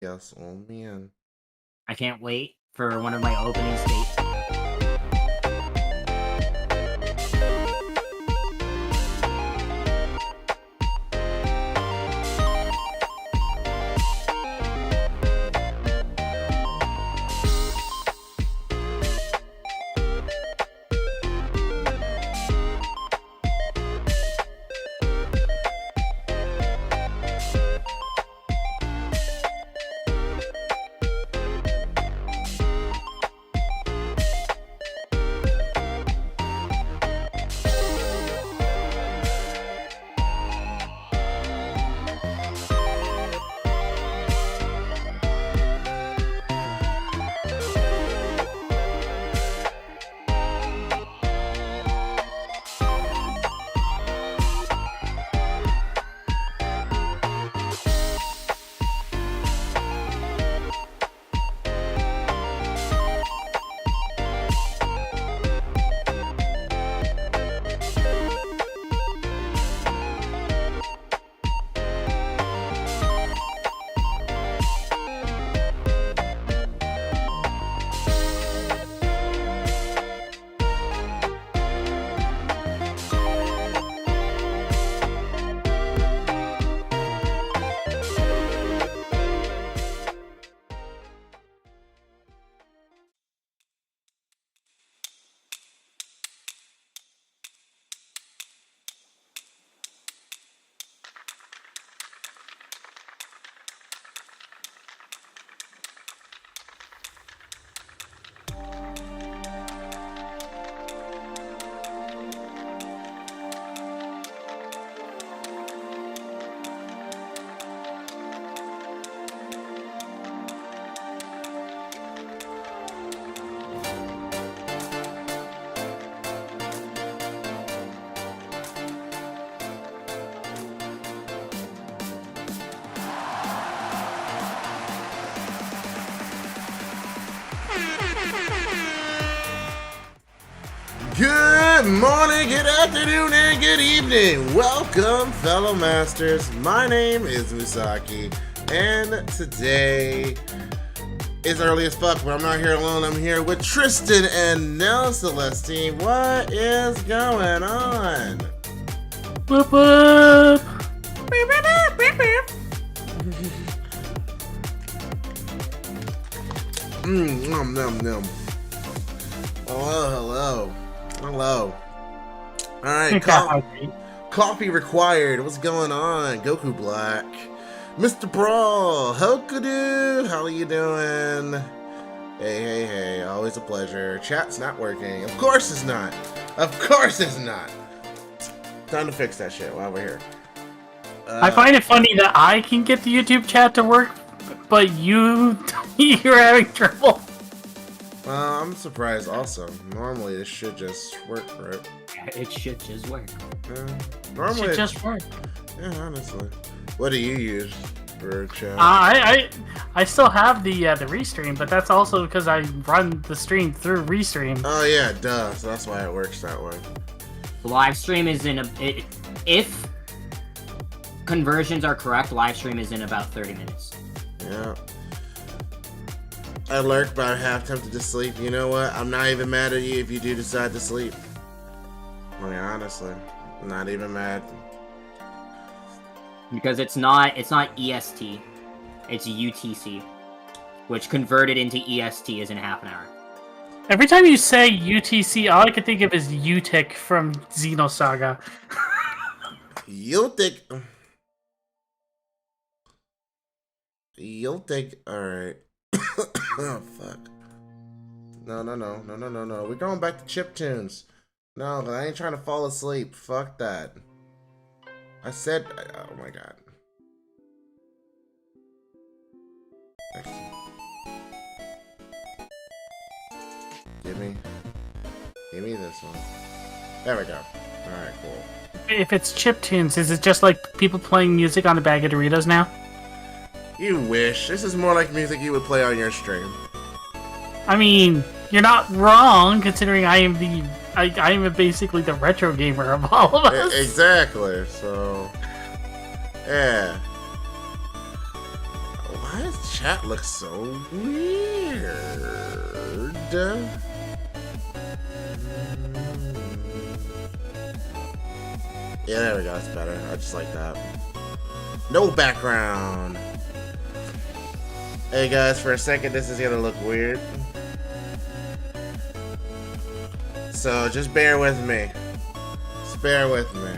Yes, oh man. I can't wait for one of my opening states. Good morning, good afternoon, and good evening. Welcome, fellow masters. My name is Musaki, and today is early as fuck, but I'm not here alone. I'm here with Tristan and Nell Celestine. What is going on? Boop boop. Nom nom nom. Hello. Alright, coffee required. What's going on? Goku Black. Mr. Brawl. Hokudu. How are you doing? Hey. Always a pleasure. Chat's not working. Of course it's not. Time to fix that shit while we're here. I find it funny that I can get the YouTube chat to work, but you're having trouble. I'm surprised also. Normally this should just work, right? It should just work. Normally It should just work. Yeah, honestly. What do you use for chat? I still have the Restream, but that's also because I run the stream through Restream. Oh yeah, duh. So that's why it works that way. Livestream is if conversions are correct, Livestream is in about 30 minutes. Yeah. I lurk, but I'm half tempted to sleep. You know what? I'm not even mad at you if you do decide to sleep. I mean, honestly, I'm not even mad. Because it's not EST, it's UTC, which converted into EST is in half an hour. Every time you say UTC, all I can think of is Utic from Xenosaga. You'll think. Alright. Oh, fuck. No. We're going back to chiptunes. No, I ain't trying to fall asleep. Fuck that. I said. Oh my god. Give me this one. There we go. Alright, cool. If it's chiptunes, is it just like people playing music on a bag of Doritos now? You wish. This is more like music you would play on your stream. I mean, you're not wrong, considering I am basically the retro gamer of all of us. Exactly. So, yeah. Why is chat looks so weird. Yeah, there we go. That's better. I just like that. No background. Hey guys, for a second, this is gonna look weird. So just bear with me. Just bear with me.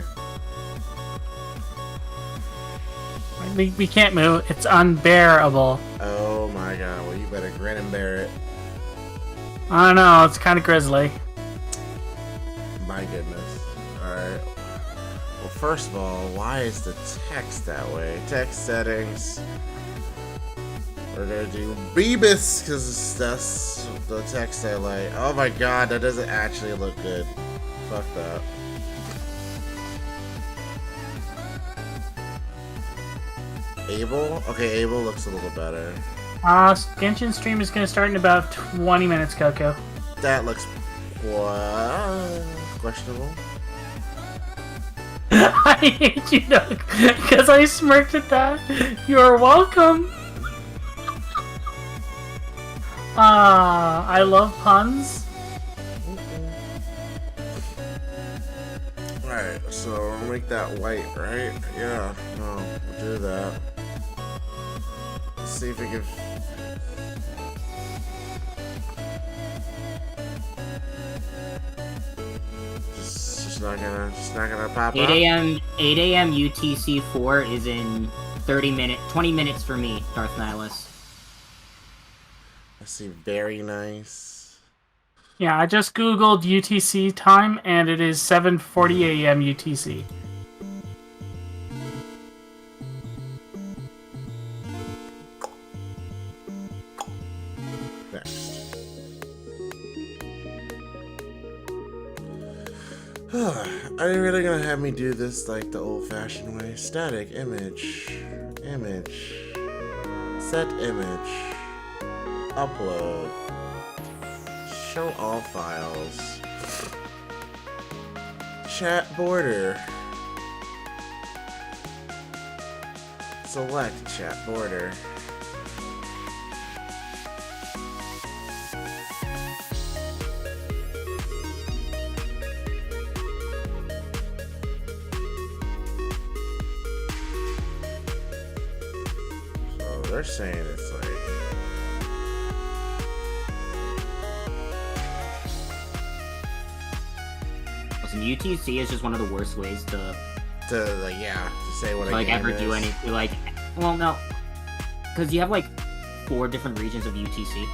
We can't move. It's unbearable. Oh my god. Well, you better grin and bear it. I don't know. It's kind of grisly. My goodness. Alright. Well, first of all, why is the text that way? Text settings. We're gonna do Beebus, because that's the text I like. Oh my god, that doesn't actually look good. Fuck that. Abel? Okay, Abel looks a little better. Genshin stream is going to start in about 20 minutes, Coco. That looks questionable. I hate you, Doug, because I smirked at that. You're welcome. I love puns. Alright, so we'll make that white, right? Yeah, no, we'll do that. Let's see if we can... Just not gonna pop 8 up. a.m. 8 a.m. UTC 4 is in 20 minutes for me, Darth Nihilus. Let's see, very nice. Yeah, I just googled UTC time, and it is 7:40 a.m. UTC. Next. Are you really gonna have me do this like the old-fashioned way? Static image, set image, upload, show all files, chat border, select chat border. So they're saying it's like Listen, UTC is just one of the worst ways to like to say what like game ever do is. anything. Like, well, no, because you have like 4 different regions of UTC,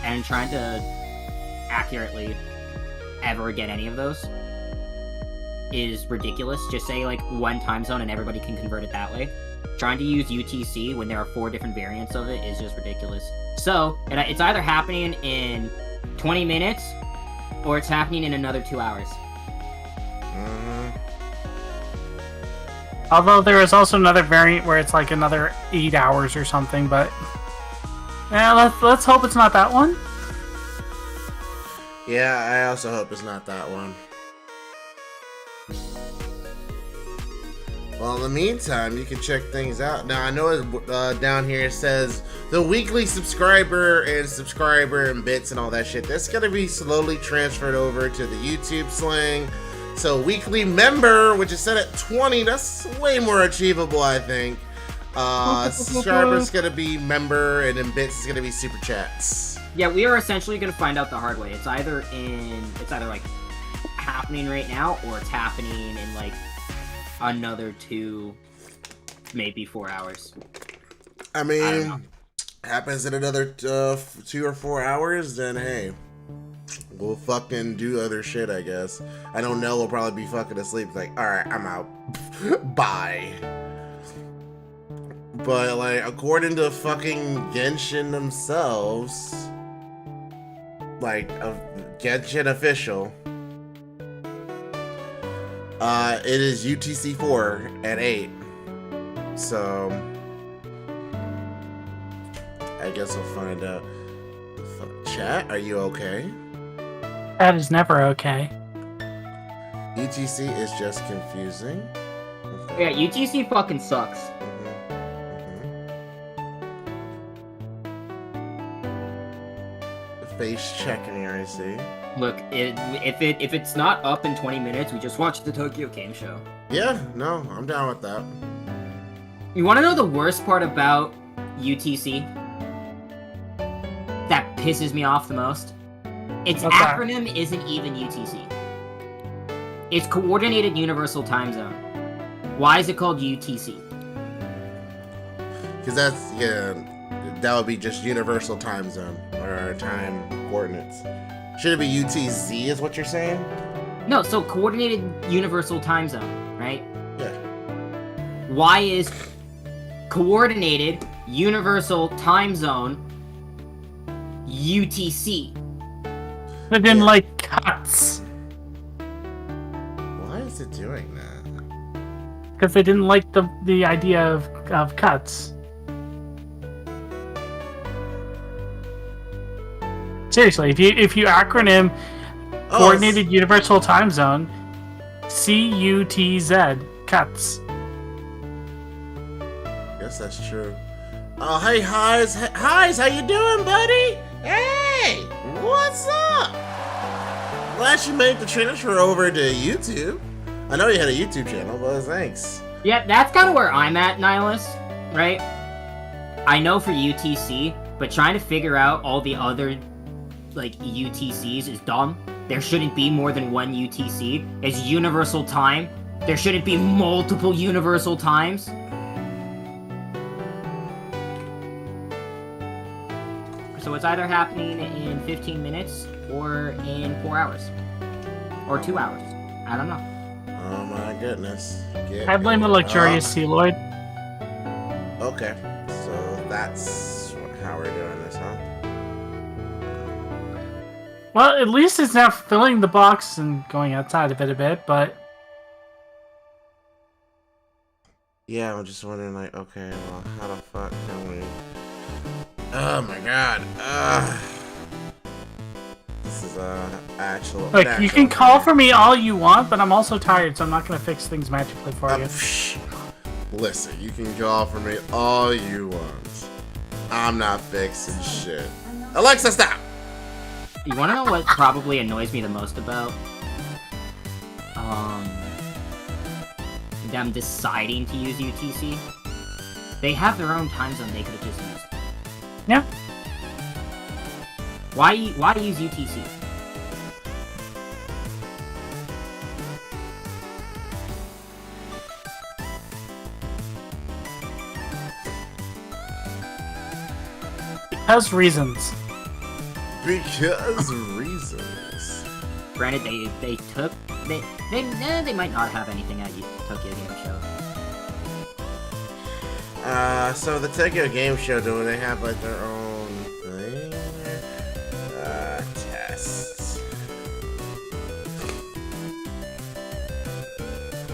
and trying to accurately ever get any of those is ridiculous. Just say like one time zone and everybody can convert it that way. Trying to use UTC when there are 4 different variants of it is just ridiculous. So it's either happening in 20 minutes or it's happening in another 2 hours. Although there is also another variant where it's like another 8 hours or something, but yeah, let's hope it's not that one. Yeah, I also hope it's not that one. Well, in the meantime, you can check things out. Now, I know down here it says the weekly subscriber and bits and all that shit. That's going to be slowly transferred over to the YouTube slang. So, weekly member, which is set at 20, that's way more achievable, I think. Subscriber's going to be member, and then bits is going to be super chats. Yeah, we are essentially going to find out the hard way. It's either like happening right now or it's happening in like another 2, maybe 4 hours. I mean, happens in another 2 or 4 hours, then hey, we'll fucking do other shit, I guess. I don't know, we'll probably be fucking asleep. Like, alright, I'm out. Bye. But, like, according to fucking Genshin themselves, like, Genshin official, it is UTC 4 at 8. So, I guess we'll find out. Chat, are you okay? That is never okay. UTC is just confusing. Yeah, UTC fucking sucks. Space checking here, I see. Look, if it's not up in 20 minutes, we just watch the Tokyo Game Show. Yeah, no, I'm down with that. You want to know the worst part about UTC? That pisses me off the most? Its acronym isn't even UTC. It's Coordinated Universal Time Zone. Why is it called UTC? Because that's, yeah, that would be just Universal Time Zone, or Time Coordinates. Should it be UTZ is what you're saying? No, so Coordinated Universal Time Zone, right? Yeah. Why is Coordinated Universal Time Zone UTC? They didn't like cuts. Why is it doing that? Because they didn't like the idea of cuts. Seriously, if you acronym Coordinated Universal Time Zone, CUTZ, cuts. Guess that's true. Oh, hey, Highs, how you doing, buddy? Hey, what's up? Glad you made the transfer over to YouTube. I know you had a YouTube channel, but thanks. Yeah, that's kind of where I'm at, Nihilus, right? I know for UTC, but trying to figure out all the other, like, UTCs is dumb. There shouldn't be more than one UTC. It's universal time. There shouldn't be multiple universal times. So it's either happening in 15 minutes or in 4 hours. Or 2 hours. I don't know. Oh my goodness. I blame the luxurious Celoid. Okay, so that's how we're doing this, huh? Well, at least it's now filling the box and going outside a bit, but... Yeah, I'm just wondering, like, okay, well, how the fuck can we... Oh my god. This is actual... Look, you can call for me all you want, but I'm also tired, so I'm not going to fix things magically for you. Listen, you can call for me all you want. I'm not fixing shit. Alexa, stop! You want to know what probably annoys me the most about them deciding to use UTC? They have their own time zone they could have just used. Yeah. Why use UTC? Because reasons. Because reasons. Granted, they might not have anything at Tokyo Game Show. So the Tokyo Game Show, do they have like their own thing? Tests.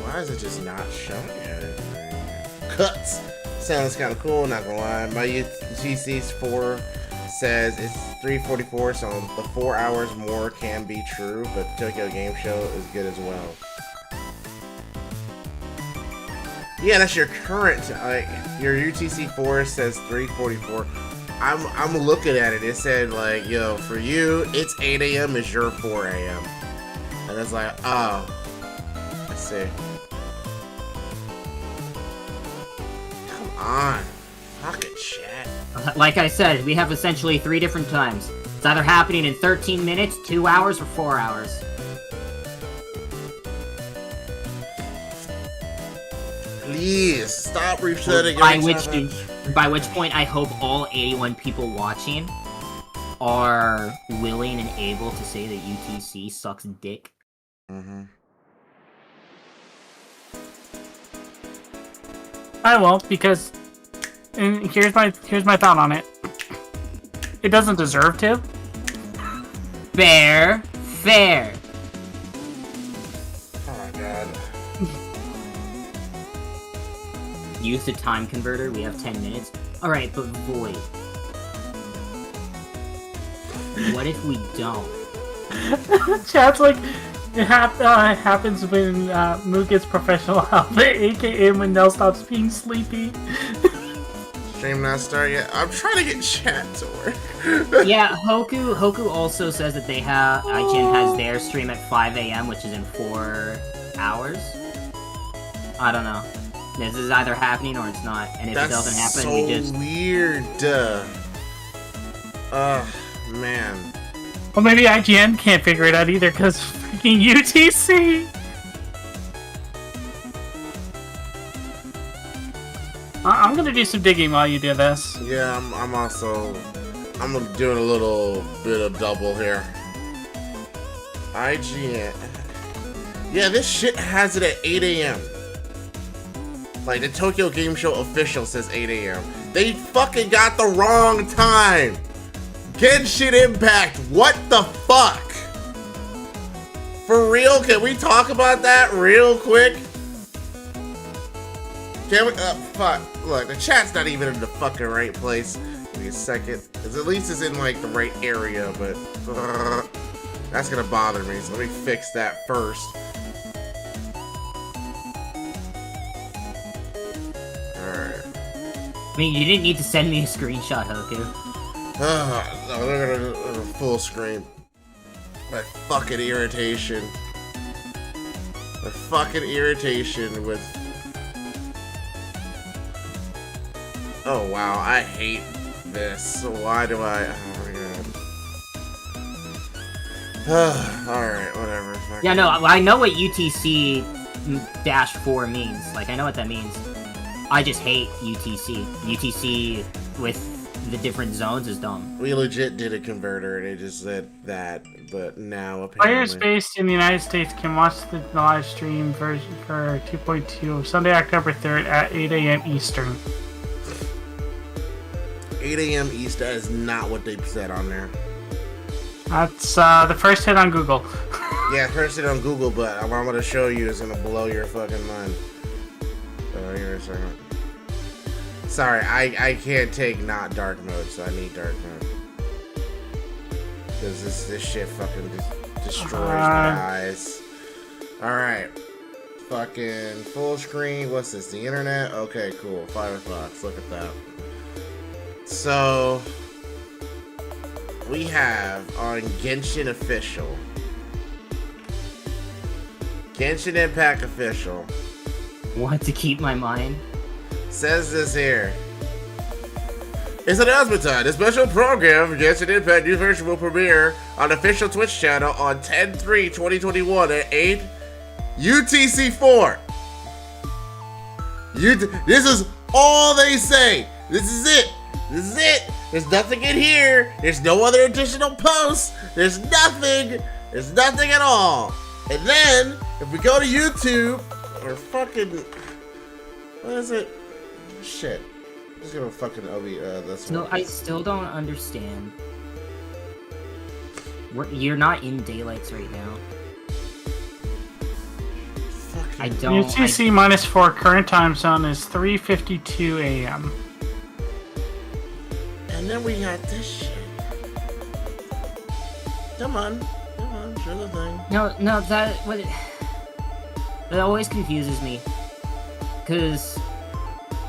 Why is it just not showing anything? Cuts! Sounds kind of cool, not gonna lie. My UTC's 4 says it's 3:44, so the 4 hours more can be true, but Tokyo Game Show is good as well. Yeah, that's your current, like, your UTC 4 says 3:44. I'm looking at it, it said, like, yo, for you, it's 8 a.m. is your 4 a.m. And it's like, oh, I see. Come on, fucking chat. Like I said, we have essentially 3 different times. It's either happening in 13 minutes, 2 hours, or 4 hours. Please, stop resetting By which point I hope all 81 people watching are willing and able to say that UTC sucks dick. Mm-hmm. I won't, because... And here's my thought on it. It doesn't deserve to. Fair. Oh my god. Use the time converter, we have 10 minutes. Alright, but Void. What if we don't? Chat's like, it happens when Moo gets professional help, aka when Nell stops being sleepy. Stream not start yet. I'm trying to get chat to work. Yeah, Hoku also says that they have IGN has their stream at 5 a.m., which is in 4 hours. I don't know. This is either happening or it's not, and if it doesn't happen, so we just weird. Man. Well, maybe IGN can't figure it out either because freaking UTC. I'm gonna do some digging while you do this. Yeah, I'm doing a little bit of double here. IGN. Yeah, this shit has it at 8 a.m. Like, the Tokyo Game Show official says 8 a.m. They fucking got the wrong time! Genshin Impact, what the fuck? For real, can we talk about that real quick? Can we? Fuck. Look, the chat's not even in the fucking right place. Give me a second. Because at least it's in, like, the right area, but... that's gonna bother me, so let me fix that first. Alright. I mean, you didn't need to send me a screenshot, Hoku. No, they're gonna full screen. My fucking irritation. The fucking irritation with... Oh wow, I hate this. Why do I... Oh my god. Alright, whatever. Fuck Yeah, it. no, I know what UTC-4 means. Like, I know what that means. I just hate UTC. UTC with the different zones is dumb. We legit did a converter and it just said that, but now Players apparently... based in the United States can watch the live stream version for 2.2 Sunday, October 3rd at 8 a.m. Eastern. 8 a.m. East, that is not what they said on there. That's the first hit on Google. Yeah, first it on Google, but what I'm gonna show you is gonna blow your fucking mind. Here a second. Sorry, I can't take not dark mode, so I need dark mode. Because this shit fucking destroys my eyes. Alright. Fucking full screen. What's this? The internet? Okay, cool. Firefox. Look at that. So we have on Genshin Official. Genshin Impact Official. Want to keep my mind? Says this here. It's announcement time. The special program for Genshin Impact New Version will premiere on the official Twitch channel on 10/3/2021 at 8 UTC4. This is all they say. This is it. This is it. There's nothing in here. There's no other additional posts. There's nothing. There's nothing at all. And then, if we go to YouTube, or fucking... What is it? Shit. I'm just gonna fucking this No, one. I still don't understand. You're not in daylights right now. Fucking... I don't... UTC minus 4 current time zone is 3:52 a.m. And then we got this shit. Come on, show the thing. No, that always confuses me. Because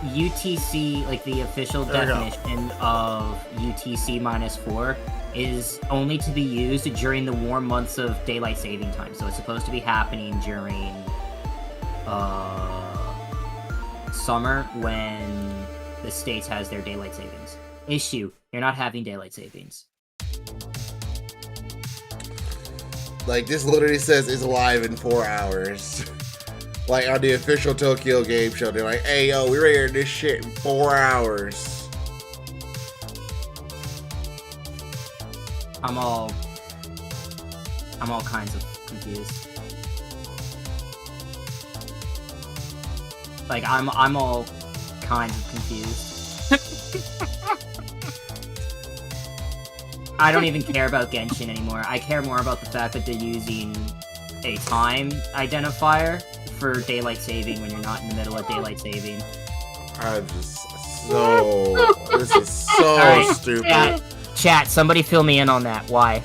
UTC, like the official definition of UTC minus 4, is only to be used during the warm months of daylight saving time. So it's supposed to be happening during summer when the States has their daylight savings. Issue, you're not having daylight savings. Like, this literally says it's live in 4 hours. Like, on the official Tokyo Game Show, they're like, hey, yo, we're airing this shit in 4 hours. I'm all kinds of confused. Like, I'm all kinds of confused. I don't even care about Genshin anymore. I care more about the fact that they're using a time identifier for daylight saving when you're not in the middle of daylight saving. I'm just so... This is so Alright, stupid. Chat, somebody fill me in on that. Why?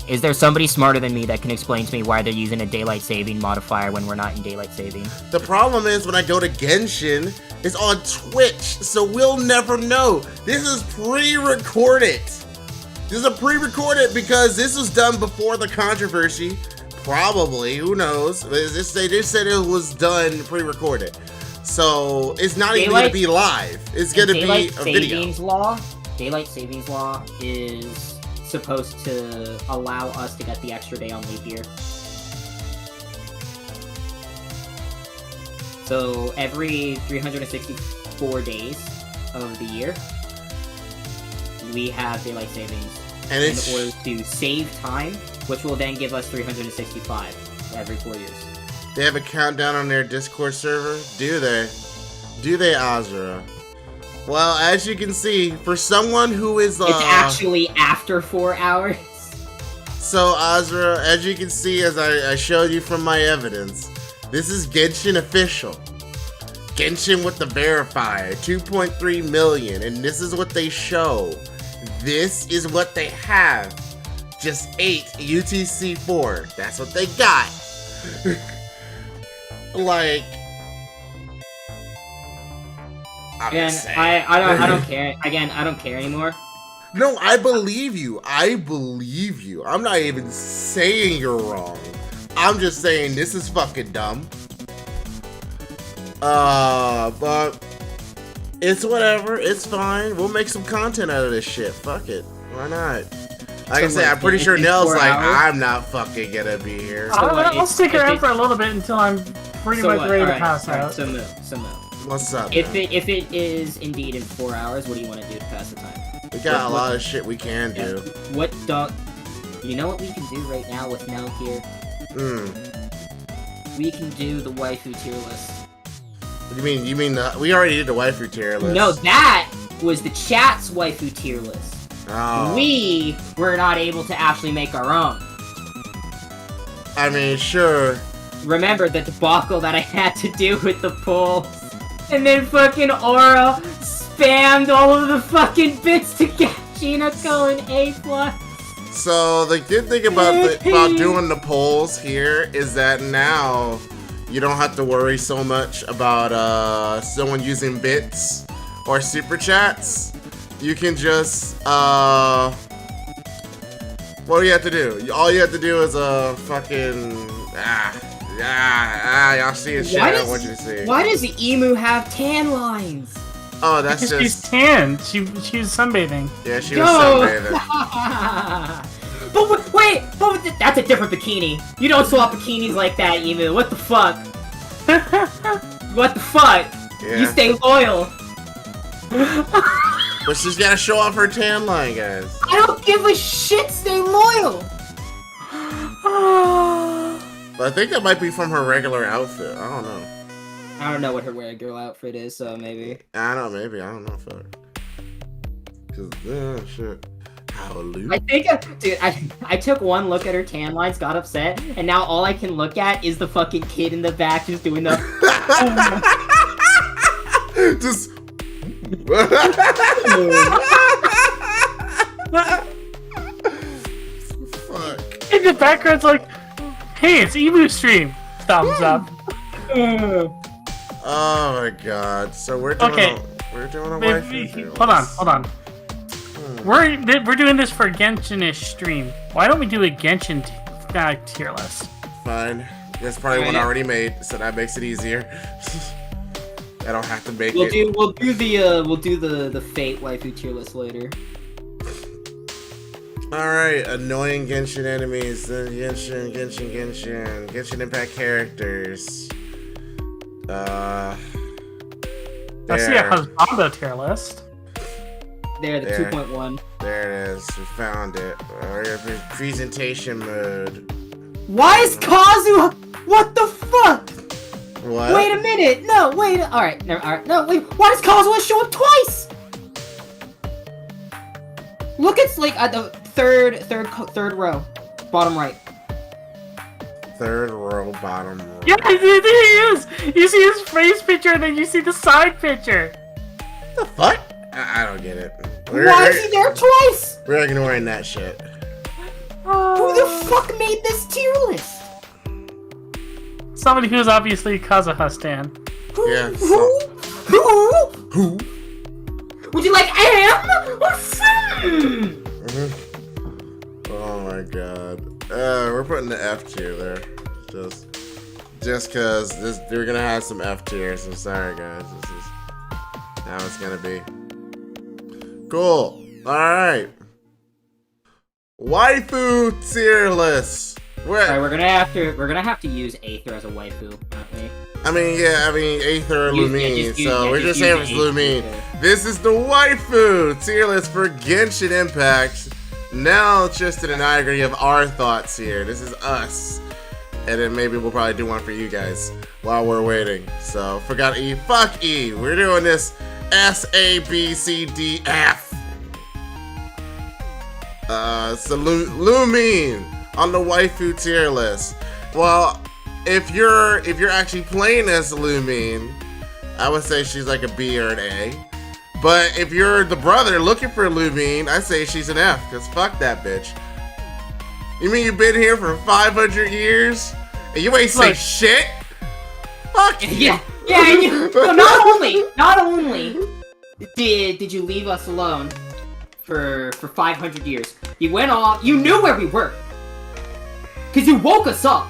Is there somebody smarter than me that can explain to me why they're using a daylight saving modifier when we're not in daylight saving? The problem is when I go to Genshin, it's on Twitch, so we'll never know. This is pre-recorded. This is a pre-recorded because this was done before the controversy. Probably, who knows? They just said it was done pre-recorded. So it's not even going to be live. It's going to be a video. Daylight savings law is supposed to allow us to get the extra day on leap year. So every 364 days of the year, we have daylight savings in order to save time, which will then give us 365 every 4 years. They have a countdown on their Discord server? Do they? Do they, Azura? Well, as you can see, for someone who is it's actually after 4 hours. So, Azura, as you can see, as I showed you from my evidence, this is Genshin official. Genshin with the verifier, 2.3 million, and this is what they show. This is what they have. Just 8 UTC4. That's what they got. Like, again, I don't care. Again, I don't care anymore. No, I believe you. I believe you. I'm not even saying you're wrong. I'm just saying this is fucking dumb. But it's whatever. It's fine. We'll make some content out of this shit. Fuck it. Why not? Like I said, I'm pretty sure Nell's like, I'm not fucking gonna be here. I'll stick around for a little bit until I'm pretty much ready to pass out. So Moo. What's up, if it is indeed in 4 hours, what do you want to do to pass the time? We got a lot of shit we can do. You know what we can do right now with Nell here? We can do the waifu tier list. What do you mean? You mean we already did the waifu tier list? No, that was the chat's waifu tier list. Oh. We were not able to actually make our own. I mean, sure. Remember the debacle that I had to do with the polls? And then fucking Aura spammed all of the fucking bits to get Gina going A+. So the good thing about doing the polls here is that now you don't have to worry so much about someone using bits or super chats. You can just what do you have to do? All you have to do is fucking y'all see a shit. I don't want you to see. Why does the emu have tan lines? Oh, that's because just... she's tan. She was sunbathing. Yeah, she was sunbathing. But wait, that's a different bikini. You don't swap bikinis like that, emu. What the fuck? What the fuck? Yeah. You stay loyal. But she's gotta show off her tan line, guys. I don't give a shit. Stay loyal. But I think that might be from her regular outfit. I don't know. I don't know what her regular outfit is, so maybe. I don't know, maybe. I don't know if Cause, shit. Hallelujah. I think, dude, I took one look at her tan lines, got upset, and now all I can look at is the fucking kid in the back just doing the... Just... Fuck. In the background's like, hey, it's Emu Stream. Thumbs up. Oh my god. So we're doing we're doing a waifu. Hold on. We're doing this for Genshin-ish stream. Why don't we do a Genshin tier list? Fine. There's probably one already made, so that makes it easier. I don't have to make it. We'll do the Fate waifu tier list later. Alright, annoying Genshin enemies, Genshin Impact characters. I see a Husbando tier list. There, the 2.1. There it is. We found it. Presentation mode. Why is Kazu? What the fuck? What? Wait a minute. No, wait. All right. No, wait. Why does Kazuha show up twice? Look, it's like at the third row, bottom right. Third row, bottom row. Yeah, there he is. You see his face picture, and then you see the side picture. What the fuck? I don't get it. Why is he there twice? We're ignoring that shit. Who the the fuck made this tier list? Somebody who's obviously a Kazuha stan. Yeah. Who? Would you like Am or Finn? Oh my god. We're putting the F tier there. Just cause we're gonna have some F tiers. I'm sorry guys. This is how it's gonna be. Cool. Alright. Waifu tier list. Alright, we're gonna have to use Aether as a waifu, aren't we? I mean, Aether or Lumine, so we're just saying it's Lumine. This is the waifu tier list for Genshin Impact. Now, Tristan and I are gonna give our thoughts here. This is us. And then maybe we'll probably do one for you guys while we're waiting. So, forgot E. Fuck E. We're doing this S, A, B, C, D, F. So Lumine on the waifu tier list. Well, if you're actually playing as Lumine, I would say she's like a B or an A. But if you're the brother looking for Lumine, I say she's an F, because fuck that bitch. You mean you've been here for 500 years and you ain't say shit? Fuck you. Yeah. So not only did you leave us alone for 500 years, you went off. You knew where we were, cause you woke us up.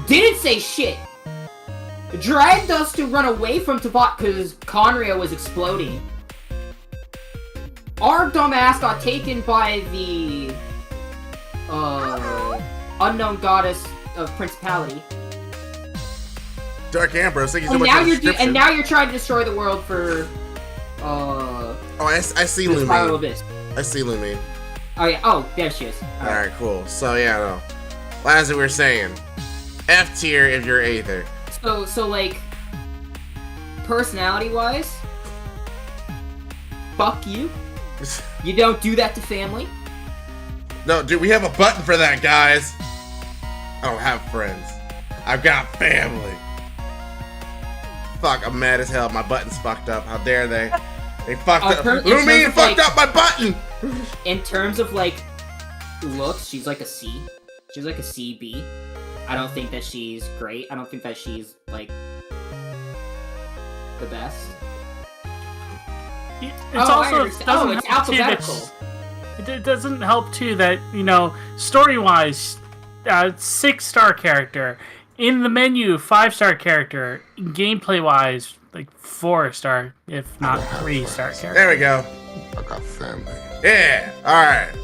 Didn't say shit. Dragged us to run away from Tavok because Conria was exploding. Our dumbass got taken by the unknown goddess of principality. Dark Ambrose, thank you so And much now for the you're description. and now you're trying to destroy the world for Oh, I see the Spiral Lumine. Abyss. I see Lumine. Oh yeah. Oh, there she is. Alright, cool. So yeah, no. As we were saying, F tier if you're Aether. So like, personality-wise, fuck you. You don't do that to family. No, dude, we have a button for that, guys. I don't have friends. I've got family. Fuck, I'm mad as hell. My button's fucked up. How dare they? They fucked up. Lumine fucked up my button! In terms of, like, looks, she's like a C. She's like a CB. I don't think that she's great. I don't think that she's, like, the best. It's also it's help too alphabetical. it doesn't help too that, you know, story-wise, 6-star character. In the menu, 5-star character. Gameplay-wise, like 4-star, if not 3-star character. There we go. I got family. Yeah, alright.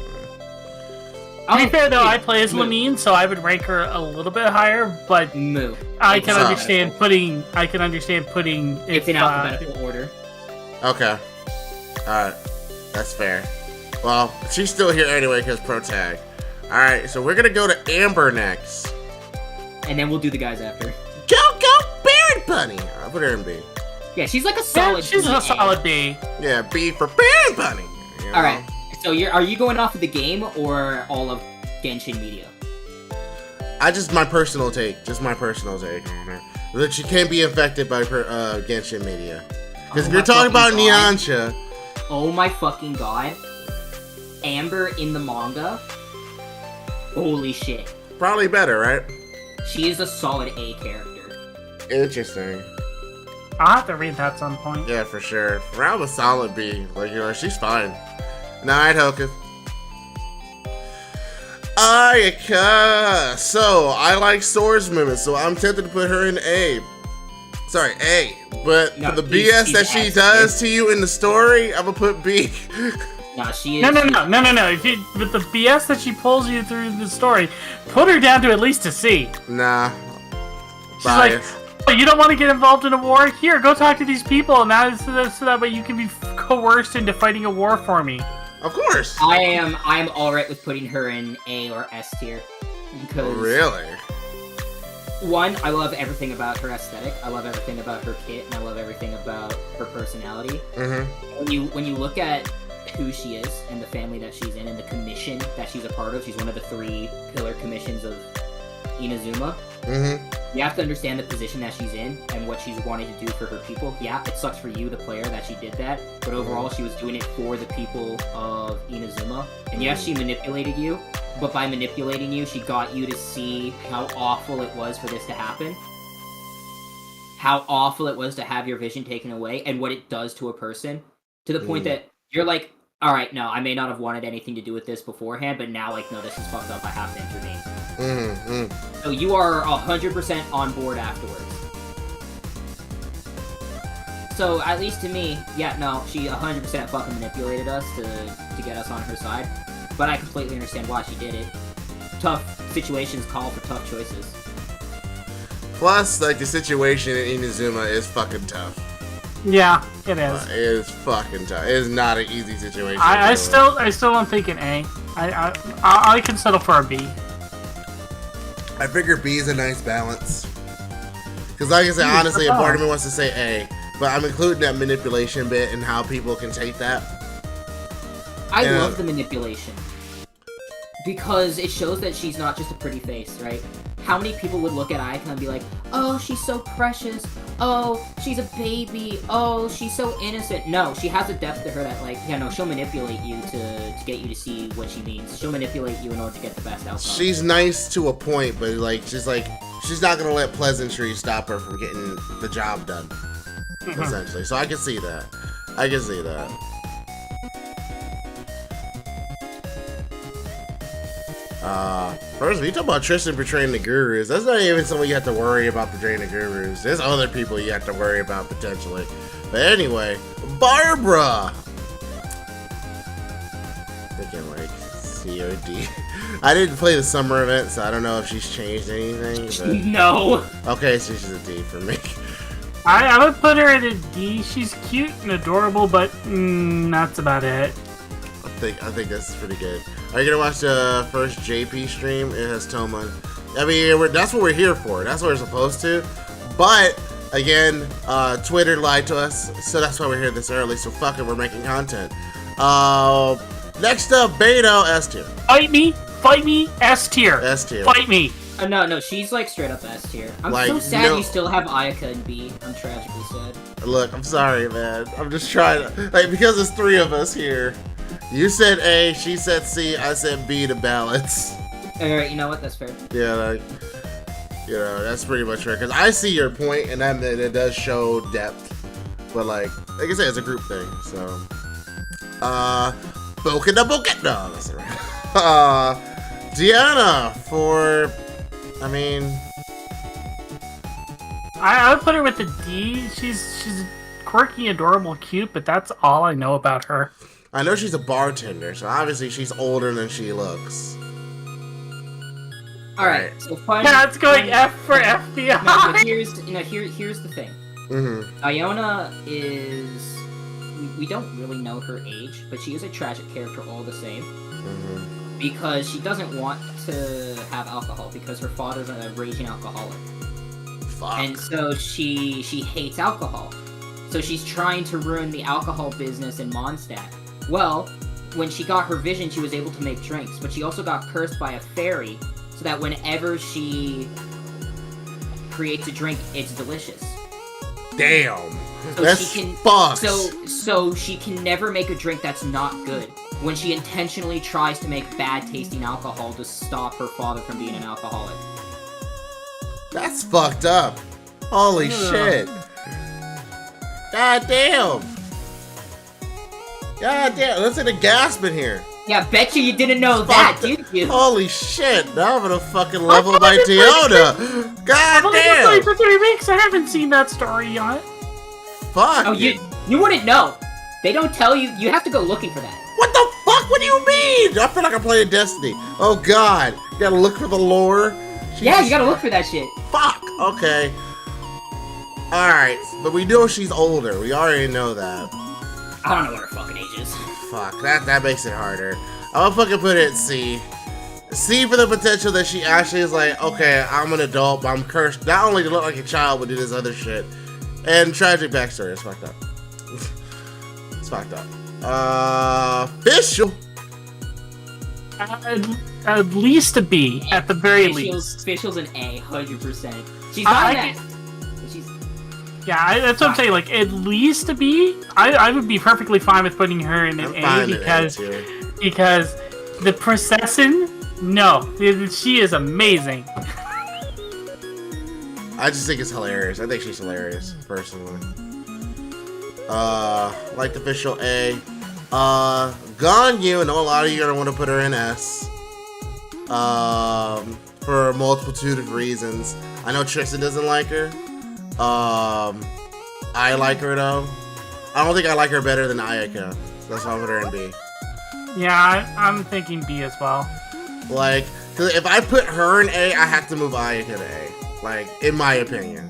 To be fair though, I play as Lumine, so I would rank her a little bit higher, but Moo. I can understand putting It's in alphabetical order. Okay. Alright. That's fair. Well, she's still here anyway because pro tag. Alright, so we're gonna go to Amber next. And then we'll do the guys after. Go, Baron Bunny! I'll put her in B. Yeah, she's like a solid She's B. a solid B. Yeah, B for Baron Bunny! You know? Alright, so are you going off of the game or all of Genshin media? Just my personal take on her. That she can't be affected by Genshin media. Because if you're talking about Nyancha... Oh my fucking god. Amber in the manga? Holy shit. Probably better, right? She is a solid A character. Interesting. I'll have to read that at some point. Yeah, for sure. Round a solid B. Like, you know, she's fine. Night, Hoka. Ayaka. So, I like Sora's movements, so I'm tempted to put her in A. Sorry, A. But No, for the she's BS that she S, does to you in the story, I'm gonna put B. Nah, she is. No. If with the BS that she pulls you through the story, put her down to at least a C. Nah. She's Bias. like, oh, you don't want to get involved in a war? Here, go talk to these people, now so that way you can be coerced into fighting a war for me. Of course. I am alright with putting her in A or S tier. Because Really? one, I love everything about her aesthetic. I love everything about her kit, and I love everything about her personality. Mm-hmm. When you look at who she is and the family that she's in and the commission that she's a part of, she's one of the 3 pillar commissions of Inazuma. Mm-hmm. You have to understand the position that she's in and what she's wanting to do for her people. Yeah, it sucks for you, the player, that she did that, but overall she was doing it for the people of Inazuma. And yes, she manipulated you, but by manipulating you, she got you to see how awful it was for this to happen. How awful it was to have your vision taken away, and what it does to a person. To the point that you're like, alright, no, I may not have wanted anything to do with this beforehand, but now, like, no, this is fucked up, I have to intervene. So you are 100% on board afterwards. So, at least to me, yeah, no, she 100% fucking manipulated us to get us on her side. But I completely understand why she did it. Tough situations call for tough choices. Plus, like, the situation in Inazuma is fucking tough. Yeah, it is. It is fucking tough. It is not an easy situation. I still don't think an A. I can settle for a B. I figure B is a nice balance. Because like I said, honestly, a part of me wants to say A. But I'm including that manipulation bit and how people can take that. I love the manipulation. Because it shows that she's not just a pretty face, right? How many people would look at Ayaka and be like, oh, she's so precious. Oh, she's a baby. Oh, she's so innocent. No, she has a depth to her that, like, yeah, no, she'll manipulate you to get you to see what she means. She'll manipulate you in order to get the best outcome. She's nice to a point, but, like, she's not going to let pleasantry stop her from getting the job done, essentially. So I can see that. I can see that. First, when you talk about Tristan portraying the gurus, that's not even someone you have to worry about portraying the gurus. There's other people you have to worry about potentially. But anyway, Barbara! Thinking like COD. I didn't play the summer event, so I don't know if she's changed anything. But... No! Okay, so she's a D for me. I would put her at a D. She's cute and adorable, but that's about it. I think that's pretty good. Are you gonna watch the first JP stream? It has Toma. I mean, that's what we're here for. That's what we're supposed to. But again, Twitter lied to us, so that's why we're here this early. So fuck it, we're making content. Next up, Beto S tier. Fight me, S tier. S tier. Fight me. No, she's like straight up S tier. I'm like, so sad you still have Ayaka in B. I'm tragically sad. Look, I'm sorry, man. I'm just trying to, like, because there's three of us here. You said A, she said C, I said B to balance. Alright, you know what? That's fair. Yeah, like, you know, that's pretty much fair. Because I see your point, and that it does show depth. But, like I said, it's a group thing, so. Boca da Boca. No, that's right. Deanna for, I mean. I would put her with a D. She's quirky, adorable, cute, but that's all I know about her. I know she's a bartender, so obviously she's older than she looks. Alright, so fun. Yeah, it's going F for FBI. No, but here's the thing. Mm-hmm. Iona is... We don't really know her age, but she is a tragic character all the same. Mm-hmm. Because she doesn't want to have alcohol, because her father's a raging alcoholic. Fuck. And so she hates alcohol. So she's trying to ruin the alcohol business in Mondstadt. Well, when she got her vision, she was able to make drinks, but she also got cursed by a fairy, so that whenever she creates a drink, it's delicious. Damn. So that's she can, fucked. So she can never make a drink that's not good. When she intentionally tries to make bad-tasting alcohol to stop her father from being an alcoholic. That's fucked up. Holy shit. God damn. God damn. Listen to gasp in here. Yeah, bet you didn't know that, did you? Holy shit. Now I'm gonna fucking level my Deona. God I've damn. only been playing for 3 weeks. I haven't seen that story yet. Fuck. Oh, you wouldn't know. They don't tell you. You have to go looking for that. What the fuck? What do you mean? I feel like I'm playing Destiny. Oh god. You gotta look for the lore. Jesus. Yeah, you gotta look for that shit. Fuck. Okay. Alright. But we know she's older. We already know that. I don't know what her fucking age is. Fuck. That makes it harder. I'm gonna fucking put it at C. C for the potential that she actually is like, okay, I'm an adult, but I'm cursed not only to look like a child, but do this other shit. And tragic backstory. It's fucked up. It's fucked up. Official. At least a B, at the very least. Official's an A, 100%. She's not an S. Yeah, that's what I'm saying. Like, at least a B. I would be perfectly fine with putting her in an A because the procession No, she is amazing. I just think it's hilarious. I think she's hilarious, personally. Like the official A. Ganyu, I know a lot of you are gonna want to put her in S. For a multitude of reasons. I know Tristan doesn't like her. I like her though. I don't think I like her better than Ayaka. So that's why I put her in B. Yeah, I'm thinking B as well. Like, cause if I put her in A, I have to move Ayaka to A. Like, in my opinion,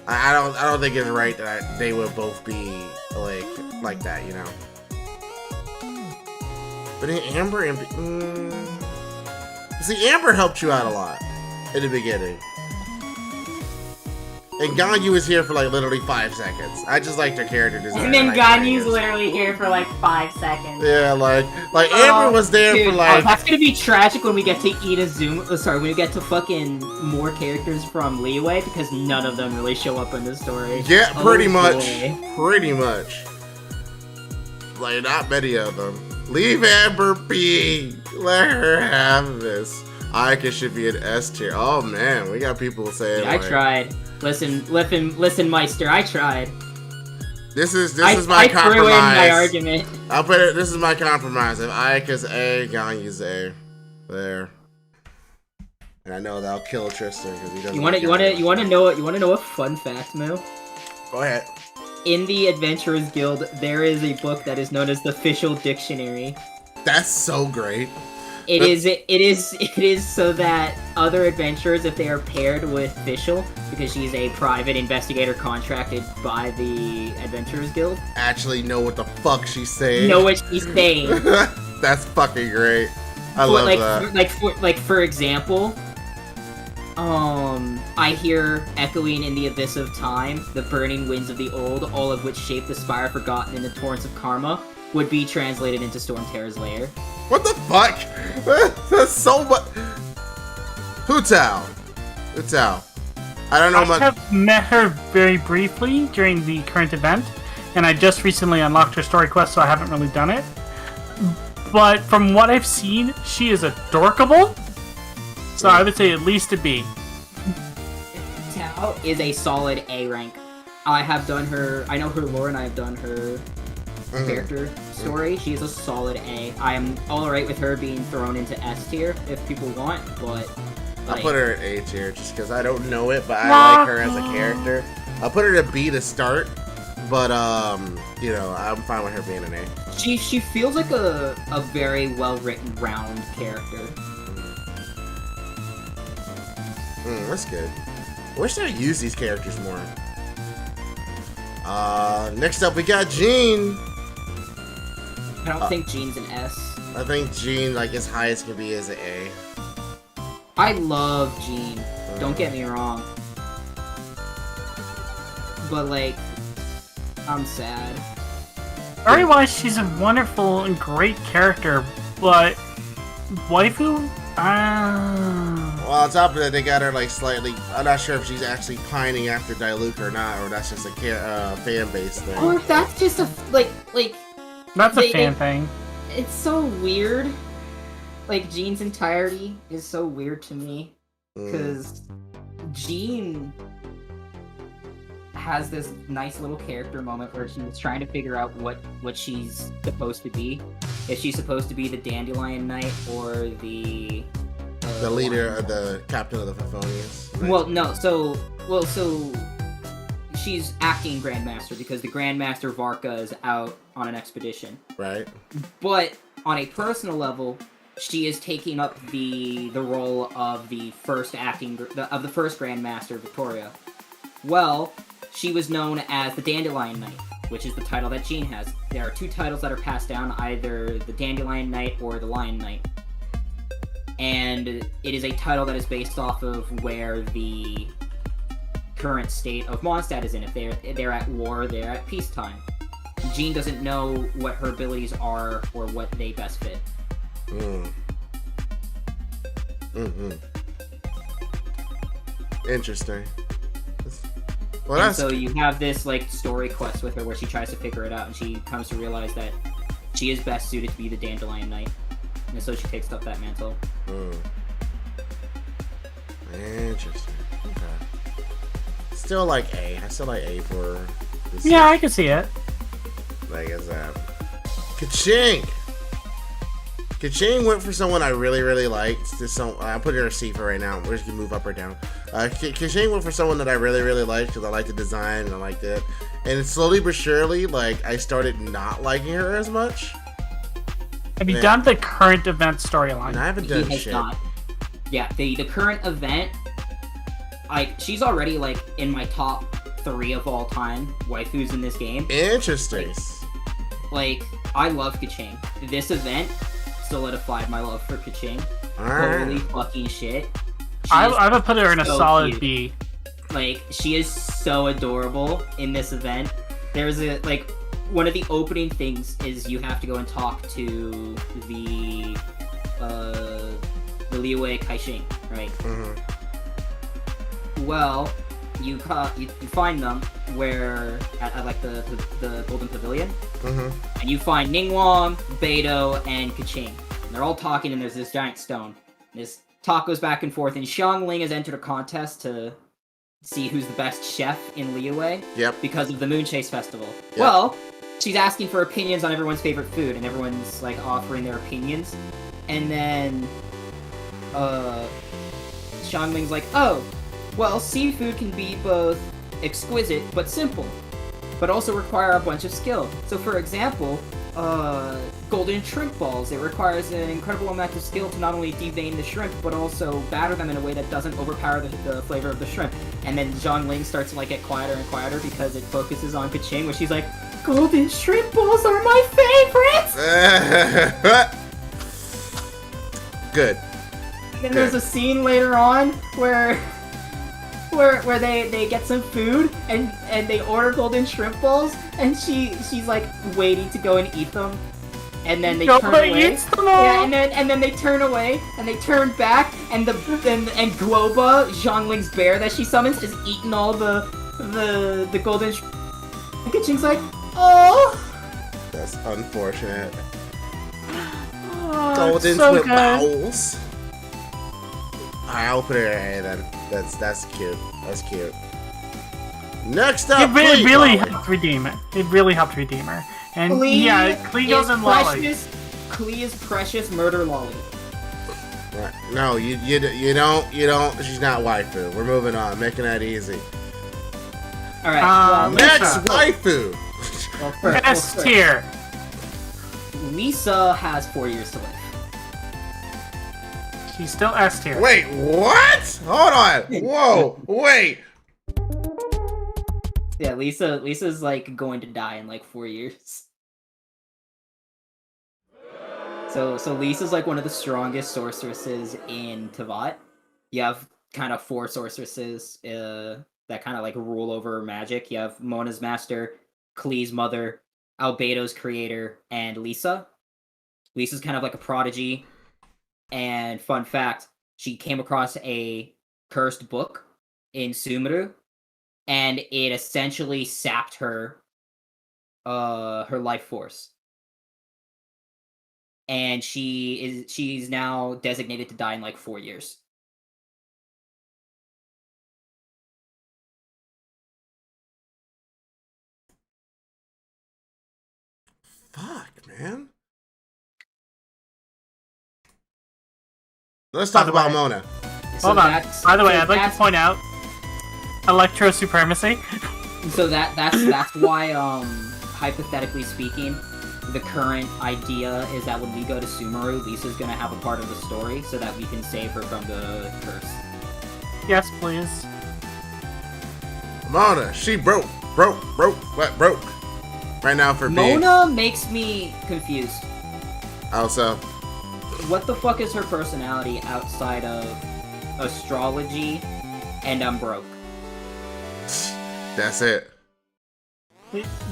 I don't think it's right that they would both be like that, you know. But in Amber and see, Amber helped you out a lot in the beginning, and Ganyu was here for like literally 5 seconds. I just liked her character design. And then Ganyu's literally here for like 5 seconds. Yeah, like Amber was there dude, for like. that's gonna be tragic when we get to when we get to fucking more characters from Leeway, because none of them really show up in the story. Yeah, pretty much. Boy. Pretty much. Like, not many of them. Leave Amber be. Let her have this. Ayaka should be an S tier. Oh man, we got people saying. Dude, I tried. Listen, Meister. I tried. This is my compromise. I threw in my argument. I'll put it. This is my compromise. If Ayaka's A, Ganyu's A. There. And I know that'll kill Tristan because he doesn't. You want to know a fun fact, Mo? Go ahead. In the Adventurers Guild, there is a book that is known as the Official Dictionary. That's so great. It is so that other adventurers, if they are paired with Fischl, because she's a private investigator contracted by the Adventurers Guild, actually know what the fuck she's saying. Know what she's saying. That's fucking great. I love that. For example, I hear echoing in the abyss of time, the burning winds of the old, all of which shape the spire forgotten in the torrents of karma, would be translated into Stormterror's lair. What the fuck? That's so much. Hutao. I don't know much. I have met her very briefly during the current event, and I just recently unlocked her story quest, so I haven't really done it. But from what I've seen, she is adorkable. So I would say at least a B. Tao is a solid A rank. I have done her. I know her lore, and I have done her character story. She is a solid A. I am alright with her being thrown into S tier if people want, but I'll put her at A tier just because I don't know it, but I like her as a character. I'll put her to B to start, but you know, I'm fine with her being an A. She feels like a very well written round character. That's good. I wish they'd use these characters more. Next up we got Jean. I don't think Jean's an S. I think Jean, like, as high as can be, is an A. I love Jean. Don't get me wrong. But, like, I'm sad. Story-wise, she's a wonderful and great character, but waifu? Well, on top of that, they got her, like, slightly... I'm not sure if she's actually pining after Diluc or not, or that's just a fan base thing. Or if that's just a, like... That's a fan thing. It's so weird. Like, Jean's entirety is so weird to me. Because Jean has this nice little character moment where she's trying to figure out what she's supposed to be. If she's supposed to be the Dandelion Knight or the leader of the captain of the Favonius. Right? Well, no. So she's acting Grandmaster because the Grandmaster Varka is out on an expedition. Right. But on a personal level, she is taking up the role of the first Grandmaster, Victoria. Well, she was known as the Dandelion Knight, which is the title that Jean has. There are two titles that are passed down, either the Dandelion Knight or the Lion Knight. And it is a title that is based off of where the current state of Mondstadt is in. If they're at war, they're at peacetime. Jean doesn't know what her abilities are or what they best fit. Interesting. Well, and so you have this like story quest with her where she tries to figure it out, and she comes to realize that she is best suited to be the Dandelion Knight. and so she takes up that mantle. Interesting. Okay. Still like A. I still like A for this. Yeah, I can see it. Like, is that Kaching? Kaching went for someone I really, really liked. I put her in a C for right now. We're just gonna move up or down. Kaching went for someone that I really, really liked because I liked the design and I liked it. And slowly but surely, like, I started not liking her as much. Have you done the current event storyline? I haven't done He has shit. not. Yeah, the current event, like, she's already, like, in my top 3 of all time waifus in this game. Interesting. Like, I love Kaching. This event solidified my love for Kaching. Alright. Holy fucking shit. I would put her in a so solid cute. B. Like, she is so adorable in this event. There's one of the opening things is you have to go and talk to the Liyue Kaixing, right? Mm-hmm. Well, you find them where at like the Golden Pavilion, and you find Ningguang, Beidou, and Kaching. And they're all talking, and there's this giant stone. This talk goes back and forth, and Xiangling has entered a contest to see who's the best chef in Liyue. Yep. Because of the Moon Chase Festival. Yep. Well, she's asking for opinions on everyone's favorite food, and everyone's like offering their opinions. And then Xiangling's like, oh, well, seafood can be both exquisite but simple, but also require a bunch of skill. So for example, golden shrimp balls, it requires an incredible amount of skill to not only devein the shrimp, but also batter them in a way that doesn't overpower the flavor of the shrimp. And then Xiangling starts to like get quieter and quieter because it focuses on Kaching, where she's like, golden shrimp balls are my favorites! Good. And then there's a scene later on where they get some food and they order golden shrimp balls, and she's like waiting to go and eat them, and then they turn away. Yeah, and then they turn away and they turn back, and Globa, Zhongling's bear that she summons, is eating all the golden shrimp. And Kaching's like, oh, that's unfortunate. Oh, Golden so with good. bowels. I'll put it in A then. That's cute. That's cute. Next up, It really Klee. helped redeem it. It really helped redeem her. And Klee yeah, Klee goes is in Lolly. precious. Klee is precious murder lolly. Right. No, you don't. She's not waifu. We're moving on, making that easy. All right. Next Lisa. waifu. Well, first, S tier. Lisa has 4 years to live. She's still S tier. Wait, what? Hold on. Whoa, wait. Yeah, Lisa's like going to die in like 4 years. So Lisa's like one of the strongest sorceresses in Tevat. You have kind of 4 sorceresses that kind of like rule over magic. You have Mona's master, Klee's mother, Albedo's creator, and Lisa. Lisa's kind of like a prodigy. And fun fact, she came across a cursed book in Sumeru, and it essentially sapped her life force. And she's now designated to die in like 4 years. Fuck, man. Let's talk about Mona. Hold on. By the way, I'd like to point out Electro Supremacy. So that's why, hypothetically speaking, the current idea is that when we go to Sumeru, Lisa's gonna have a part of the story so that we can save her from the curse. Yes, please. Mona, she broke. Right now for B. Mona makes me confused. Also, What the fuck is her personality outside of astrology and I'm broke? that's it.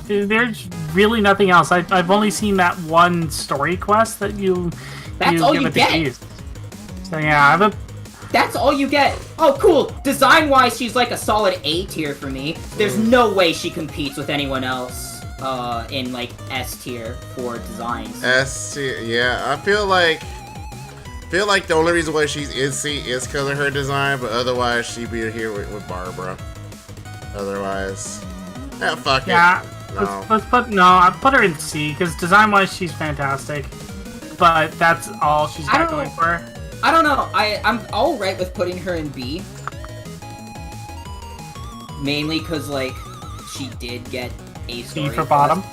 There's really nothing else. I've only seen that one story quest that you. That's all you give get. Keys. So yeah, I have a. That's all you get. Oh, cool. Design-wise, she's like a solid A tier for me. There's no way she competes with anyone else in like S tier for designs. S tier. Yeah, I feel like feel like the only reason why she's Izzy is because of her design, but otherwise she'd be here with Barbara. Otherwise, fuck it. Yeah, No. I put her in C because design-wise she's fantastic, but that's all she's got going for her. I don't know. I'm all right with putting her in B. Mainly because, like, she did get a story B for quest. bottom?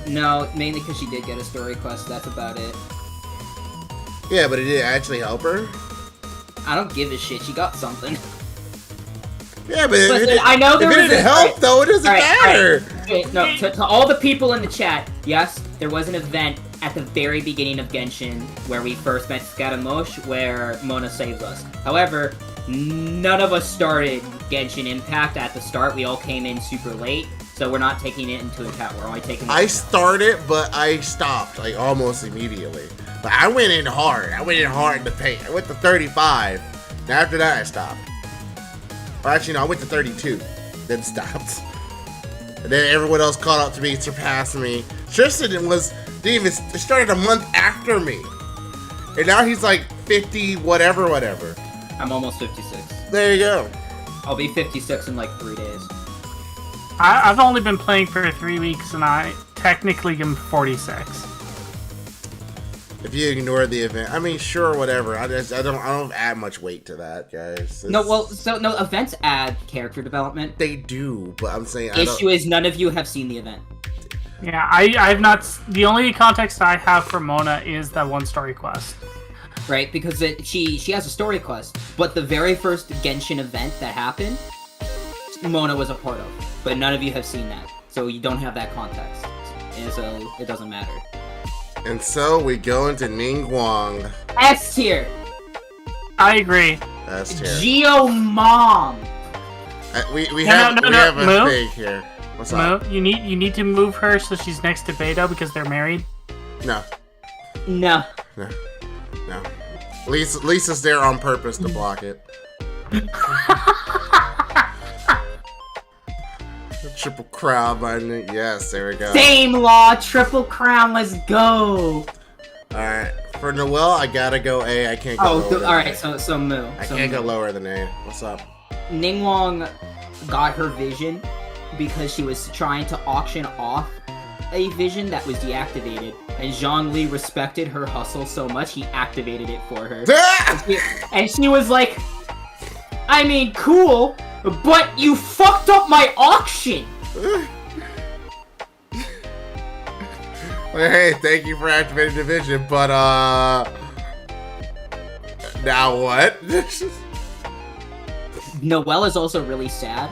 No, mainly because she did get a story quest. That's about it. Yeah, but it did actually help her. I don't give a shit. She got something. Yeah, but Listen, I know there if it was didn't help, though, it doesn't matter. Wait, no, to all the people in the chat, yes, there was an event at the very beginning of Genshin where we first met Scaramoche, where Mona saves us. However, none of us started Genshin Impact at the start. We all came in super late, so we're not taking it into account. We're only taking it I started, but I stopped, like, almost immediately. But I went in hard. I went in hard in the paint. I went to 35. And after that, I stopped. Well, actually, no, I went to 32. Then stopped. And then everyone else caught up to me, surpassed me. Tristan started a month after me. And now he's like 50, whatever. I'm almost 56. There you go. I'll be 56 in like 3 days. I've only been playing for 3 weeks, and I technically am 46. If you ignore the event, I mean, sure, whatever. I don't add much weight to that, guys. Events add character development. They do, but I'm saying Issue is none of you have seen the event. Yeah, I've not. The only context I have for Mona is that one story quest. Right, because she has a story quest, but the very first Genshin event that happened, Mona was a part of, but none of you have seen that, so you don't have that context, and so it doesn't matter. And so we go into Ningguang. S tier. I agree. S tier. Geo Mom. We have a thing here. What's up? You need to move her so she's next to Beta because they're married. No. No. Lisa's there on purpose to block it. Triple crown button. Yes, there we go. Same law, triple crown. Let's go. All right, for Noelle, I gotta go A. I can't go. All right. So Moo. I can't go lower than A. What's up? Ningguang got her vision because she was trying to auction off a vision that was deactivated, and Zhongli respected her hustle so much he activated it for her. and she was like, I mean, cool, but you fucked up my auction! Hey, thank you for activating the vision, but now what? Noelle is also really sad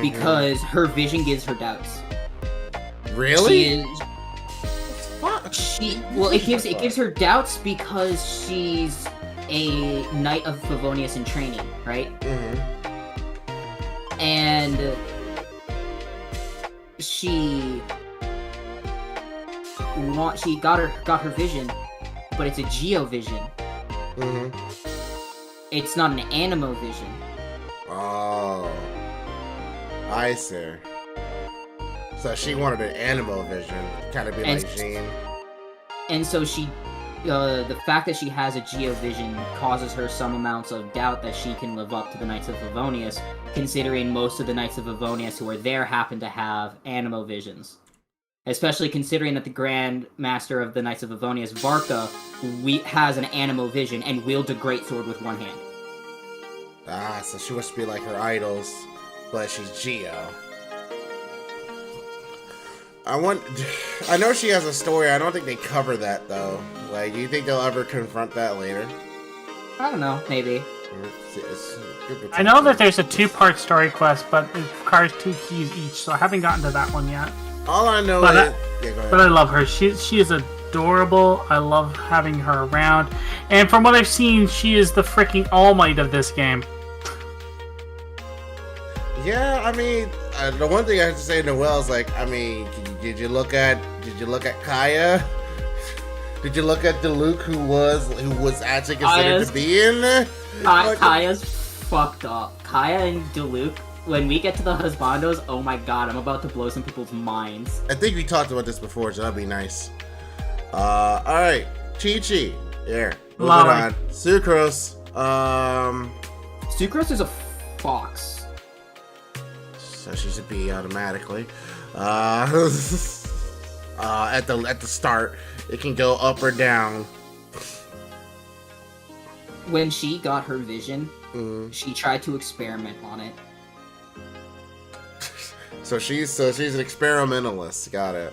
because her vision gives her doubts. Really? It gives her doubts because she's a Knight of Favonius in training, right? And she got her vision, but it's a Geo vision. It's not an Animo vision. Oh, I see. So she wanted an Animo vision, kind of be like Jean. And so the fact that she has a Geo vision causes her some amounts of doubt that she can live up to the Knights of Favonius, considering most of the Knights of Favonius who are there happen to have Animo visions. Especially considering that the Grand Master of the Knights of Favonius, Varka, has an Animo vision and wields a greatsword with one hand. Ah, so she wants to be like her idols, but she's Geo. I know she has a story. I don't think they cover that though. Like, do you think they'll ever confront that later? I don't know, maybe. I know that there's a 2-part story quest, but it requires 2 keys each, so I haven't gotten to that one yet. All I know is... go ahead. But I love her. She is adorable. I love having her around. And from what I've seen, she is the freaking All Might of this game. Yeah, I mean, the one thing I have to say to Noelle is like, I mean, did you look at Kaya? Did you look at Diluc, who was actually considered to be in there? Kaya's fucked up. Kaya and Diluc, when we get to the husbandos, oh my god, I'm about to blow some people's minds. I think we talked about this before, so that'd be nice. Alright, Chi-Chi. Here, moving Lolly. on. Sucrose. Sucrose is a fox. So she's a bee automatically. At the start, it can go up or down. When she got her vision, Mm. she tried to experiment on it. So she's an experimentalist. Got it.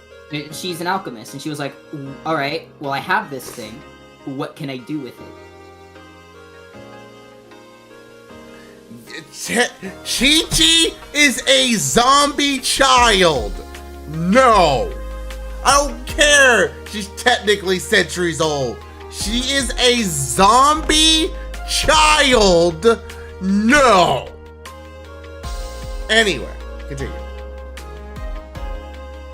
She's an alchemist, and she was like, "All right, well, I have this thing. What can I do with it?" Chi-Chi is a zombie child. No, I don't care. She's technically centuries old. She is a zombie child. No. Anyway, continue.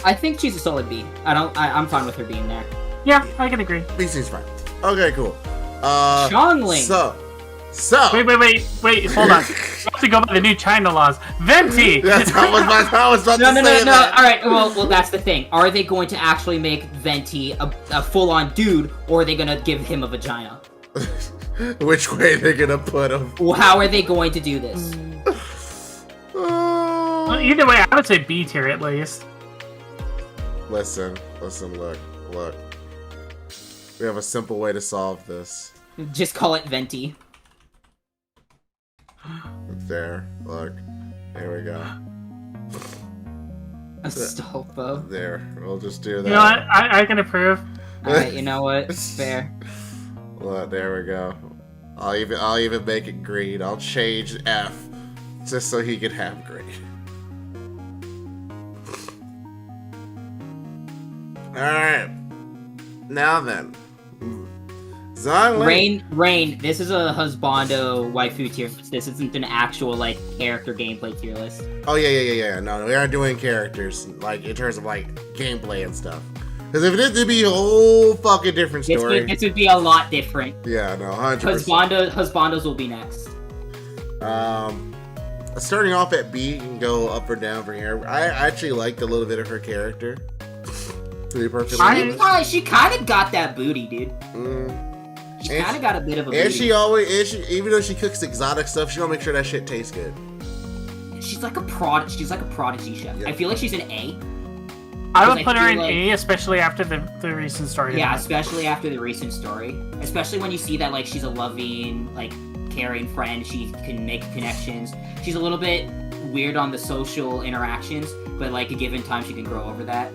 I think she's a solid B. I'm fine with her being there. Yeah, I can agree. B seems fine. Okay, cool. Chongling. So. Wait, hold on. We have to go by the new China laws. Venti! That's how I was about No. to say that. All right. Well, that's the thing. Are they going to actually make Venti a full-on dude, or are they gonna give him a vagina? Which way they're gonna put him? Well, how are they going to do this? Well, either way, I would say B tier at least. Listen, look. We have a simple way to solve this. Just call it Venti. There, look. There we go. Astolfo. There, we'll just do that. You know what? I can approve. Alright, you know what? Fair. Look, there we go. I'll even make it green. I'll change F just so he can have green. Alright. Now then. Zhongli. Rain, this is a husbando waifu tier list. This isn't an actual, like, character gameplay tier list. Oh, yeah. No, we aren't doing characters, like, in terms of, like, gameplay and stuff. Because if this would be a whole fucking different story. This would be a lot different. Yeah, no, 100%. Husbandos will be next. Starting off at B, you can go up or down from here. I actually liked a little bit of her character. To be perfectly honest. She kind of got that booty, dude. She kind of got a bit of a booty. And even though she cooks exotic stuff, she don't make sure that shit tastes good. She's like a prodigy chef. Yep. I feel like she's an A. I would put her in A, especially after the recent story. Yeah, especially after the recent story. Especially when you see that, like, she's a loving, like, caring friend. She can make connections. She's a little bit weird on the social interactions, but, like, a given time, she can grow over that.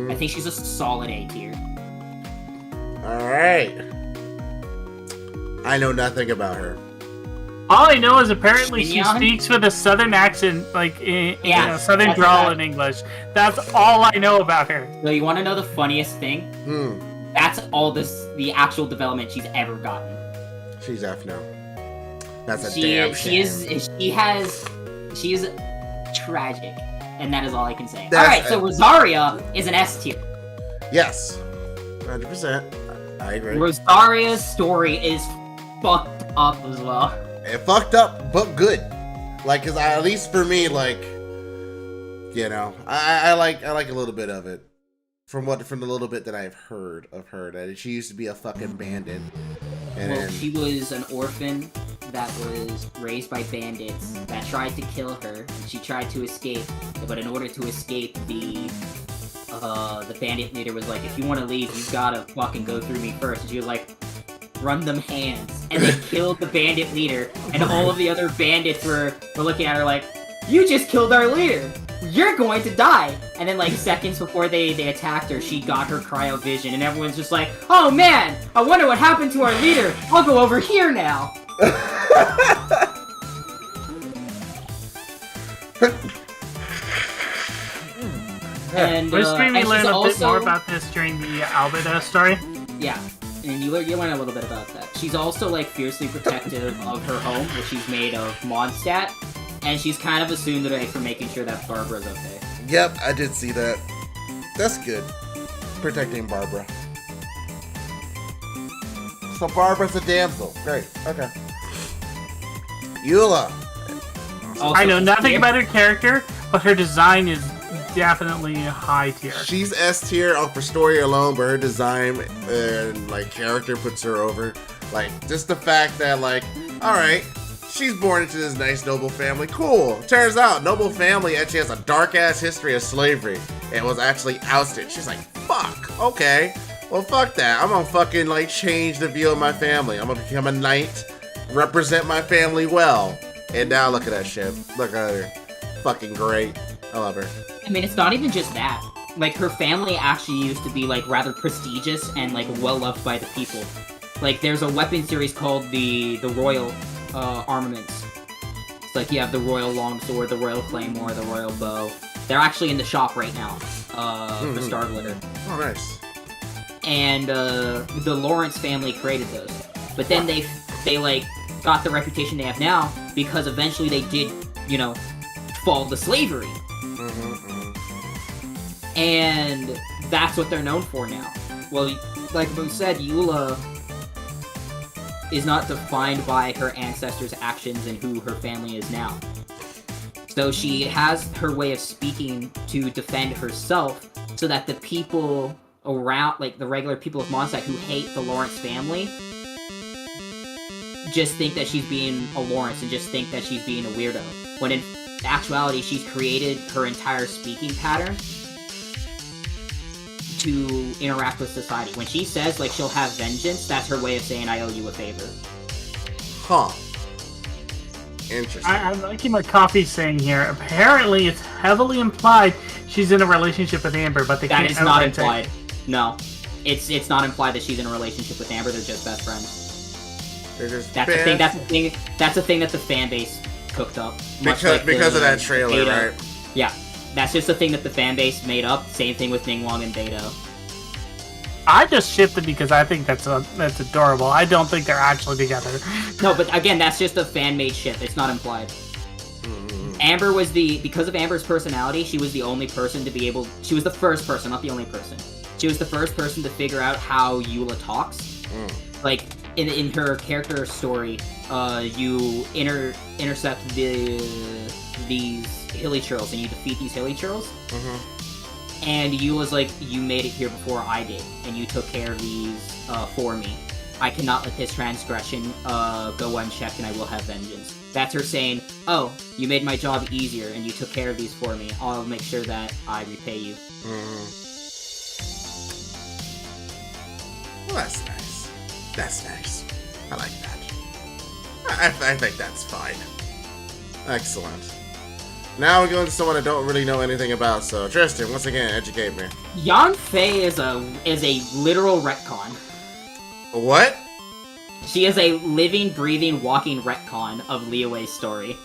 I think she's a solid A tier. Alright. I know nothing about her. All I know is apparently she Xinyan? speaks with a southern accent, like in Yeah, a southern that's drawl right. in English. That's all I know about her. So you want to know the funniest thing? That's all the actual development she's ever gotten. She's F now. That's a She damn shame. is tragic, and that is all I can say. That's- Alright, so Rosaria is an S tier. Yes. 100%. I agree. Rosaria's story is fucked up as well. It fucked up, but good. Like, cause at least for me, like, you know, I like a little bit of it. From the little bit that I've heard of her, that she used to be a fucking bandit. And Well, then, she was an orphan that was raised by bandits that tried to kill her, and she tried to escape. But in order to escape, the bandit leader was like, "If you want to leave, you gotta fucking go through me first." And she was like, "Run them hands," and they killed the bandit leader. And all of the other bandits were looking at her like, "You just killed our leader. You're going to die." And then, like, seconds before they attacked her, she got her cryo vision, and everyone's just like, "Oh man, I wonder what happened to our leader. I'll go over here now." And We're streaming and learn she's a bit also- more about this during the Albert story. Yeah, and you learn a little bit about that. She's also, like, fiercely protective of her home, which she's made of Mondstadt, and she's kind of a tsundere for making sure that Barbara's okay. yep, I did see that. That's good. Protecting Barbara. So Barbara's a damsel. Great. Okay. Eula. Also, I know she's nothing here. about her character, but her design is definitely high tier. She's S tier for story alone, but her design and like character puts her over. Like just the fact that like, all right, she's born into this nice noble family. Cool. Turns out noble family actually has a dark ass history of slavery and was actually ousted. She's like, fuck. Okay. Well, fuck that. I'm gonna fucking like change the view of my family. I'm gonna become a knight, represent my family well. And now look at that shit. Look at her. Fucking great. I love her. I mean, it's not even just that. Like, her family actually used to be, like, rather prestigious and, like, well-loved by the people. Like, there's a weapon series called the Royal Armaments. It's like, you have the Royal Longsword, the Royal Claymore, the Royal Bow. They're actually in the shop right now, for Star Glitter. Oh, nice. And, the Lawrence family created those. But then they like, got the reputation they have now because eventually they did, you know, fall to slavery. And that's what they're known for now. Well, like we said, Eula is not defined by her ancestors' actions and who her family is now. So she has her way of speaking to defend herself so that the people around, like the regular people of Mondstadt who hate the Lawrence family, just think that she's being a Lawrence and just think that she's being a weirdo. When in actuality, she's created her entire speaking pattern to interact with society. When she says, like, she'll have vengeance, that's her way of saying, I owe you a favor. Huh. Interesting. I'm liking what Coffee's saying here. Apparently, it's heavily implied she's in a relationship with Amber, but they That can't is not outright say- implied. No. It's not implied that she's in a relationship with Amber, they're just best friends. They're just That's the thing that the fan base cooked up. Because of that trailer, Beto. right? Yeah. That's just the thing that the fan base made up. Same thing with Ningguang and Beto. I just shipped it because I think that's adorable. I don't think they're actually together. No, but again, that's just a fan-made ship. It's not implied. Amber was because of Amber's personality, she was the only person to be able... She was the first person, not the only person. She was the first person to figure out how Eula talks. Like, in her character story, you intercept these hilly churls, and you defeat these hilly churls. And Eula's like, you made it here before I did, and you took care of these for me. I cannot let this transgression go unchecked, and I will have vengeance. That's her saying, oh, you made my job easier, and you took care of these for me. I'll make sure that I repay you. Well, that's nice. That's nice. I like that. I think that's fine. Excellent. Now we go into someone I don't really know anything about, so Tristan, once again, educate me. Yanfei is a literal retcon. What? She is a living, breathing, walking retcon of Liyue's story.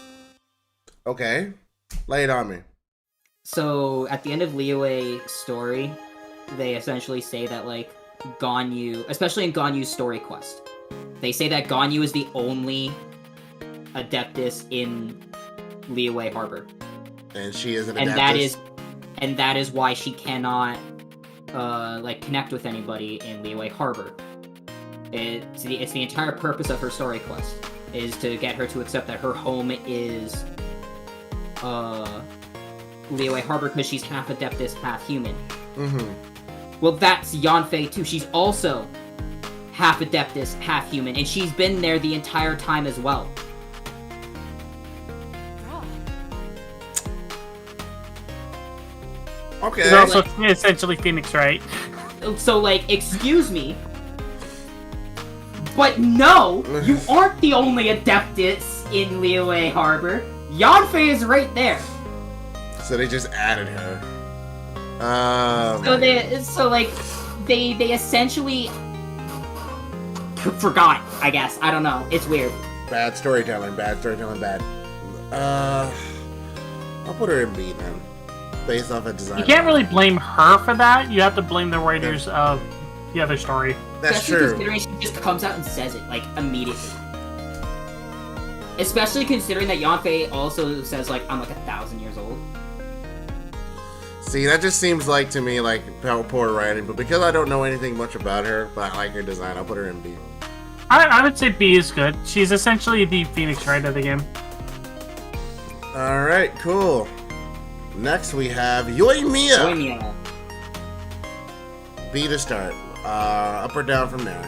Okay. Lay it on me. So, at the end of Liyue's story, they essentially say that, like, Ganyu, especially in Ganyu's story quest, they say that Ganyu is the only Adeptus in Liyue Harbor. And she is an Adeptus? And that is why she cannot, like, connect with anybody in Liyue Harbor. It's the entire purpose of her story quest, is to get her to accept that her home is, Liyue Harbor, because she's half Adeptus, half human. Well, that's Yanfei too. She's also half Adeptus, half human, and she's been there the entire time as well. Okay. She's also essentially Phoenix, right? So, like, excuse me, but no, you aren't the only Adeptus in Liyue Harbor. Yanfei is right there. So they just added her. They essentially forgot, I guess. I don't know. It's weird. Bad storytelling, bad. I'll put her in B then. Based off of design. You can't really blame her for that. You have to blame the writers of the other story. That's Especially true. considering she just comes out and says it, like, immediately. Especially considering that Yanfei also says, like, I'm like 1,000 years old. See, that just seems like to me like poor writing, but because I don't know anything much about her, but I like her design, I'll put her in B. I would say B is good. She's essentially the Phoenix, right, of the game. Alright, cool. Next we have Yoimiya. Yoimiya. B to start. Up or down from there.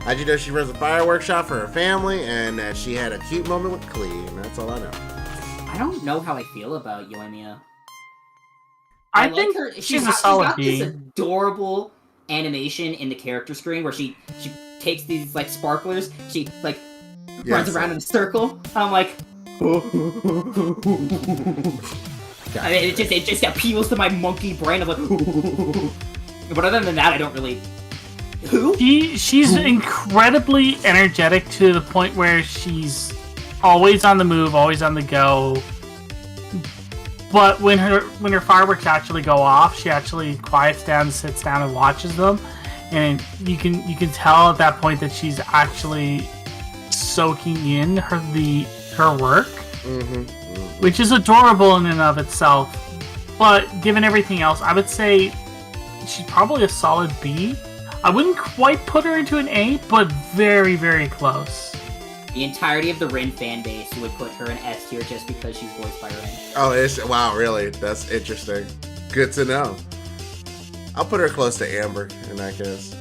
I just know she runs a fireworks shop for her family, and that she had a cute moment with Klee, and that's all I know. I don't know how I feel about Yoimiya. I think her. she's a solid this B. adorable animation in the character screen where she takes these like sparklers, she like runs around in a circle. I'm like, I mean, it just appeals to my monkey brain. I'm like, but other than that, I don't really. She's incredibly energetic to the point where she's always on the move, always on the go. But when her fireworks actually go off, she actually quiets down, sits down, and watches them. And you can tell at that point that she's actually soaking in her work, which is adorable in and of itself. But given everything else, I would say she's probably a solid B. I wouldn't quite put her into an A, but very, very close. The entirety of the Rin fan base would put her in S tier just because she's voiced by Rin. Oh, wow, really? That's interesting. Good to know. I'll put her close to Amber in that case.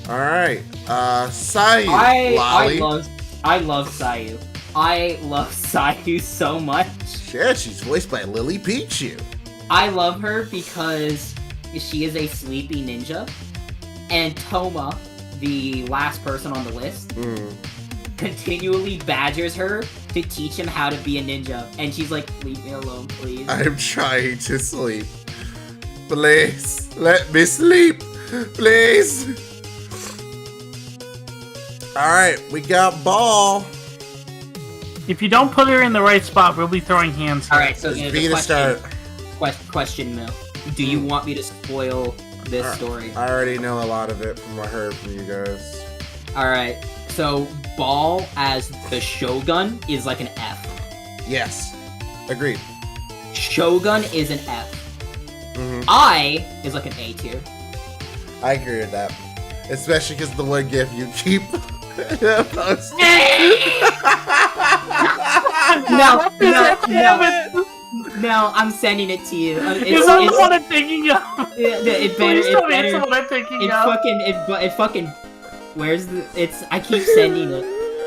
All right, Sayu. I love Sayu. I love Sayu so much. Yeah, she's voiced by Lily Pichu. I love her because she is a sleepy ninja, and Toma, the last person on the list, continually badgers her to teach him how to be a ninja, and she's like, leave me alone, please. I'm trying to sleep. Please, let me sleep. Please. Alright, we got Ball. If you don't put her in the right spot, we'll be throwing hands here. Alright, so B to start. Question, Mill. Do you want me to spoil this story? I already know a lot of it from what I heard from you guys. Alright, so Ball as the Shogun is like an F. Yes. Agreed. Shogun is an F. I is like an A tier. I agree with that. Especially because the one gif you keep posting. No, I'm sending it to you. Is that the one I'm thinking of? Please tell me it's the one I'm thinking of. It fucking. Where's the? I keep sending it.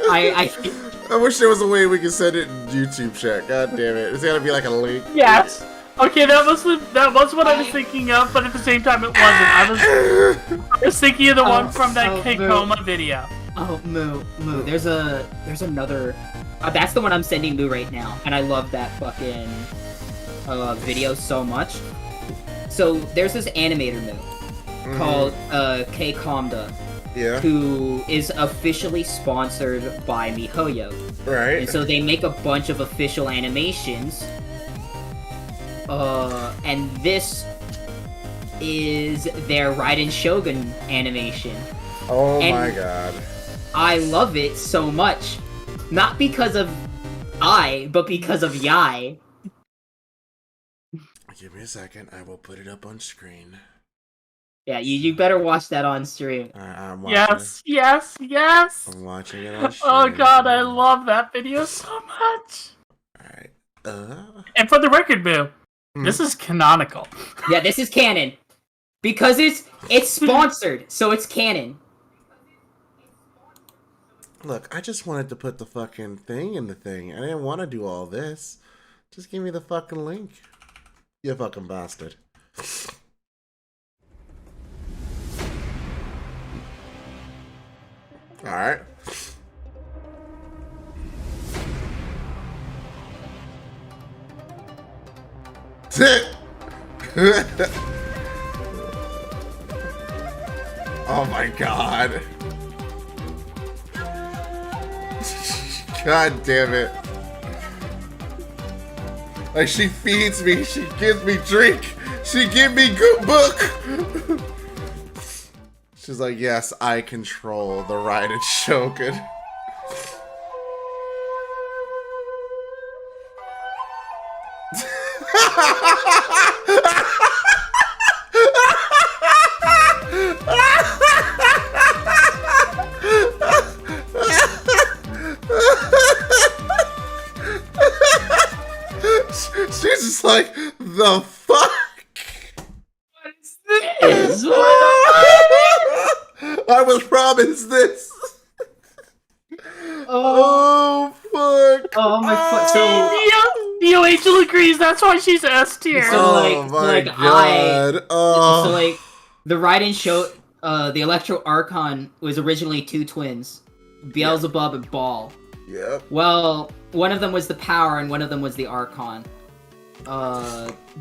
I wish there was a way we could send it in YouTube chat. God damn it! It's gotta be like a link. Yes. Okay, that was what I was thinking of, but at the same time, it wasn't. I was thinking of the one from that Kikoma video. Oh, Moo. There's another. That's the one I'm sending Moo right now, and I love that fucking video so much. So there's this animator Moo called Kkomda. Yeah. Who is officially sponsored by MiHoYo. Right. And so they make a bunch of official animations. And this is their Raiden Shogun animation. Oh my god. I love it so much. Not because of but because of Yai. Give me a second, I will put it up on screen. Yeah, you better watch that on stream. I'm watching Yes. I'm watching it on stream. Oh god, I love that video so much. Alright. And for the record, Boo, this is canonical. Yeah, this is canon. Because it's sponsored, so it's canon. Look, I just wanted to put the fucking thing in the thing. I didn't want to do all this. Just give me the fucking link. You fucking bastard. Alright. Oh my god. God damn it. Like, she feeds me, she gives me drink, she give me good book. She's like, yes, I control the Raiden Shogun. She's just like, the fuck? Is I was promised this. Oh fuck! Oh my fuck! So Neo Angel agrees. That's why she's S tier. So, Oh my god! So like the Raiden show, the Electro Archon was originally two twins, Beelzebub and Baal. Yep. Well, one of them was the Power and one of them was the Archon.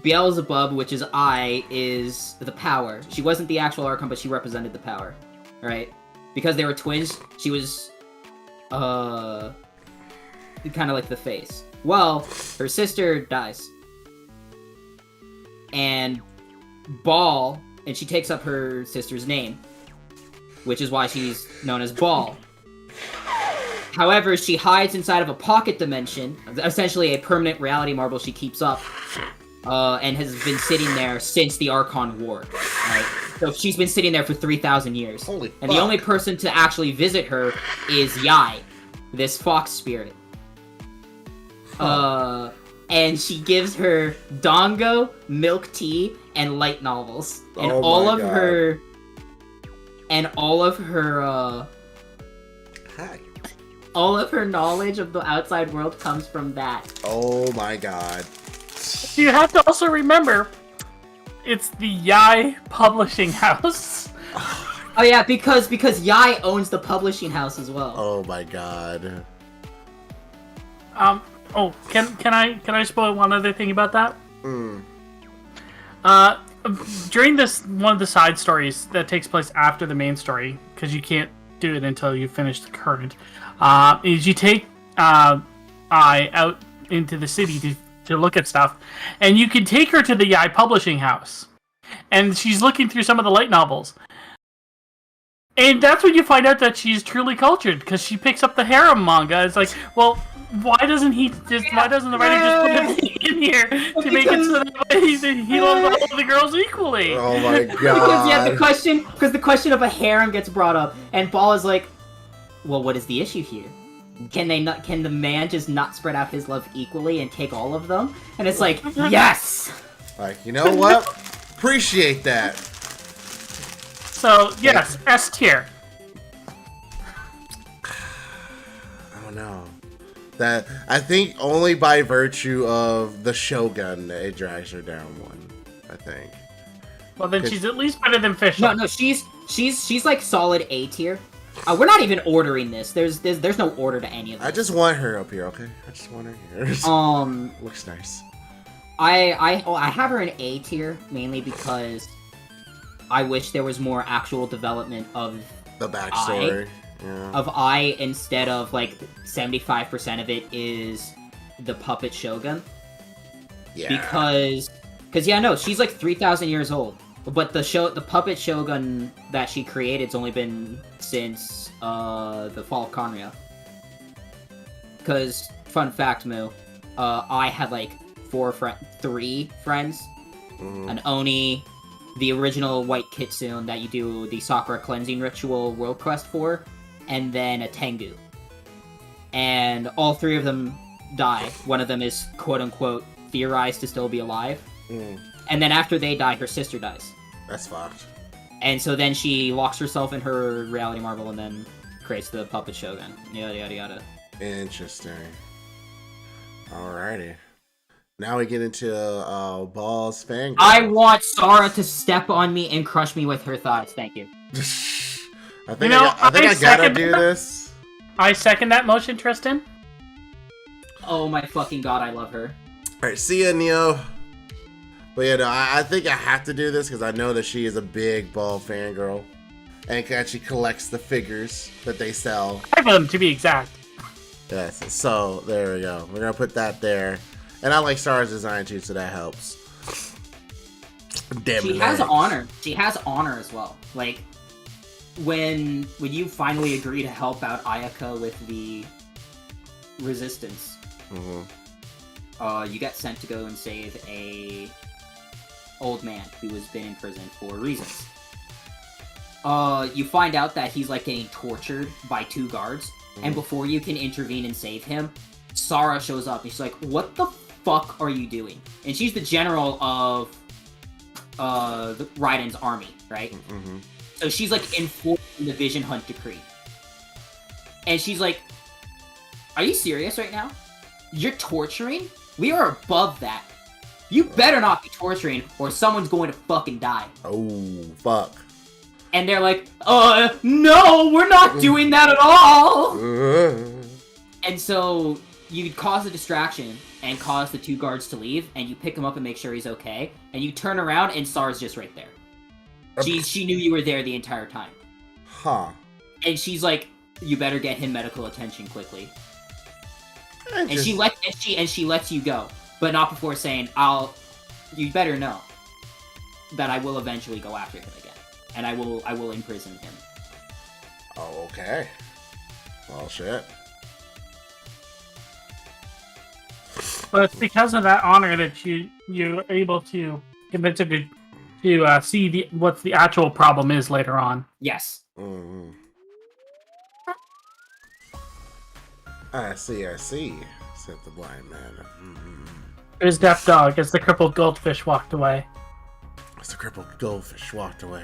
Beelzebub, which is is the Power. She wasn't the actual Archon, but she represented the Power, right? Because they were twins, she was kind of like the face. Well, her sister dies. And Baal, and she takes up her sister's name, which is why she's known as Baal. However, she hides inside of a pocket dimension, essentially a permanent reality marble she keeps up, and has been sitting there since the Archon War. Right? So she's been sitting there for 3,000 years. Holy and the fuck. only person to actually visit her is Yai, this fox spirit. And she gives her Dongo, milk tea, and light novels. And Oh all my of God. her... And all of her, Hi. all of her knowledge of the outside world comes from that. Oh my god. You have to also remember, it's the Yai publishing house. Oh yeah, because Yai owns the publishing house as well. Oh my god. Oh, can I spoil one other thing about that? Mm. During this one of the side stories that takes place after the main story, because you can't do it until you finish the current, is you take Ai out into the city to look at stuff, and you can take her to the Yai publishing house, and she's looking through some of the light novels. And that's when you find out that she's truly cultured, because she picks up the harem manga. It's like, well, why doesn't the writer just put it in here to make it so that he loves all the girls equally? Oh my Because god. the question of a harem gets brought up, and Ball is like, well, what is the issue here? Can the man just not spread out his love equally and take all of them? And it's like, yes! Like, you know what? Appreciate that. So, yes, S tier. I don't know. That I think only by virtue of the Shogun it drags her down one. I think. Well, then she's at least better than Fish. No, she's like solid A tier. We're not even ordering this. There's no order to any of this. I just want her up here, okay? I just want her here. Looks nice. I have her in A tier mainly because I wish there was more actual development of The backstory. Yeah. Instead of like 75% of it is the puppet shogun. Yeah. Because yeah, no, she's like 3,000 years old. But the puppet shogun that she created's only been since the fall of Conria. Because fun fact, Moo, I had like 3 friends, an Oni, the original White Kitsune that you do the Sakura cleansing ritual world quest for, and then a Tengu. And all 3 of them die. One of them is quote-unquote theorized to still be alive. And then after they die, her sister dies. That's fucked. And so then she locks herself in her reality marble and then creates the puppet shogun. Yada yada yada. Interesting. Alrighty. Now we get into Ball's fangirl. I want Sara to step on me and crush me with her thighs. Thank you. I think I gotta second do that. this. I second that motion, Tristan. Oh my fucking god, I love her. Alright, see ya, Neo. But yeah, no, I think I have to do this because I know that she is a big Ball fangirl. And actually collects the figures that they sell. 5 of them, to be exact. Yes, so there we go. We're gonna put that there. And I like Sara's design too, so that helps. Damn it. She has honor. She has honor as well. Like, when you finally agree to help out Ayaka with the resistance, you get sent to go and save a old man who has been in prison for reasons. You find out that he's like getting tortured by 2 guards, and before you can intervene and save him, Sara shows up and she's like, "What the fuck are you doing? And she's the general of Raiden's army, right? Mm-hmm. So she's like enforcing the Vision Hunt decree. And she's like, are you serious right now? You're torturing? We are above that. You better not be torturing or someone's going to fucking die. Oh, fuck. And they're like, no, we're not doing that at all! And so you cause a distraction and cause the 2 guards to leave, and you pick him up and make sure he's okay, and you turn around and Sar's just right there. She knew you were there the entire time. Huh. And she's like, you better get him medical attention quickly. And Just... she lets you go, but not before saying, you better know that I will eventually go after him again. And I will imprison him. Oh, okay. Well, shit. But it's because of that honor that you're able to convince him to see what the actual problem is later on. Yes. Mm-hmm. I see, said the blind man. Mm-hmm. His deaf dog as the crippled goldfish walked away. As the crippled goldfish walked away.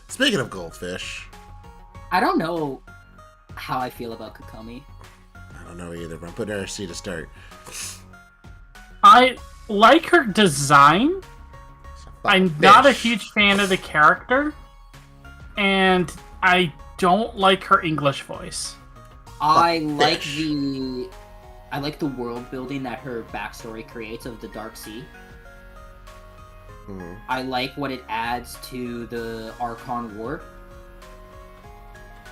Speaking of goldfish... I don't know how I feel about Kokomi. I don't know either, but I'm putting RC to start. I like her design. I'm not a huge fan of the character. And I don't like her English voice. I like the world building that her backstory creates of the Dark Sea. Mm-hmm. I like what it adds to the Archon War.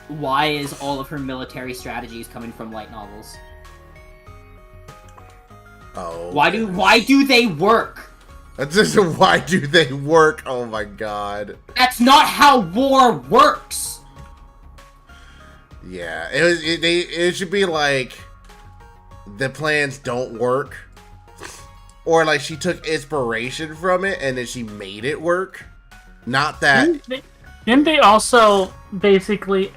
Why is all of her military strategies coming from light novels? Oh. Why do they work? That's just why do they work? Oh my god. That's not how war works. Yeah, it should be like the plans don't work. Or like she took inspiration from it and then she made it work. Not that. Didn't they also basically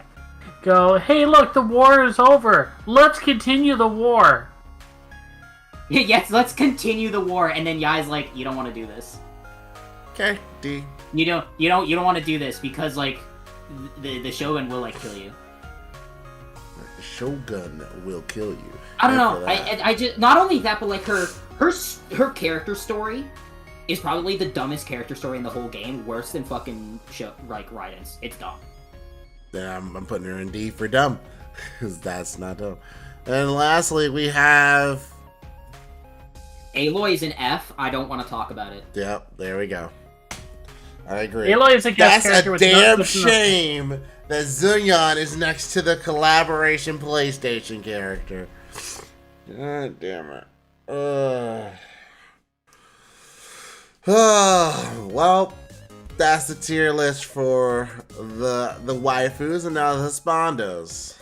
go, hey, look, the war is over. Let's continue the war. Yes, let's continue the war. And then Yai's like, you don't want to do this. Okay, D. You don't want to do this because like the Shogun will like kill you. The Shogun will kill you. I don't know. I just not only that, but like her character story is probably the dumbest character story in the whole game. Worse than fucking Raiden's. It's dumb. Then I'm putting her in D for dumb, because that's not dumb. And lastly, we have Aloy's an F. I don't want to talk about it. Yep, there we go. I agree. Aloy is a guest character. That's a damn shame that Zunyan is next to the collaboration PlayStation character. God damn it. Well, that's the tier list for the waifus, and now the Spondos.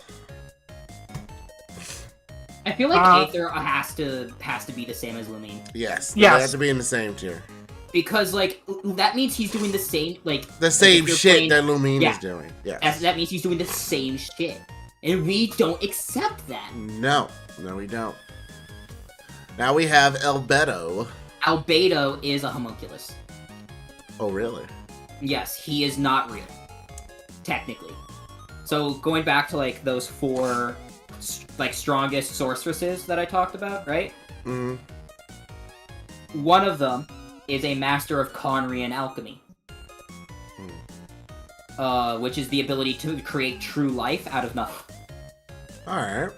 I feel like Aether has to be the same as Lumine. Yes. They have to be in the same tier. Because like that means he's doing the same shit that Lumine is doing. Yes. That means he's doing the same shit, and we don't accept that. No, we don't. Now we have Albedo. Albedo is a homunculus. Oh, really? Yes, he is not real, technically. So going back to like those 4 like strongest sorceresses that I talked about, right? Mm-hmm. One of them is a master of Conrian alchemy. Which is the ability to create true life out of nothing. Alright.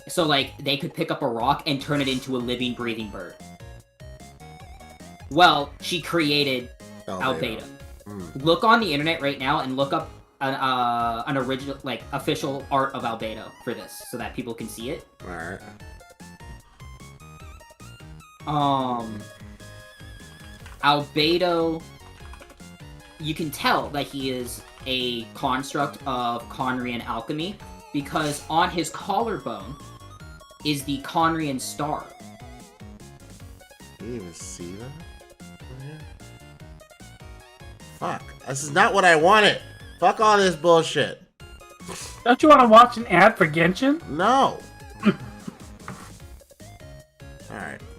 So like, they could pick up a rock and turn it into a living, breathing bird. Well, she created Albedo. Look on the internet right now and look up an original, like, official art of Albedo for this, so that people can see it. Alright. Albedo, you can tell that he is a construct of Conrian alchemy, because on his collarbone is the Conrian star. Can you even see that? Fuck. This is not what I wanted. Fuck all this bullshit. Don't you want to watch an ad for Genshin? No.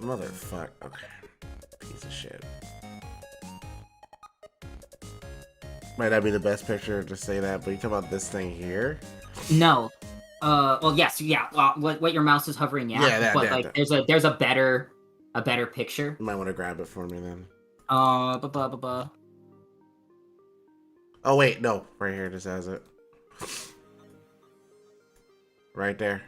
motherfucker. Okay. Piece of shit. Might not be the best picture to say that, but you talk about this thing here? No. Well, yes, yeah. What your mouse is hovering, yeah. Yeah, but that. there's a better picture. You might want to grab it for me then. Ba. Oh wait, no, right here. This has it. Right there.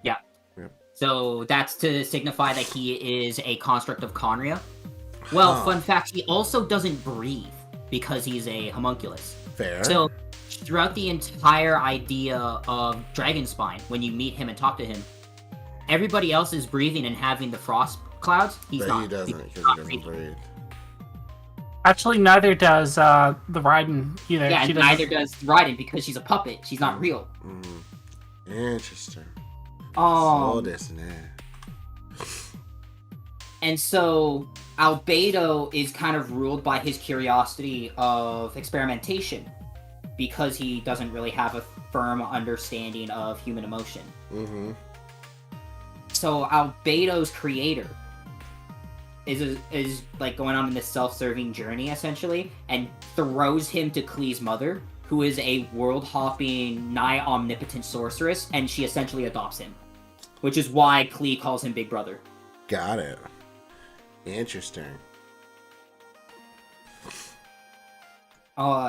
Yeah. Yep. So that's to signify that he is a construct of Conria. Well, fun fact, he also doesn't breathe because he's a homunculus. Fair. So throughout the entire idea of Dragonspine, when you meet him and talk to him, everybody else is breathing and having the frost clouds. He's not. He doesn't, because he doesn't breathe. Actually, neither does the Raiden either. Yeah, and neither does Raiden because she's a puppet. She's not real. Interesting. Oh. This and that. And so Albedo is kind of ruled by his curiosity of experimentation because he doesn't really have a firm understanding of human emotion. Mm-hmm. So Albedo's creator is like going on in this self-serving journey essentially, and throws him to Klee's mother, who is a world-hopping, nigh omnipotent sorceress, and she essentially adopts him, which is why Klee calls him Big Brother. Got it. Interesting.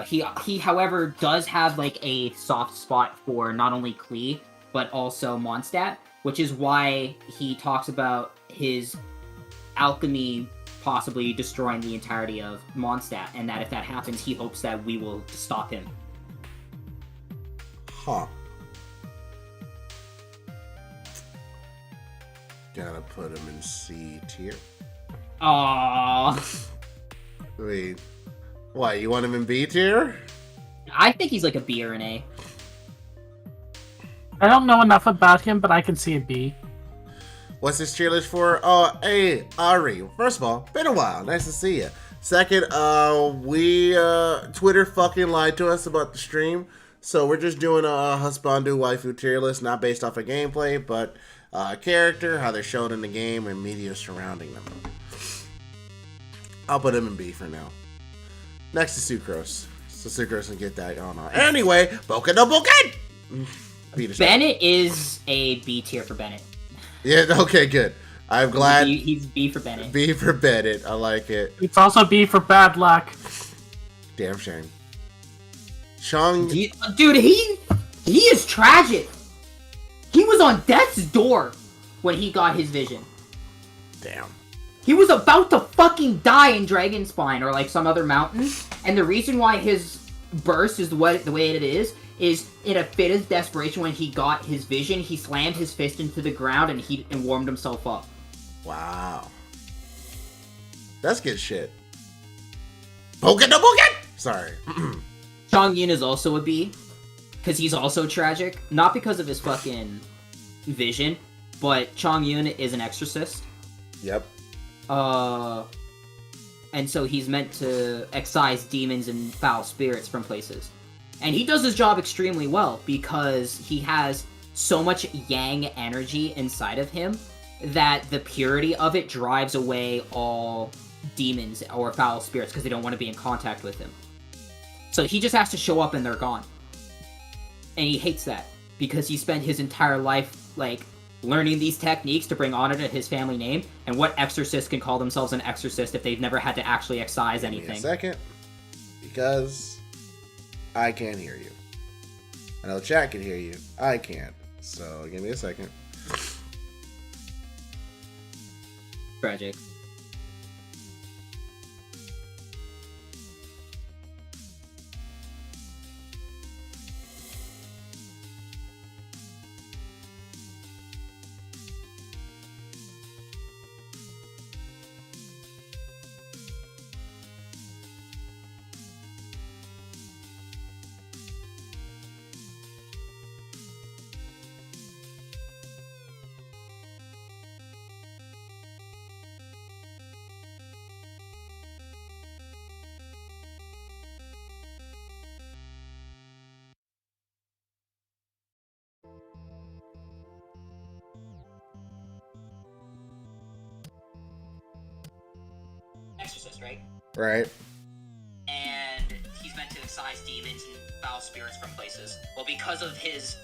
He however does have like a soft spot for not only Klee but also Mondstadt, which is why he talks about his alchemy possibly destroying the entirety of Mondstadt, and that if that happens, he hopes that we will stop him. Huh. Gotta put him in C tier. Aww. Wait. What, you want him in B tier? I think he's like a B or an A. I don't know enough about him, but I can see a B. What's this tier list for? Hey, Ari. First of all, been a while. Nice to see you. Second, Twitter fucking lied to us about the stream. So we're just doing a Husbandu waifu tier list, not based off of gameplay, but character, how they're shown in the game, and media surrounding them. I'll put him in B for now. Next is Sucrose. So Sucrose can get that on. Anyway, Boken no Boken! Bennett is a B tier for Bennett. Yeah, okay, good. I'm glad. He's B for Bennett. B for Bennett. I like it. It's also B for bad luck. Damn shame. Chong. Dude, he is tragic. He was on death's door when he got his vision. Damn. He was about to fucking die in Dragonspine or like some other mountain, and the reason why his burst is the way it is in a fit of desperation when he got his vision, he slammed his fist into the ground and warmed himself up. Wow. That's good shit. Boken no Boken! Sorry. Chong Yun is also a B, because he's also tragic. Not because of his fucking vision, but Chong Yun is an exorcist. Yep. And so he's meant to excise demons and foul spirits from places. And he does his job extremely well because he has so much yang energy inside of him that the purity of it drives away all demons or foul spirits because they don't want to be in contact with him. So he just has to show up and they're gone. And he hates that because he spent his entire life, like, learning these techniques to bring honor to his family name. And what exorcist can call themselves an exorcist if they've never had to actually excise anything? Give me a second. Because I can't hear you. I know chat can hear you. I can't. So give me a second. Tragic. exorcist, right? Right. And he's meant to excise demons and foul spirits from places. Well, because of his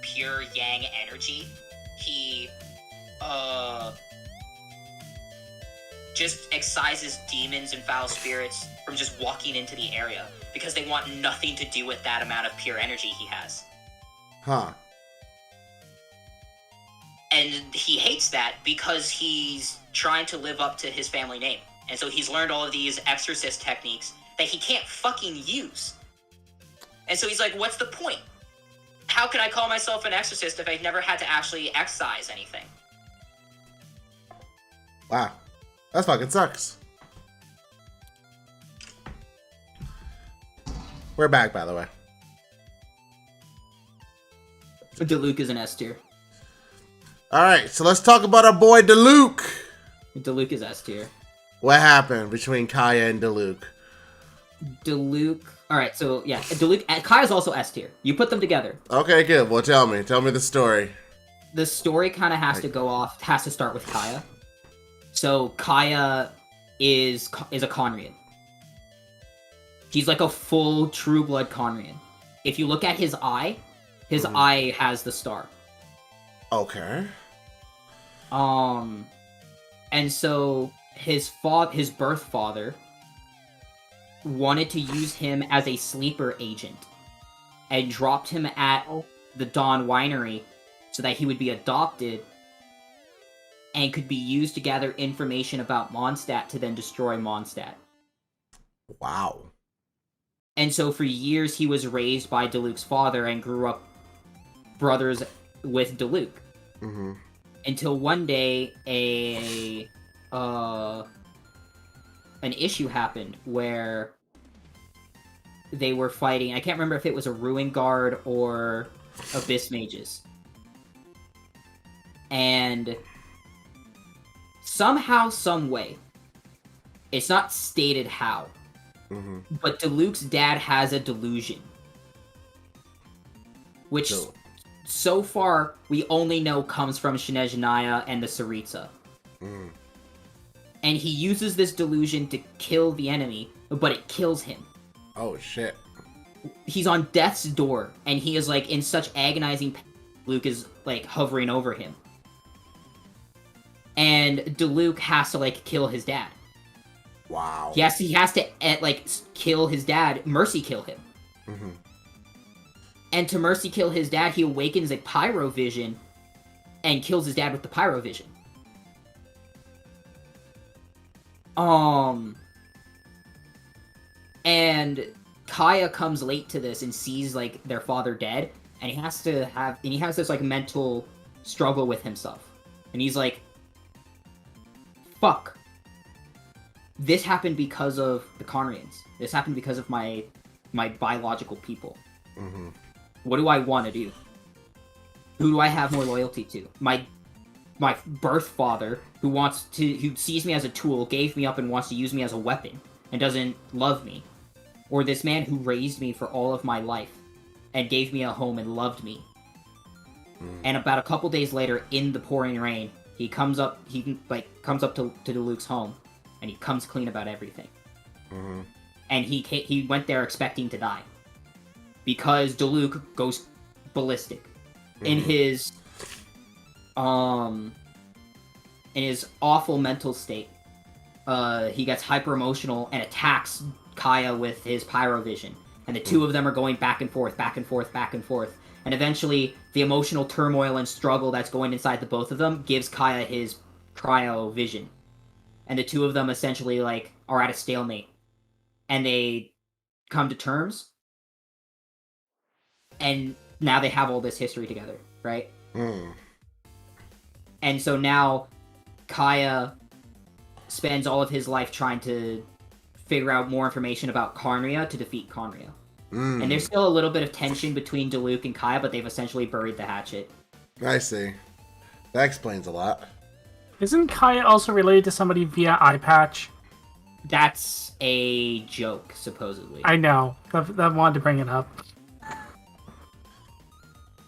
pure yang energy, he just excises demons and foul spirits from just walking into the area because they want nothing to do with that amount of pure energy he has. Huh. And he hates that because he's trying to live up to his family name. And so he's learned all of these exorcist techniques that he can't fucking use. And so he's like, what's the point? How can I call myself an exorcist if I've never had to actually excise anything? Wow. That fucking sucks. We're back, by the way. Diluc is an S tier. Alright, so let's talk about our boy Diluc. Diluc is S tier. What happened between Kaya and Diluc? Diluc. Alright, so yeah, Diluc. Kaya's also S tier. You put them together. Okay, good. Well, tell me. Tell me the story. The story kind of has to start with Kaya. So Kaya is a Conrian. He's like a full true blood Conrian. If you look at his eye has the star. Okay. And so his birth father wanted to use him as a sleeper agent and dropped him at the Dawn Winery so that he would be adopted and could be used to gather information about Mondstadt to then destroy Mondstadt. Wow. And so for years he was raised by Diluc's father and grew up brothers with Diluc. Mm-hmm. Until one day an issue happened where they were fighting. I can't remember if it was a Ruin Guard or Abyss Mages. And somehow, some way, it's not stated how, but Diluc's dad has a delusion. Which, so far, we only know comes from Shinejinaya and the Saritsa. And he uses this delusion to kill the enemy, but it kills him. Oh, shit. He's on death's door, and he is, like, in such agonizing pain. Diluc is, like, hovering over him. And Diluc has to, like, kill his dad. Wow. He has to, like, kill his dad, mercy kill him. And to mercy kill his dad, he awakens a pyro vision and kills his dad with the pyro vision. And Kaya comes late to this and sees, like, their father dead, and he has this, like, mental struggle with himself. And he's like, fuck. This happened because of the Conrians. This happened because of my biological people. What do I want to do? Who do I have more loyalty to? My birth father, who sees me as a tool, gave me up and wants to use me as a weapon, and doesn't love me. Or this man who raised me for all of my life, and gave me a home and loved me. And about a couple days later, in the pouring rain, he comes up to Diluc's home, and he comes clean about everything. And he went there expecting to die. Because Diluc goes ballistic. In his awful mental state, he gets hyper emotional and attacks Kaya with his pyrovision, and the two of them are going back and forth, back and forth, back and forth, and eventually the emotional turmoil and struggle that's going inside the both of them gives Kaya his cryo vision, and the two of them essentially, like, are at a stalemate, and they come to terms, and now they have all this history together, right? And so now Kaya spends all of his life trying to figure out more information about Karnria to defeat Karnria. And there's still a little bit of tension between Diluc and Kaya, but they've essentially buried the hatchet. I see. That explains a lot. Isn't Kaya also related to somebody via eye patch? That's a joke, supposedly. I know. I wanted to bring it up.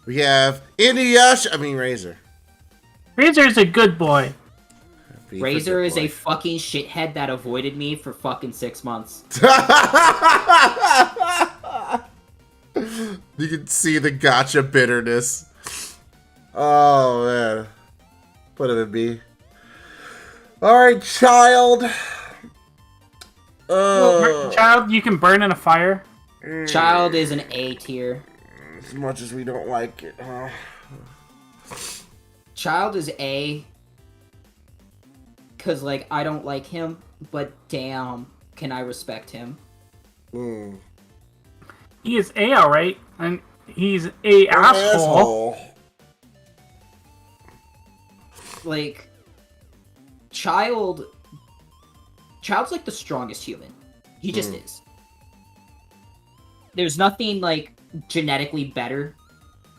We have Razor. Razor's a good boy. V for Razor good is a boy. fucking shithead that avoided me for fucking 6 months. You can see the gotcha bitterness. Oh man. Put him in B. Alright, child. Child, you can burn in a fire. Child is an A tier. As much as we don't like it, huh? Child is A. Cause like I don't like him, but damn, can I respect him? Mm. He is A, alright, and he's a asshole. Like, Child's like the strongest human. He just is. There's nothing like genetically better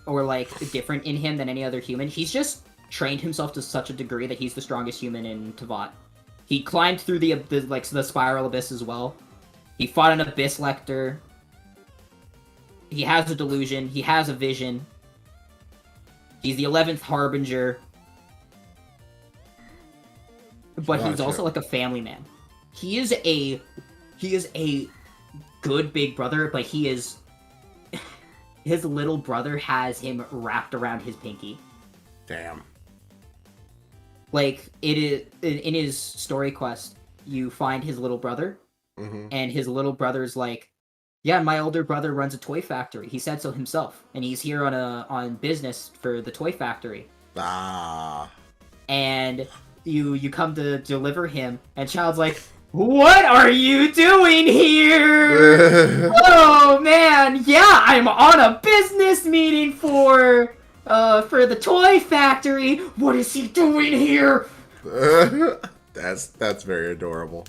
or like different in him than any other human. He's just trained himself to such a degree that he's the strongest human in Teyvat. He climbed through the spiral abyss as well. He fought an abyss lector. He has a delusion. He has a vision. He's the 11th harbinger. But he's also like a family man. He is a good big brother, but he is his little brother has him wrapped around his pinky. Damn. Like, it is in his story quest, you find his little brother, and his little brother's like, yeah, my older brother runs a toy factory. He said so himself, and he's here on business for the toy factory. Ah. And you come to deliver him, and Child's like, what are you doing here? Oh man, yeah, I'm on a business meeting for the toy factory. What is he doing here? That's very adorable.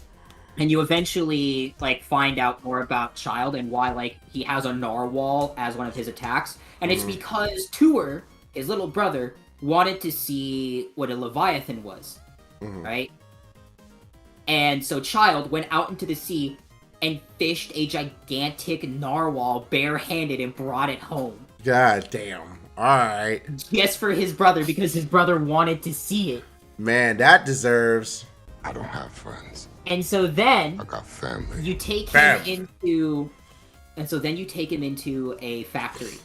And you eventually like find out more about Child and why like he has a narwhal as one of his attacks, and it's because Tour, his little brother, wanted to see what a Leviathan was, right? And so Child went out into the sea and fished a gigantic narwhal barehanded and brought it home. God damn. Alright. Just for his brother, because his brother wanted to see it. Man, that deserves... I don't have friends. And so then I got family. you take him into... And so then you take him into a factory.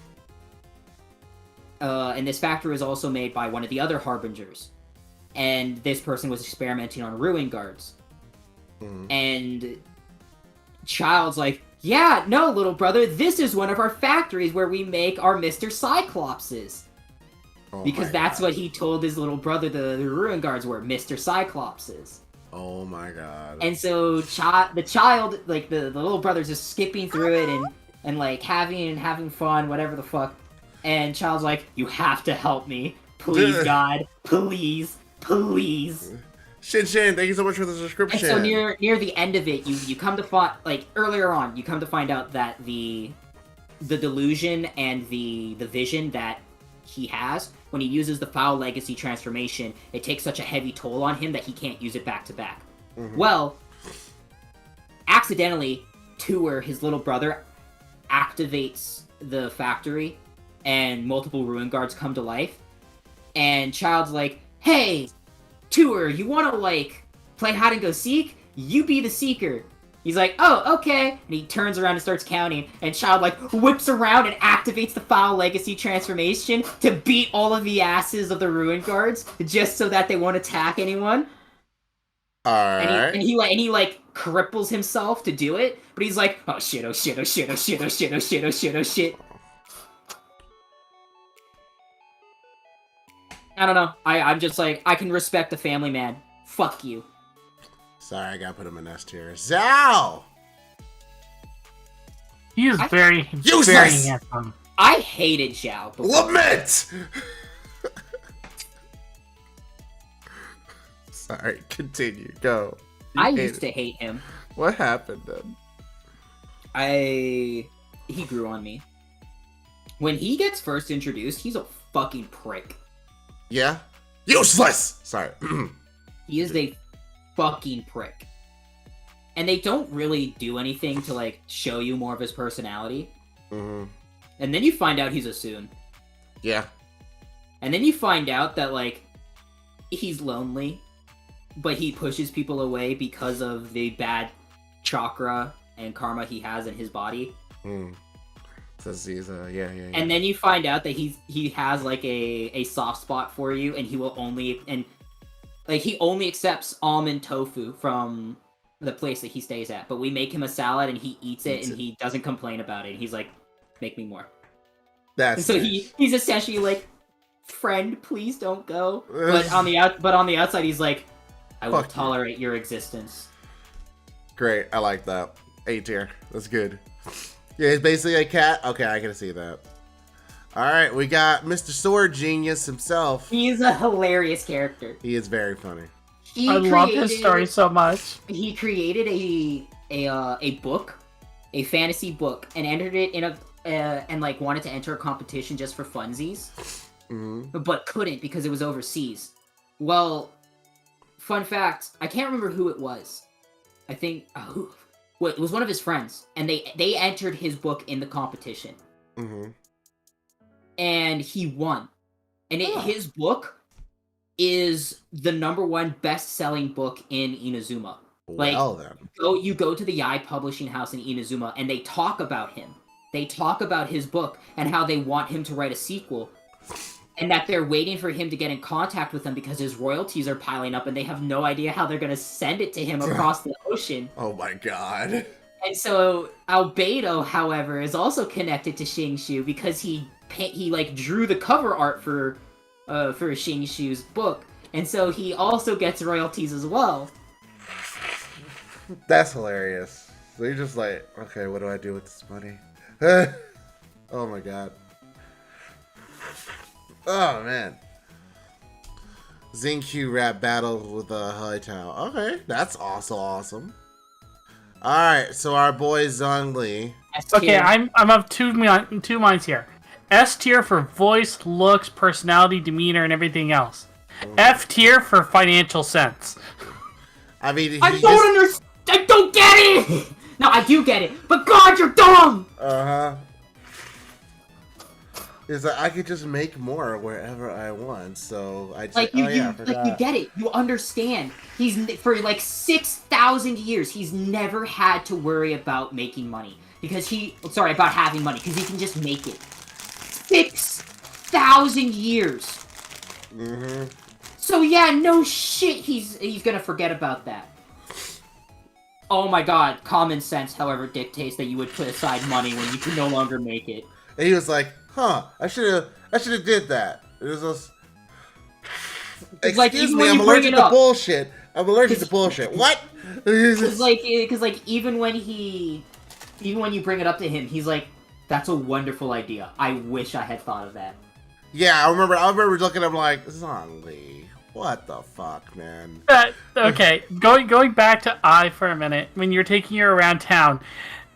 And this factory was also made by one of the other Harbingers. And this person was experimenting on ruin guards. And Child's like, yeah, no, little brother, this is one of our factories where we make our Mr. Cyclopses. Because that's what he told his little brother the ruin guards were, Mr. Cyclopses. Oh my god. And so the child, like the little brother's just skipping through it and like having fun, whatever the fuck. And Child's like, you have to help me. Please, God. Please. Please. Shin, thank you so much for the subscription. And so near the end of it, you come to find, like, earlier on, you come to find out that the delusion and the vision that he has, when he uses the Foul Legacy transformation, it takes such a heavy toll on him that he can't use it back to back. Well, accidentally, Tour, his little brother, activates the factory, and multiple ruin guards come to life, and Child's like, hey, Tour, you want to, like, play hide and go seek? You be the seeker. He's like, oh, okay. And he turns around and starts counting, and Child, like, whips around and activates the Foul Legacy transformation to beat all of the asses of the ruin guards, just so that they won't attack anyone. Alright. And he cripples himself to do it, but he's like, oh shit, oh shit, oh shit, oh shit, oh shit, oh shit, oh shit, oh shit. I don't know. I'm just like, I can respect the family man. Fuck you. Sorry, I gotta put him in S tier. Zal! He is very Useless! handsome. I hated Zhao before. Lament! Sorry, continue. Go. I used to hate him. What happened then? He grew on me. When he gets first introduced, he's a fucking prick. Yeah? Useless! Sorry. He is a fucking prick. And they don't really do anything to, like, show you more of his personality. And then you find out he's a Soon. Yeah. And then you find out that, like, he's lonely. but he pushes people away because of the bad chakra and karma he has in his body. Says he's yeah. And then you find out that he has like a soft spot for you, and he only accepts almond tofu from the place that he stays at. But we make him a salad, and he eats it, and he doesn't complain about it. He's like, "Make me more." That's and so he's essentially like, "Friend, please don't go." But on the outside, he's like, "I will tolerate your existence." Great, I like that. A tier. That's good. Yeah, he's basically a cat. Okay, I can see that. All right, we got Mr. Sword Genius himself. He's a hilarious character. He is very funny. I love his story so much. He created a book, a fantasy book, and entered it in and like wanted to enter a competition just for funsies, but couldn't because it was overseas. Well, fun fact, I can't remember who it was. I think it was one of his friends, and they entered his book in the competition, and he won. And his book is the #1 best-selling book in Inazuma. Well, then. You go to the Yai Publishing House in Inazuma, and they talk about him. They talk about his book and how they want him to write a sequel, and that they're waiting for him to get in contact with them because his royalties are piling up, and they have no idea how they're going to send it to him across the ocean. Oh my god. And so Albedo, however, is also connected to Shingshu because he like drew the cover art for Shingshu's book, and so he also gets royalties as well. That's hilarious. So you're just like, okay, what do I do with this money? Oh my god. Oh man. Zinq rap battle with Hightower. Okay, that's also awesome. Alright, so our boy Zhongli. Okay, I'm of two minds here. S tier for voice, looks, personality, demeanor, and everything else. F tier for financial sense. I mean, I don't get it! No, I do get it, but God, you're dumb! It's like, I could just make more wherever I want, so I just... you get it. You understand. For like 6,000 years, he's never had to worry about making money. About having money, because he can just make it. 6,000 years! So yeah, no shit, he's gonna forget about that. Oh my god, common sense, however, dictates that you would put aside money when you can no longer make it. And he was like, huh, I should have did that. It was just... Excuse me, I'm allergic to bullshit. I'm allergic to bullshit. What? Because even when you bring it up to him, he's like, that's a wonderful idea. I wish I had thought of that. Yeah, I remember looking at him like, Zhongli, what the fuck, man? Okay, going back to I for a minute. When you're taking her around town,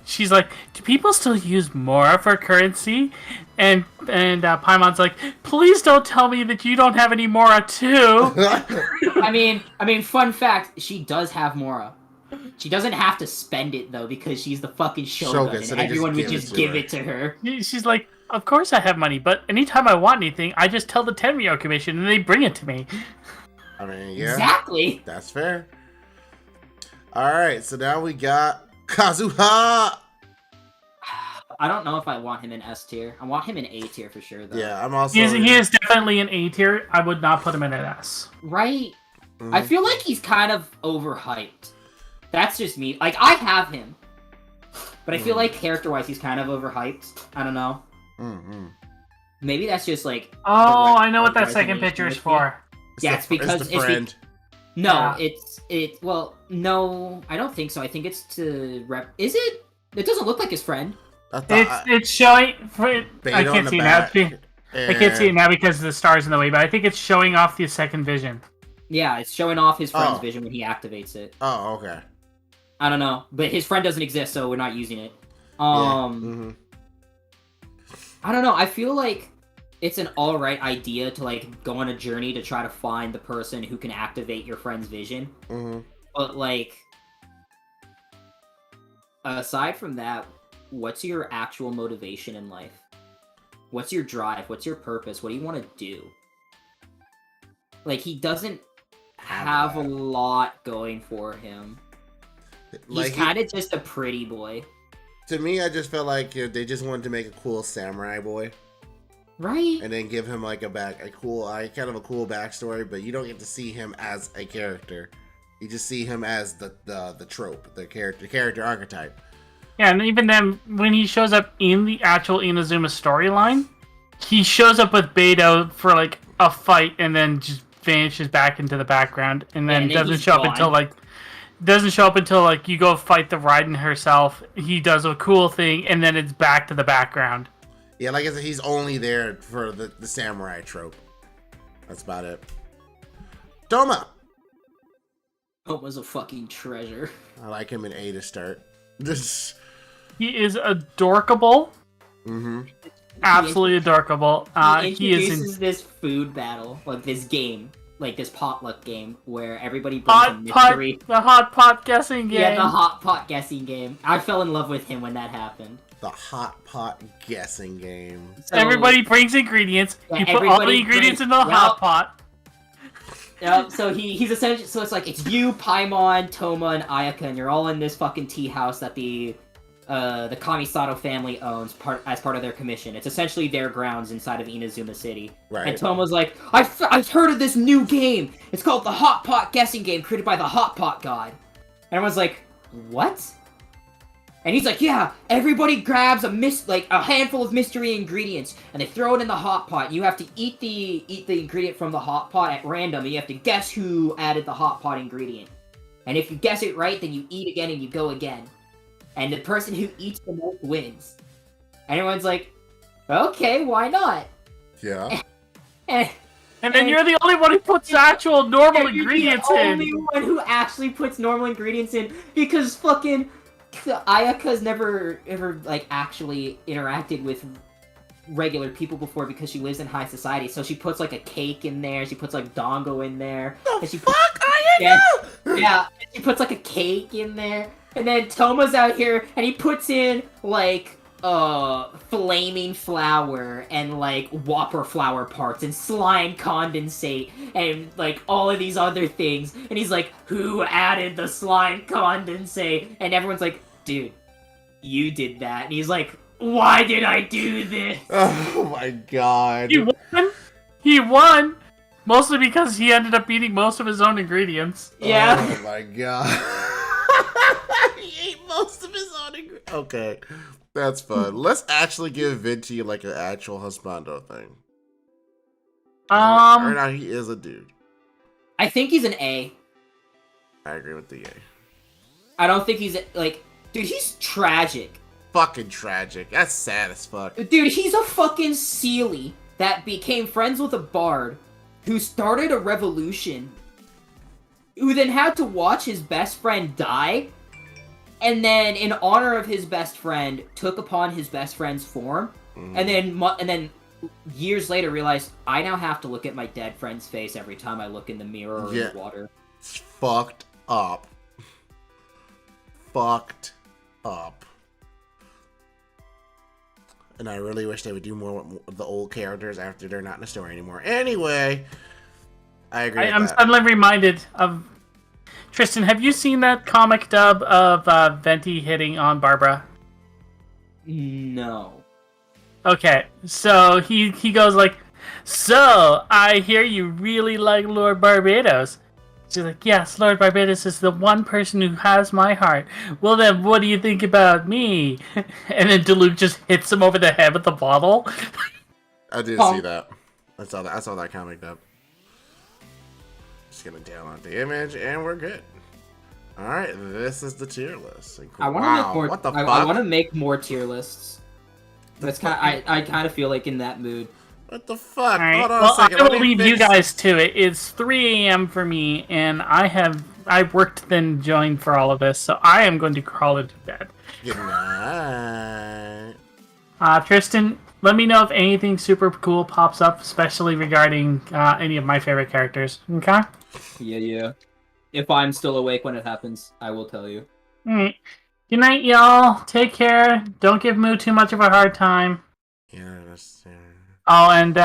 she's like, do people still use Mora for currency? And Paimon's like, please don't tell me that you don't have any Mora too. I mean, fun fact, she does have Mora. She doesn't have to spend it though because she's the fucking Shogun, so and everyone would just give it to her. She's like, of course I have money, but anytime I want anything, I just tell the Tenryou Commission and they bring it to me. I mean, yeah. Exactly. That's fair. Alright, so now we got Kazuha! I don't know if I want him in S tier. I want him in A tier for sure, though. Yeah, I'm also... He is definitely an A tier. I would not put him in an S. Right? I feel like he's kind of overhyped. That's just me. Like, I have him. But I feel like character-wise, he's kind of overhyped. I don't know. Maybe that's just like... Oh, I know what that second picture is for. It's because... It's the friend. No, well, no, I don't think so. I think it's to rep... Is it? It doesn't look like his friend. It's showing... I can't see it now. I can't see it now because the star's in the way, but I think it's showing off the second vision. Yeah, it's showing off his friend's vision when he activates it. Oh, okay. I don't know, but his friend doesn't exist, so we're not using it. I don't know. I feel like it's an alright idea to like go on a journey to try to find the person who can activate your friend's vision. But like, aside from that, what's your actual motivation in life? What's your drive? What's your purpose? What do you want to do? Like, he doesn't have a lot going for him. He's kind of just a pretty boy. To me, I just felt like they just wanted to make a cool samurai boy. Right? And then give him like a cool backstory, but you don't get to see him as a character. You just see him as the trope, the character archetype. Yeah, and even then, when he shows up in the actual Inazuma storyline, he shows up with Beto for like a fight, and then just vanishes back into the background, and then doesn't show up until you go fight the Raiden herself. He does a cool thing, and then it's back to the background. Yeah, like I said, he's only there for the samurai trope. That's about it. Toma! Toma's a fucking treasure. I like him in A to start. He is adorkable. Mm-hmm. Absolutely adorkable. He introduces this food battle, like this game, like this potluck game, where everybody brings a mystery. The hot pot guessing game. Yeah, the hot pot guessing game. I fell in love with him when that happened. The hot pot guessing game. So, everybody brings ingredients. Yeah, you put all the ingredients in the hot pot. Yep, so he's essentially, so it's like, it's you, Paimon, Toma, and Ayaka, and you're all in this fucking tea house that the Kamisato family owns as part of their commission. It's essentially their grounds inside of Inazuma City. Right. And Toma's like, I've heard of this new game! It's called the Hot Pot Guessing Game, created by the Hot Pot God. And everyone's like, what? And he's like, yeah, everybody grabs a handful of mystery ingredients, and they throw it in the hot pot. You have to eat the ingredient from the hot pot at random, and you have to guess who added the hot pot ingredient. And if you guess it right, then you eat again and you go again. And the person who eats the most wins. And everyone's like, okay, why not? Yeah. And then you're the only one who puts actual normal ingredients in. You're the only one who actually puts normal ingredients in, because fucking Ayaka's never ever actually interacted with regular people before because she lives in high society. So she puts like a cake in there. She puts like dongo in there. Yeah, she puts like a cake in there. And then Toma's out here and he puts in like flaming flour and like whopper flour parts and slime condensate and like all of these other things, and he's like, who added the slime condensate? And everyone's like, dude, you did that. And he's like, why did I do this? Oh my god. He won mostly because he ended up eating most of his own ingredients. Yeah. Oh my god. He ate most of his own ingredients. Okay. That's fun. Let's actually give Vinci like an actual husbando thing. Or now he is a dude. I think he's an A. I agree with the A. I don't think he's like, dude, he's tragic. Fucking tragic. That's sad as fuck. Dude, he's a fucking Sealy that became friends with a bard who started a revolution, who then had to watch his best friend die, and then in honor of his best friend took upon his best friend's form, and then years later realized, I now have to look at my dead friend's face every time I look in the mirror or in the water. It's fucked up. Fucked up. And I really wish they would do more with the old characters after they're not in the story anymore. Anyway, I agree with I'm that. suddenly reminded of... Tristan, have you seen that comic dub of Venti hitting on Barbara? No. Okay, so he goes like, so, I hear you really like Lord Barbados. She's like, yes, Lord Barbados is the one person who has my heart. Well then, what do you think about me? And then Diluc just hits him over the head with the bottle. I did see that. I saw that comic dub. Just gonna download the image and we're good. All right, this is the tier list. I want to make more. What the fuck? I want to make more tier lists. That's kind. I kind of feel like in that mood. What the fuck? All right. Hold on Well, a second. I will leave you guys to it. It's 3 a.m. for me, and I worked then joined for all of this, so I am going to crawl into bed. Good night. Tristan, let me know if anything super cool pops up, especially regarding any of my favorite characters. Okay? Yeah. If I'm still awake when it happens, I will tell you. Alright. Good night, y'all. Take care. Don't give Moo too much of a hard time. Yeah, that's... Oh, and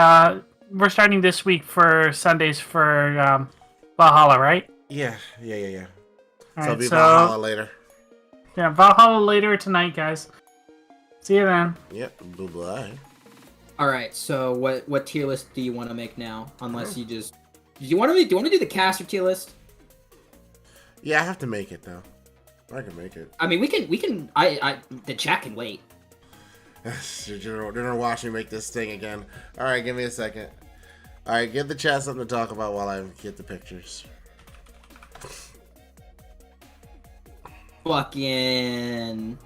we're starting this week for Sundays for Valhalla, right? Yeah. So Alright, I'll be Valhalla later. Yeah, Valhalla later tonight, guys. See you then. Yep. Bye. All right. So what tier list do you want to make now? Unless you just do you want to do the caster tier list? Yeah, I have to make it though. I can make it. I mean, we can. The chat can wait. They're gonna watch me make this thing again. All right, give me a second. All right, give the chat something to talk about while I get the pictures. Fucking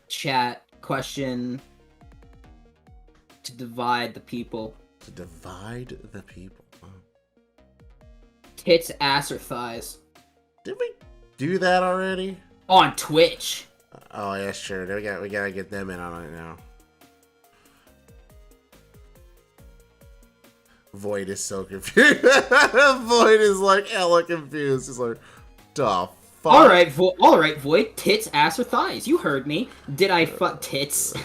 chat question to divide the people. To divide the people. Tits, ass, or thighs? Did we do that already? On Twitch. Oh yeah, sure. We gotta get them in on it now. Void is so confused. Void is like hella confused. He's like, the fuck? All right, Void. Tits, ass, or thighs? You heard me. Did I fuck tits?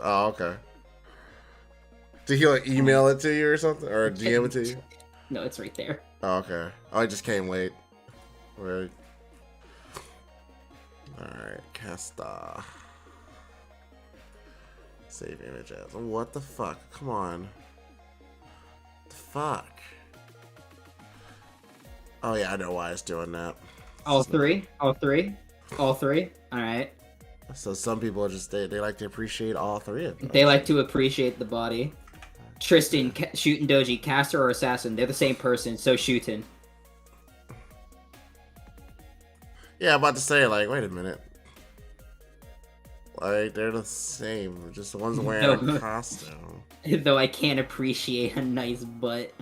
Oh, okay. Did he like email it to you or something, or DM it to you? No, it's right there. Oh, okay. Oh, I just came late. Right. Alright, Casta. Save image as. What the fuck? Come on. The fuck? Oh yeah, I know why it's doing that. All three. Alright. So some people are just they like to appreciate all three of them. They like to appreciate the body. Tristan, Shootin' Doji, caster or assassin? They're the same person, so Shootin'. Yeah, I'm about to say, like, wait a minute. Like, they're the same. Just the ones wearing a costume. Though I can't appreciate a nice butt.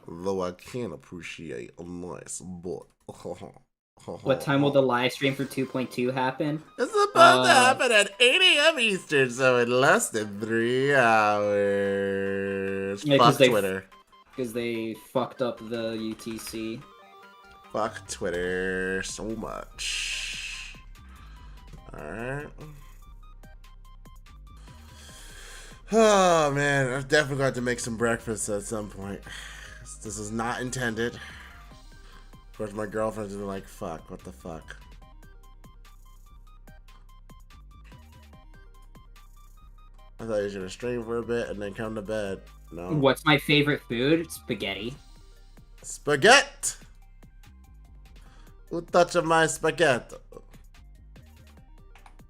Though I can't appreciate a nice butt. What time will the live stream for 2.2 happen? It's about to happen at 8 a.m. Eastern, so in less than 3 hours. Yeah, Fuck Twitter. Because they fucked up the UTC. Fuck Twitter so much. Alright. Oh man, I've definitely got to make some breakfast at some point. This is not intended. Of course, my girlfriend's gonna be like, fuck, what the fuck? I thought you were gonna stream for a bit and then come to bed. No. What's my favorite food? Spaghetti. Spaghetti! Who touched my spaghetti?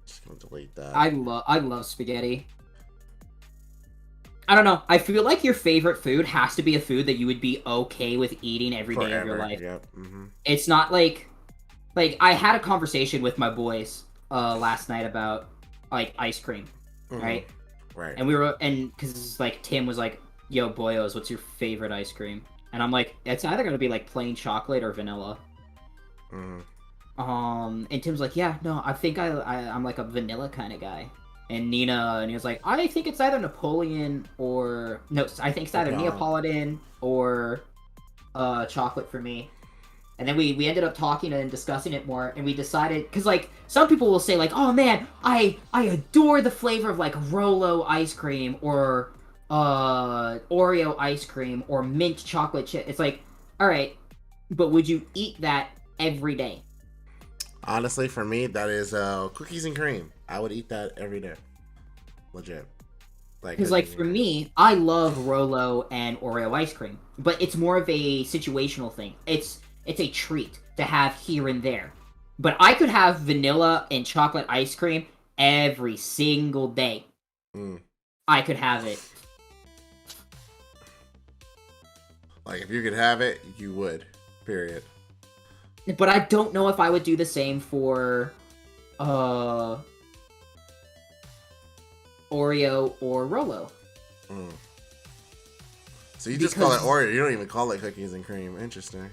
Just gonna delete that. I love spaghetti. I don't know. I feel like your favorite food has to be a food that you would be okay with eating every day of your life. Yep. Mm-hmm. It's not like I had a conversation with my boys last night about like ice cream, right? Right. And because like Tim was like, "Yo, boyos, what's your favorite ice cream?" And I'm like, "It's either gonna be like plain chocolate or vanilla." And Tim's like, "Yeah, no, I think I'm like a vanilla kind of guy." And he was like, I think it's either Napoleon or... No, I think it's either Neapolitan or chocolate for me. And then we ended up talking and discussing it more, and we decided... Because, like, some people will say, like, oh, man, I adore the flavor of, like, Rolo ice cream or Oreo ice cream or mint chocolate chip. It's like, all right, but would you eat that every day? Honestly, for me, that is cookies and cream. I would eat that every day. Legit. Because, like, for me, I love Rolo and Oreo ice cream. But it's more of a situational thing. It's a treat to have here and there. But I could have vanilla and chocolate ice cream every single day. I could have it. Like, if you could have it, you would. Period. But I don't know if I would do the same for Oreo or Rolo. So you just call it Oreo. You don't even call it cookies and cream. Interesting.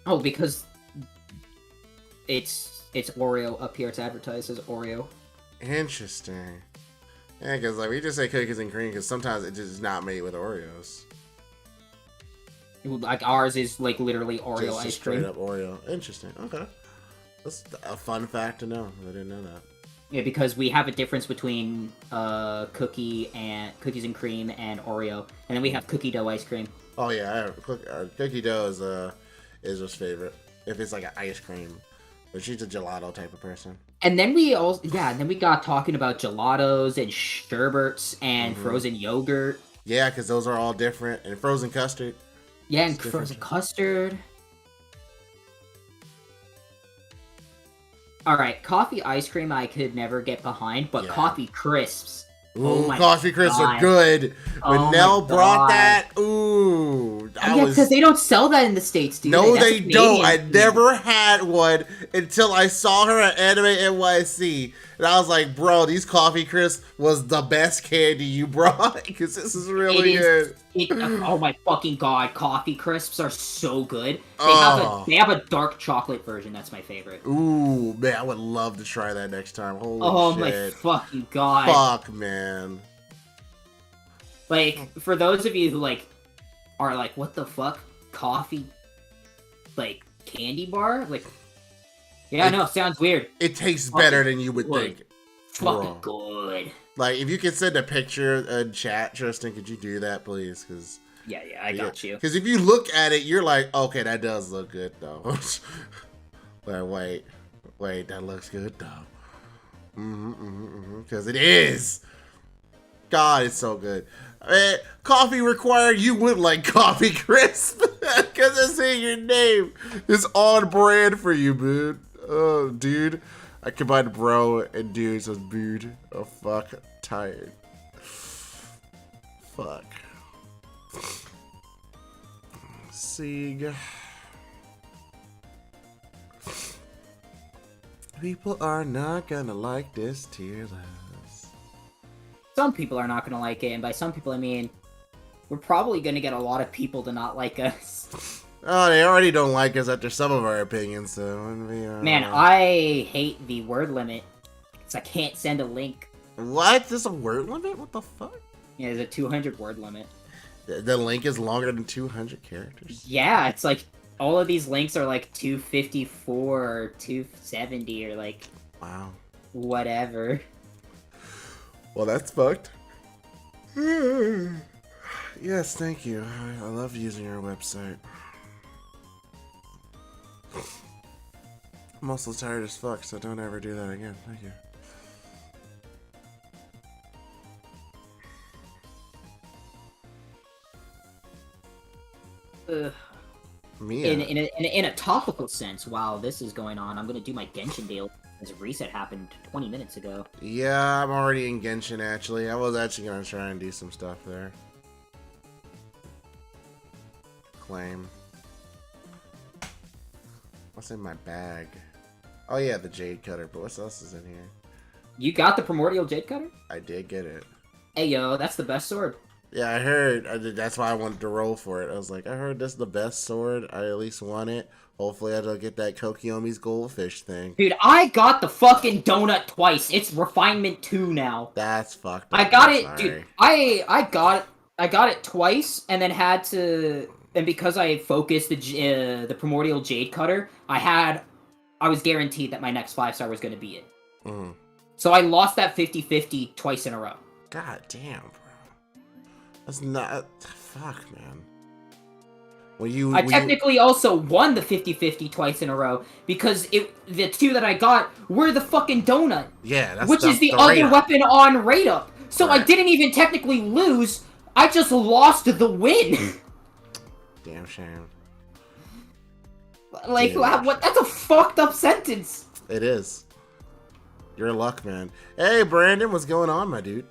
Oh, because it's Oreo up here. It's advertised as Oreo. Interesting. Yeah, because like we just say cookies and cream because sometimes it just is not made with Oreos. Like ours is like literally Oreo just ice cream. Straight up Oreo. Interesting. Okay. That's a fun fact to know. I didn't know that. Yeah, because we have a difference between cookies and cream and Oreo, and then we have cookie dough ice cream. Oh yeah, cookie dough is Israel's favorite. If it's like an ice cream, but she's a gelato type of person. And then we got talking about gelatos and sherbets and Mhm. frozen yogurt. Yeah, because those are all different, and frozen custard. Yeah, and It's different. frozen custard. All right, coffee ice cream I could never get behind, but Yeah. coffee crisps. Ooh, Oh my coffee crisps are God. good. When Oh my Nell brought God. that, ooh, Yeah, because they don't sell that in the States, do No, That's a they don't. Canadian I thing. never had one until I saw her at Anime NYC. And I was like, bro, these coffee crisps was the best candy you brought. Because this is really good. Oh my fucking god, coffee crisps are so good. Oh. They have a dark chocolate version, that's my favorite. Ooh, man, I would love to try that next time. Holy Oh my shit. fucking god. Fuck, man. Like, for those of you who, like, are like, what the fuck? Coffee, like, candy bar? Like, yeah, no, sounds weird. It tastes better than you would good. think. Fucking Bro. good. Like, if you could send a picture in chat, Tristan, could you do that, please? Because Yeah, I got you. Because if you look at it, you're like, okay, that does look good, though. But wait, that looks good, though. Because it is. God, it's so good. Man, coffee required, you would like coffee crisp. Because it's in your name. It's on brand for you, dude. Oh, dude. I combined bro and dude, so it's dude. Oh, fuck. Tired. Fuck. Sieg. People are not gonna like this tier list. Some people are not gonna like it, and by some people I mean we're probably gonna get a lot of people to not like us. Oh, they already don't like us after some of our opinions, so Man, I hate the word limit. Because I can't send a link. What? There's a word limit? What the fuck? Yeah, there's a 200 word limit. The link is longer than 200 characters? Yeah, it's like all of these links are like 254 or 270 or like Wow. whatever. Well, that's fucked. Yes, thank you. I love using your website. I'm also tired as fuck, so don't ever do that again. Thank you. Ugh. Mia. In a topical sense, while this is going on, I'm gonna do my Genshin deal. As a reset happened 20 minutes ago. Yeah, I'm already in Genshin, actually. I was actually gonna try and do some stuff there. Claim. What's in my bag? Oh yeah, the Jade Cutter, but what else is in here? You got the Primordial Jade Cutter? I did get it. Hey yo, that's the best sword. Yeah, I heard. That's why I wanted to roll for it. I was like, I heard this is the best sword. I at least want it. Hopefully, I don't get that Kokiomi's goldfish thing. Dude, I got the fucking donut twice. It's refinement 2 now. That's fucked up. I got I'm it, sorry. dude. I got it twice, and then had to. And because I focused the Primordial Jade Cutter, I was guaranteed that my next 5-star was going to be it. Mhm. So I lost that 50-50 twice in a row. God damn, bro. That's not. Fuck, man. I technically also won the 50-50 twice in a row because the 2 that I got were the fucking donut. Yeah, that's which is the rate other up. weapon on rate up. So I Right. didn't even technically lose. I just lost the win. Damn shame. Like, Damn. what? That's a fucked up sentence. It is. Your luck, man. Hey, Brandon, what's going on, my dude?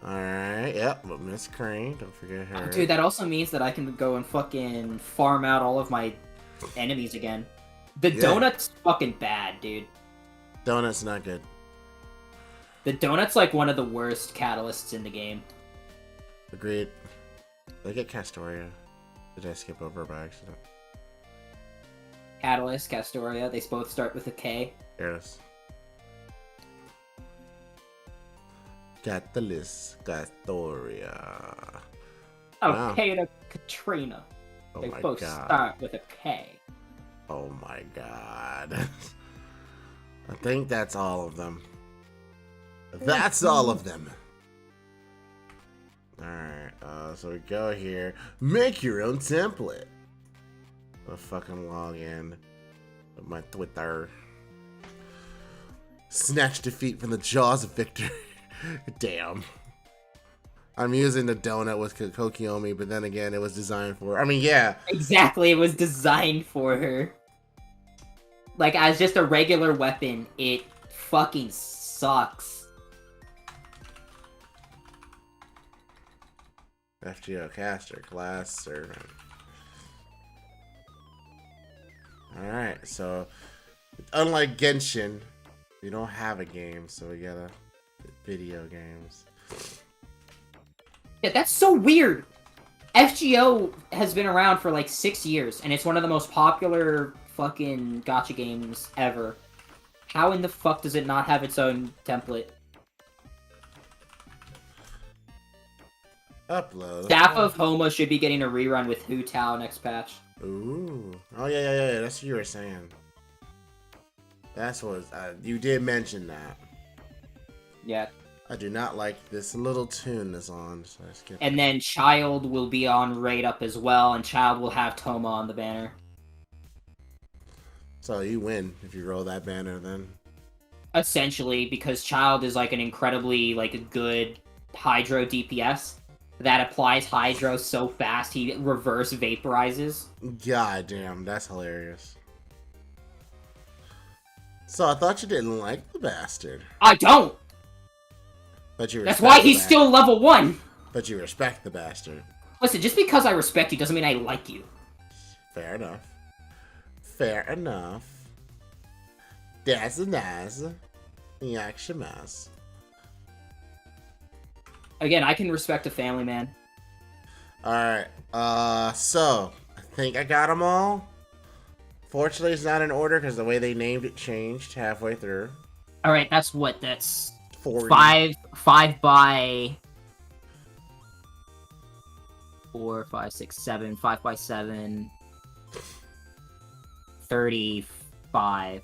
Alright, yep, but Miss Crane, don't forget her. Oh, dude, that also means that I can go and fucking farm out all of my enemies again. The Yeah. donut's fucking bad, dude. Donut's not good. The donut's like one of the worst catalysts in the game. Agreed. Look at Castoria. Did I skip over by accident? Catalyst, Castoria, they both start with a K. Yes. Catalyst, Castoria. Wow. Okay, to Katrina. Oh They my both god. start with a K. Oh my god. I think that's all of them. That's all of them. Alright, so we go here. Make your own template. I'll fucking log in with my Twitter. Snatch defeat from the jaws of victory. Damn. I'm using the donut with Kokiyomi, but then again, it was designed for... I mean, yeah. Exactly, it was designed for her. Like, as just a regular weapon, it fucking sucks. FGO caster, class, servant. Alright, so unlike Genshin, we don't have a game, so we gotta video games. Yeah, that's so weird. FGO has been around for like 6 years, and it's one of the most popular fucking gacha games ever. How in the fuck does it not have its own template? Upload. Staff of Homa should be getting a rerun with Hu Tao next patch. Ooh. Oh, yeah. That's what you were saying. That's what... you did mention that. Yeah. I do not like this little tune that's on, so I skipped And then Child will be on Raid Up as well, and Child will have Toma on the banner. So you win if you roll that banner, then. Essentially, because Child is like an incredibly like good Hydro DPS that applies Hydro so fast he reverse vaporizes. God damn, that's hilarious. So I thought you didn't like the bastard. I don't! But you That's respect why the he's still level 1! But you respect the bastard. Listen, just because I respect you doesn't mean I like you. Fair enough. Fair enough. That's nice. Yakshimas. Again, I can respect a family man. Alright, so I think I got them all. Fortunately, it's not in order because the way they named it changed halfway through. Alright, that's what? That's 40. 5 by 4, 5, 6, 7, 5 by 7, 35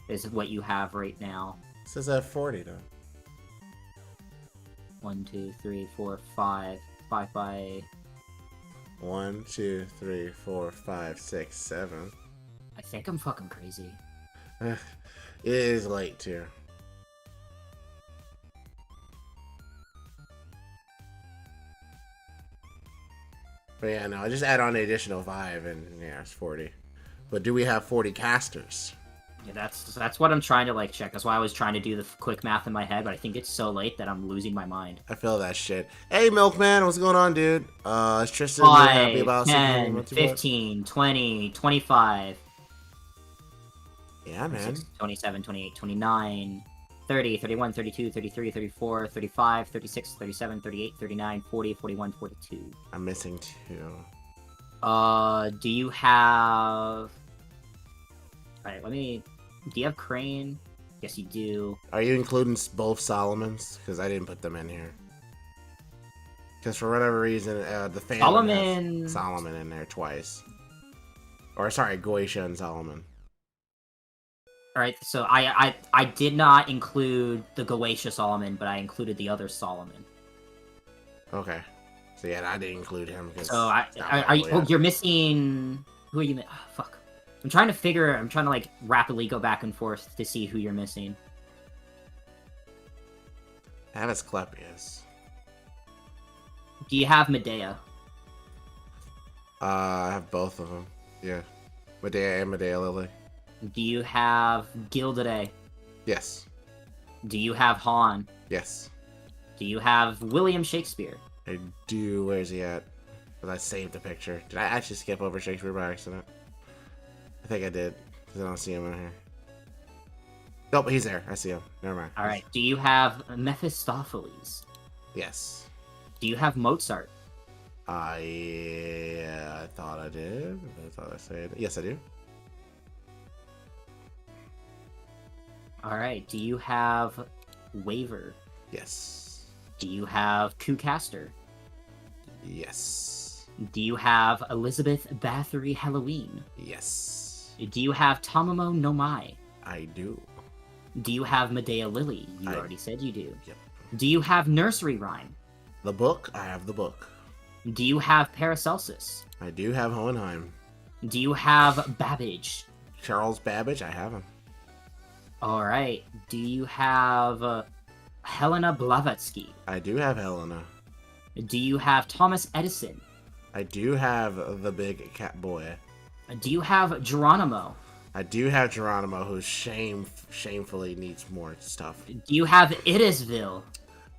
is what you have right now. It says I have 40 though. 1, 2, 3, 4, 5, 5 by... 1, 2, 3, 4, 5, 6, 7. I think I'm fucking crazy. It is late too. But yeah, no, I just add on the additional 5 and yeah, it's 40. But do we have 40 casters? Yeah, that's what I'm trying to like check. That's why I was trying to do the quick math in my head, but I think it's so late that I'm losing my mind. I feel that shit. Hey, Milkman, what's going on, dude? Is Tristan 5, 10, 15, 20, 25. Yeah, man. 26, 27, 28, 29, 30, 31, 32, 33, 34, 35, 36, 37, 38, 39, 40, 41, 42. I'm missing 2. Do you have... Alright, do you have Crane? Yes, you do. Are you including both Solomons? Because I didn't put them in here. Because for whatever reason, the family has Solomon in there twice. Or sorry, Goisha and Solomon. Alright, so I did not include the Goetia Solomon, but I included the other Solomon. Okay. So yeah, I didn't include him. So you're missing... Who are you... Oh, fuck. I'm trying to like rapidly go back and forth to see who you're missing. I have Asclepius. Do you have Medea? I have both of them. Yeah. Medea and Medea Lily. Do you have Gildade? Yes. Do you have Han? Yes. Do you have William Shakespeare? I do. Where's he at? But I saved the picture. Did I actually skip over Shakespeare by accident? I think I did, because I don't see him in here. Nope, he's there. I see him. Never mind. Alright, do you have Mephistopheles? Yes. Do you have Mozart? Yeah, I thought I did. I thought I said yes, I do. Alright, do you have Waver? Yes. Do you have Kucaster? Yes. Do you have Elizabeth Bathory Halloween? Yes. Do you have Tamamo no Mai? I do. Do you have Medea Lily? You already said you do. Yep. Do you have Nursery Rhyme? The book? I have the book. Do you have Paracelsus? I do have Hohenheim. Do you have Babbage? Charles Babbage? I have him. Alright. Do you have Helena Blavatsky? I do have Helena. Do you have Thomas Edison? I do have the big cat boy. Do you have Geronimo? I do have Geronimo, who shamefully needs more stuff. Do you have Irisville?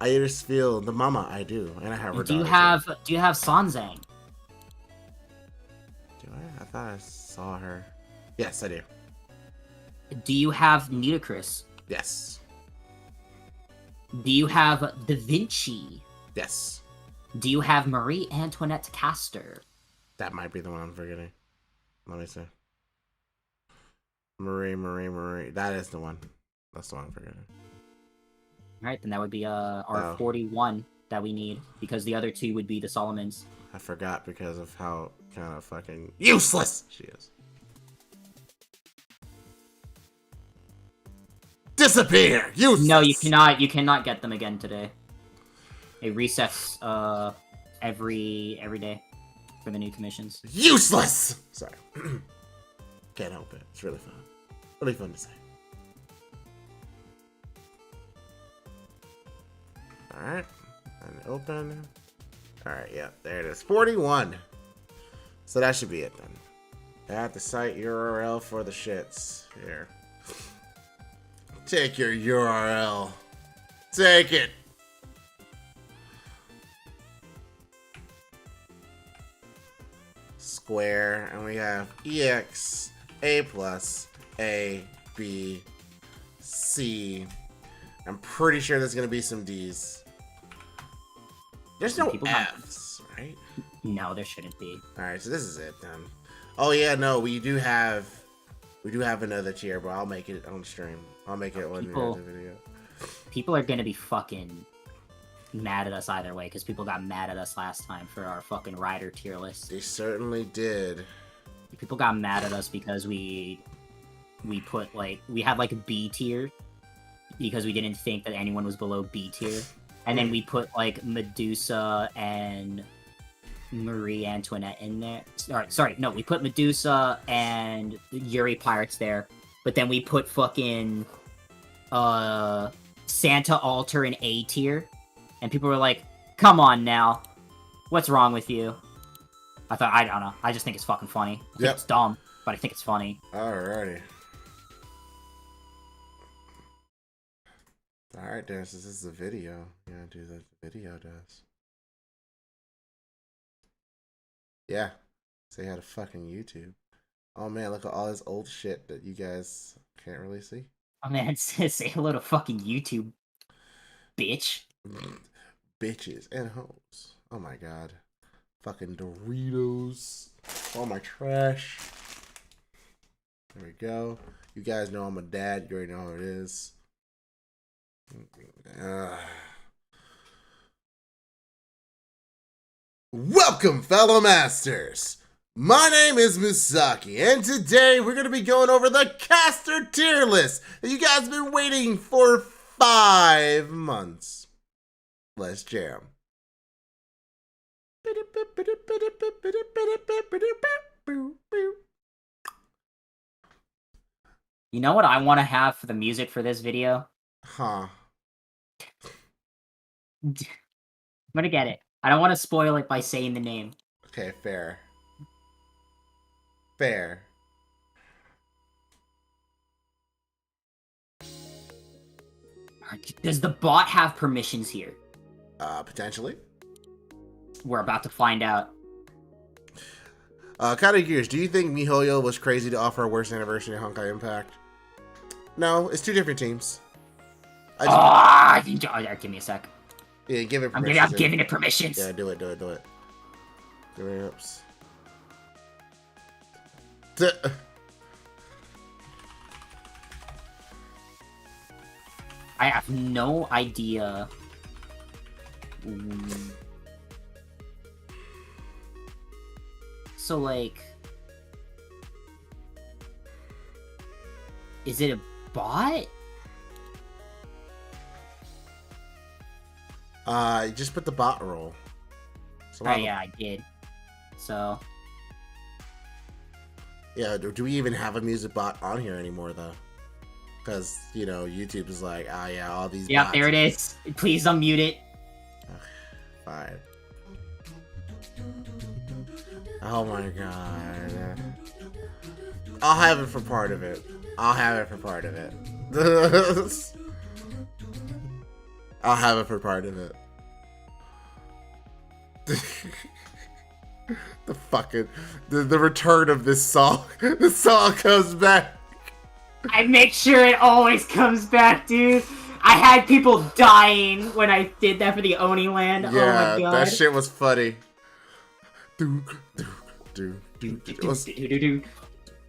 I just feel the mama. I do, and I have her. Do you daughter, have Sanzang? too. Do I? I thought I saw her. Yes, I do. Do you have Nitocris? Yes. Do you have Da Vinci? Yes. Do you have Marie Antoinette Castor? That might be the one I'm forgetting. Let me see. Marie. That is the one. That's the one I'm forgetting. Alright, then that would be our Oh. 41 that we need, because the other two would be the Solomons. I forgot because of how kind of fucking useless she is. Disappear! Useless! No, you cannot get them again today. It resets every day for the new commissions. Useless! Sorry. Can't help it. It's really fun. Really fun to say. Alright. And open. Alright, yeah. There it is. 41. So that should be it then. Add the site URL for the shits. Here. Take your URL. Take it. Square, and we have EX, A plus, A, B, C. I'm pretty sure there's gonna be some D's. There's no People got- F's, right? No, there shouldn't be. Alright, so this is it then. Oh yeah, no, we do have another tier, but I'll make it on stream. I'll make it when we People- do the video. People are gonna be fucking mad at us either way, because people got mad at us last time for our fucking rider tier list. They certainly did. People got mad at us because we put we had like a B tier because we didn't think that anyone was below B tier, and then we put like Medusa and Marie Antoinette in there. Sorry, no, we put Medusa and Yuri Pirates there, but then we put fucking Santa Altar in A tier, and people were like, "Come on now, what's wrong with you?" I don't know. I just think it's fucking funny. I think Yep. it's dumb, but I think it's funny. Alrighty. Alright, Dennis, this is the video. You gotta do the video does. Yeah. Say hi to fucking YouTube. Oh man, look at all this old shit that you guys can't really see. Oh man, say hello to fucking YouTube, bitch. Bitches and hoes. Oh my god. Fucking Doritos. All my trash. There we go. You guys know I'm a dad. You already know how it is. Welcome, fellow masters. My name is Misaki, and today we're going to be going over the caster tier list that you guys have been waiting for 5 months. Let's jam. You know what I want to have for the music for this video? Huh. I'm gonna get it. I don't want to spoil it by saying the name. Okay, fair. Fair. Does the bot have permissions here? Potentially. We're about to find out. Kind of gears. Do you think MiHoYo was crazy to offer a worst anniversary at Honkai Impact? No, it's 2 different teams. Give me a sec. Yeah, give it I'm permission. giving it permissions. Yeah, do it. Give it ups. I have no idea. So, like, is it a bot? Just put the bot roll. Oh yeah, I did. So. Yeah, do we even have a music bot on here anymore, though? Because, you know, YouTube is like, oh yeah, all these Yep, bots. there it is. Please unmute it. Fine. Oh my god. I'll have it for part of it. I'll have it for part of it. I'll have it for part of it. The fucking the return of this song. The song comes back. I make sure it always comes back, dude. I had people dying when I did that for the Oni land. Yeah, oh my god. that shit was funny.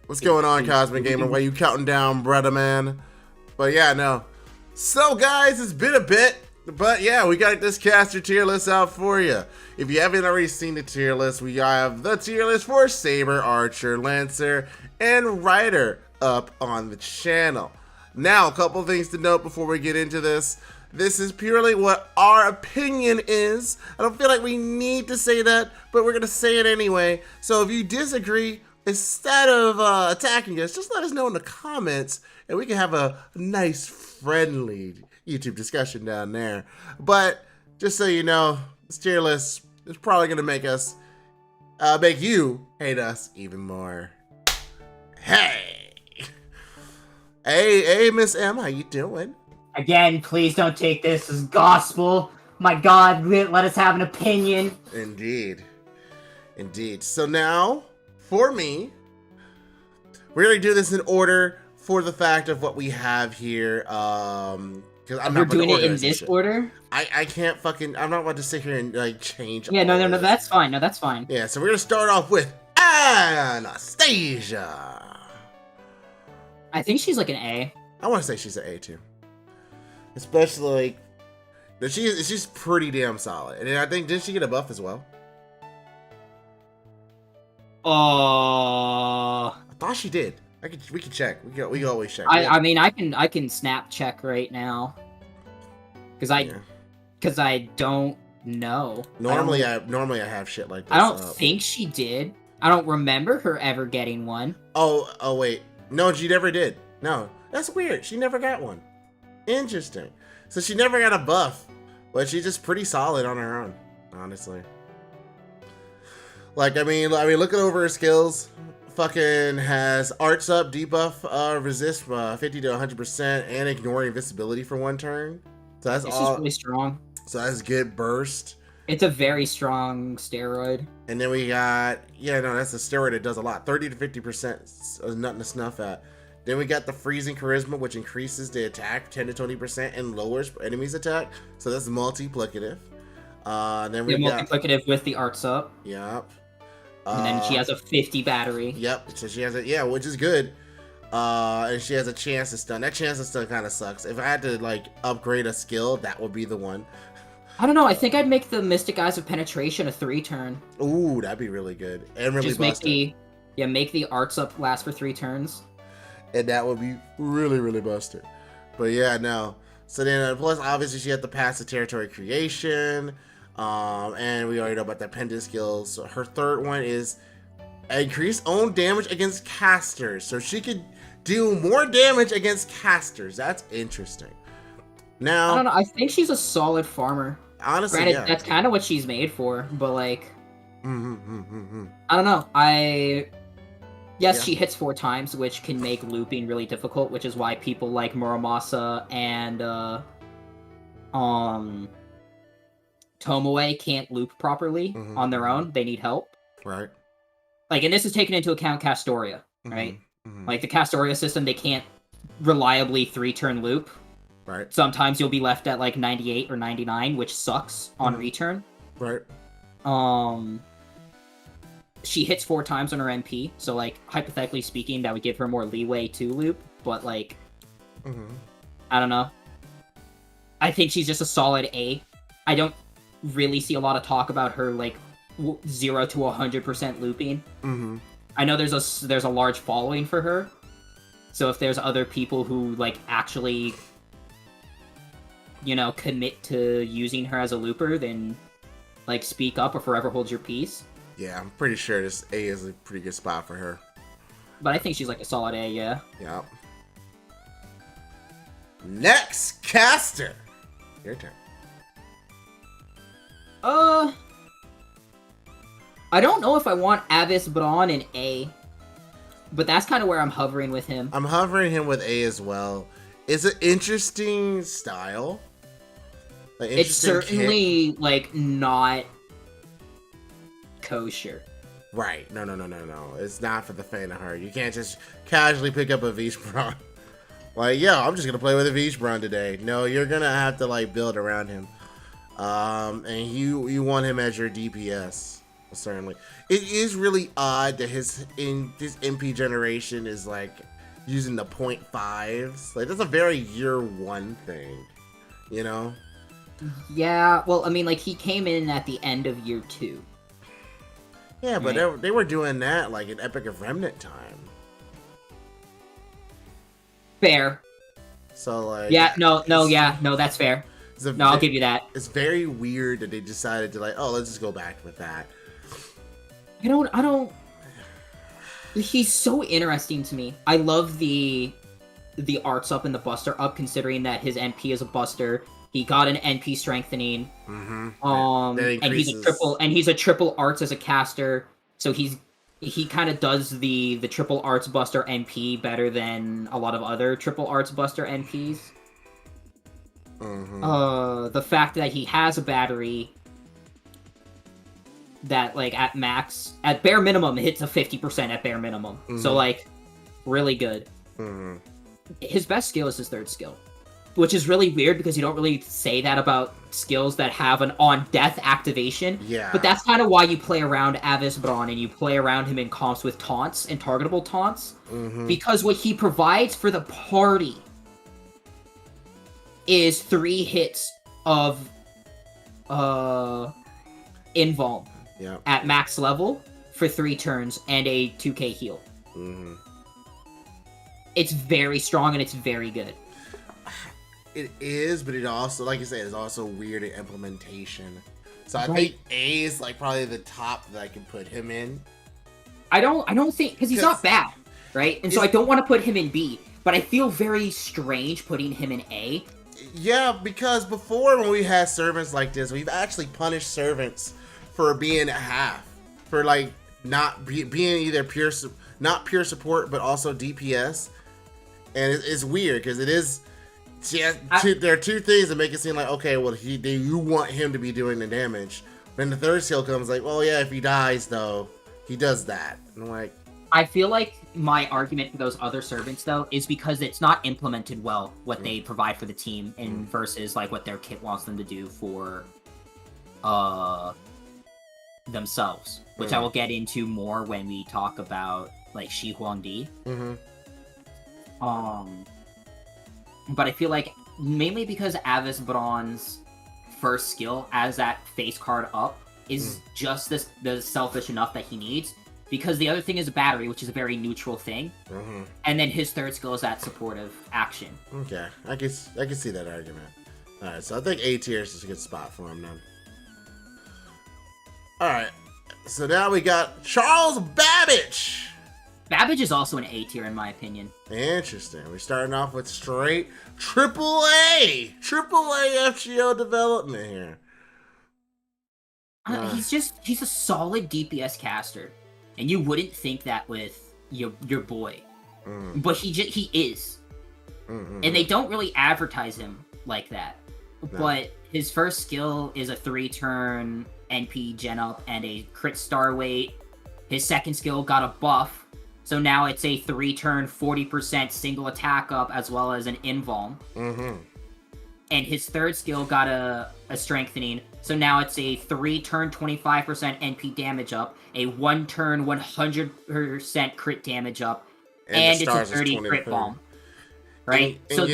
What's going on, Cosmic Gamer? Why you counting down, brother man? But yeah, no. So guys, it's been a bit. But yeah, we got this caster tier list out for you. If you haven't already seen the tier list, we have the tier list for Saber, Archer, Lancer, and Rider up on the channel. Now, a couple things to note before we get into this. This is purely what our opinion is. I don't feel like we need to say that, but we're going to say it anyway. So if you disagree, instead of attacking us, just let us know in the comments, and we can have a nice, friendly YouTube discussion down there. But just so you know, this tier list is probably gonna make you hate us even more. Hey, Miss M, how you doing? Again, please don't take this as gospel. My god, let us have an opinion. Indeed. So now, for me, we're gonna do this in order for the fact of what we have here. Because I'm We're not doing it in this order? I can't fucking. I'm not about to sit here and like change. Yeah, all no, this. that's fine. No, that's fine. Yeah, so we're gonna start off with Anastasia. I think she's like an A. I want to say she's an A too, especially like she's pretty damn solid. And then I think didn't she get a buff as well? Oh. I thought she did. We can check. We can always check. I mean, I can snap check right now, because I don't know. Normally I have shit like this. I don't think she did. I don't remember her ever getting one. Oh wait, no, she never did. No, that's weird. She never got one. Interesting. So she never got a buff, but she's just pretty solid on her own, honestly. Like I mean, looking over her skills. Fucking has arts up, debuff, resist 50 to 100%, and ignoring invisibility for one turn. So that's This all. is really strong. So that's good burst. It's a very strong steroid. And then we got that's a steroid that does a lot. 30 to 50% is nothing to snuff at. Then we got the freezing charisma, which increases the attack 10 to 20% and lowers enemies' attack. So that's multiplicative. Then we got multiplicative with the arts up. Yep. And then she has a 50 battery. Yep, so she has which is good. And she has a chance to stun. That chance to stun kind of sucks. If I had to like upgrade a skill, that would be the one. I don't know. I think I'd make the Mystic Eyes of Penetration a 3-turn. Ooh, that'd be really good and really just busted. make the arts up last for 3 turns. And that would be really, really busted. But yeah, no. So then, plus obviously she had to pass the territory creation. And we already know about that pendant skills. So her third one is increase own damage against casters. So she could do more damage against casters. That's interesting. Now, I don't know. I think she's a solid farmer. Honestly, granted, yeah. that's kind of what she's made for. But like, I don't know. She hits 4 times, which can make looping really difficult. Which is why people like Muramasa and Tomoe can't loop properly on their own. They need help. Right. Like, and this is taken into account Castoria, right? Like, the Castoria system, they can't reliably 3-turn loop. Right. Sometimes you'll be left at, like, 98 or 99, which sucks on return. Right. She hits 4 times on her MP, so, like, hypothetically speaking, that would give her more leeway to loop, but, like, I don't know. I think she's just a solid A. I don't really see a lot of talk about her, like, 0 to 100% looping. I know there's a large following for her, so if there's other people who like actually commit to using her as a looper, then, like, speak up or forever hold your peace. Yeah, I'm pretty sure this A is a pretty good spot for her. But I think she's, like, a solid A, yeah. Yep. Next caster. Your turn. I don't know if I want Avis Braun in A, but that's kind of where I'm hovering with him. I'm hovering him with A as well. It's an interesting style. It's certainly, like, not kosher. Right. No. It's not for the faint of heart. You can't just casually pick up a Vishbron. Like, yo, I'm just going to play with a Vishbron today. No, you're going to have to, like, build around him. And you want him as your DPS. Certainly. It is really odd that his MP generation is, like, using the 0.5s. Like, that's a very year one thing. You know? Yeah, well, I mean, like, he came in at the end of year 2. Yeah, but right? they were doing that, like, in Epic of Remnant time. Fair. So, like... Yeah, no, that's fair. I'll give you that. It's very weird that they decided to, like, oh, let's just go back with that. I don't... He's so interesting to me. I love the arts up and the buster up, considering that his NP is a buster. He got an NP strengthening. Mm-hmm. And he's a triple arts as a caster. So he kind of does the triple arts buster NP better than a lot of other triple arts buster NPs. Mm-hmm. The fact that he has a battery that, like, at bare minimum hits a 50% at bare minimum. Mm-hmm. So, like, really good. Mm-hmm. His best skill is his third skill, which is really weird because you don't really say that about skills that have an on-death activation. Yeah. But that's kind of why you play around Avis Braun and you play around him in comps with taunts and targetable taunts. Mm-hmm. Because what he provides for the party is 3 hits of invuln at max level for 3 turns and a 2k heal. Mm-hmm. It's very strong and it's very good. It is, but it also, like you said, is also weird in implementation. So I Right. think A is, like, probably the top that I can put him in. I don't think, because he's not bad, right? And so I don't want to put him in B, but I feel very strange putting him in A. Yeah, because before, when we had servants like this, we've actually punished servants for being a half, for, like, not being either not pure support, but also DPS. And it's weird because it is. There are 2 things that make it seem like, okay, well, you want him to be doing the damage. Then the third skill comes like, well, yeah, if he dies, though, he does that. And I'm like... I feel like my argument for those other servants, though, is because it's not implemented well, what they provide for the team, and versus, like, what their kit wants them to do for themselves. Which I will get into more when we talk about, like, Shi Huangdi. Mm-hmm. But I feel like, mainly because Avis Braun's first skill as that face card up is just the selfish enough that he needs, because the other thing is a battery, which is a very neutral thing, and then his third skill is that supportive action. Okay, I can see that argument. Alright, so I think A tier is just a good spot for him then. Alright, so now we got Charles Babbage! Babbage is also an A tier, in my opinion. Interesting. We're starting off with straight AAA FGO development here. He's a solid DPS caster, and you wouldn't think that with your boy, but he is, and they don't really advertise him like that. No. But his first skill is a 3-turn NP gen up and a crit star weight. His second skill got a buff. So now it's a 3-turn 40% single attack up as well as an invuln. And his third skill got a strengthening. So now it's a 3-turn 25% NP damage up, a 1-turn 100% crit damage up, and it's a 30 crit bomb. Right? So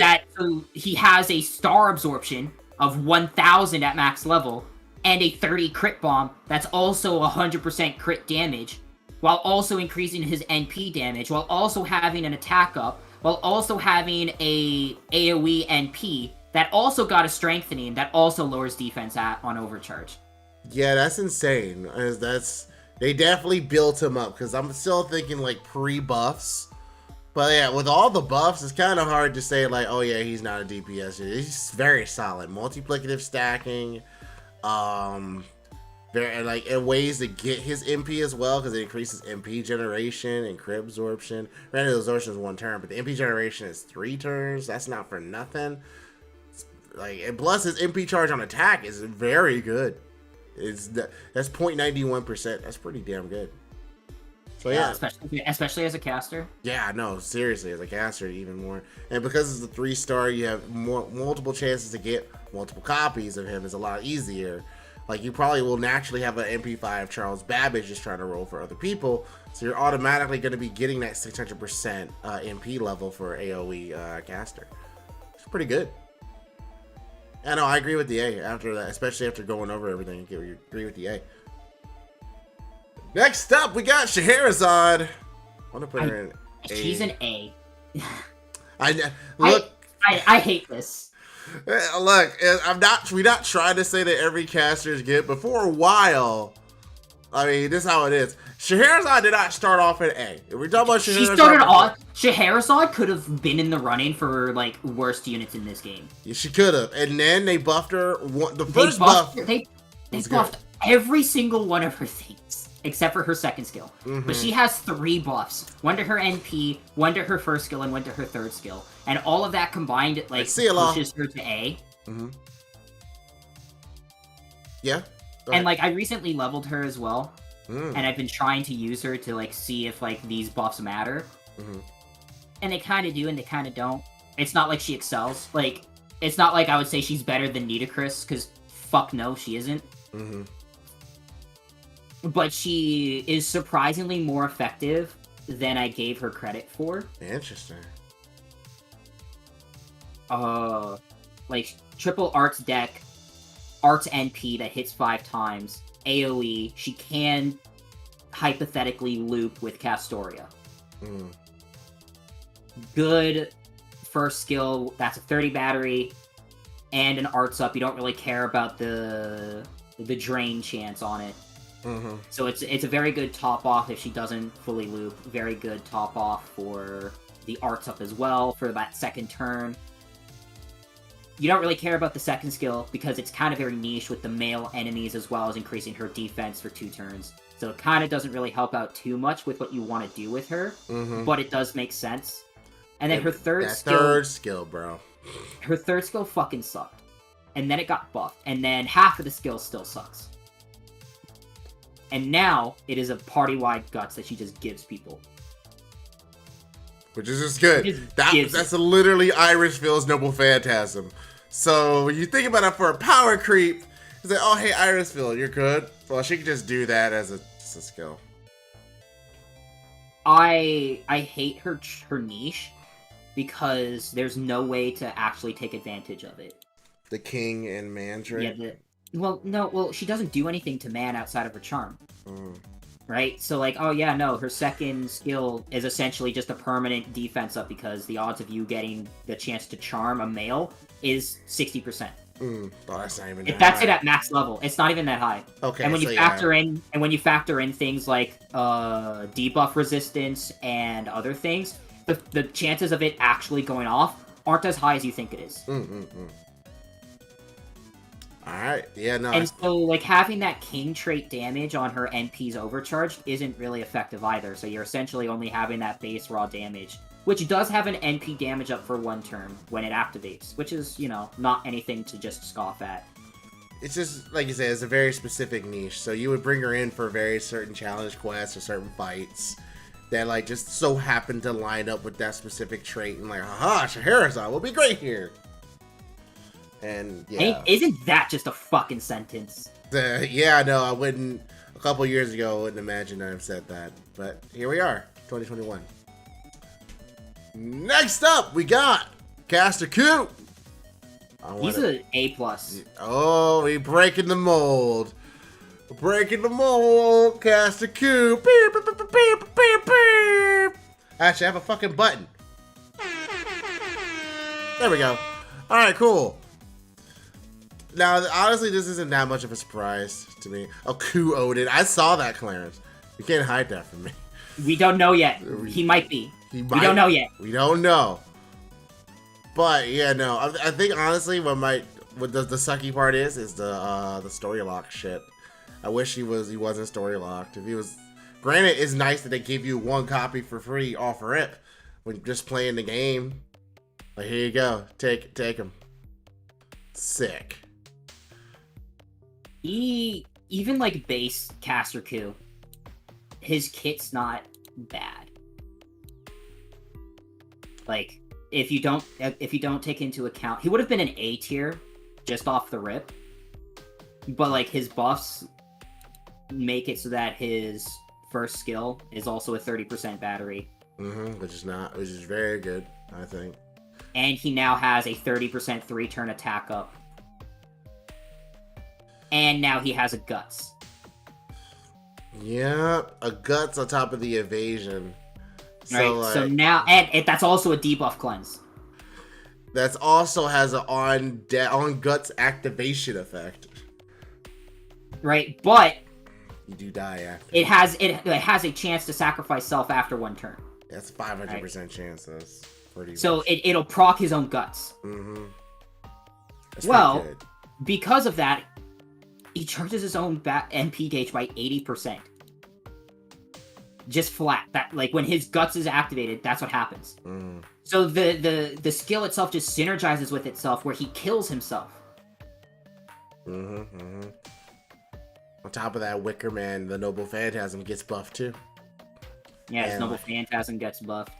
he has a star absorption of 1000 at max level and a 30 crit bomb that's also 100% crit damage, while also increasing his NP damage, while also having an attack up, while also having a AoE NP, that also got a strengthening that also lowers defense on overcharge. Yeah, that's insane. They definitely built him up because I'm still thinking like pre-buffs. But yeah, with all the buffs, it's kind of hard to say like, oh yeah, he's not a DPS. He's very solid. Multiplicative stacking, very like in ways to get his MP as well because it increases MP generation and crit absorption. Granted, absorption is 1 turn, but the MP generation is 3 turns. That's not for nothing. And plus his MP charge on attack is very good. That's 0.91%. That's pretty damn good. So yeah, especially as a caster. Yeah, no, seriously, as a caster, even more. And because it's a 3-star, you have multiple chances to get multiple copies of him. Is a lot easier. Like you probably will naturally have an MP5 Charles Babbage just trying to roll for other people, so you're automatically going to be getting that 600% MP level for AOE caster. It's pretty good. I know, I agree with the A after that, especially after going over everything. I agree with the A. Next up, we got Scheherazade. I want to put her in A. She's an A. I hate this. Look, we're not trying to say that every caster is good, but for a while, I mean, this is how it is. Scheherazade did not start off at A. If we're talking about Scheherazade, Scheherazade could have been in the running for like worst units in this game. Yeah, she could have, and then they buffed her. The first buff, they buffed every single one of her things except for her second skill. Mm-hmm. But she has 3 buffs: 1 to her NP, 1 to her first skill, and 1 to her third skill. And all of that combined, like, pushes her to A. Mm-hmm. Yeah. And like, I recently leveled her as well. And I've been trying to use her to like see if like these buffs matter. And they kind of do, and they kind of don't. It's not like she excels. Like, it's not like I would say she's better than Nitocris, because fuck no, she isn't. But she is surprisingly more effective than I gave her credit for. Interesting. Like, triple arts deck, arts NP that hits 5 times, AoE, she can hypothetically loop with Castoria. Good first skill, that's a 30 battery, and an arts up. You don't really care about the drain chance on it. So it's a very good top off if she doesn't fully loop. Very good top off for the arts up as well for that second turn. You don't really care about the second skill because it's kind of very niche with the male enemies as well as increasing her defense for 2 turns. So it kind of doesn't really help out too much with what you want to do with her, but it does make sense. And then her third skill, bro. Her third skill fucking sucked. And then it got buffed. And then half of the skill still sucks. And now, it is a party-wide guts that she just gives people. Which is just good. That's literally Irishville's Noble Phantasm. So, when you think about it for a power creep, it's like, oh, hey, Irishville, you're good. Well, she can just do that as a skill. I hate her niche, because there's no way to actually take advantage of it. The king and man trait? Yeah, well, she doesn't do anything to man outside of her charm. Right? So, like, oh yeah, no, her second skill is essentially just a permanent defense up because the odds of you getting the chance to charm a male is 60%. Oh, that's not even That's high. It at max level. It's not even that high. Okay. And when you factor in things like debuff resistance and other things, the chances of it actually going off aren't as high as you think it is. Alright, yeah, no. And so, like, having that king trait damage on her NP's overcharged isn't really effective either, so you're essentially only having that base raw damage, which does have an NP damage up for 1 turn when it activates, which is, you know, not anything to just scoff at. It's just, like you said, it's a very specific niche, so you would bring her in for very certain challenge quests or certain fights that, like, just so happen to line up with that specific trait, and like, haha, Scheherazade will be great here! And yeah, isn't that just a fucking sentence? Yeah, no, I wouldn't. A couple years ago, I wouldn't imagine I've said that, but here we are, 2021. Next up, we got Caster Q. He's an A+. Oh, we breaking the mold. Breaking the mold, Caster Q. Beep, beep, beep, beep, beep, beep. Actually, I have a fucking button. There we go. All right, cool. Now, honestly, this isn't that much of a surprise to me. Oh, Ku Odin. I saw that, Clarence. You can't hide that from me. We don't know yet. He might be. We don't know yet. We don't know. But yeah, no. I think honestly, what the sucky part is the story lock shit. I wish he wasn't story locked. If he was, granted, it's nice that they give you one copy for free off rip when just playing the game. Like, here you go, take him. Sick. Even like base caster Q, his kit's not bad. Like, if you don't take into account, he would have been an A tier just off the rip, but like his buffs make it so that his first skill is also a 30% battery, which is very good, I think. And he now has a 30% 3-turn attack up, and now he has a guts. Yep, a guts on top of the evasion. So now, and that's also a debuff cleanse. That also has an on guts activation effect. Right, but you do die after. It has a chance to sacrifice self after 1 turn. That's 500% chance. That's pretty. So it'll proc his own guts. That's well, because of that, he charges his own MP gauge by 80%. Just flat. That, like, when his guts is activated, that's what happens. So the skill itself just synergizes with itself, where he kills himself. On top of that, Wicker Man, the Noble Phantasm, gets buffed too. Yeah, his Noble Phantasm gets buffed.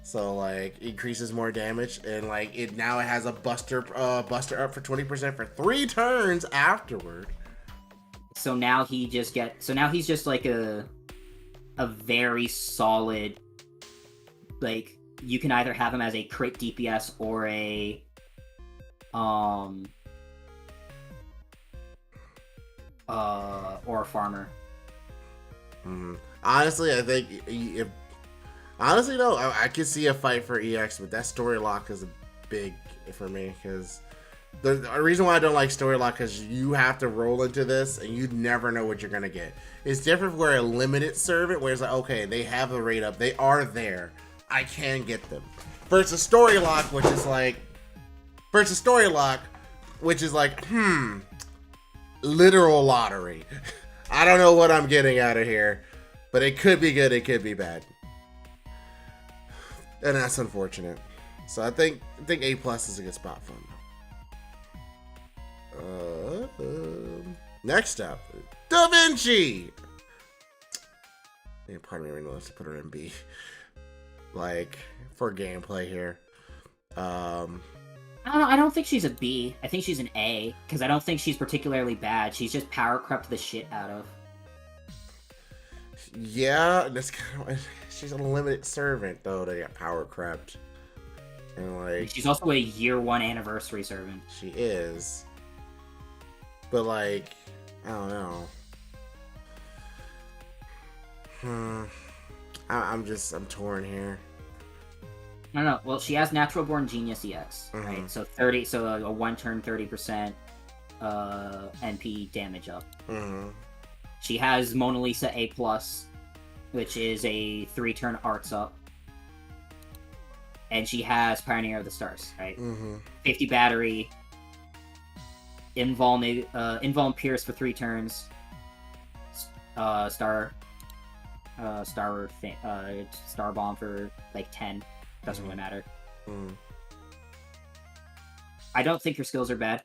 So like, increases more damage, and like it has a buster up for 20% for 3 turns afterward. So now he's just like a very solid, like, you can either have him as a crit DPS or a farmer. Honestly, I think I could see a fight for EX, but that story lock is a big for me, because the reason why I don't like story lock is you have to roll into this and you never know what you're gonna get. It's different for a limited servant where it's like, okay, they have a rate up, they are there, I can get them. Versus story lock, which is like literal lottery. I don't know what I'm getting out of here, but it could be good, it could be bad. And that's unfortunate. So I think A+ is a good spot for him. Next up, Da Vinci. Yeah, part of me really wants to put her in B, like, for gameplay here. I don't think she's a B. I think she's an A, because I don't think she's particularly bad. She's just power crept the shit out of. Yeah, that's kind of, she's a limited servant though. They got power crept, and like, she's also a year 1 anniversary servant. She is, but like, I don't know. I'm torn here. I don't know. Well, she has Natural Born Genius EX, right? So a 1 turn 30% NP damage up. She has Mona Lisa A+, which is a 3-turn arts up. And she has Pioneer of the Stars, right? 50 battery, Invuln Pierce for 3 turns, Star Bomb for like 10. Doesn't really matter. I don't think her skills are bad.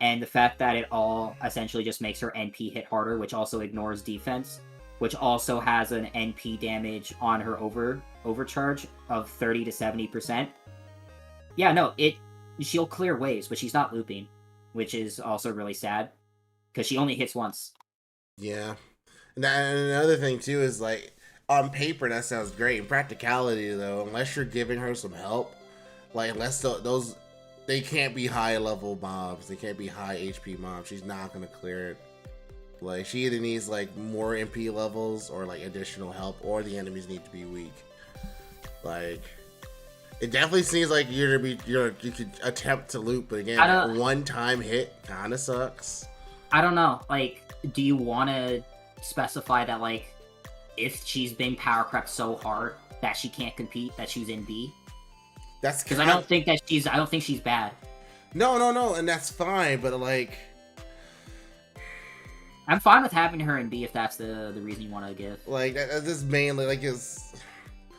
And the fact that it all essentially just makes her NP hit harder, which also ignores defense, which also has an NP damage on her overcharge of 30 to 70%. Yeah, no, she'll clear waves, but she's not looping, which is also really sad, because she only hits once. Yeah. And another thing too is, like, on paper that sounds great. In practicality though, unless you're giving her some help, like, unless those they can't be high level mobs, they can't be high HP mobs, she's not gonna clear it. Like, she either needs like more MP levels or like additional help, or the enemies need to be weak. Like, It definitely seems like you could attempt to loop, but again, I that don't- one-time hit kind of sucks. I don't know. Like, do you want to specify that, like, if she's being power crept so hard that she can't compete, that she's in B? That's Because I don't think she's bad. No, and that's fine. But like, I'm fine with having her in B if that's the reason you want to give. like this mainly like is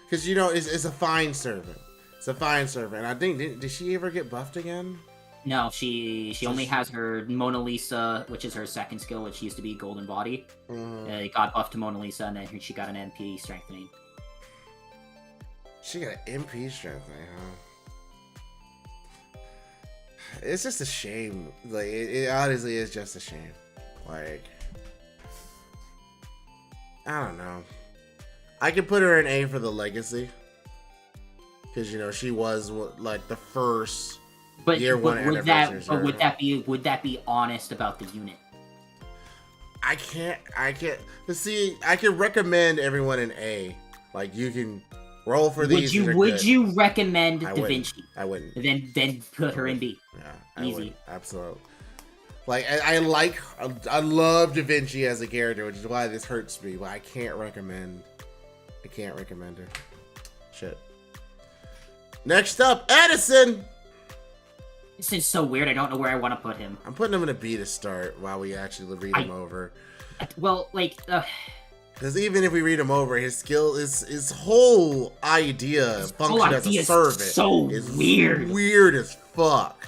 because it's a fine servant. It's a fine servant. And I think did she ever get buffed again? No, she only has her Mona Lisa, which is her second skill, which used to be Golden Body. It got buffed to Mona Lisa, and then she got an MP strengthening. She got an MP strengthening, huh? It's just a shame. Like it honestly is just a shame. Like I don't know. I could put her in A for the legacy, because she was like the first. But Year one would that be honest about the unit? I can't. Let's see. I can recommend everyone in A. Like you can roll for these. Would you recommend I Da wouldn't. Vinci? I wouldn't. Then put her in B. Yeah, I Easy. wouldn't. Absolutely. Like I love Da Vinci as a character, which is why this hurts me. But I can't recommend her. Shit. Next up, Edison. This is so weird. I don't know where I want to put him. I'm putting him in a B to start while we actually read him over. Well, like, Because even if we read him over, his skill his whole idea function as a servant is weird. Weird as fuck.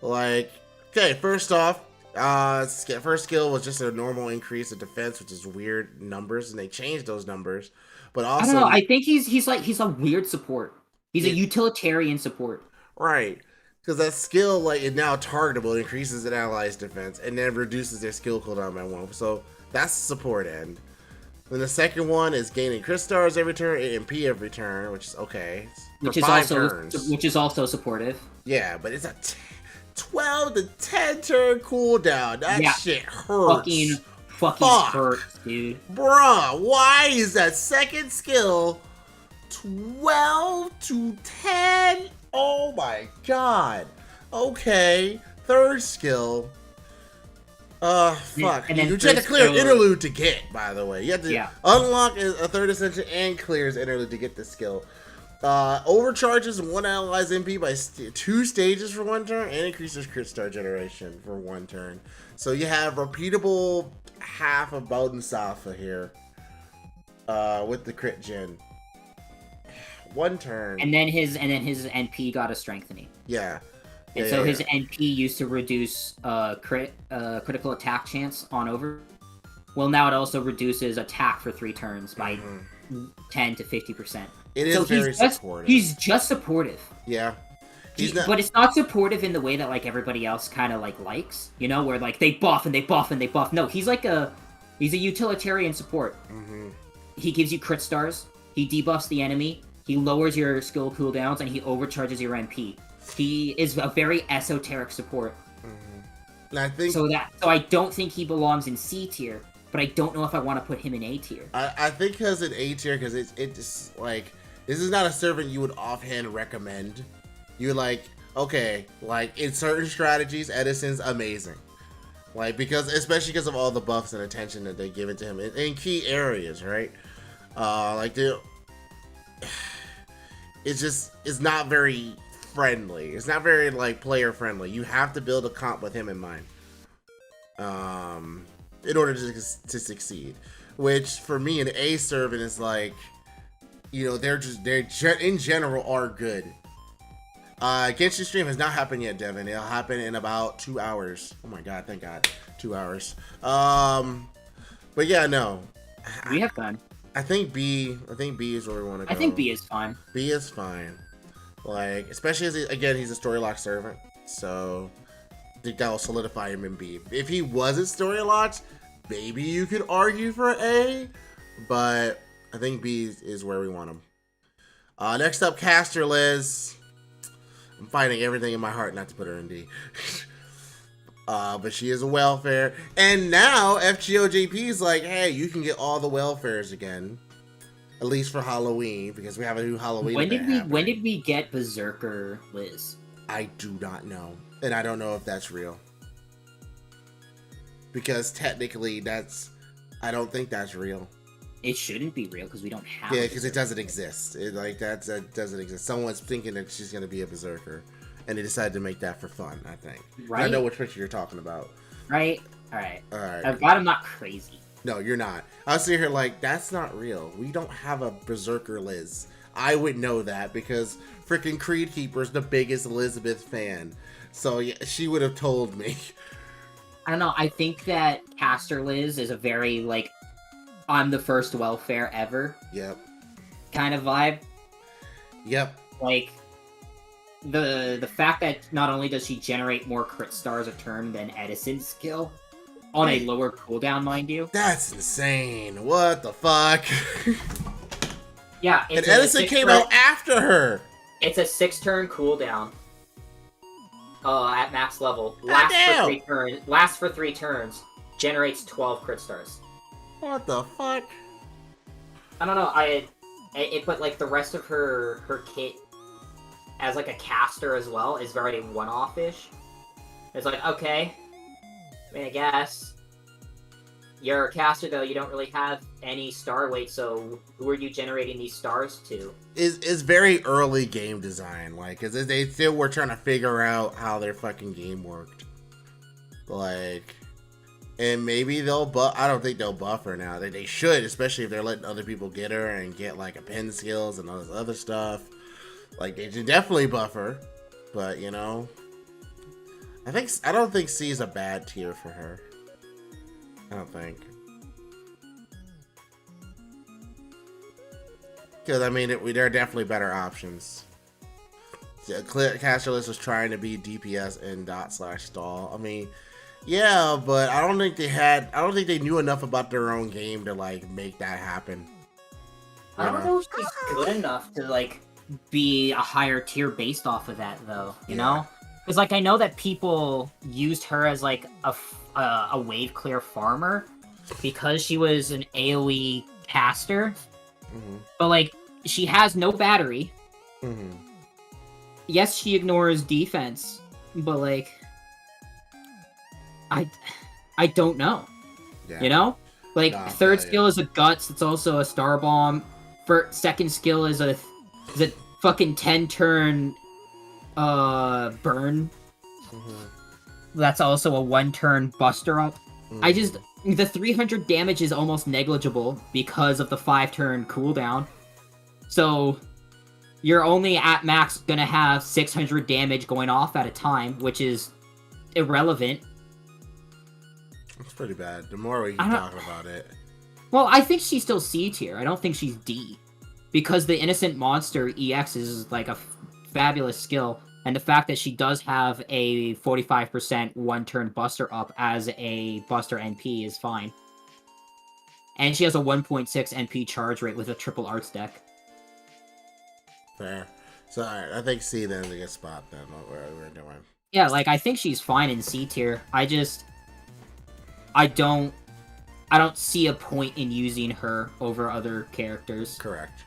Like, okay, first off, first skill was just a normal increase of defense, which is weird numbers, and they changed those numbers. But also, I don't know. I think he's a weird support. He's a utilitarian support. Right. Because that skill, like, is now targetable. It increases an ally's defense and then reduces their skill cooldown by 1. So that's the support end. Then the second one is gaining crit stars every turn, AMP every turn, which is okay. Which is also supportive. Yeah, but it's a 12 to 10 turn cooldown. That shit hurts. Fucking hurts, dude. Bruh, why is that second skill 12 to 10? Oh my god. Okay. Third skill. Fuck. And then You have to clear skill- interlude to get, by the way. You have to unlock a third ascension and clears interlude to get this skill. Overcharges one ally's MP by 2 stages for 1 turn and increases crit star generation for 1 turn. So you have repeatable half of Bowden Safa here. With the crit gen. 1 turn. And then his NP got a strengthening. Yeah. And so his NP used to reduce critical attack chance on over. Well, now it also reduces attack for 3 turns by 10 to 50%. It is very supportive. He's just supportive. Yeah. But it's not supportive in the way that like everybody else kind of likes, where like they buff and they buff and they buff. No, he's a utilitarian support. He gives you crit stars. He debuffs the enemy. He lowers your skill cooldowns and he overcharges your MP. He is a very esoteric support. And I think so I don't think he belongs in C tier, but I don't know if I want to put him in A tier. I think because in A tier, because it's like this is not a servant you would offhand recommend. You're like, okay, like in certain strategies, Edison's amazing. Like especially because of all the buffs and attention that they give it to him in key areas, right? It's not very friendly. It's not very like player friendly. You have to build a comp with him in mind, in order to succeed. Which for me, an A servant is like, they're in general are good. Genshin stream has not happened yet, Devin. It'll happen in about 2 hours. Oh my god, thank god, 2 hours. But yeah, no. We have fun. I think B is where we want to go. I think B is fine. B is fine. Like, especially as he's a story lock servant, so I think that will solidify him in B. If he wasn't story locked, maybe you could argue for A, but I think B is where we want him. Next up, Caster Liz. I'm fighting everything in my heart not to put her in D. But she is a welfare. And now FGOJP is like, hey, you can get all the welfares again. at least for Halloween, because we have a new Halloween. When event did we happening. when did we get Berserker Liz? I do not know, and I don't know if that's real, because technically I don't think that's real. It shouldn't be real because we don't have. Yeah, because it doesn't exist. That doesn't exist. Someone's thinking that she's gonna be a berserker, and they decided to make that for fun. I think. Right. I know which picture you're talking about. Right. All right. All right. I'm glad I'm not crazy. No, you're not. I was sitting here like, that's not real. We don't have a berserker Liz. I would know that because freaking Creed Keeper's the biggest Elizabeth fan, so yeah, she would have told me. I don't know. I think that Caster Liz is a very like, I'm the first welfare ever Yep. kind of vibe. Yep. Like, the fact that not only does she generate more crit stars a turn than Edison's skill, on a lower cooldown, mind you. That's insane. What the fuck? Yeah, And Edison came out after her. It's a 6-turn cooldown. At max level. Goddamn. Lasts for 3 turns. Generates 12 crit stars. What the fuck? I don't know. But like the rest of her kit as like a caster as well is very one-off-ish. It's like, okay, I mean, I guess you're a caster though. You don't really have any star weight, so who are you generating these stars to? Is very early game design, like, cause they still were trying to figure out how their fucking game worked, like. And maybe they'll I don't think they'll buff her now. They should, especially if they're letting other people get her and get like a pen skills and all this other stuff. Like they should definitely buff her. But you know, I don't think C is a bad tier for her. I don't think. Because I mean, there are definitely better options. Yeah, Casterless was trying to be DPS and /stall. I mean. Yeah, but I don't think they knew enough about their own game to like make that happen. I don't know if she's good enough to like be a higher tier based off of that though, you know? Because like I know that people used her as like a wave clear farmer because she was an AoE caster, but like she has no battery. Yes, she ignores defense, but like. I don't know. Yeah. You know? Like, third skill is a guts, it's also a star bomb. Second skill is a fucking 10-turn burn. That's also a 1-turn buster up. The 300 damage is almost negligible because of the 5-turn cooldown. So you're only at max gonna have 600 damage going off at a time, which is irrelevant. It's pretty bad. The more we keep talking about it. Well, I think she's still C tier. I don't think she's D. Because the Innocent Monster EX is like a fabulous skill. And the fact that she does have a 45% 1-turn buster up as a buster NP is fine. And she has a 1.6 NP charge rate with a triple arts deck. Fair. So, alright, I think C then is a good spot then, what we're doing. Yeah, like, I think she's fine in C tier. I don't see a point in using her over other characters. Correct.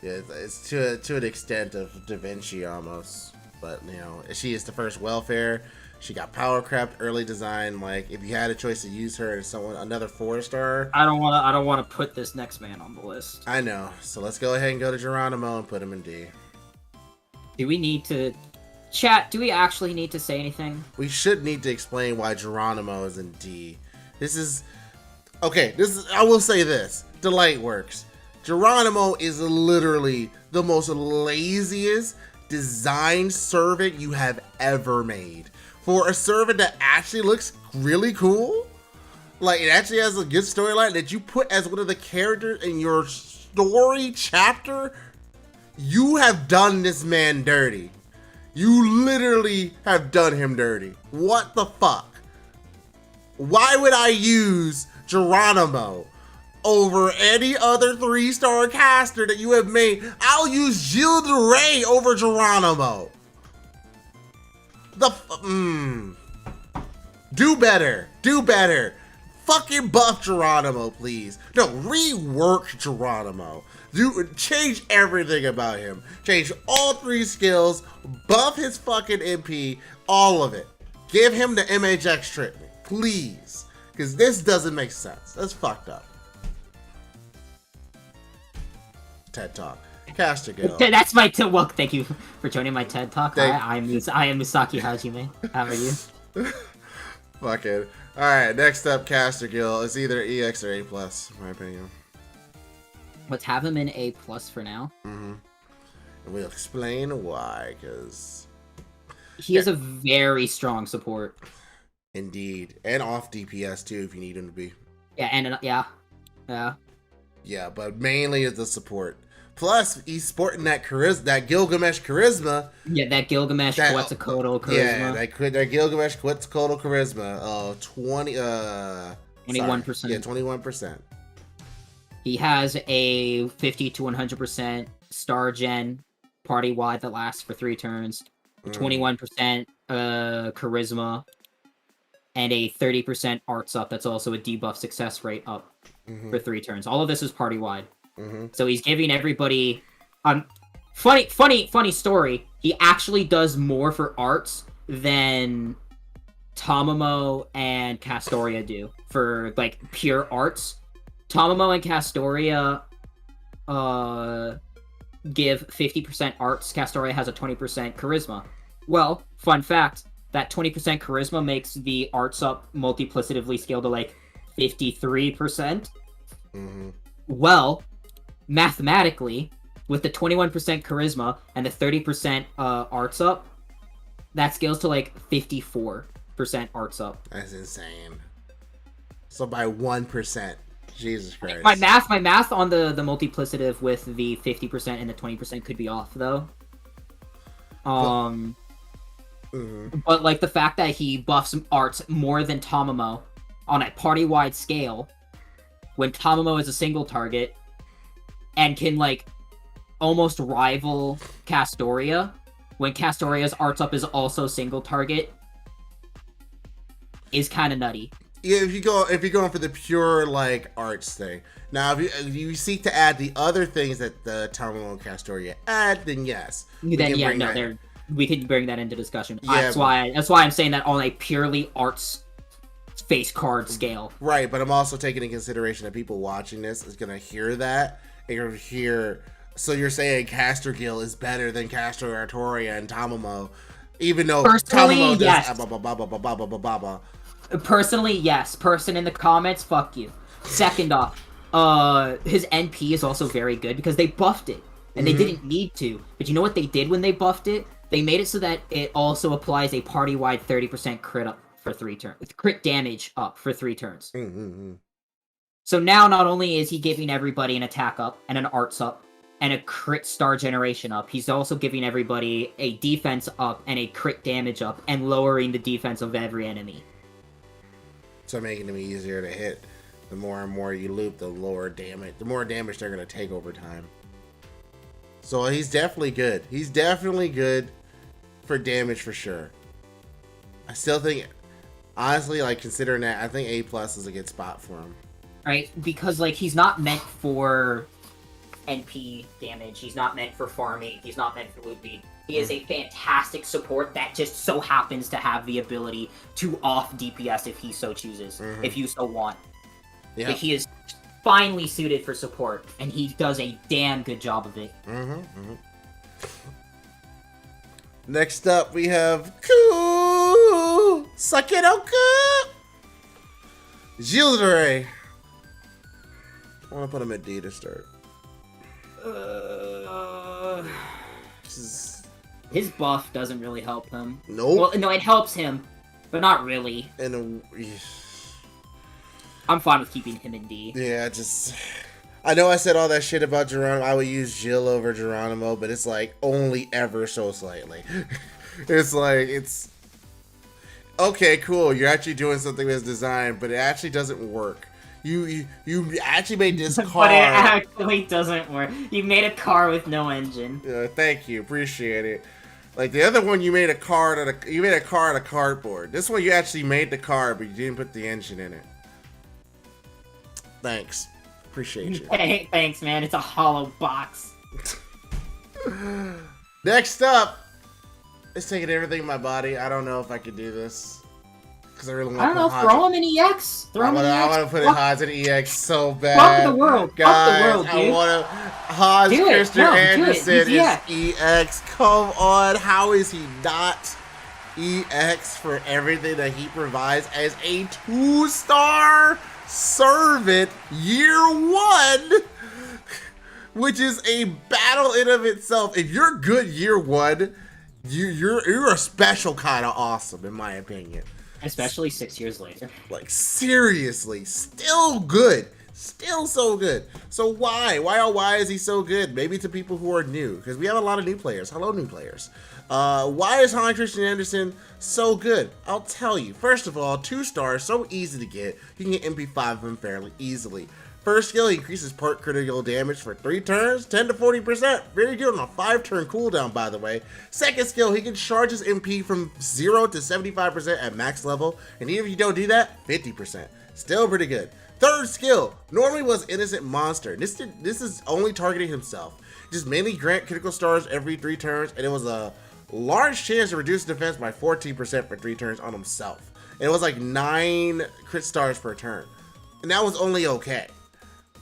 Yeah, it's to an extent of Da Vinci almost, but you know, she is the first welfare. She got power crept, early design. Like, if you had a choice to use her as another 4-star, I don't want to put this next man on the list. I know. So let's go ahead and go to Geronimo and put him in D. Do we need to? Chat, do we actually need to say anything? We should need to explain why Geronimo is in D. I will say this. The light works. Geronimo is literally the most laziest designed servant you have ever made. For a servant that actually looks really cool, like it actually has a good storyline that you put as one of the characters in your story chapter, you have done this man dirty. You literally have done him dirty. What the fuck? Why would I use Geronimo over any other 3-star caster that you have made? I'll use Gilles de Rais over Geronimo. Do better. Do better. fucking buff Geronimo, please. No, rework Geronimo. Change everything about him. Change all 3 skills, buff his fucking MP, all of it. Give him the MHX treatment, please. Because this doesn't make sense. That's fucked up. TED Talk. Caster Guild. That's my well, thank you for joining my TED Talk. I am Misaki Hajime. How are you? Fucking. Alright, next up, Caster Guild. It's either EX or A+, in my opinion. Let's have him in A+ for now. And we'll explain why, because... He is a very strong support. Indeed. And off DPS, too, if you need him to be. Yeah, and yeah. Yeah, but mainly as the support. Plus, he's sporting that that Gilgamesh charisma. Yeah, that Gilgamesh Quetzalcoatl charisma. Yeah, that Gilgamesh Quetzalcoatl charisma. 21%. Yeah, 21%. He has a 50 to 100% star gen party wide that lasts for 3 turns, 21% charisma, and a 30% arts up that's also a debuff success rate up for 3 turns. All of this is party wide. So he's giving everybody funny story. He actually does more for arts than Tamamo and Castoria do for like pure arts. Tamamo and Castoria give 50% arts. Castoria has a 20% charisma. Well, fun fact, that 20% charisma makes the arts up multiplicatively scaled to like 53%. Well, mathematically, with the 21% charisma and the 30% arts up, that scales to like 54% arts up. That's insane. So by 1%. Jesus Christ. My math on the multiplicative with the 50% and the 20% could be off though. But like the fact that he buffs arts more than Tamamo on a party-wide scale, when Tamamo is a single target, and can like almost rival Castoria, when Castoria's arts up is also single target, is kind of nutty. Yeah, if you're going for the pure like arts thing. Now, if you seek to add the other things that the Tamamo and Castoria add, then yes. We could bring that into discussion. Yeah, that's why I'm saying that on a purely arts face card scale. Right, but I'm also taking into consideration that people watching this is gonna hear that. And you're gonna hear, so you're saying Caster Guild is better than Castoria, Artoria, and Tamamo, even though Tamamo does Personally, yes. Person in the comments, fuck you. Second off, his NP is also very good because they buffed it. And they didn't need to. But you know what they did when they buffed it? They made it so that it also applies a party-wide 30% crit up for 3 turns. Crit damage up for 3 turns. So now not only is he giving everybody an attack up and an arts up and a crit star generation up, he's also giving everybody a defense up and a crit damage up and lowering the defense of every enemy. So making them easier to hit. The more and more you loop, the lower damage. The more damage they're going to take over time. So he's definitely good. He's definitely good for damage for sure. I still think, honestly, like considering that, I think A+ is a good spot for him. Right? Because like he's not meant for NP damage. He's not meant for farming. He's not meant for looping. He is a fantastic support that just so happens to have the ability to off DPS if he so chooses, if you so want. Yeah. Like, he is finely suited for support, and he does a damn good job of it. Next up, we have Sakeroku Gildere. I want to put him at D to start. His buff doesn't really help him. Nope. Well, no, it helps him, but not really. I'm fine with keeping him in D. Yeah, I know I said all that shit about Geronimo. I would use Jill over Geronimo, but it's like only ever so slightly. It's okay, cool. You're actually doing something with his design, but it actually doesn't work. You actually made this car. But it actually doesn't work. You made a car with no engine. Thank you, appreciate it. Like the other one, you made a car out of cardboard. This one, you actually made the car, but you didn't put the engine in it. Thanks. Appreciate you. Hey, thanks, man. It's a hollow box. Next up, it's taking everything in my body. I don't know if I could do this. Because I really I want don't to know. Throw him in EX. Throw him in I EX. want to put Hans in EX so bad. Fuck the world. Fuck the Guys, world, I dude. want to. Hans Do it. Christian No, do it. Anderson He's is EX. Come on. How is he not EX for everything that he provides as a 2-star servant year 1? Which is a battle in of itself. If you're good year 1, you're a special kind of awesome, in my opinion. Especially 6 years later. Like, seriously, still good. Still so good. So why is he so good? Maybe to people who are new, because we have a lot of new players. Hello, new players. Why is Hans Christian Andersen so good? I'll tell you. First of all, 2 stars, so easy to get. You can get MP5 of him fairly easily. First skill, he increases part critical damage for 3 turns, 10 to 40%. Very good on a 5-turn cooldown, by the way. Second skill, he can charge his MP from 0 to 75% at max level. And even if you don't do that, 50%. Still pretty good. Third skill, normally was Innocent Monster. This is only targeting himself. Just mainly grant critical stars every 3 turns, and it was a large chance to reduce defense by 14% for 3 turns on himself. And it was like 9 crit stars per turn. And that was only okay.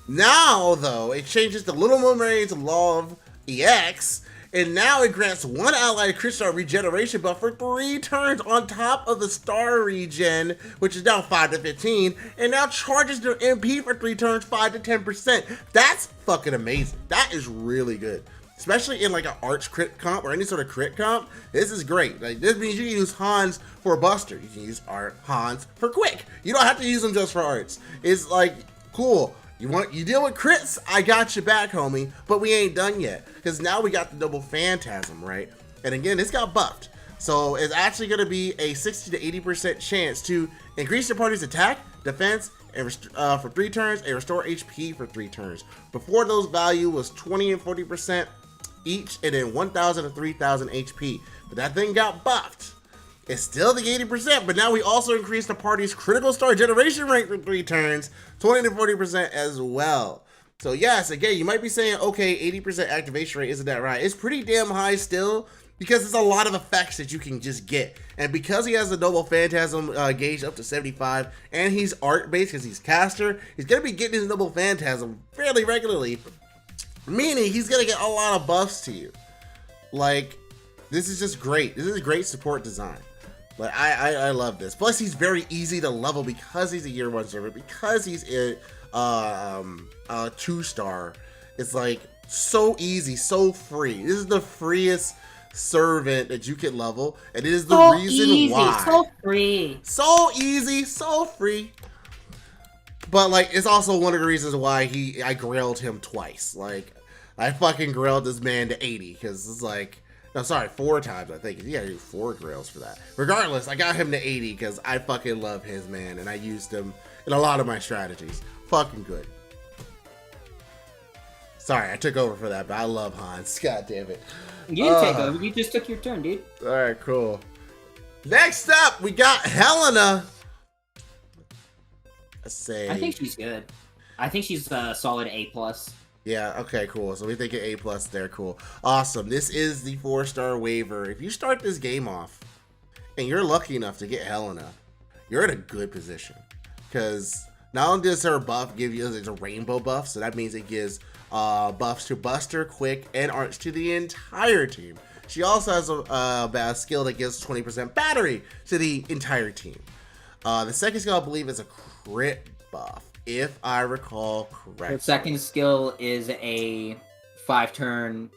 Now, though, it changes the Little Mermaid's Law of EX, and now it grants 1 allied crit star regeneration buff for 3 turns on top of the star regen, which is now 5 to 15, and now charges their MP for 3 turns 5 to 10%. That's fucking amazing. That is really good. Especially in like an arch crit comp or any sort of crit comp, this is great. Like, this means you can use Hans for Buster. You can use Hans for Quick. You don't have to use them just for arts. It's like, cool. You deal with crits? I got you back, homie. But we ain't done yet, because now we got the double phantasm, right? And again, this got buffed. So it's actually going to be a 60 to 80% chance to increase your party's attack, defense, and for 3 turns, and restore HP for 3 turns. Before, those value was 20 and 40% each, and then 1,000 to 3,000 HP. But that thing got buffed. It's still the 80%, but now we also increased the party's critical star generation rate for 3 turns, 20 to 40% as well. So yes, again, you might be saying, okay, 80% activation rate, isn't that right? It's pretty damn high still, because there's a lot of effects that you can just get. And because he has the Noble Phantasm gauge up to 75, and he's art-based because he's caster, he's going to be getting his Noble Phantasm fairly regularly, meaning he's going to get a lot of buffs to you. Like, this is just great. This is a great support design. Like, I love this. Plus, he's very easy to level because he's a year 1 servant, because he's a 2-star. It's like so easy, so free. This is the freest servant that you can level, and it is the reason why. So free. So easy, so free. But like, it's also one of the reasons why I grailed him twice. Like, I fucking grailed this man to 80, because it's like, no, sorry, 4 times, I think. You gotta do 4 grails for that. Regardless, I got him to 80 because I fucking love his man, and I used him in a lot of my strategies. Fucking good. Sorry, I took over for that, but I love Hans. God damn it. You didn't take over. You just took your turn, dude. Alright, cool. Next up, we got Helena. Let's say. I think she's good. I think she's a solid A+. Yeah, okay, cool. So we think an A+ there, cool. Awesome. This is the 4-star waiver. If you start this game off and you're lucky enough to get Helena, you're in a good position. Because not only does her buff give you, it's a rainbow buff, so that means it gives buffs to Buster, Quick, and Arch to the entire team. She also has a skill that gives 20% battery to the entire team. The second skill, I believe, is a crit buff, if I recall correctly. Her second skill is a 5-turn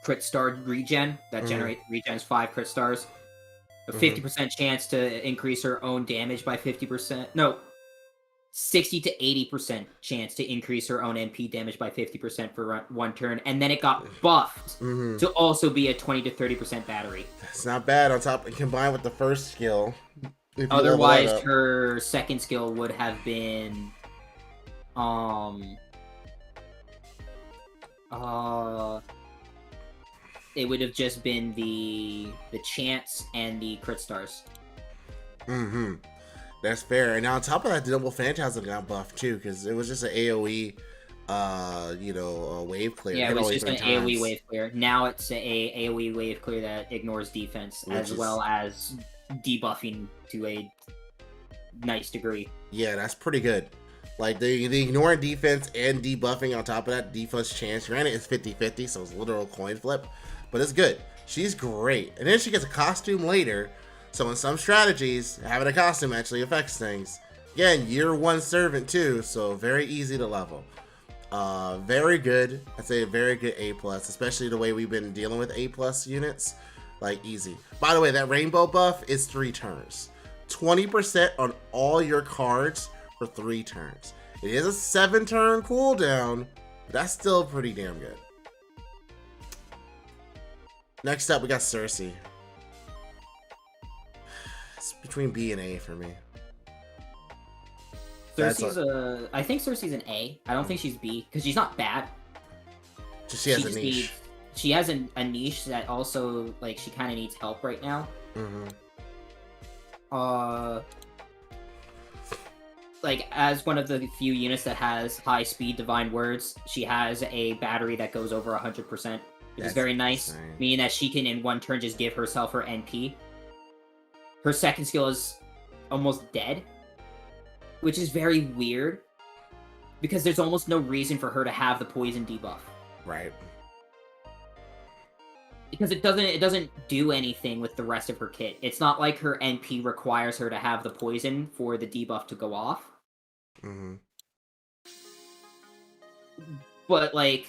crit star regen that regens 5 crit stars. A 50% chance to increase her own damage by 50%. No, 60 to 80% chance to increase her own MP damage by 50% for 1 turn. And then it got buffed to also be a 20 to 30% battery. It's not bad on top, combined with the first skill. Otherwise, her second skill would have been, it would have just been the chance and the crit stars. That's fair. And on top of that, the double phantasm got buffed too, because it was just an AoE, wave clear. Yeah, Hit it was only just 3 an times. AoE wave clear. Now it's a AoE wave clear that ignores defense, as well as debuffing to a nice degree. Yeah, that's pretty good. Like, the ignoring defense and debuffing on top of that, defense chance. Granted, it's 50-50, so it's a literal coin flip, but it's good. She's great. And then she gets a costume later, so in some strategies, having a costume actually affects things. Again, year 1 servant too, so very easy to level. Very good. I'd say a very good A+, especially the way we've been dealing with A+ units. Like, easy. By the way, that rainbow buff is 3 turns. 20% on all your cards for 3 turns. It is a 7-turn cooldown, but that's still pretty damn good. Next up, we got Cersei. It's between B and A for me. I think Cersei's an A. I don't think she's B, because she's not bad. She has a niche. She has a niche that also, like, she kind of needs help right now. Like, as one of the few units that has high speed divine words, she has a battery that goes over 100%, which is very nice, insane. meaning that she can in one turn just give herself her NP. Her second skill is almost dead, which is very weird, because there's almost no reason for her to have the poison debuff. Right. Because it doesn't do anything with the rest of her kit. It's not like her NP requires her to have the poison for the debuff to go off. But, like,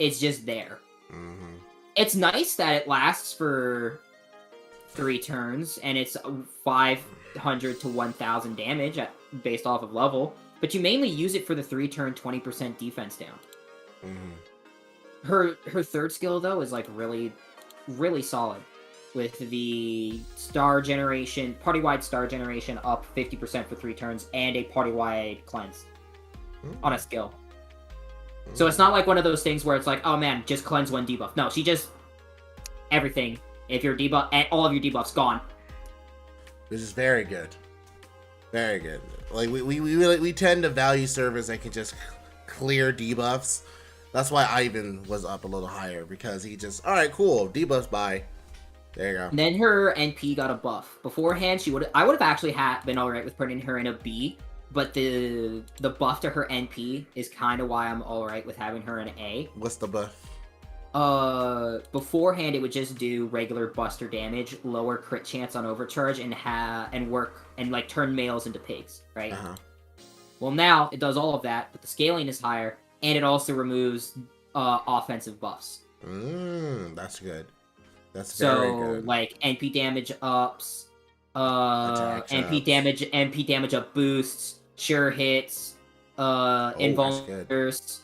it's just there. It's nice that it lasts for 3 turns, and it's 500 to 1,000 damage based off of level, but you mainly use it for the 3-turn 20% defense down. Her third skill, though, is, like, really, really solid. With the star generation, party-wide star generation up 50% for 3 turns, and a party-wide cleanse on a skill. So it's not like one of those things where it's like, oh man, just cleanse 1 debuff. No, she just... everything. If your debuff... and all of your debuffs gone. Which is very good. Very good. Like, we tend to value servers that can just clear debuffs. That's why Ivan was up a little higher, because he just, alright, cool, debuffs, bye. There you go. And then her NP got a buff. Beforehand, I would have actually been alright with putting her in a B, but the buff to her NP is kind of why I'm alright with having her in A. What's the buff? Beforehand, it would just do regular buster damage, lower crit chance on overcharge, and work, and, like, turn males into pigs, right? Well, now, it does all of that, but the scaling is higher, and it also removes offensive buffs. That's good. That's very good. So, like, NP damage ups, NP damage up boosts, sure hits, invulners,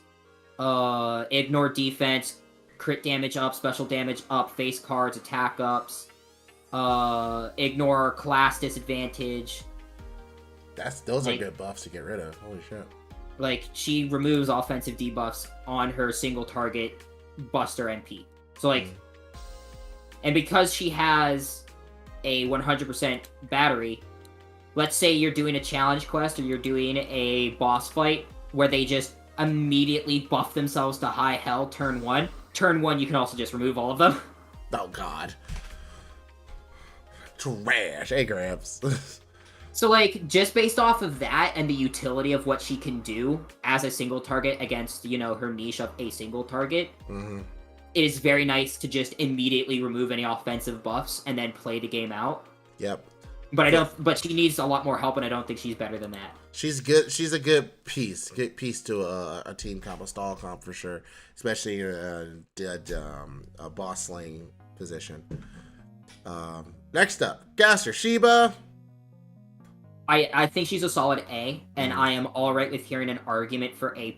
ignore defense, crit damage up, special damage up, face cards, attack ups, ignore class disadvantage. Those are good buffs to get rid of. Holy shit. Like, she removes offensive debuffs on her single target buster NP. So, like, and because she has a 100% battery, let's say you're doing a challenge quest or you're doing a boss fight where they just immediately buff themselves to high hell turn 1. Turn 1, you can also just remove all of them. Oh, God. Trash. Hey, Gramps. So, like, just based off of that and the utility of what she can do as a single target against, you know, her niche of a single target, it is very nice to just immediately remove any offensive buffs and then play the game out. Yep. But she needs a lot more help, and I don't think she's better than that. She's good. She's a good piece to a team comp, a stall comp for sure, especially a boss slaying position. Next up, Gaster Sheba. I think she's a solid A, and I am alright with hearing an argument for A+,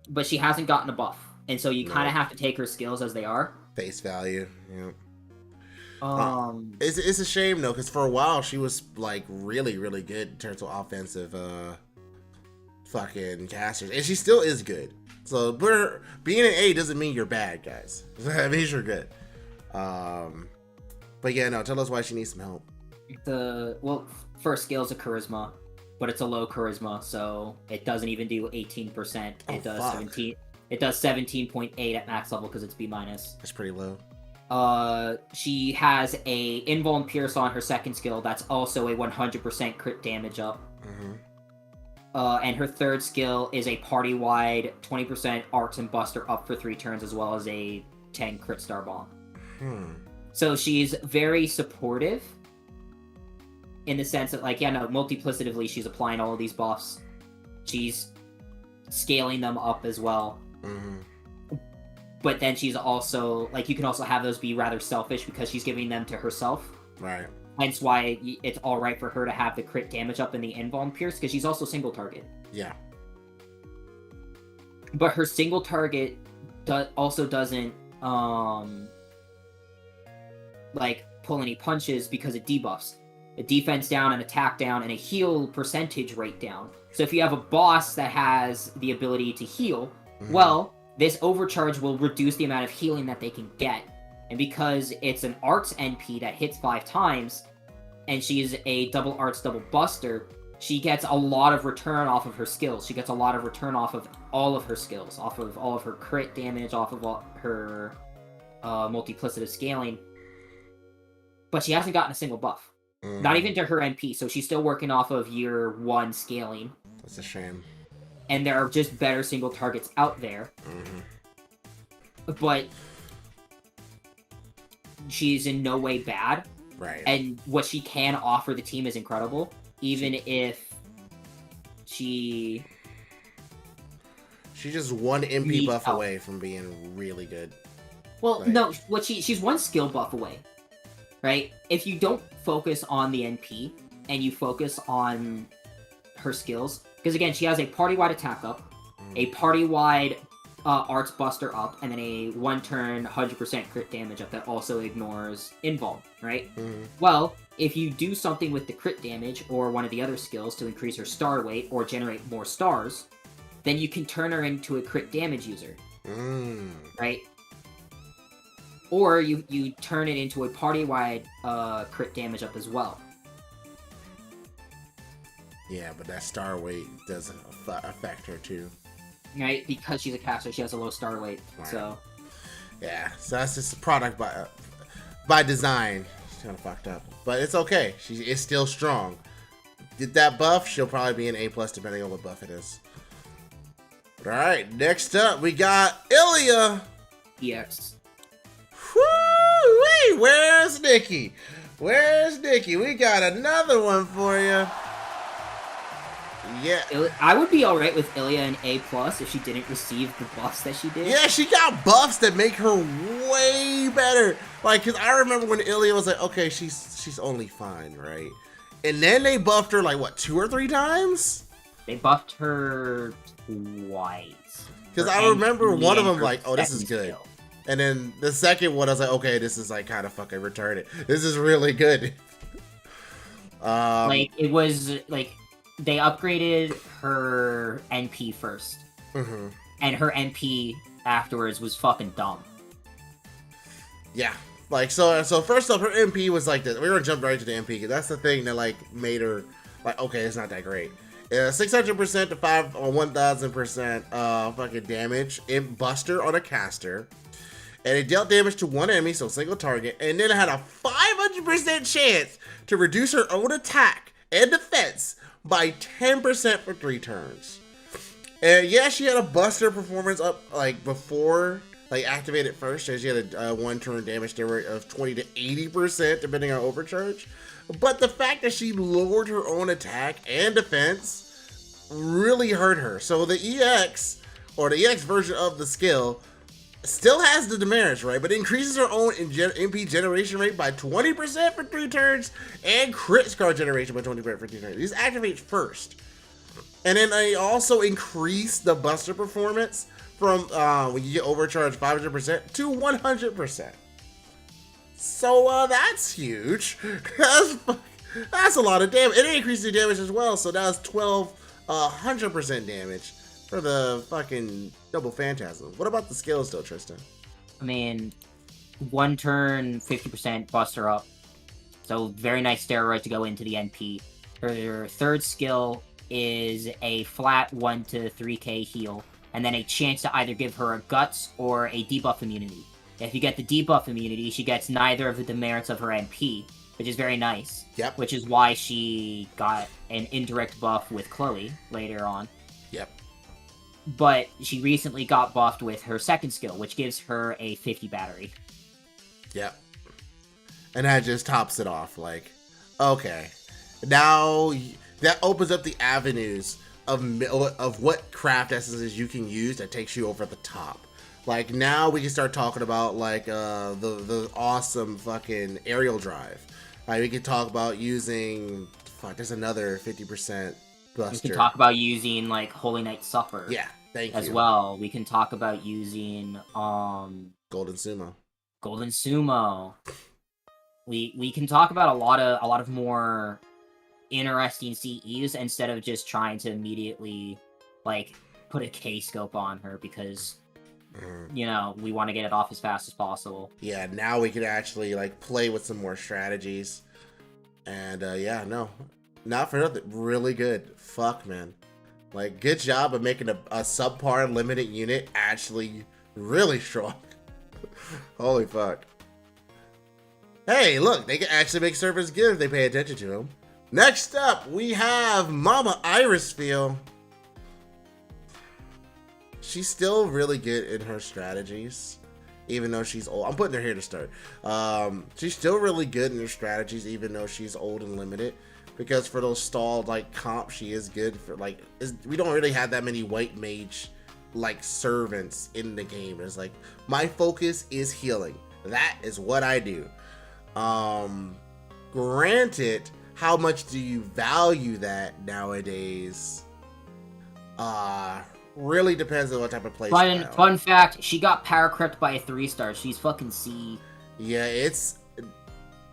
but she hasn't gotten a buff, and so you kind of have to take her skills as they are. Face value, yeah. It's a shame though, because for a while she was like really, really good in terms of offensive fucking casters, and she still is good. So being an A doesn't mean you're bad, guys. It means you're good. But yeah, no, tell us why she needs some help. First skill is a charisma, but it's a low charisma, so it doesn't even do 18%. Oh, It does fuck. 17. It does 17.8 at max level because it's B-. That's pretty low. She has a Invuln Pierce on her second skill. That's also a 100% crit damage up. Mm-hmm. And her third skill is a party-wide 20% Arcs and Buster up for 3 turns, as well as a 10 crit star bomb. So she's very supportive in the sense that, like, multiplicatively, she's applying all of these buffs. She's scaling them up as well. Mm-hmm. But then she's also, like, you can also have those be rather selfish because she's giving them to herself. Right. Hence why it's alright for her to have the crit damage up in the Invuln Pierce, because she's also single target. Yeah. But her single target also doesn't, like, pull any punches because it debuffs. A defense down, an attack down, and a heal percentage rate down. So if you have a boss that has the ability to heal, well, this overcharge will reduce the amount of healing that they can get. And because it's an Arts NP that hits 5 times, and she's a double Arts, double Buster, she gets a lot of return off of her skills. She gets a lot of return off of all of her skills, off of all of her crit damage, off of all her multiplicative scaling. But she hasn't gotten a single buff. Not even to her NP, so she's still working off of year 1 scaling. That's a shame. And there are just better single targets out there. But she's in no way bad. Right. And what she can offer the team is incredible. Even if she's just one MP needs buff help. away from being really good. Well, Right. no, she's one skill buff away. Right? If you don't focus on the NP and you focus on her skills, because again, she has a party-wide attack up, a party-wide Arts Buster up, and then a 1-turn 100% crit damage up that also ignores Invuln, right? Well, if you do something with the crit damage or one of the other skills to increase her star weight or generate more stars, then you can turn her into a crit damage user, right? Or you turn it into a party-wide crit damage up as well. Yeah, but that star weight does affect her too. Right? Because she's a caster, she has a low star weight. Right. So Yeah, so that's just a product by design. She's kind of fucked up, but it's okay. She is still strong. Get that buff, she'll probably be an A+ depending on what buff it is. All right, next up we got Ilya. EX. Woo-wee! Where's Nikki? Where's Nikki? We got another one for you. Yeah. I would be alright with Ilya in A+ if she didn't receive the buffs that she did. Yeah, she got buffs that make her way better. Like, cause I remember when Ilya was like, okay, she's only fine, right? And then they buffed her like what, 2 or 3 times? They buffed her twice. Because Her I remember NP one of and them her like, oh, this is second good. skill. And then the second one, I was like, okay, this is like kind of fucking retarded. This is really good. Like, it was like they upgraded her NP first, and her NP afterwards was fucking dumb. Yeah. Like, so first off, her MP was like this. We're gonna jump right to the MP, because that's the thing that, like, made her, like, okay, it's not that great. 600% to 5 or 1000% fucking damage in Buster on a caster. And it dealt damage to one enemy, so single target. And then it had a 500% chance to reduce her own attack and defense by 10% for 3 turns. And yeah, she had a Buster performance up, like, before... like, activate it first, as she had a 1-turn damage rate of 20 to 80%, depending on overcharge. But the fact that she lowered her own attack and defense really hurt her. So the EX, or the EX version of the skill, still has the demerits, right? But increases her own MP generation rate by 20% for 3 turns, and crit scar generation by 20% for 3 turns. These activate first. And then they also increase the Buster performance from when you get overcharged 500% to 100%. So that's huge. That's a lot of damage. It increases the damage as well. So that's 100% damage for the fucking double phantasm. What about the skills though, Tristan? I mean, 1 turn, 50% Buster up. So very nice steroid to go into the NP. Her third skill is a flat 1 to 3k heal, and then a chance to either give her a guts or a debuff immunity. If you get the debuff immunity, she gets neither of the demerits of her NP, which is very nice. Yep. Which is why she got an indirect buff with Chloe later on. Yep. But she recently got buffed with her second skill, which gives her a 50 battery. Yep. And that just tops it off. Like, okay, now that opens up the avenues of what craft essences you can use that takes you over the top. Like, now we can start talking about, like, the awesome fucking aerial drive. Like, we can talk about using, fuck, there's another 50% buster. We can talk about using, like, Holy Knight Supper. Yeah, thank you. As well. We can talk about using, Golden Sumo. Golden Sumo. We can talk about a lot of more interesting CEs instead of just trying to immediately, like, put a K-scope on her because... you know, we want to get it off as fast as possible. Yeah, now we can actually, like, play with some more strategies. And, yeah, no. Not for nothing. Really good. Fuck, man. Like, good job of making a subpar limited unit actually really strong. Holy fuck. Hey, look, they can actually make servers good if they pay attention to them. Next up, we have Mama Irisfield. She's still really good in her strategies, even though she's old. I'm putting her here to start. She's still really good in her strategies, even though she's old and limited. Because for those stalled, like, comp, she is good for, like, we don't really have that many white mage, like, servants in the game. It's like, my focus is healing. That is what I do. Granted, how much do you value that nowadays? Really depends on what type of play style. Fun fact, she got power crept by a 3-star. She's fucking C. Yeah, it's...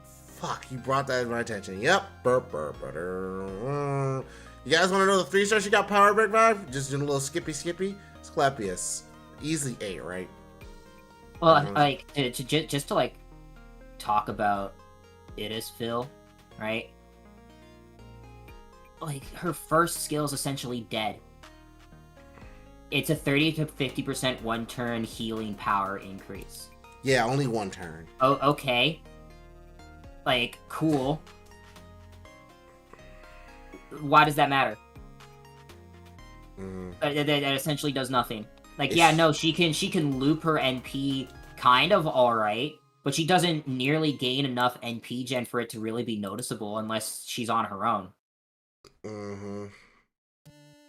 Fuck, you brought that to my attention. Yep. You guys want to know the 3-star she got power break vibe? Just doing a little skippy. Asclepius. Easily 8, right? Well, like, just to, like, talk about Phil, right? Like, her first skill is essentially dead. It's a 30 to 50% one-turn healing power increase. Yeah, only one turn. Oh, okay. Like, cool. Why does that matter? That essentially does nothing. Like, yeah, no, she can loop her NP kind of alright, but she doesn't nearly gain enough NP gen for it to really be noticeable unless she's on her own.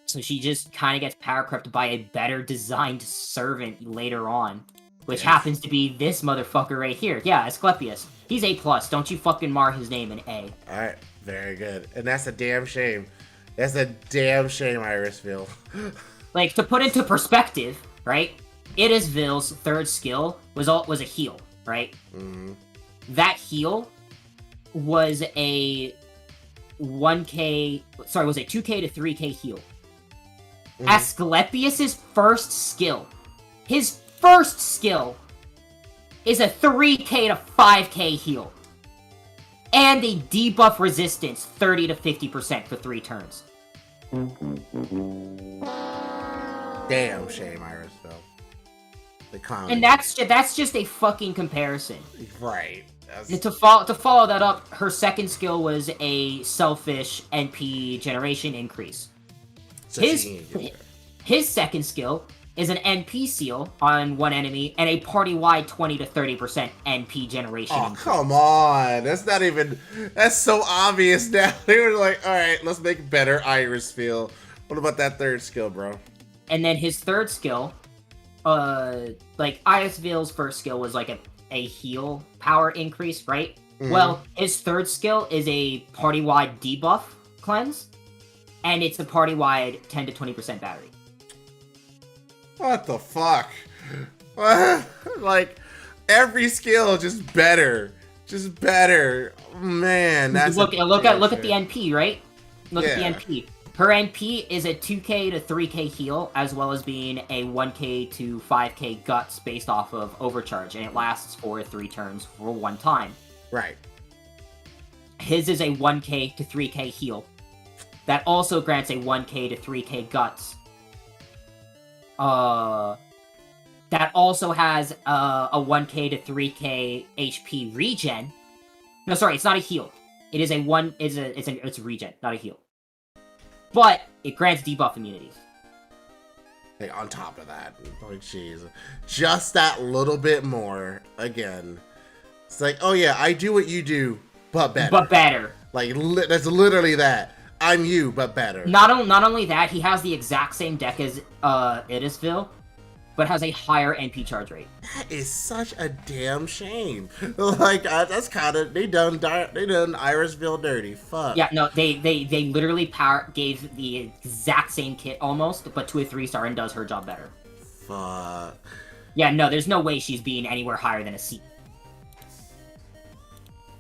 So she just kind of gets power crept by a better designed servant later on. Which happens to be this motherfucker right here. Yeah, Asclepius. He's A+. Don't you fucking mar his name in A. Alright, very good. And that's a damn shame. That's a damn shame, Irisville. Like, to put into perspective, right? Vil's third skill was a heal, right? That heal was a 2k to 3k heal. Asclepius's first skill, his first skill, is a 3k to 5k heal. And a debuff resistance 30 to 50% for 3 turns. Damn shame, Irisville. The comment. And that's just a fucking comparison. Right. And to follow that up, her second skill was a selfish NP generation increase. So His second skill is an NP seal on one enemy and a party-wide 20 to 30% NP generation. Oh, come on. That's so obvious now. They were like, alright, let's make better Irisfield. What about that third skill, bro? And then his third skill, like, Irisville's first skill was like a heal power increase, right? Well, his third skill is a party-wide debuff cleanse, and it's a party-wide 10 to 20% battery. What the fuck? Like, every skill just better. Just better. Man, that's... Look at the NP, right? Look at the NP. Her NP is a 2k to 3k heal, as well as being a 1k to 5k guts based off of overcharge, and it lasts for 3 turns for 1 time. Right. His is a 1k to 3k heal. That also grants a 1k to 3k guts. That also has a 1k to 3k HP regen. No, sorry, it's not a heal. It is it's a regen, not a heal. But it grants debuff immunities. Like, on top of that, like, jeez, just that little bit more. Again, it's like, oh yeah, I do what you do, but better. But better. Like, that's literally that. I'm you, but better. Not only that, he has the exact same deck as Idisville, but has a higher NP charge rate. That is such a damn shame. Like, that's kind of they done Irisville dirty. Fuck. Yeah, no, they literally gave the exact same kit almost, but to a 3-star and does her job better. Fuck. Yeah, no, there's no way she's being anywhere higher than a C.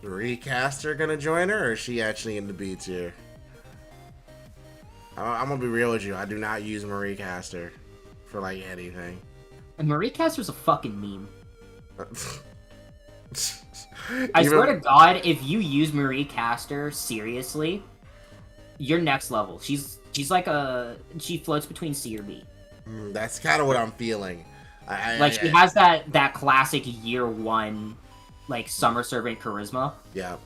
Recaster gonna join her, or is she actually in the B tier? I'm gonna be real with you. I do not use Marie Caster for like anything. And Marie Caster's a fucking meme. I swear to God, if you use Marie Caster seriously, you're next level. She's like she floats between C or B. That's kind of what I'm feeling. She has that classic year 1, like summer servant charisma. Yeah.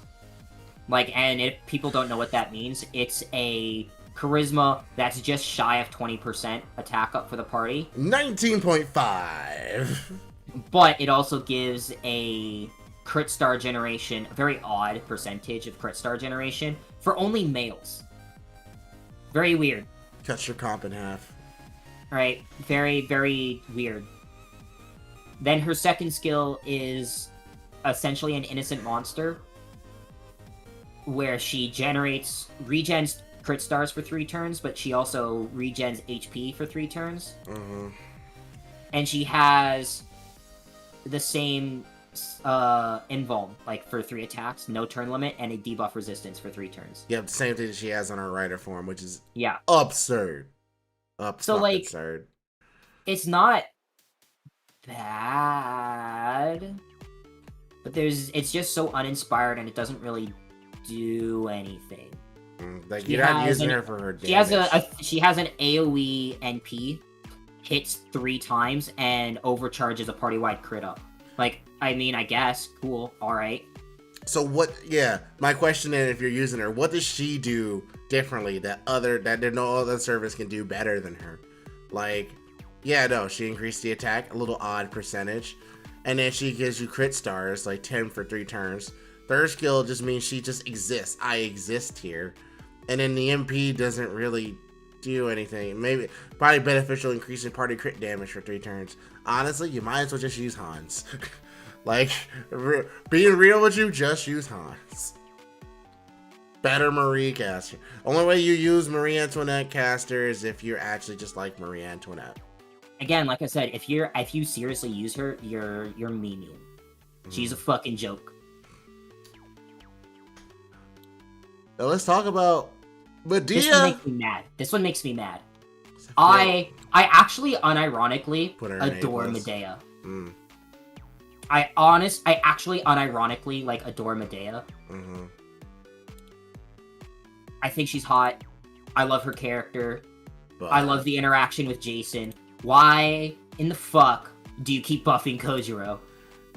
Like, and if people don't know what that means, it's a charisma that's just shy of 20% attack up for the party. 19.5. But it also gives a crit star generation, a very odd percentage of crit star generation for only males. Very weird. Cuts your comp in half. Right? Very, very weird. Then her second skill is essentially an innocent monster, where she regens crit stars for 3 turns, but she also regens HP for 3 turns. Mm-hmm. And she has the same invuln, like for 3 attacks, no turn limit, and a debuff resistance for 3 turns. Yeah, the same thing that she has on her rider form, which is absurd. So like, absurd. It's not bad, but it's just so uninspired, and it doesn't really do anything. Like, you're not using her for her damage. She has an AoE NP, hits 3 times, and overcharges a party-wide crit up. Like, I mean, I guess, cool, alright. So what, my question is, if you're using her, what does she do differently that no other service can do better than her? Like, she increased the attack, a little odd percentage, and then she gives you crit stars, like 10 for 3 turns. Third skill just means she just exists. I exist here. And then the MP doesn't really do anything. Probably beneficial, increasing party crit damage for 3 turns. Honestly, you might as well just use Hans. Like, being real with you, just use Hans. Better Marie Caster. Only way you use Marie Antoinette Caster is if you're actually just like Marie Antoinette. Again, like I said, if you seriously use her, you're memeing. She's a fucking joke. Now let's talk about Medea. This one makes me mad. I actually unironically adore Medea. I actually unironically adore Medea. Mm-hmm. I think she's hot. I love her character. But I love the interaction with Jason. Why in the fuck do you keep buffing Kojiro?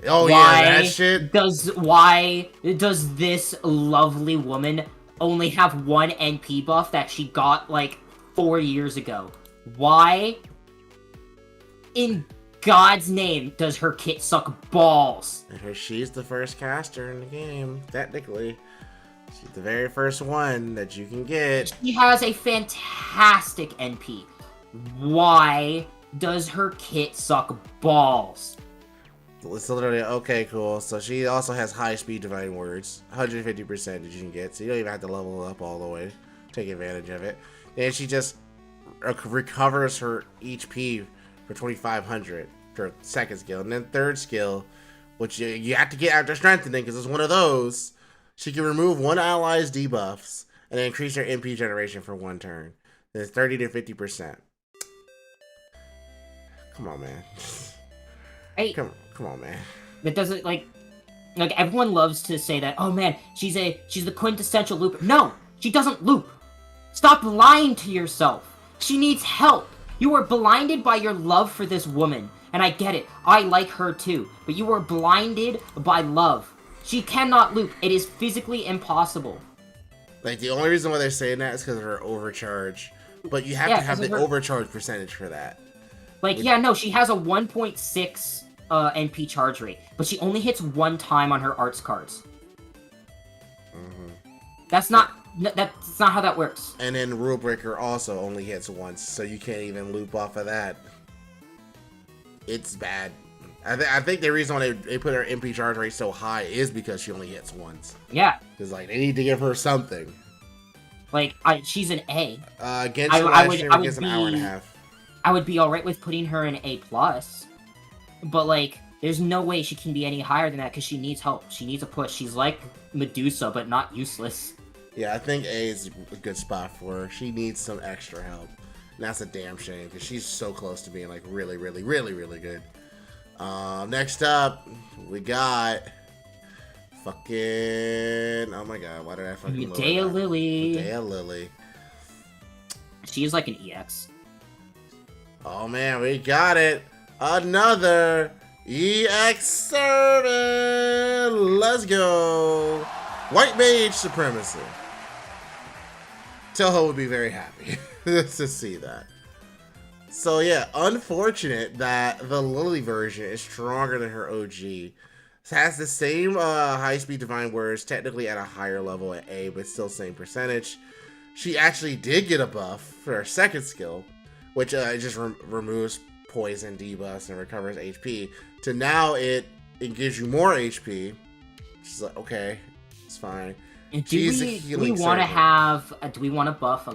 Oh, that shit. Why does this lovely woman only have 1 NP buff that she got 4 years ago? Why in God's name does her kit suck balls? She's the first caster in the game, technically. She's the very first one that you can get. She has a fantastic NP. Why does her kit suck balls? It's literally, okay, cool. So she also has high speed divine words, 150% that you can get. So you don't even have to level up all the way. Take advantage of it. And she just recovers her HP for 2,500 for second skill. And then third skill, which you have to get after strengthening because it's one of those. She can remove 1 ally's debuffs and then increase her MP generation for 1 turn. Then it's 30 to 50%. Come on, man. Hey, Come on, man. that doesn't Like, everyone loves to say that, oh man, she's the quintessential looper. No, she doesn't loop. Stop lying to yourself. She needs help. You are blinded by your love for this woman. And I get it. I like her too. But you are blinded by love. She cannot loop. It is physically impossible. Like, the only reason why they're saying that is because of her overcharge. But you have to have the overcharge percentage for that. Like, yeah, no, she has a 1.6 NP charge rate. But she only hits one time on her arts cards. That's not how that works. And then Rule Breaker also only hits once, so you can't even loop off of that. It's bad. I think the reason why they put her MP charge rate so high is because she only hits once. Yeah. Because, like, they need to give her something. Like, she's an A. Genshin last year gets an hour and a half. I would be alright with putting her in A+. But, like, there's no way she can be any higher than that because she needs help. She needs a push. She's like Medusa, but not useless. Yeah, I think A is a good spot for her. She needs some extra help. And that's a damn shame because she's so close to being, like, really, really, really, really good. Next up, we got fucking... Oh my god, why did I fucking... Medea Lily. Medea Lily. She's like an EX. Oh man, we got it. Another EX servant. Let's go. White Mage Supremacy. Toho would be very happy to see that. So yeah, unfortunate that the Lily version is stronger than her OG. It has the same high-speed Divine Words, technically at a higher level at A, but still same percentage. She actually did get a buff for her second skill, which just removes poison debuffs and recovers HP. To now it gives you more HP. She's like, okay, it's fine. Do we want to buff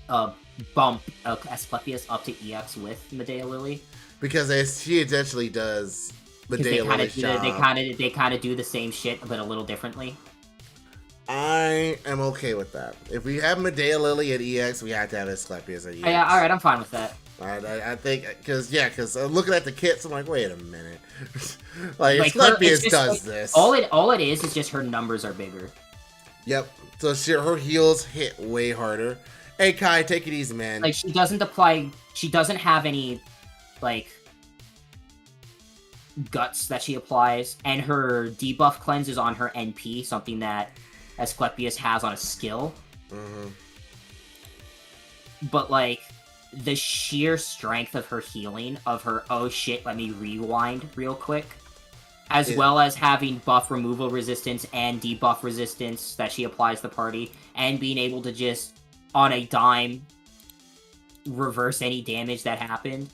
a bump Asclepius up to EX with Medea Lily? Because she essentially does Medea Lily's job. They kind of do the same shit, but a little differently. I am okay with that. If we have Medea Lily at EX, we have to have Asclepius at EX. Yeah, alright, I'm fine with that. I think, because looking at the kits, I'm like, wait a minute. like Asclepius does this. All it is just her numbers are bigger. Yep. So her heals hit way harder. Hey Kai, take it easy, man. Like, she doesn't have any, like, guts that she applies, and her debuff cleanse is on her NP, something that Asclepius has on a skill. But, like, the sheer strength of her healing, of her, oh shit, let me rewind real quick, as well as having buff removal resistance and debuff resistance that she applies to the party, and being able to just, on a dime, reverse any damage that happened.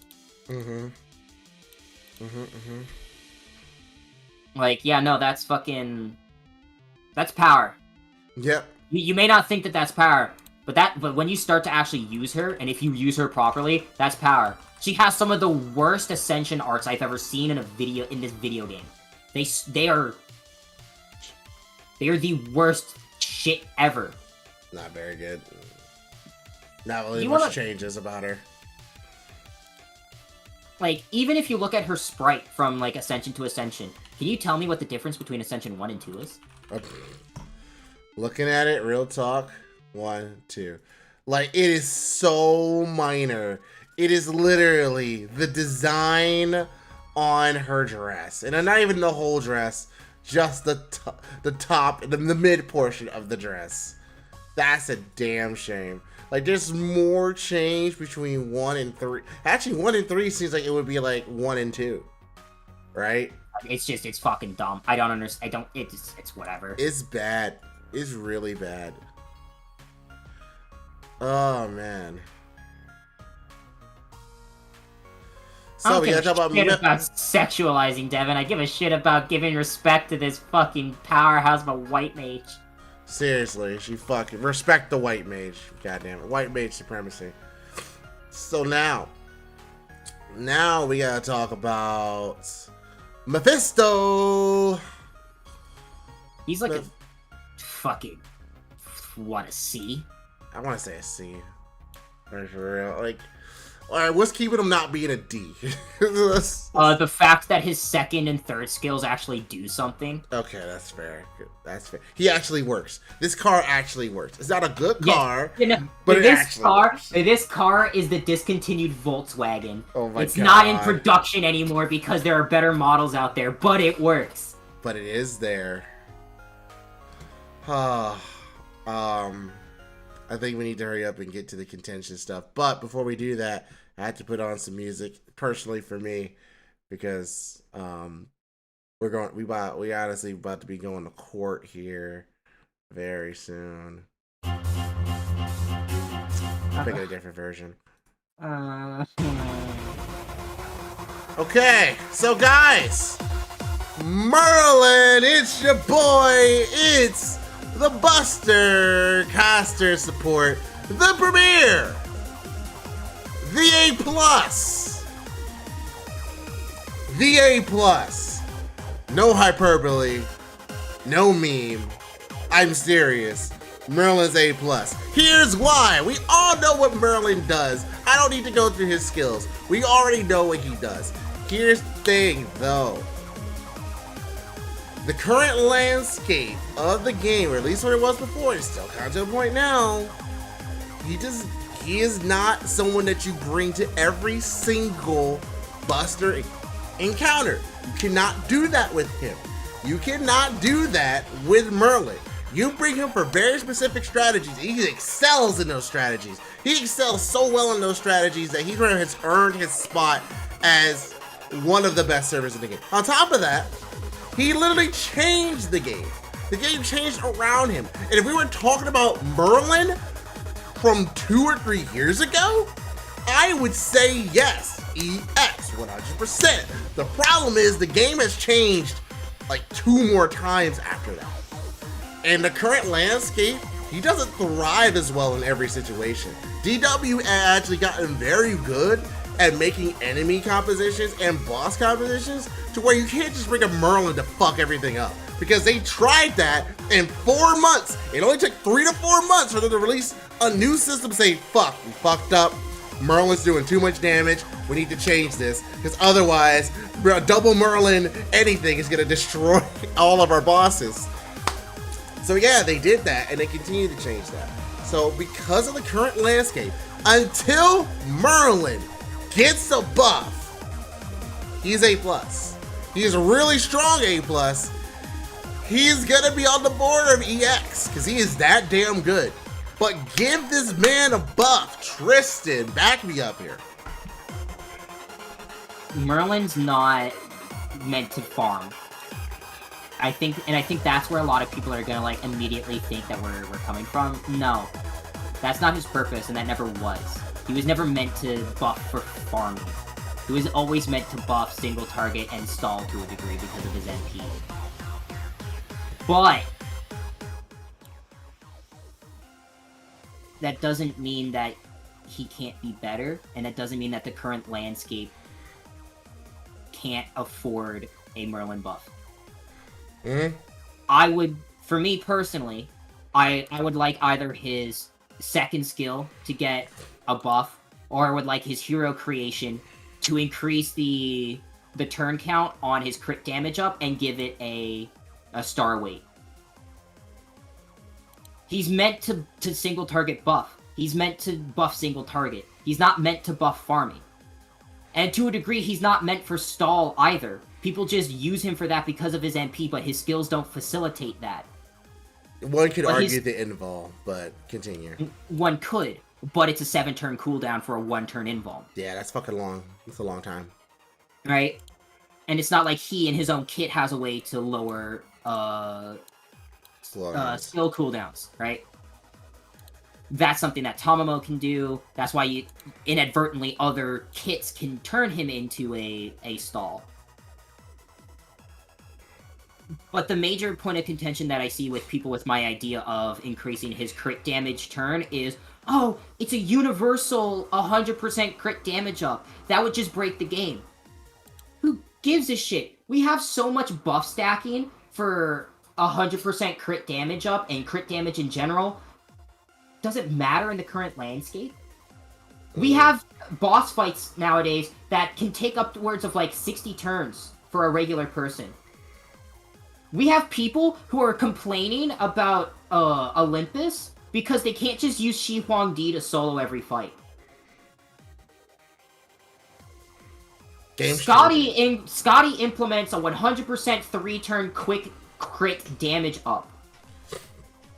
Like, yeah, no, that's fucking... That's power. Yep. You may not think that that's power, but when you start to actually use her, and if you use her properly, that's power. She has some of the worst Ascension arts I've ever seen in this video game. They are the worst shit ever. Not very good. Not really much changes about her. Like, even if you look at her sprite from, like, Ascension to Ascension, can you tell me what the difference between Ascension 1 and 2 is? Looking at it, real talk, 1, 2. Like, it is so minor. It is literally the design on her dress. And not even the whole dress, just the top, the mid portion of the dress. That's a damn shame. Like, there's more change between 1 and 3. Actually, 1 and 3 seems like it would be like 1 and 2. Right? It's fucking dumb. I don't understand. It's whatever. It's bad. It's really bad. Oh, man. So, we gotta talk about sexualizing Devin. I give a shit about giving respect to this fucking powerhouse of a white mage. Seriously, she fucking respect the white mage. God damn it, white mage supremacy. So now we gotta talk about Mephisto. He's like a fucking what, a C? I want to say a C. For real, like All right, what's keeping him not being a D? The fact that his second and third skills actually do something. Okay, that's fair. That's fair. He actually works. This car actually works. It's not a good car, but this car is the discontinued Volkswagen. Oh my god. It's not in production anymore because there are better models out there, but it works. But it is there. I think we need to hurry up and get to the contention stuff. But before we do that, I had to put on some music personally for me because we honestly about to be going to court here very soon. I'm picking a different version. Okay, so guys, Merlin, it's your boy. It's the Buster Caster Support, the Premier, the A+, the A+. No hyperbole, no meme. I'm serious. Merlin's A+. Here's why. We all know what Merlin does. I don't need to go through his skills. We already know what he does. Here's the thing, though. The current landscape of the game, or at least what it was before, it's still kind of to a point now. He is not someone that you bring to every single Buster encounter. You cannot do that with him. You cannot do that with Merlin. You bring him for very specific strategies. He excels in those strategies. He excels so well in those strategies that he has earned his spot as one of the best servers in the game. On top of that, he literally changed the game. The game changed around him. And if we were talking about Merlin from 2 or 3 years ago, I would say yes, EX, 100%. The problem is the game has changed like 2 more times after that. And the current landscape, he doesn't thrive as well in every situation. DW actually gotten very good at making enemy compositions and boss compositions to where you can't just bring a Merlin to fuck everything up. Because they tried that in 4 months. It only took 3 to 4 months for them to release a new system saying, fuck, we fucked up. Merlin's doing too much damage. We need to change this. Because otherwise, double Merlin anything is going to destroy all of our bosses. So yeah, they did that and they continue to change that. So because of the current landscape, until Merlin gets a buff, he's A+. He's a really strong A+. He's gonna be on the border of EX because he is that damn good. But give this man a buff. Tristan, back me up here. Merlin's not meant to farm. I think that's where a lot of people are gonna like immediately think that we're coming from. No, that's not his purpose, and that never was. He was never meant to buff for farming. He was always meant to buff single target and stall to a degree because of his MP. But that doesn't mean that he can't be better, and that doesn't mean that the current landscape can't afford a Merlin buff. I would, for me personally, I would like either his second skill to get a buff, or I would like his hero creation to increase the turn count on his crit damage up and give it a star weight. He's meant to single target buff. He's meant to buff single target. He's not meant to buff farming. And to a degree, he's not meant for stall either. People just use him for that because of his MP, but his skills don't facilitate that. One could argue the invul, but continue. One could, but it's a 7-turn cooldown for a 1-turn invul. Yeah, that's fucking long. That's a long time. Right? And it's not like he in his own kit has a way to lower skill cooldowns, right? That's something that Tamamo can do. That's why inadvertently other kits can turn him into a stall. But the major point of contention that I see with people with my idea of increasing his crit damage turn is, oh, it's a universal 100% crit damage up. That would just break the game. Who gives a shit? We have so much buff stacking for 100% crit damage up and crit damage in general. Does it matter in the current landscape? We have boss fights nowadays that can take upwards of like 60 turns for a regular person. We have people who are complaining about Olympus because they can't just use Shi Huang Di to solo every fight. Scotty implements a 100% 3-turn quick crit damage up.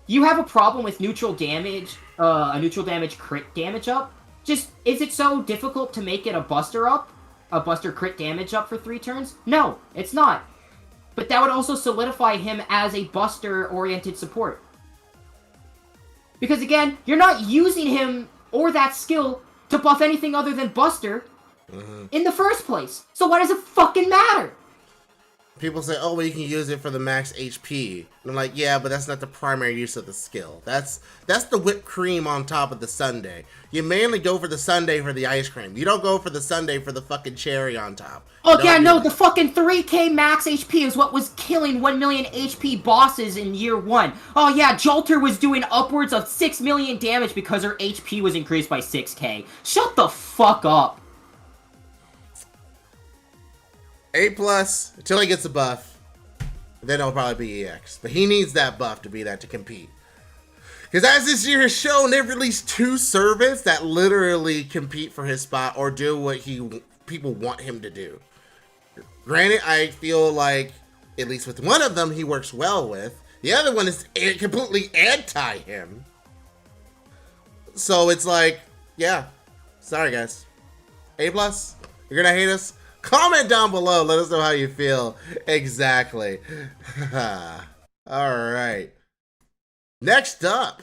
You have a problem with neutral damage, a neutral damage crit damage up? Just, is it so difficult to make it a buster up? A buster crit damage up for 3 turns? No, it's not. But that would also solidify him as a buster-oriented support. Because again, you're not using him or that skill to buff anything other than buster in the first place. So why does it fucking matter? People say, oh, well, you can use it for the max HP. And I'm like, yeah, but that's not the primary use of the skill. That's the whipped cream on top of the sundae. You mainly go for the sundae for the ice cream. You don't go for the sundae for the fucking cherry on top. Oh, yeah, no, the fucking 3k max HP is what was killing 1 million HP bosses in year 1. Oh, yeah, Jolter was doing upwards of 6 million damage because her HP was increased by 6k. Shut the fuck up. A+ until he gets a buff. Then it'll probably be EX. But he needs that buff to be that to compete. Because as this year has shown, they've released 2 servants that literally compete for his spot or do what people want him to do. Granted, I feel like, at least with one of them, he works well with. The other one is completely anti him. So it's like, yeah. Sorry, guys. A+, you're going to hate us? Comment down below. Let us know how you feel. Exactly. Alright. Next up.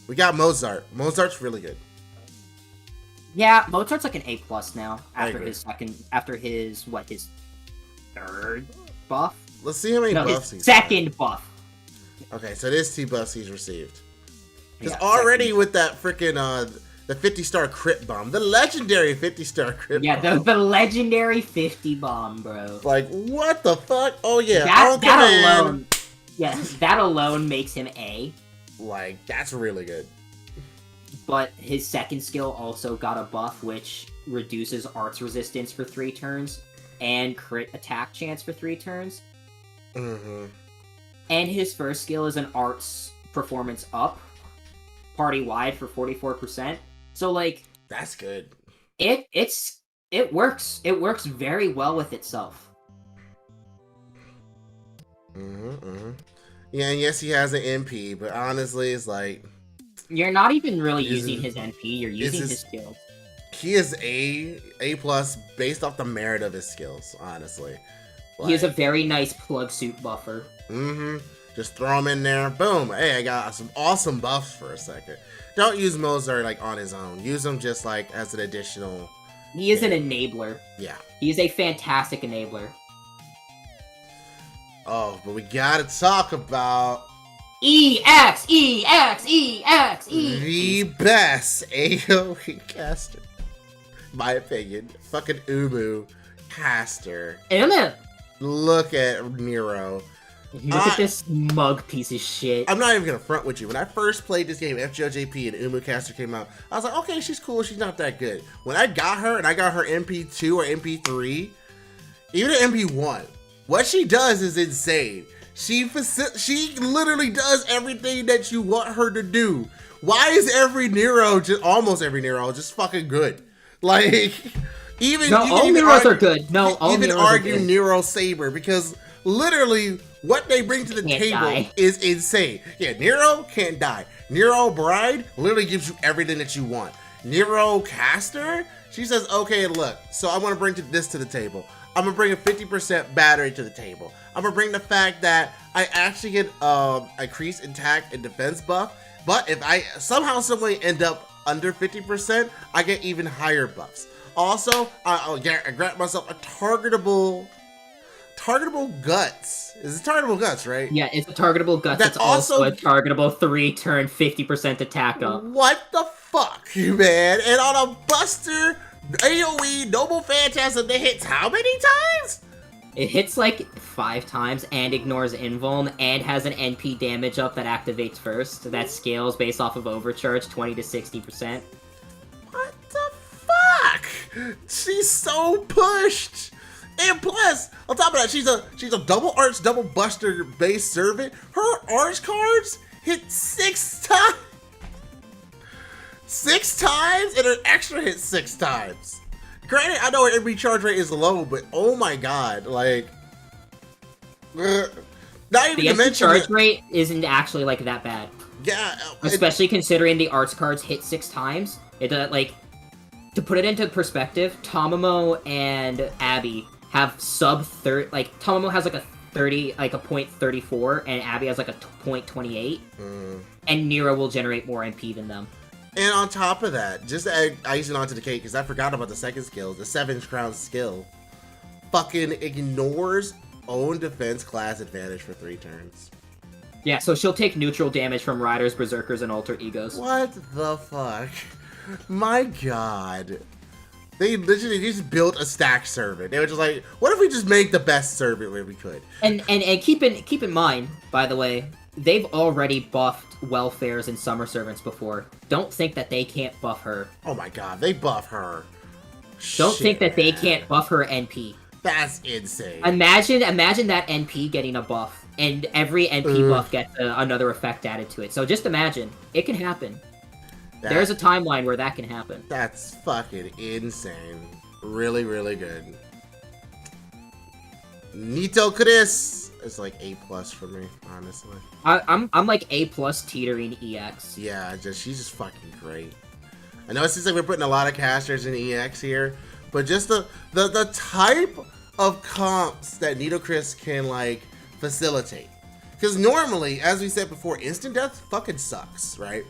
We got Mozart. Mozart's really good. Yeah, Mozart's like an A+ now. After agree. his 3rd buff? Let's see how many No, buffs his he's got. 2nd buff. Okay, so it is 2 buffs he's received. Because Yeah, already second. with that freaking the 50-star crit bomb, the legendary 50-star crit Yeah, bomb. the legendary 50 bomb, bro. Like, what the fuck? Oh yeah, That alone, that alone makes him A. Like, that's really good. But his 2nd skill also got a buff, which reduces arts resistance for 3 turns and crit attack chance for 3 turns. Mm-hmm. And his 1st skill is an arts performance up, party-wide for 44%. So, like... That's good. It works. It works very well with itself. Yeah, and yes, he has an MP, but honestly, it's like... You're not even really using his NP, you're using his- his skills. He is A+ based off the merit of his skills, honestly. He is a very nice plug suit buffer. Just throw him in there. Boom. Hey, I got some awesome buffs for a second. Don't use Mozart like on his own. Use him just like as an additional. He is an enabler. Yeah. He is a fantastic enabler. Oh, but we gotta talk about EX! EX! EX! the best AoE caster. My opinion. Fucking Umu caster. Emma! Look at Nero. Look at this mug piece of shit. I'm not even gonna front with you. When I first played this game, FGOJP and Umu Caster came out, I was like, okay, she's cool, she's not that good. When I got her, and I got her MP2 or MP3, even an MP1, what she does is insane. She literally does everything that you want her to do. Why is almost every Nero, just fucking good? Like, even No, you all can even Neros argue, are good. No, all even Neros are argue good. Nero Saber because literally what they bring to the Can't table die. is insane. Yeah, Nero can't die. Nero Bride literally gives you everything that you want. Nero Caster, she says, okay, look, so I want to bring this to the table. I'm gonna bring a 50% battery to the table. I'm gonna bring the fact that I actually get increased attack and defense buff, but if I somehow someway end up under 50%, I get even higher buffs. Also, I grant myself a targetable guts. Is it targetable guts, right? Yeah, it's a targetable guts. That It's also also- a targetable 3-turn 50% attack up. What the fuck, man? And on a Buster AoE Noble Phantasm that hits how many times? It hits like 5 times and ignores invuln and has an NP damage up that activates first. That scales based off of overcharge 20 to 60%. What the fuck? She's so pushed. And plus, on top of that, she's a double arch, double buster base servant. Her arch cards hit 6 times. 6 times, and her extra hit 6 times. Granted, I know her every charge rate is low, but oh my god, like, not even The to mention charge rate isn't actually like that bad. Yeah, especially considering the arts cards hit 6 times. It like, to put it into perspective, Tamamo and Abby have sub 30. Like Tamamo has like a 30, like a .34, and Abby has like a .28. And Nero will generate more MP than them. And on top of that, just to add icing onto the cake, because I forgot about the second skill, the 7th crown skill, fucking ignores own defense class advantage for 3 turns. Yeah, so she'll take neutral damage from Riders, Berserkers, and Alter Egos. What the fuck? My god. They literally just built a stack servant. They were just like, what if we just make the best servant where we could? And keep in mind, by the way, they've already buffed Welfares and Summer Servants before. Don't think that they can't buff her. Oh my god, they buff her. Don't think that they can't buff her NP. That's insane. Imagine that NP getting a buff, and every NP buff gets another effect added to it. So just imagine. It can happen. There's a timeline where that can happen. That's fucking insane. Really, really good. Nito Chris is like A+ for me, honestly. I'm like A+ teetering EX. Yeah, she's just fucking great. I know it seems like we're putting a lot of casters in EX here, but just the type of comps that Nito Chris can like facilitate. Because normally, as we said before, instant death fucking sucks, right?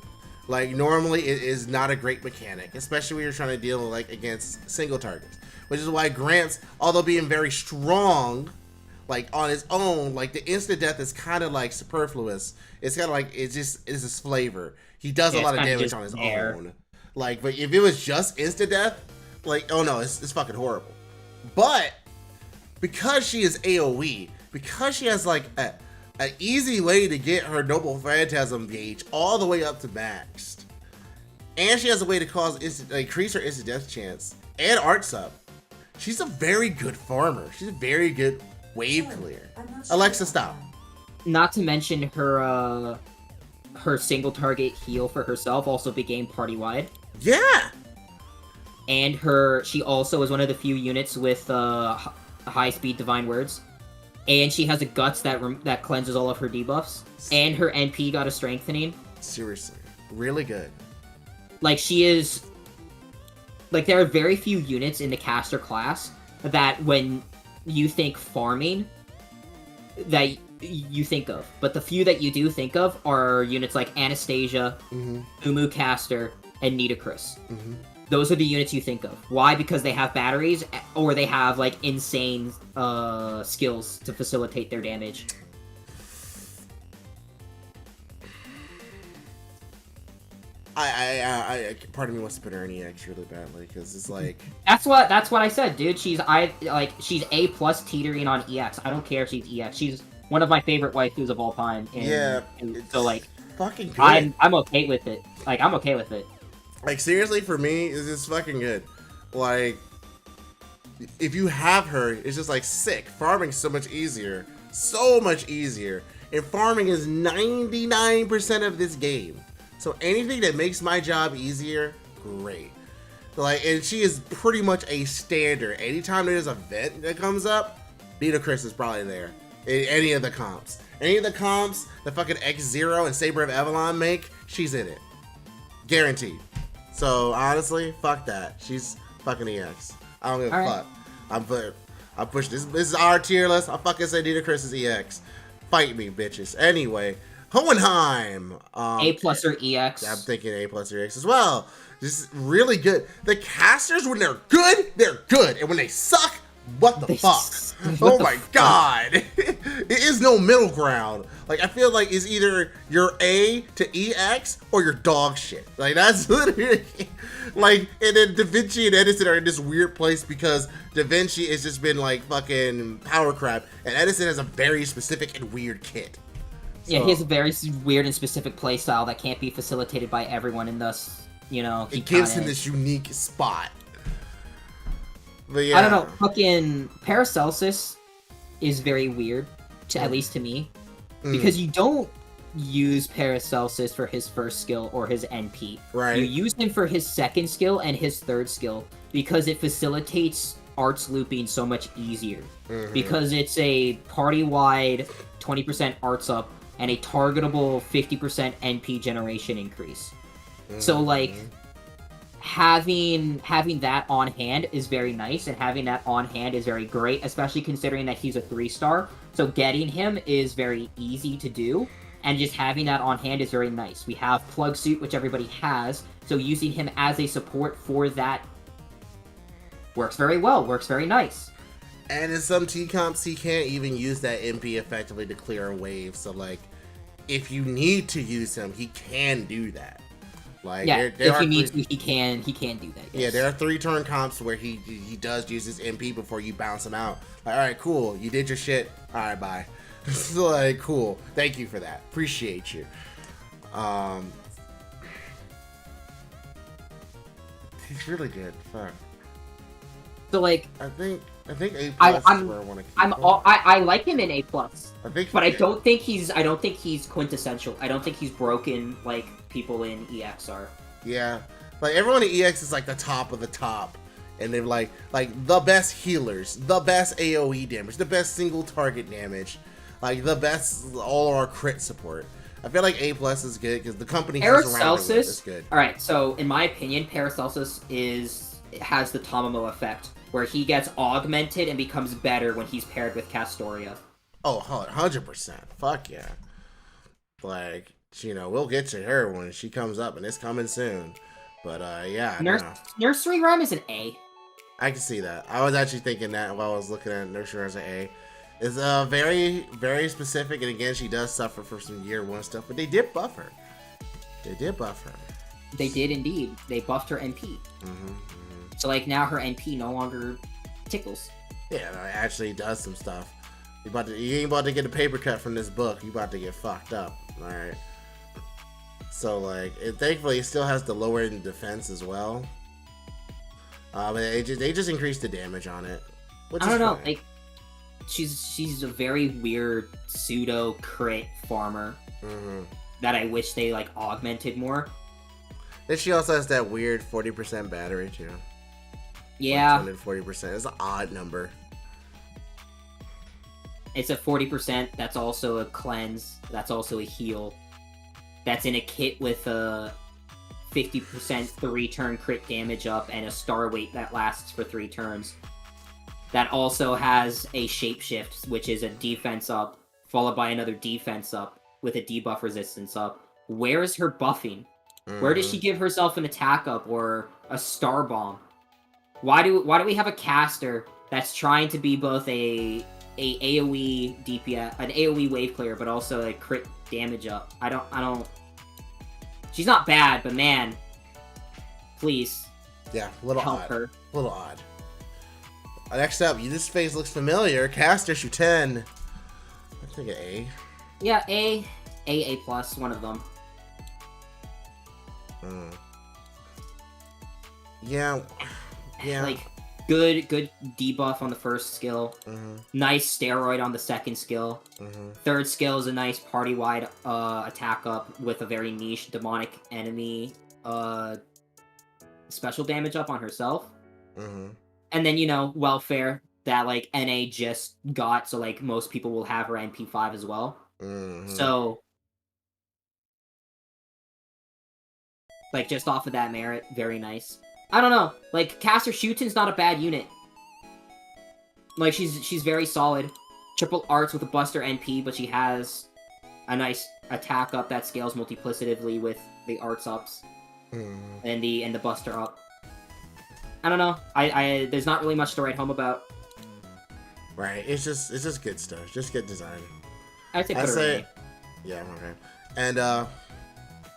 Like normally it is not a great mechanic, especially when you're trying to deal like against single targets. Which is why Grant's, although being very strong, like on his own, like the instant death is kind of like superfluous. It's kind of like it's his flavor. He does a lot of damage on his own. Like, but if it was just instant death, like, oh no, it's fucking horrible. But because she is AOE, because she has like an easy way to get her Noble Phantasm gauge all the way up to maxed, and she has a way to increase her instant death chance and art sub, she's a very good farmer. She's a very good wave clear. Alexa, stop. Not to mention her single target heal for herself also became party wide. Yeah. And she also is one of the few units with high speed divine words. And she has a guts that cleanses all of her debuffs. And her NP got a strengthening. Seriously. Really good. Like, she is... Like, there are very few units in the caster class that when you think farming, that you think of. But the few that you do think of are units like Anastasia, Umu Caster, and Nitocris. Those are the units you think of. Why? Because they have batteries, or they have, like, insane skills to facilitate their damage. Part of me wants to put her in EX really badly, because it's like... That's what I said, dude. She's A+ teetering on EX. I don't care if she's EX. She's one of my favorite waifus of all time. So, like... Fucking good. I'm okay with it. Like, I'm okay with it. Like, seriously, for me, it's just fucking good. Like, if you have her, it's just, like, sick. Farming's so much easier. So much easier. And farming is 99% of this game. So anything that makes my job easier, great. Like, and she is pretty much a standard. Anytime there's an event that comes up, Nito Chris is probably there. In any of the comps. Any of the comps that fucking X0 and Saber of Avalon make, she's in it. Guaranteed. So honestly, fuck that. She's fucking EX. I don't give a fuck. I'm pushing this. This is our tier list. I fucking say Nito Chris is EX. Fight me, bitches. Anyway, Hohenheim. A+ or EX. I'm thinking A+ or EX as well. Just really good. The casters, when they're good, they're good. And when they suck, what the fuck? Oh my god. is no middle ground. Like, I feel like it's either your A to EX or your dog shit. Like, that's literally, like, and then Da Vinci and Edison are in this weird place because Da Vinci has just been, like, fucking power crap, and Edison has a very specific and weird kit. Yeah, he has a very weird and specific playstyle that can't be facilitated by everyone, and thus, you know, it gives him this unique spot. But yeah. I don't know, fucking Paracelsus is very weird, at least to me, because you don't use Paracelsus for his first skill or his NP. Right. You use him for his second skill and his third skill because it facilitates arts looping so much easier. Because it's a party-wide 20% arts up and a targetable 50% NP generation increase. So, like, having that on hand is very nice, and having that on hand is very great, especially considering that he's a 3-star. So getting him is very easy to do, and just having that on hand is very nice. We have Plug Suit, which everybody has, so using him as a support for that works very well, works very nice. And in some T-comps, he can't even use that MP effectively to clear a wave. So, like, if you need to use him, he can do that. Like, yeah, if he needs to, he can do that. Yes. Yeah, there are 3-turn comps where he does use his MP before you bounce him out. Like, all right, cool, you did your shit. All right, bye. So, like, cool. Thank you for that. Appreciate you. He's really good. Fuck. So, like, I think A+ is where I want to keep him. I like him in A+. I think, but I don't think he's quintessential. I don't think he's broken like people in EX are. Yeah, like everyone in EX is like the top of the top, and they're like the best healers, the best AOE damage, the best single target damage, like the best all our crit support. I feel like A+ is good because the company he's around it with is good. All right, so in my opinion, Paracelsus has the Tomomo effect, where he gets augmented and becomes better when he's paired with Castoria. Oh, 100%. Fuck yeah. Like, you know, we'll get to her when she comes up, and it's coming soon. But, yeah. Nursery Rhyme is an A. I can see that. I was actually thinking that while I was looking at Nursery Rhyme as an A. It's very, very specific, and again, she does suffer for some year 1 stuff, but they did buff her. They did indeed. They buffed her NP. So, like, now her NP no longer tickles. Yeah, no, it actually does some stuff. You ain't about to get a paper cut from this book. You about to get fucked up. Alright. So, like, thankfully, it still has the lower end defense as well. But they just increased the damage on it. Which I don't know. Fine. Like, she's a very weird pseudo crit farmer that I wish they, like, augmented more. Then she also has that weird 40% battery, too. Yeah. 140%. It's an odd number. It's a 40%. That's also a cleanse. That's also a heal. That's in a kit with a 50% 3-turn crit damage up and a star weight that lasts for 3 turns. That also has a shapeshift, which is a defense up, followed by another defense up with a debuff resistance up. Where is her buffing? Where does she give herself an attack up or a star bomb? Why do we have a caster that's trying to be both a AoE DPS, an AoE wave clear, but also a crit damage up? I don't. She's not bad, but man, please. Yeah, a little help odd. her. A little odd. Next up, this face looks familiar. Caster Shuten. I think an A. Yeah, A+, one of them. Yeah. Like, good debuff on the first skill. Nice steroid on the second skill. Third skill is a nice party-wide attack up with a very niche demonic enemy special damage up on herself. And then, you know, welfare that, like, NA just got, so, like, most people will have her NP5 as well. So, like, just off of that merit, very nice. I don't know. Like, Caster Shuten's not a bad unit. Like, she's very solid. Triple arts with a buster NP, but she has a nice attack up that scales multiplicatively with the arts ups and the buster up. I don't know. I there's not really much to write home about. Right. It's just good stuff. Just good design. I'd say I put her say, in. yeah, okay. And all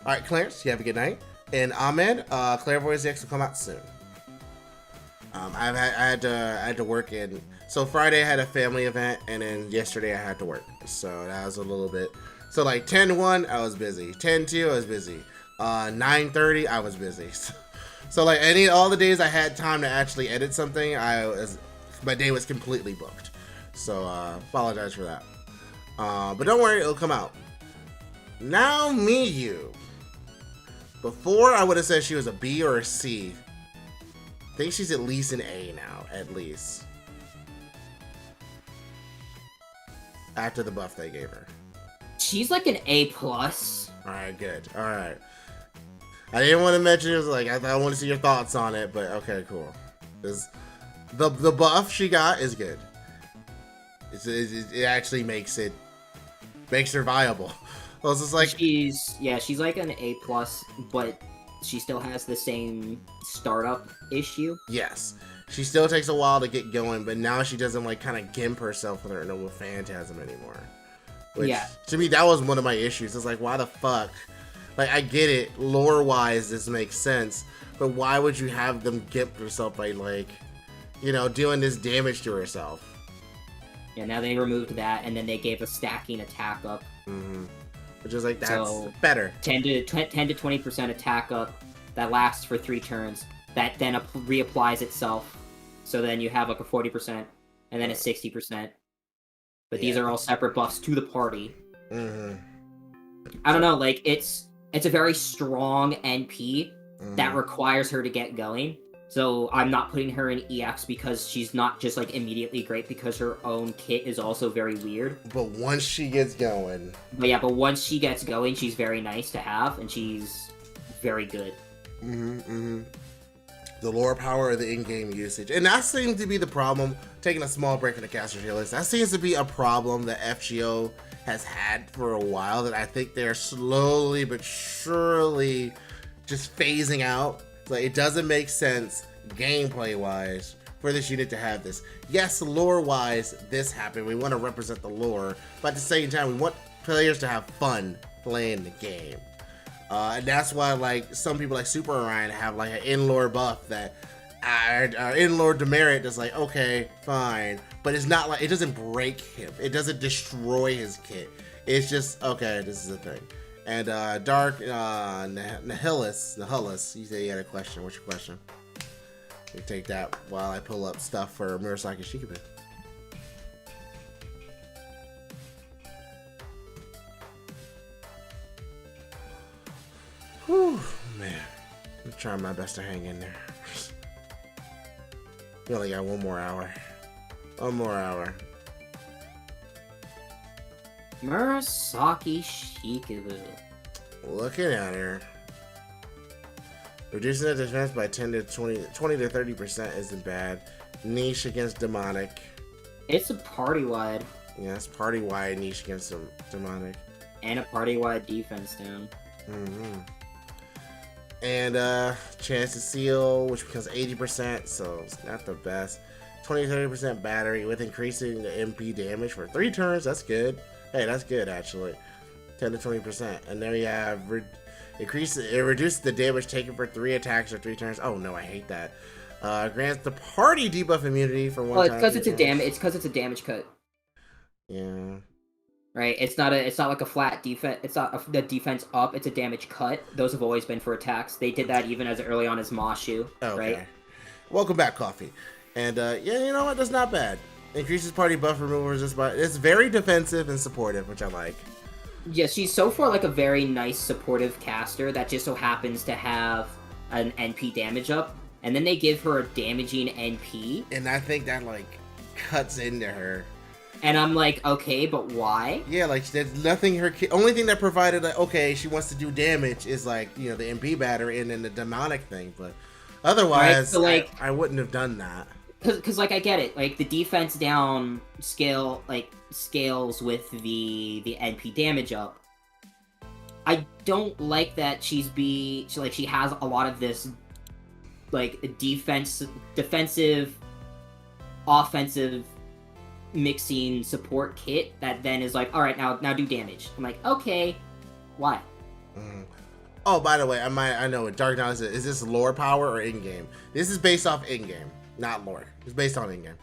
right, Clarence, you have a good night. And Ahmed, Clairvoyance X will come out soon. I had to work in. So Friday I had a family event, and then yesterday I had to work. So that was a little bit. So like 10-1, I was busy. 10-2, I was busy. 9:30, I was busy. So like all the days I had time to actually edit something, my day was completely booked. So apologize for that. But don't worry, it'll come out. Now Miyu. Before I would have said she was a B or a C. I think she's at least an A now, at least. After the buff they gave her. She's like an A+. Alright, good. Alright. I didn't want to mention it, was like, I want to see your thoughts on it, but okay, cool. The buff she got is good. It actually makes her viable. I was just like, she's like an A+, but she still has the same startup issue. yes. She still takes a while to get going, but now she doesn't like kind of gimp herself with her noble phantasm anymore. Which, Yeah. to me, that was one of my issues. It's like, why the fuck? Like, I get it, lore-wise, this makes sense, but why would you have them gimp herself by, like, doing this damage to herself? Yeah, now they removed that, and then they gave a stacking attack up. Mm-hmm. Which is like, that's So, better. 10 to 20% attack up that lasts for 3 turns. That then reapplies itself. So then you have like a 40% and then a 60%. But these are all separate buffs to the party. Mm-hmm. I don't know, like it's a very strong NP that requires her to get going. So I'm not putting her in EX because she's not just like immediately great, because her own kit is also very weird. But once she gets going. But once she gets going, she's very nice to have, and she's very good. The lore power of the in-game usage. And that seems to be the problem, taking a small break from the caster tier list, that seems to be a problem that FGO has had for a while, that I think they're slowly but surely just phasing out. Like, it doesn't make sense gameplay-wise for this unit to have this. Yes, lore-wise, this happened. We want to represent the lore, but at the same time, we want players to have fun playing the game. And that's why, like, some people like Super Orion have like an in-lore buff that in-lore demerit that's like, okay, fine, but it's not like, it doesn't break him, it doesn't destroy his kit, it's just, okay, this is a thing. And Dark Nihilus, you say you had a question. What's your question? We take that while I pull up stuff for Murasaki Shikebe. Whew, man. I'm trying my best to hang in there. We only got one more hour. One more hour. Murasaki Shikebe. Looking at her. Reducing the defense by 20 to 30% isn't bad. Niche against demonic. It's a party-wide. Yeah, it's party-wide niche against demonic. And a party-wide defense down. And chance to seal, which becomes 80%, so it's not the best. 20-30% battery with increasing the MP damage for 3 turns. That's good. Hey, that's good actually. 10 to 20%. And then we have it reduces the damage taken for 3 attacks or 3 turns. Oh no, I hate that. Grants the party debuff immunity for 1 time. Well, it's because it's a damage cut. Yeah. Right, it's not like a flat defense. It's not the defense up. It's a damage cut. Those have always been for attacks. They did that even as early on as Mashu. Okay. Right. Welcome back, Coffee. And yeah, you know what? That's not bad. Increases party buff removal resist by. It's very defensive and supportive, which I like. Yeah, she's so far like a very nice supportive caster that just so happens to have an NP damage up, and then they give her a damaging NP. And I think that like cuts into her. And I'm like, okay, but why? Yeah, like there's nothing only thing that provided like, okay, she wants to do damage is like, you know, the MP battery and then the demonic thing, but otherwise, right, so, like, I wouldn't have done that. Cause like I get it, like the defense down scales with the NP damage up. I don't like that she has a lot of this like defensive, offensive mixing support kit that then is like, all right, now do damage. I'm like, okay, why? Oh, by the way, I know what Dark Knight is this lore power or in-game? This is based off in-game, not lore. It's based on in-game.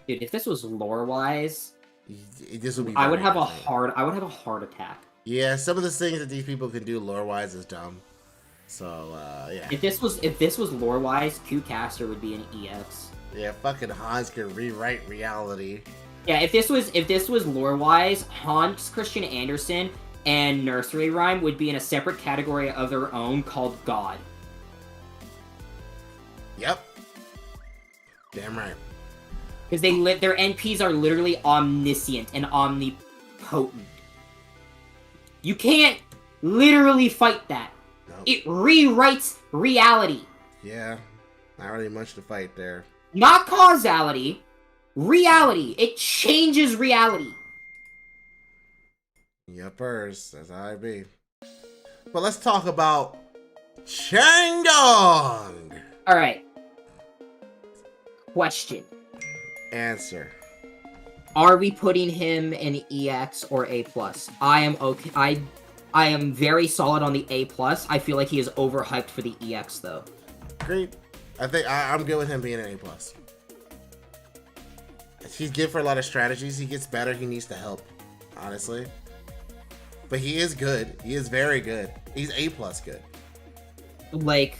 Dude, if this was lore wise, this would be. I would have a different. heart attack. Yeah, some of the things that these people can do lore-wise is dumb. So, yeah. If this was lore wise, Q-Caster would be an EX. Yeah, fucking Hans can rewrite reality. Yeah, if this was lore wise, Hans Christian Andersen and Nursery Rhyme would be in a separate category of their own called God. Yep. Damn right. Because their NPs are literally omniscient and omnipotent. You can't literally fight that. Nope. It rewrites reality. Yeah, not really much to fight there. Not causality. Reality. It changes reality. Yuppers, that's how I be. But let's talk about Changong! Alright. Question. Answer. Are we putting him in EX or A+? I am okay. I am very solid on the A+. I feel like he is overhyped for the EX, though. Great. I think I'm good with him being an A+. He's good for a lot of strategies. He gets better. He needs the help, honestly. But he is good. He is very good. He's A+ good. Like,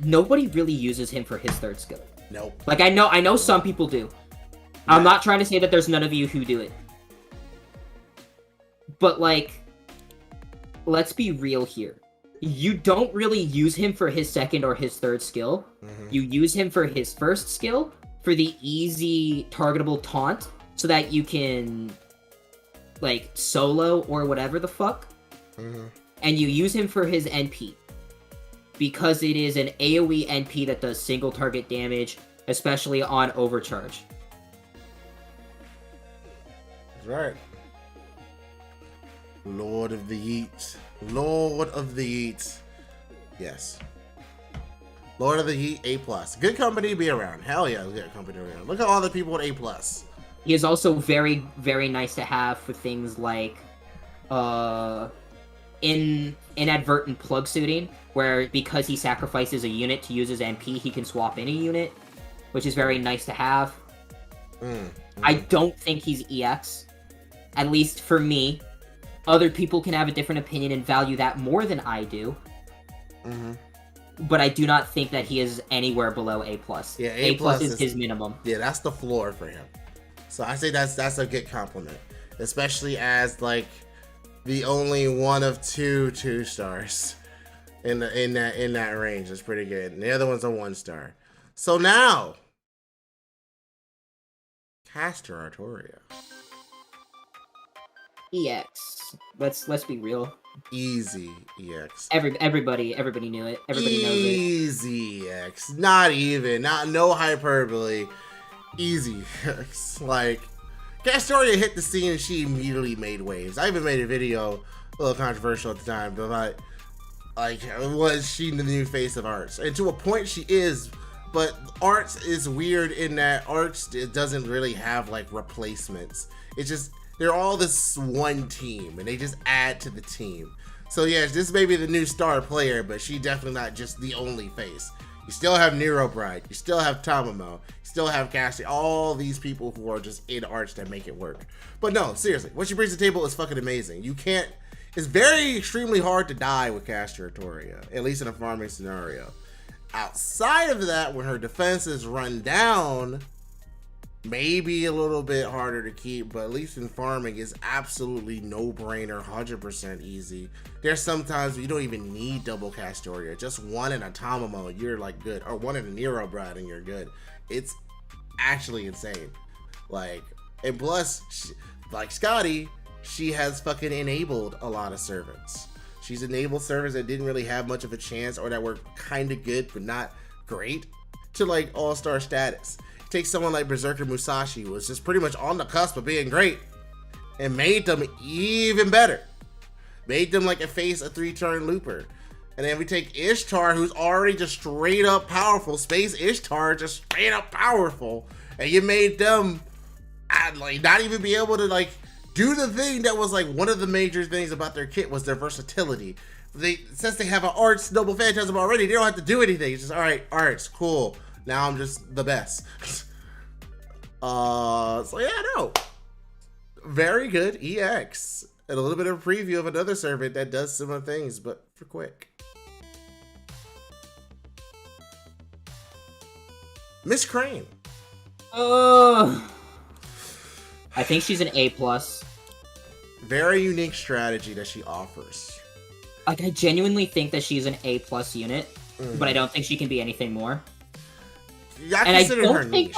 nobody really uses him for his third skill. Nope. Like, I know some people do. I'm not trying to say that there's none of you who do it. But, like, let's be real here. You don't really use him for his second or his third skill. Mm-hmm. You use him for his first skill, for the easy targetable taunt, so that you can, like, solo or whatever the fuck. Mm-hmm. And you use him for his NP. Because it is an AoE NP that does single target damage, especially on overcharge. That's right. Lord of the Yeet. Lord of the Yeet. Yes. Lord of the Yeet, A+. Good company to be around. Hell yeah, good company to be around. Look at all the people with A+. He is also very, very nice to have for things like inadvertent plug suiting, where because he sacrifices a unit to use his MP, he can swap in a unit, which is very nice to have. I don't think he's EX, at least for me. Other people can have a different opinion and value that more than I do. But I do not think that he is anywhere below A+. Yeah, A+ is his minimum. Yeah, that's the floor for him. So I say that's a good compliment, especially as like the only one of two stars in that range. That's pretty good. And the other one's a 1-star. So now, Caster Artoria. EX. Let's be real. Easy EX. Everybody knew it. Everybody knows it. Easy EX. Not even. No hyperbole. Easy EX. Like, Castoria hit the scene and she immediately made waves. I even made a video, a little controversial at the time, but like was she the new face of Arts? And to a point she is, but Arts is weird in that Arts, it doesn't really have like replacements. It's just, they're all this one team and they just add to the team. So yes, this may be the new star player, but she definitely not just the only face. You still have Nero Bride, you still have Tamamo, you still have Cassie, all these people who are just in Arts that make it work. But no, seriously, what she brings to the table is fucking amazing. You can't, it's very extremely hard to die with Caster Artoria, at least in a farming scenario. Outside of that, when her defenses run down, maybe a little bit harder to keep, but at least in farming is absolutely no brainer, 100% easy. There's sometimes you don't even need double Castoria, just one in a Tamamo, you're like good, or one in a Nero Bride and you're good. It's actually insane. Like, and plus, like Scotty, she has fucking enabled a lot of servants. She's enabled servants that didn't really have much of a chance or that were kind of good but not great to like all-star status. Take someone like Berserker Musashi, who was just pretty much on the cusp of being great, and made them even better. Made them like a 3-turn looper. And then we take Ishtar, who's already just straight up powerful. Space Ishtar, just straight up powerful. And you made them and like not even be able to like do the thing that was like one of the major things about their kit was their versatility. Since they have an arts noble phantasm already, they don't have to do anything. It's just all right, arts, cool. Now I'm just the best. So yeah, no, very good EX, and a little bit of a preview of another servant that does similar things, but for quick. Miss Crane. I think she's an A+. Very unique strategy that she offers. Like, I genuinely think that she's an A+ unit, but I don't think she can be anything more. Yeah, I consider her niche.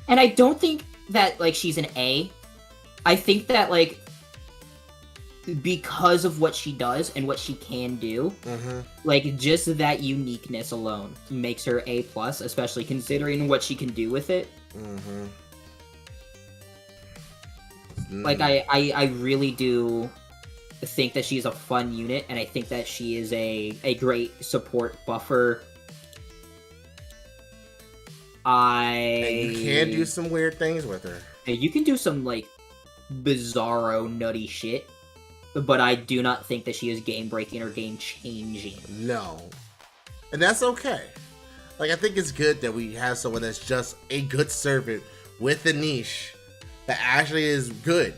And I don't think that, like, she's an A. I think that, like, because of what she does and what she can do, like, just that uniqueness alone makes her A+, especially considering what she can do with it. Like, I really do think that she's a fun unit, and I think that she is a great support buffer. And you can do some weird things with her. You can do some, like, bizarro, nutty shit, but I do not think that she is game-breaking or game-changing. No. And that's okay. Like, I think it's good that we have someone that's just a good servant with a niche that actually is good.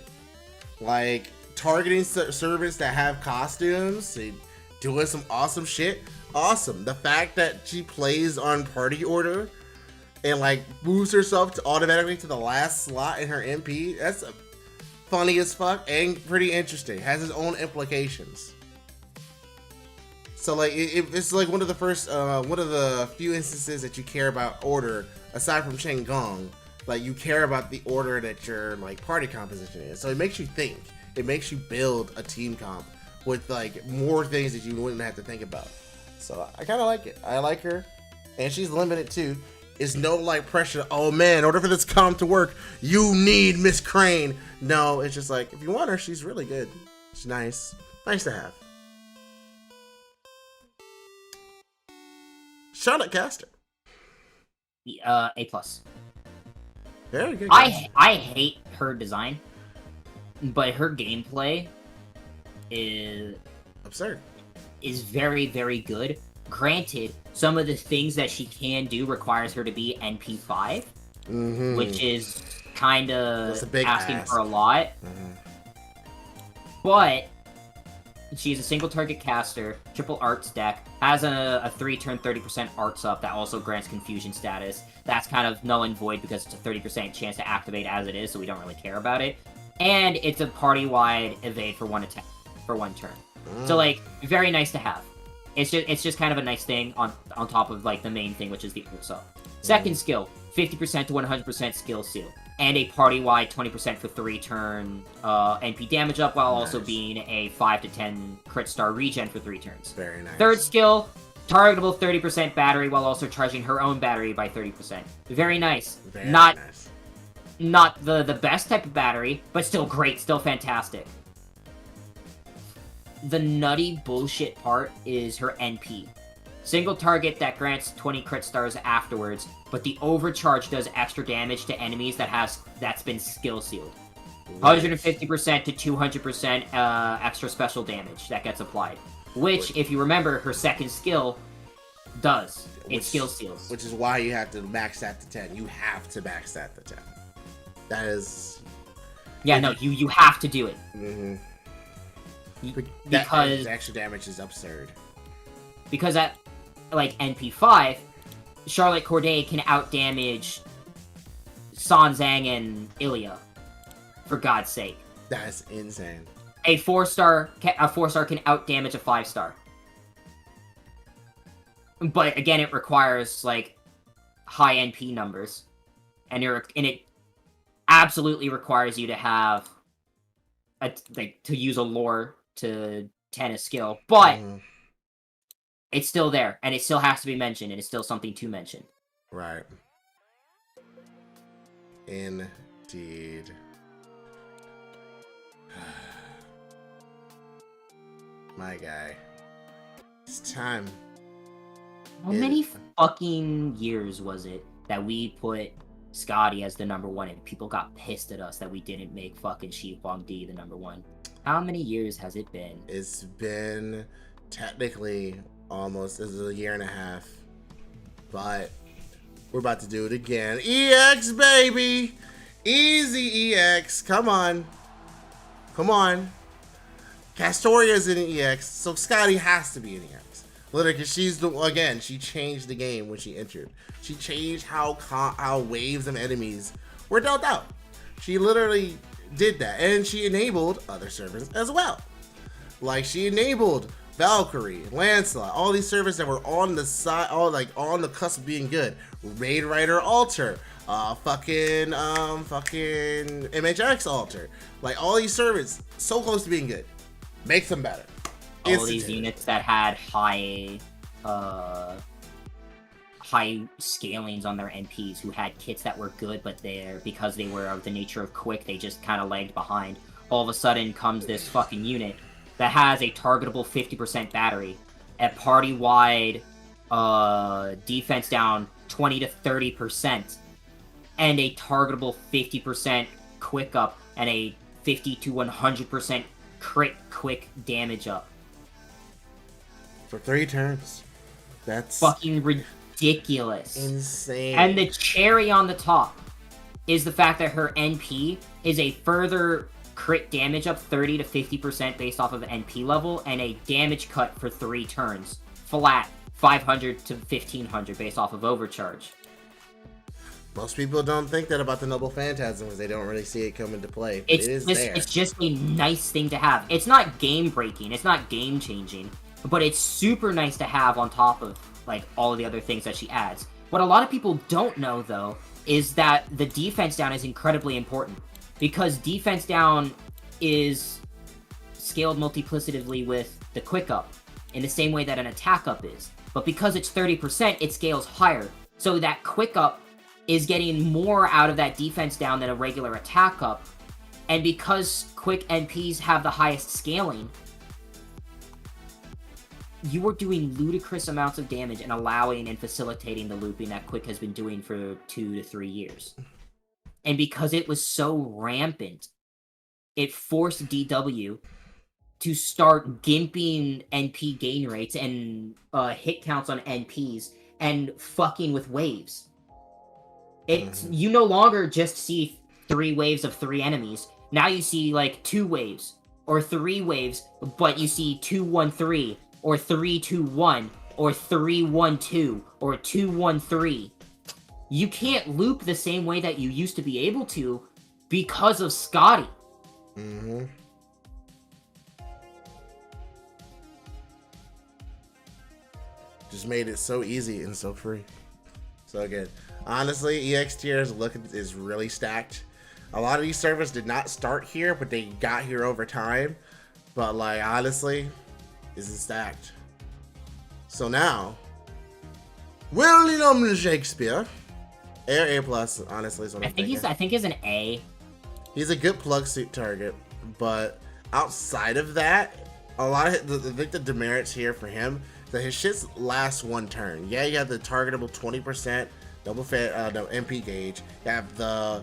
Like, targeting servants that have costumes, and doing some awesome shit. Awesome. The fact that she plays on party order and, like, moves herself to automatically to the last slot in her MP, that's funny as fuck and pretty interesting. Has its own implications. So, like, it's like one of the few instances that you care about order, aside from Shen Gong. Like, you care about the order that your, like, party composition is. So it makes you think. It makes you build a team comp with, like, more things that you wouldn't have to think about. So I kind of like it. I like her. And she's limited, too. It's no, like, pressure. Oh, man, in order for this comp to work, you need Miss Crane. No, it's just like, if you want her, she's really good. She's nice. Nice to have. Charlotte Caster. A+. Very good. I hate her design, but her gameplay is absurd. Is very, very good. Granted, some of the things that she can do requires her to be NP5, which is kind of asking for a lot. But she's a single target caster, triple arts deck, has a 3-turn 30% arts up that also grants confusion status. That's kind of null and void because it's a 30% chance to activate as it is, so we don't really care about it. And it's a party-wide evade for one attack, for one turn. So, like, very nice to have. It's just kind of a nice thing on top of, like, the main thing, which is the arts up. Second skill, 50% to 100% skill seal. And a party-wide 20% for 3-turn NP damage up, while also being a 5 to 10 crit star regen for 3 turns. Very nice. Third skill, targetable 30% battery, while also charging her own battery by 30%. Very nice. Very nice. Not the best type of battery, but still great, still fantastic. The nutty bullshit part is her NP. Single target that grants 20 crit stars afterwards, but the overcharge does extra damage to enemies that's been skill sealed. 150% to 200% extra special damage that gets applied. Which, if you remember, her second skill does. It skill seals. Which is why you have to max that to 10. You have to max that to 10. That is... Yeah, no, you have to do it. Because... the extra damage is absurd. Because at, like, NP5, Charlotte Corday can outdamage San Zhang and Ilya. For God's sake. That's insane. A 4-star can outdamage a 5-star. But again, it requires, like, high NP numbers. And it absolutely requires you to have to use a lore to 10 a skill. But it's still there, and it still has to be mentioned, and it's still something to mention. Right. Indeed. My guy. It's time. How many fucking years was it that we put Scotty as the number 1, and people got pissed at us that we didn't make fucking Shi Huangdi the number 1. How many years has it been? It's been technically almost a year and a half, but we're about to do it again. EX, baby! Easy EX. Come on. Come on. Castoria's in an EX, so Scotty has to be an EX. Literally, because she changed the game when she entered. She changed how waves of enemies were dealt out. She literally did that, and she enabled other servants as well. Like, she enabled Valkyrie, Lancelot, all these servants that were on the side, all like on the cusp of being good. Raid Rider Alter, fucking MHX Alter, like all these servants so close to being good. Make them better. All these units that had high scalings on their NPs, who had kits that were good, but because they were of the nature of quick, they just kind of lagged behind. All of a sudden comes this fucking unit that has a targetable 50% battery, a party-wide defense down 20 to 30%, and a targetable 50% quick up, and a 50 to 100% crit quick damage up. For 3 turns. That's fucking ridiculous. Insane. And the cherry on the top is the fact that her NP is a further crit damage up 30 to 50% based off of NP level, and a damage cut for 3 turns. Flat 500 to 1500 based off of overcharge. Most people don't think that about the Noble Phantasm because they don't really see it come into play. It's just a nice thing to have. It's not game breaking, it's not game changing, but it's super nice to have on top of like all of the other things that she adds. What a lot of people don't know though is that the defense down is incredibly important, because defense down is scaled multiplicatively with the quick up in the same way that an attack up is. But because it's 30%, it scales higher. So that quick up is getting more out of that defense down than a regular attack up. And because quick NPs have the highest scaling, you are doing ludicrous amounts of damage and allowing and facilitating the looping that quick has been doing for 2 to 3 years. And because it was so rampant, it forced DW to start gimping NP gain rates and hit counts on NPs and fucking with waves. You no longer just see 3 waves of 3 enemies. Now you see like 2 waves or 3 waves, but you see 2-1-3 or 3-2-1 or 3-1-2 or 2-1-3. You can't loop the same way that you used to be able to because of Scotty. Mm-hmm. Just made it so easy and so free. So good. Honestly, EX tiers is really stacked. A lot of these servers did not start here, but they got here over time. But like honestly, this is stacked. So now, William Shakespeare, A plus. Honestly, is what I'm thinking. I think he's an A. He's a good plug suit target, but outside of that, a lot of the demerits here for him that his shits last 1 turn. Yeah, you have the targetable 20% double MP gauge. You have the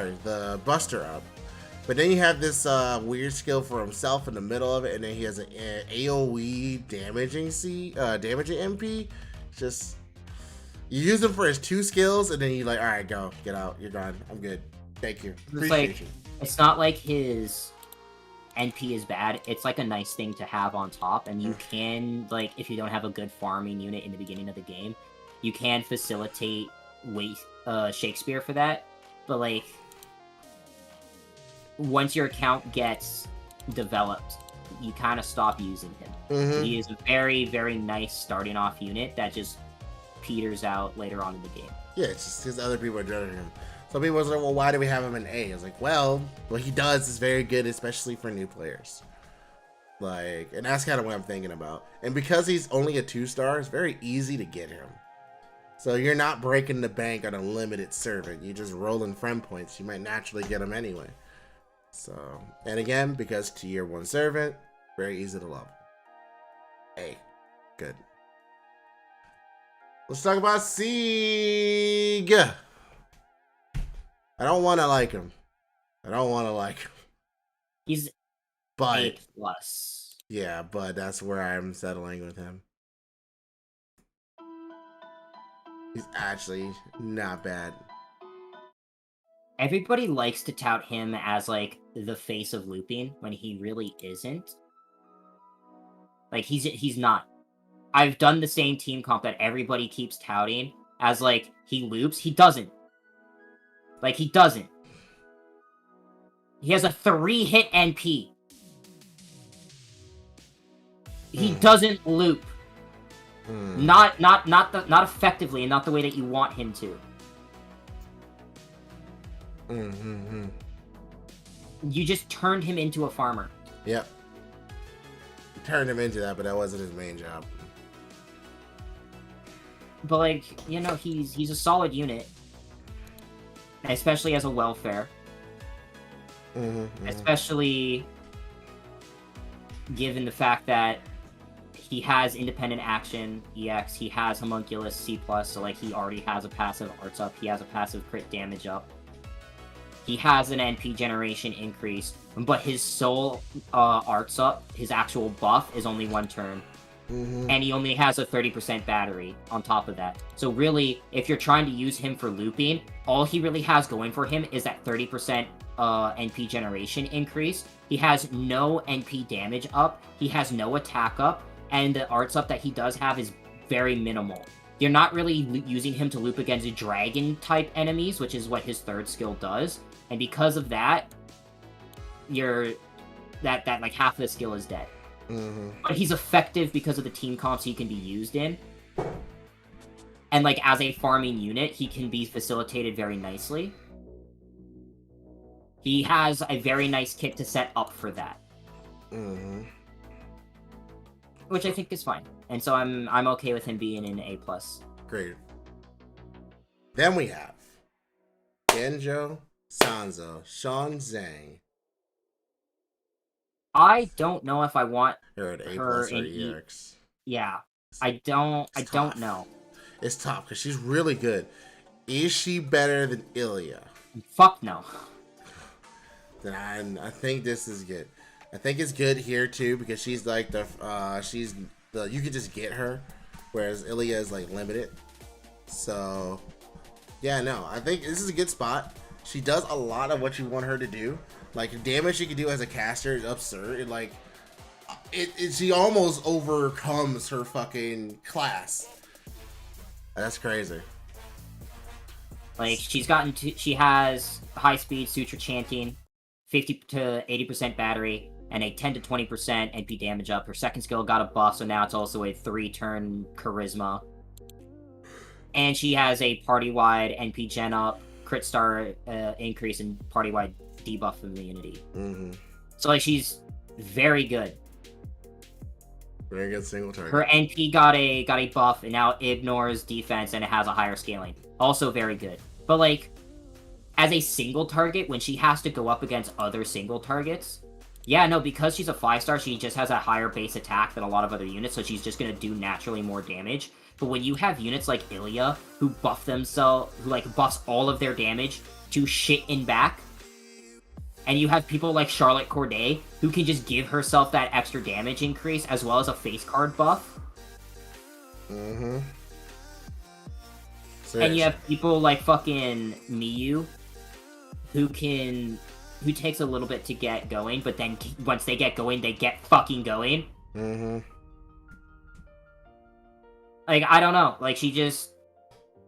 the Buster up. But then you have this weird skill for himself in the middle of it, and then he has an AoE damaging MP. Just you use him for his 2 skills, and then you like, all right, go, get out, you're gone, I'm good, thank you, appreciate you. It's not like his NP is bad. It's like a nice thing to have on top, and you can, like, if you don't have a good farming unit in the beginning of the game, you can facilitate Shakespeare for that. But like, once your account gets developed, you kind of stop using him. Mm-hmm. He is a very, very nice starting off unit that just peters out later on in the game. Yeah, it's just because other people are judging him. Some people are like, well, why do we have him in A? I was like, well, what he does is very good, especially for new players. Like, and that's kind of what I'm thinking about. And because he's only a 2-star, it's very easy to get him. So you're not breaking the bank on a limited servant. You just rolling friend points. You might naturally get him anyway. So, and again, because tier 1 servant, very easy to level. A, good. Let's talk about Sieg. I don't want to like him. He's But A plus. yeah, but that's where I'm settling with him. He's actually not bad. Everybody likes to tout him as like the face of looping when he really isn't. Like he's not. I've done the same team comp that everybody keeps touting as like he loops. He doesn't. Like he doesn't. He has a 3-hit NP. He doesn't loop. Not effectively, and not the way that you want him to. You just turned him into a farmer. Yep. Turned him into that, but that wasn't his main job. But like, you know, he's a solid unit. Especially as a welfare. Especially given the fact that he has independent action, EX, he has homunculus C+, so like he already has a passive arts up, he has a passive crit damage up. He has an NP generation increase, but his soul arts up, his actual buff, is only 1 turn. And he only has a 30% battery on top of that. So really, if you're trying to use him for looping, all he really has going for him is that 30% NP generation increase. He has no NP damage up, he has no attack up, and the arts up that he does have is very minimal. You're not really using him to loop against dragon-type enemies, which is what his 3rd skill does. And because of that, that like half of the skill is dead. But he's effective because of the team comps he can be used in. And like as a farming unit, he can be facilitated very nicely. He has a very nice kit to set up for that. Which I think is fine. And so I'm okay with him being an A+. Great. Then we have Genjo, Sanzo, Sean Zhang. I don't know if I want Her at A+ her or in EX. Yeah. I don't tough. know. It's tough because she's really good. Is she better than Ilya? Fuck no. Then I think this is good. I think it's good here too because she's like she's the you can just get her, whereas Ilya is like limited. So yeah, no, I think this is a good spot. She does a lot of what you want her to do. Like the damage she can do as a caster is absurd. And like she almost overcomes her fucking class. That's crazy. Like she has high speed suture chanting, 50 to 80% battery, and a 10 to 20% NP damage up. Her 2nd skill got a buff, so now it's also a 3-turn charisma. And she has a party-wide NP gen up, crit star increase, and party-wide debuff immunity. So like she's very good. Very good single target. Her NP got a buff, and now it ignores defense, and it has a higher scaling. Also very good. But like, as a single target, when she has to go up against other single targets, yeah, no, because she's a 5-star, she just has a higher base attack than a lot of other units, so she's just gonna do naturally more damage. But when you have units like Ilya, who buff themselves, who like buffs all of their damage to shit in back, and you have people like Charlotte Corday, who can just give herself that extra damage increase, as well as a face card buff. And you have people like fucking Miyu, who takes a little bit to get going, but then once they get going, they get fucking going. Like, I don't know. Like, she just...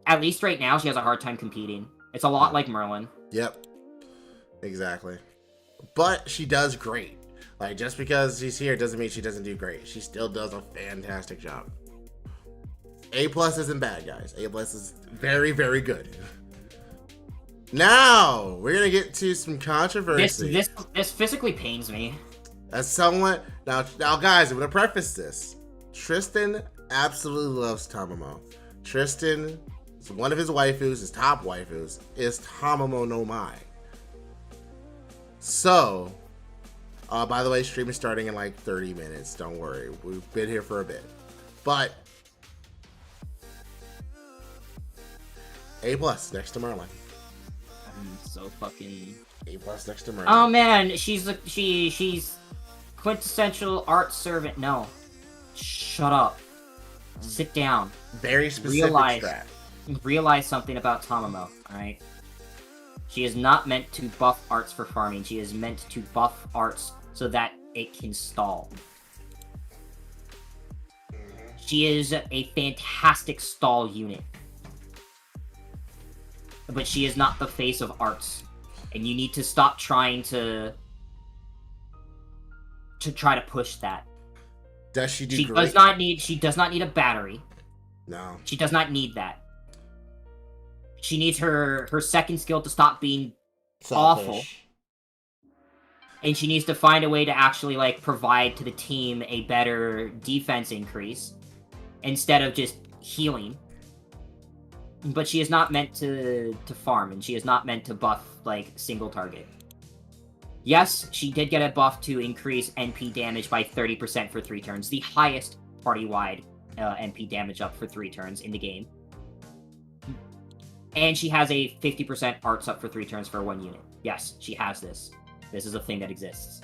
At least right now, she has a hard time competing. It's a lot like Merlin. Yep. Exactly. But she does great. Like, just because she's here doesn't mean she doesn't do great. She still does a fantastic job. A+ isn't bad, guys. A+ is very, very good. Now, we're going to get to some controversy. This physically pains me. As someone... Now, guys, I'm going to preface this. Tristan absolutely loves Tamamo. Tristan, one of his waifus, his top waifus, is Tamamo no Mai. So, by the way, stream is starting in like 30 minutes. Don't worry. We've been here for a bit. But A+ next to Merlin. I'm so fucking. A+ next to Merlin. Oh man, she's quintessential art servant. No, shut up. Sit down. Very specific strat. Realize something about Tamamo. All right. She is not meant to buff arts for farming. She is meant to buff arts so that it can stall. She is a fantastic stall unit. But she is not the face of arts. And you need to stop trying to try to push that. Does she do she great? She does not need a battery. No. She does not need that. She needs her second skill to stop being awful. And she needs to find a way to actually, like, provide to the team a better defense increase instead of just healing. But she is not meant to farm, and she is not meant to buff, like, single target. Yes, she did get a buff to increase NP damage by 30% for 3 turns, the highest party-wide NP damage up for 3 turns in the game. And she has a 50% arts up for 3 turns for 1 unit. Yes, she has this. This is a thing that exists.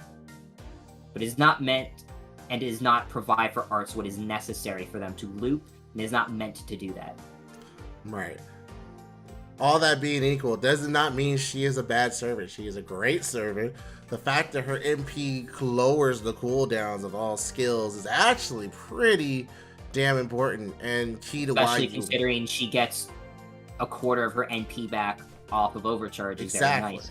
But it is not meant, and does not provide for arts what is necessary for them to loop, and is not meant to do that. Right. All that being equal does not mean she is a bad servant. She is a great servant. The fact that her MP lowers the cooldowns of all skills is actually pretty damn important and key to especially considering she gets a quarter of her NP back off of overcharge. Is very nice.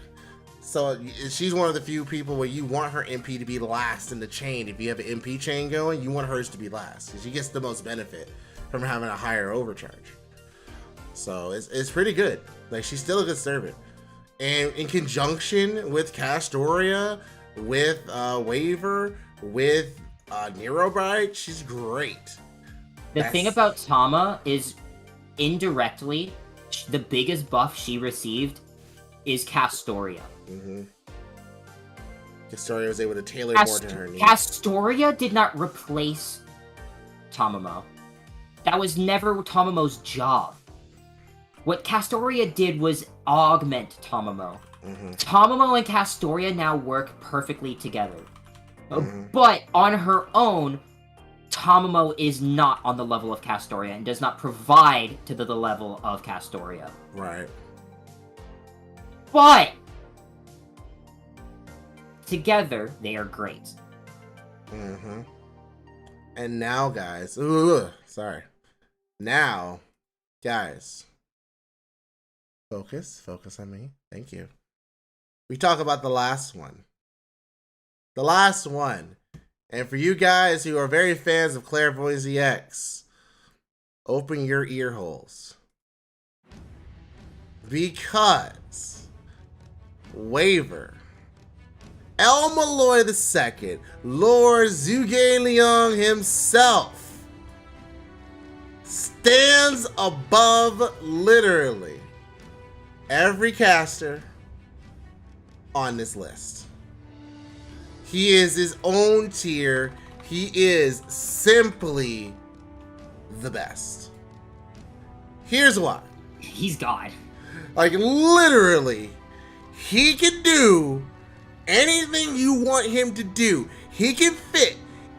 So she's one of the few people where you want her MP to be last in the chain. If you have an MP chain going, you want hers to be last. She gets the most benefit from having a higher overcharge. So it's pretty good. Like, she's still a good servant. And in conjunction with Castoria, with Waver, with Neurobrite, she's great. The thing about Tama is, indirectly, the biggest buff she received is Castoria. Mm-hmm. Castoria was able to tailor more to her needs. Castoria did not replace Tamamo. That was never Tamamo's job. What Castoria did was augment Tamamo. Mm-hmm. Tamamo and Castoria now work perfectly together. Mm-hmm. But on her own, Tamamo is not on the level of Castoria and does not provide to the level of Castoria. Right. But together, they are great. Mm-hmm. And now, guys, sorry. Now, guys, focus on me. Thank you. We talk about the last one. The last one. And for you guys who are very fans of Clairvoyance EX, open your ear holes. Because Waver, El Malloy II, Lord Zhuge Liang himself, stands above literally every caster on this list. He is his own tier. He is simply the best. Here's why. He's God. Like, literally, he can do anything you want him to do. He can fit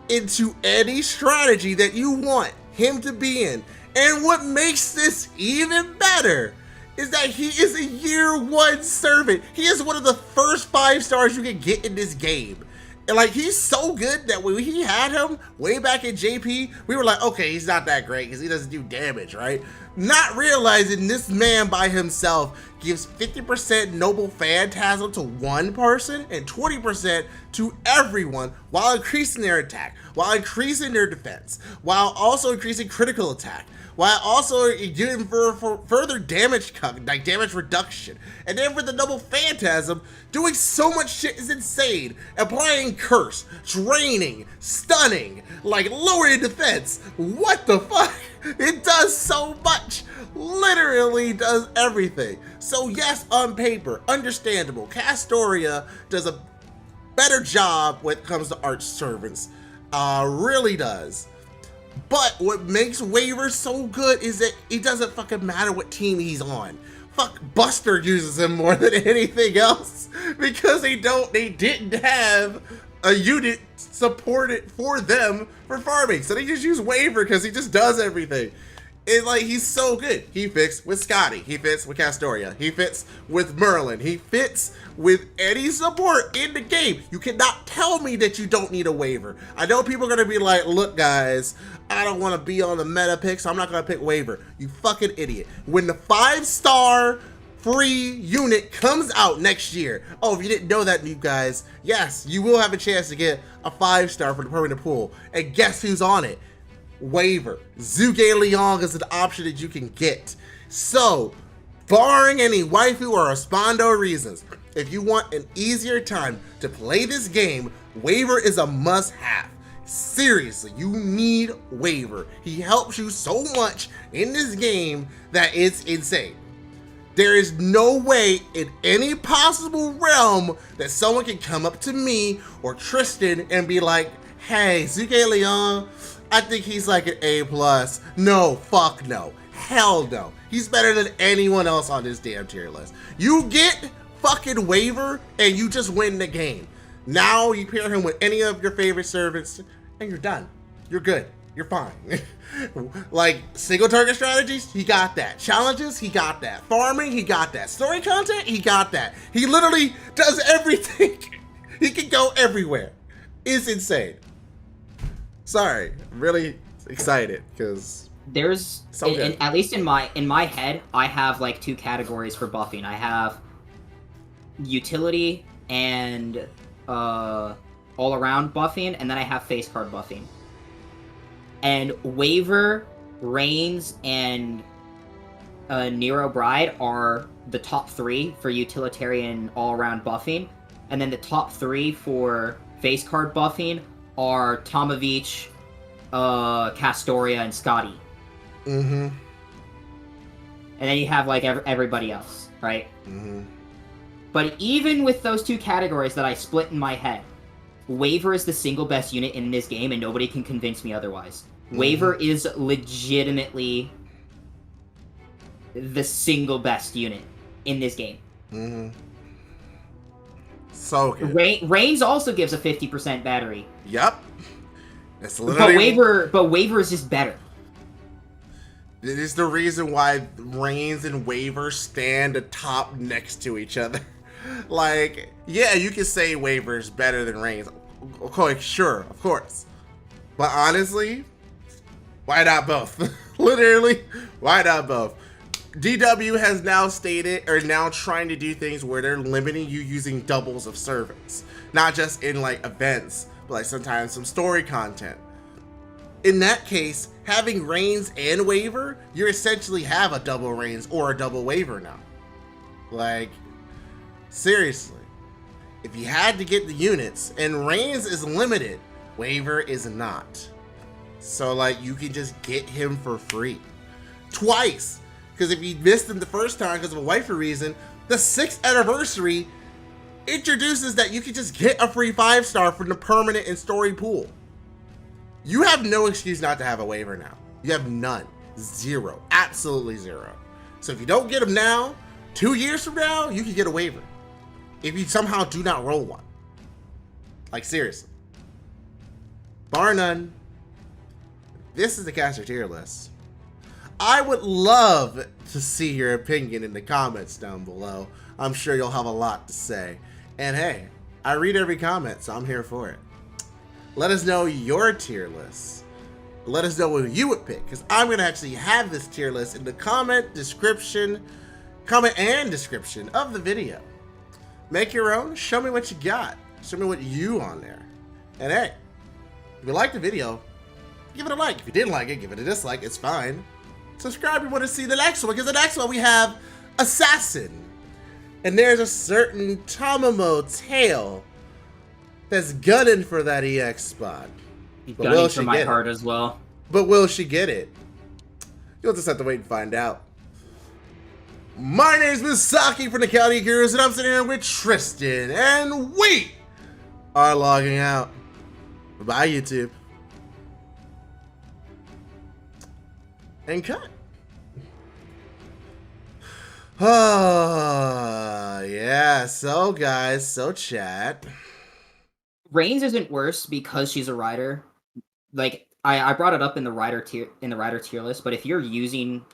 into any strategy that you want him to be in. And what makes this even better is that he is a year 1 servant. He is one of the first 5 stars you can get in this game. And like, he's so good that when he had him way back in JP, we were like, okay, he's not that great because he doesn't do damage, right? Not realizing this man by himself gives 50% Noble Phantasm to one person and 20% to everyone while increasing their attack, while increasing their defense, while also increasing critical attack, while also giving for further damage, like damage reduction. And then for the Noble Phantasm, doing so much shit is insane. Applying Curse, draining, stunning, like lowering defense. What the fuck? It does so much. Literally does everything. So yes, on paper, understandable. Castoria does a better job when it comes to arch servants. Really does. But what makes Waver so good is that it doesn't fucking matter what team he's on. Fuck, Buster uses him more than anything else because they didn't have a unit supported for them for farming. So they just use Waver because he just does everything. It's like, he's so good. He fits with Scotty. He fits with Castoria. He fits with Merlin. He fits with any support in the game. You cannot tell me that you don't need a Waver. I know people are going to be like, look guys, I don't want to be on the meta pick, so I'm not going to pick Waver. You fucking idiot. When the 5-star free unit comes out next year, oh, if you didn't know that, you guys, yes, you will have a chance to get a 5-star for the permanent pool. And guess who's on it? Waver. Zhuge Liang is an option that you can get. So, barring any waifu or Respondo reasons, if you want an easier time to play this game, Waver is a must-have. Seriously, you need Waver. He helps you so much in this game that it's insane. There is no way in any possible realm that someone can come up to me or Tristan and be like, hey, Zhuge Liang, I think he's like an A+. No, fuck no. Hell no. He's better than anyone else on this damn tier list. You get fucking Waver and you just win the game. Now you pair him with any of your favorite servants and you're done. You're good. You're fine. Like, single target strategies, he got that. Challenges, he got that. Farming, he got that. Story content, he got that. He literally does everything. He can go everywhere. It's insane. Sorry, I'm really excited because There's at least in my head, I have like 2 categories for buffing. I have utility and all around buffing, and then I have face card buffing. And Waver, Reigns, and Nero Bride are the top 3 for utilitarian all around buffing, and then the top 3 for face card buffing are Tomovich, Castoria, and Scotty. Mm-hmm. And then you have, like, everybody else, right? Mm-hmm. But even with those 2 categories that I split in my head, Waver is the single best unit in this game, and nobody can convince me otherwise. Mm-hmm. Waver is legitimately the single best unit in this game. Mm-hmm. So good. Reigns also gives a 50% battery. Yep. That's literally... But Waver is just better. It is the reason why Reigns and Waver stand atop next to each other. Like, yeah, you can say Waver is better than Reigns. Okay, sure, of course. But honestly, why not both? Literally, why not both? DW has now stated, or now trying to do things where they're limiting you using doubles of servants. Not just in, like, events, but, like, sometimes some story content. In that case, having Reigns and Waver, you essentially have a double Reigns or a double Waver now. Like, seriously. If you had to get the units, and Reigns is limited, Waver is not. So, like, you can just get him for free. Twice! Because if you missed him the first time because of a waifu reason, the 6th anniversary introduces that you can just get a free 5-star from the permanent and story pool. You have no excuse not to have a Waver now. You have none. 0. Absolutely 0. So if you don't get him now, 2 years from now, you can get a Waver. If you somehow do not roll one. Like, seriously. Bar none. This is the caster tier list. I would love to see your opinion in the comments down below. I'm sure you'll have a lot to say. And hey, I read every comment, so I'm here for it. Let us know your tier list. Let us know what you would pick, because I'm going to actually have this tier list in the comment and description of the video. Make your own. Show me what you got. Show me what you on there. And hey, if you liked the video, give it a like. If you didn't like it, give it a dislike. It's fine. Subscribe if you want to see the next one, because the next one we have Assassin. And there's a certain Tomomo Tail that's gunning for that EX spot. He's gunning for my heart as well. But will she get it? You'll just have to wait and find out. My name is Misaki from the County Gurus, and I'm sitting here with Tristan, and we are logging out. Bye, YouTube. and cut. Oh, yeah. So, guys, so chat. Reigns isn't worse because she's a rider. Like I brought it up in the rider tier list, but if you're using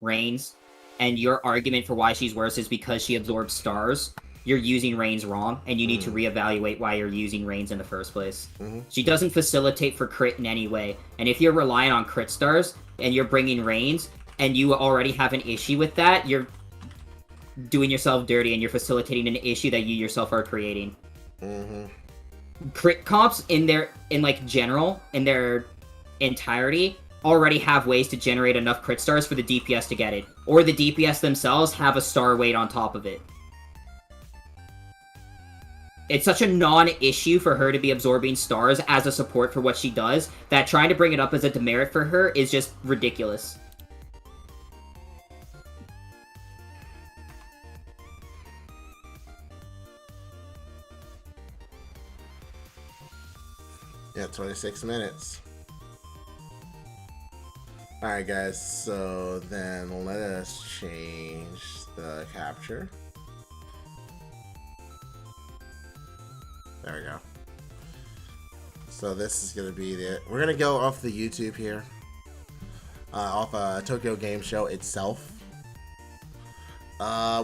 Reigns and your argument for why she's worse is because she absorbs stars, you're using Reigns wrong, and you need to reevaluate why you're using Reigns in the first place. She doesn't facilitate for crit in any way, and if you're relying on crit stars and you're bringing Reigns and you already have an issue with that, you're doing yourself dirty and you're facilitating an issue that you yourself are creating. Crit comps in their entirety already have ways to generate enough crit stars for the DPS to get it, or the DPS themselves have a star weight on top of it. It's such a non-issue for her to be absorbing stars as a support for what she does that trying to bring it up as a demerit for her is just ridiculous. Yeah, 26 minutes. Alright, guys, so then let us change the capture. There we go. So this is going to be we're going to go off the YouTube here. Off Tokyo Game Show itself.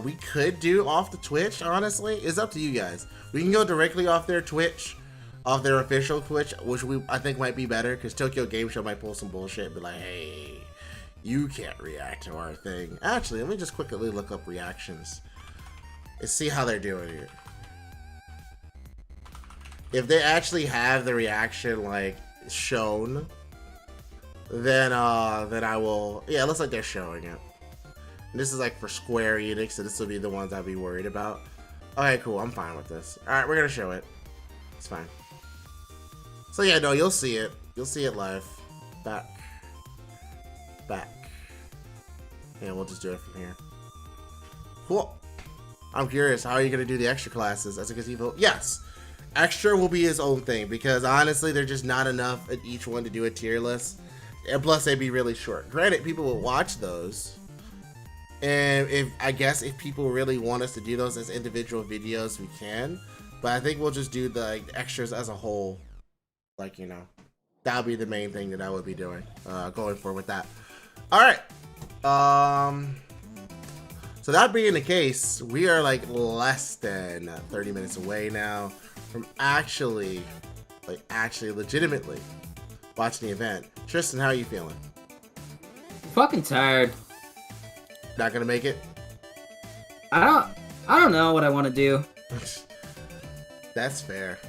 We could do off the Twitch, honestly. It's up to you guys. We can go directly off their Twitch. Off their official Twitch, which I think might be better, because Tokyo Game Show might pull some bullshit and be like, hey, you can't react to our thing. Actually, let me just quickly look up reactions and see how they're doing it. If they actually have the reaction, like, shown, then I will... Yeah, it looks like they're showing it. And this is, like, for Square Enix, so this will be the ones I'll be worried about. Okay, cool, I'm fine with this. Alright, we're gonna show it. It's fine. So yeah, no, you'll see it. You'll see it live. Back. Yeah, we'll just do it from here. Cool. I'm curious, how are you going to do the extra classes as a gazebo? Yes! Extra will be his own thing, because honestly, there's just not enough at each one to do a tier list. And plus, they'd be really short. Granted, people will watch those. And I guess if people really want us to do those as individual videos, we can. But I think we'll just do the extras as a whole. Like, you know, that'll be the main thing that I would be doing going forward with that. Alright. So that being the case, we are like less than 30 minutes away now from actually legitimately watching the event. Tristan, how are you feeling? Fucking tired. Not gonna make it? I don't know what I want to do. That's fair.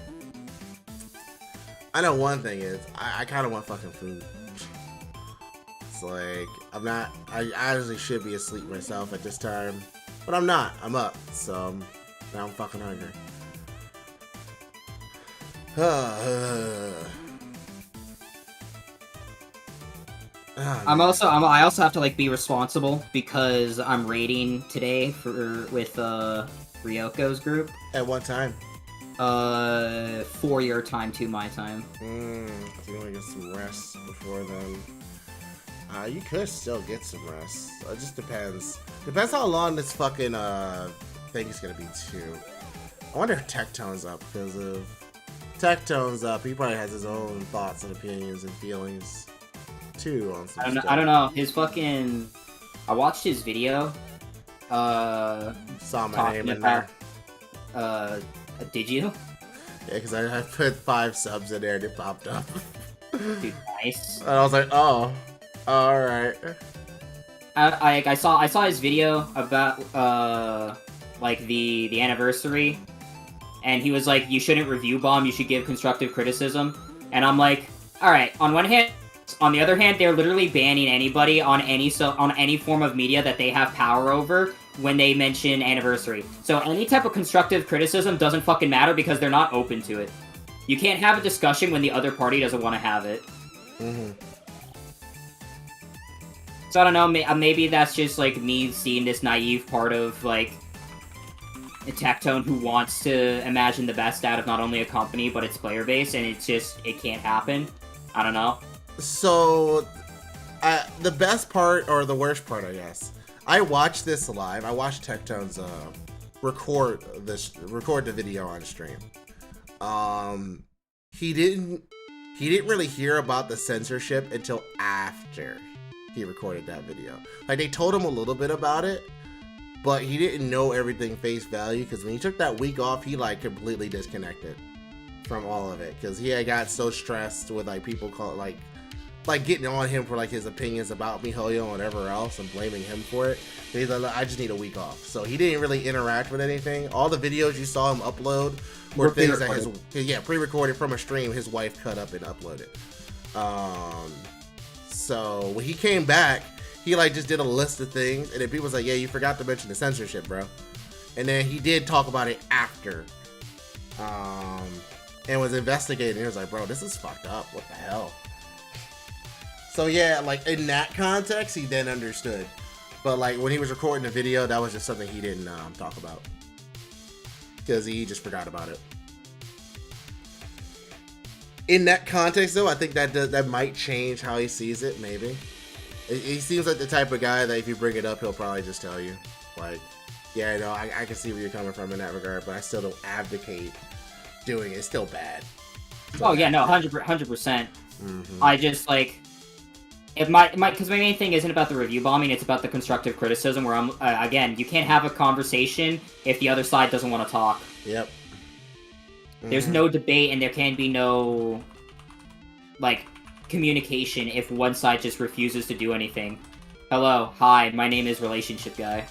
I know one thing is, I kind of want fucking food. It's like, I honestly should be asleep myself at this time, but I'm not. I'm up, so now I'm fucking hungry. I also have to like be responsible because I'm raiding today with Ryoko's group. At what time? 4 your time to my time. So you want to get some rest before then? You could still get some rest. It just depends. Depends how long this fucking thing's gonna be too. I wonder if Tectone's up, because if Tectone's up, he probably has his own thoughts and opinions and feelings too on some stuff. I don't know. His fucking... I watched his video. Saw my name in there. Did you? Yeah, because I put 5 subs in there and it popped up. Dude, nice. And I was like, oh, alright. I saw his video about like the anniversary, and he was like, you shouldn't review bomb, you should give constructive criticism. And I'm like, alright, on one hand, on the other hand, they're literally banning anybody on any form of media that they have power over when they mention anniversary. So any type of constructive criticism doesn't fucking matter because they're not open to it. You can't have a discussion when the other party doesn't want to have it. So I don't know, maybe that's just like me seeing this naive part of like a Tectone who wants to imagine the best out of not only a company but its player base, and it can't happen. I don't know. So the best part, or the worst part, I guess. I watched this live. I watched Tectone's record the video on stream. He didn't really hear about the censorship until after he recorded that video. Like, they told him a little bit about it, but he didn't know everything face value, because when he took that week off, he like completely disconnected from all of it, because he had got so stressed with like people like getting on him for like his opinions about MiHoYo and whatever else, and blaming him for it. He's like, I just need a week off. So he didn't really interact with anything. All the videos you saw him upload were things that pre-recorded from a stream his wife cut up and uploaded. So when he came back, he like just did a list of things, and then people was like, yeah, you forgot to mention the censorship, bro. And then he did talk about it after, and was investigating. He was like, bro, this is fucked up. What the hell? So yeah, like in that context, he then understood. But like when he was recording the video, that was just something he didn't talk about, because he just forgot about it. In that context, though, I think that might change how he sees it. Maybe he seems like the type of guy that if you bring it up, he'll probably just tell you, like, yeah, no, I can see where you're coming from in that regard, but I still don't advocate doing it. It's still bad. Oh yeah, no, 100%. I just like. Because my main thing isn't about the review bombing, it's about the constructive criticism, where I'm, again, you can't have a conversation if the other side doesn't want to talk. Yep. There's no debate, and there can be no, like, communication if one side just refuses to do anything. Hello, hi, my name is Relationship Guy.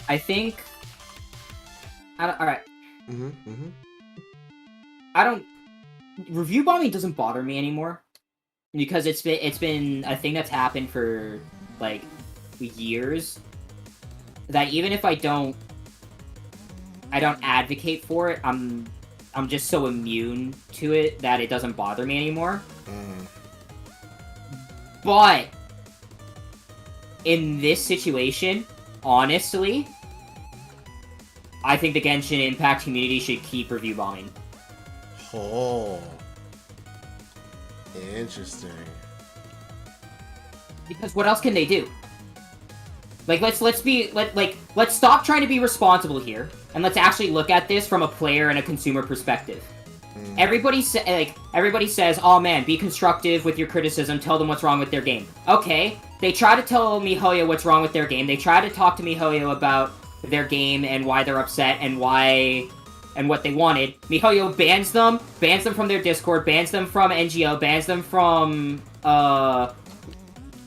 I think. Alright. I don't. Review bombing doesn't bother me anymore, because it's been a thing that's happened for like years. That even if I don't advocate for it, I'm just so immune to it that it doesn't bother me anymore. But in this situation, honestly, I think the Genshin Impact community should keep review bombing. Oh, interesting. Because what else can they do? Like, let's stop trying to be responsible here, and let's actually look at this from a player and a consumer perspective. Everybody says, "Oh man, be constructive with your criticism. Tell them what's wrong with their game." Okay, they try to tell MiHoYo what's wrong with their game. They try to talk to MiHoYo about their game and why they're upset and what they wanted. MiHoYo bans them from their Discord, bans them from NGO, bans them from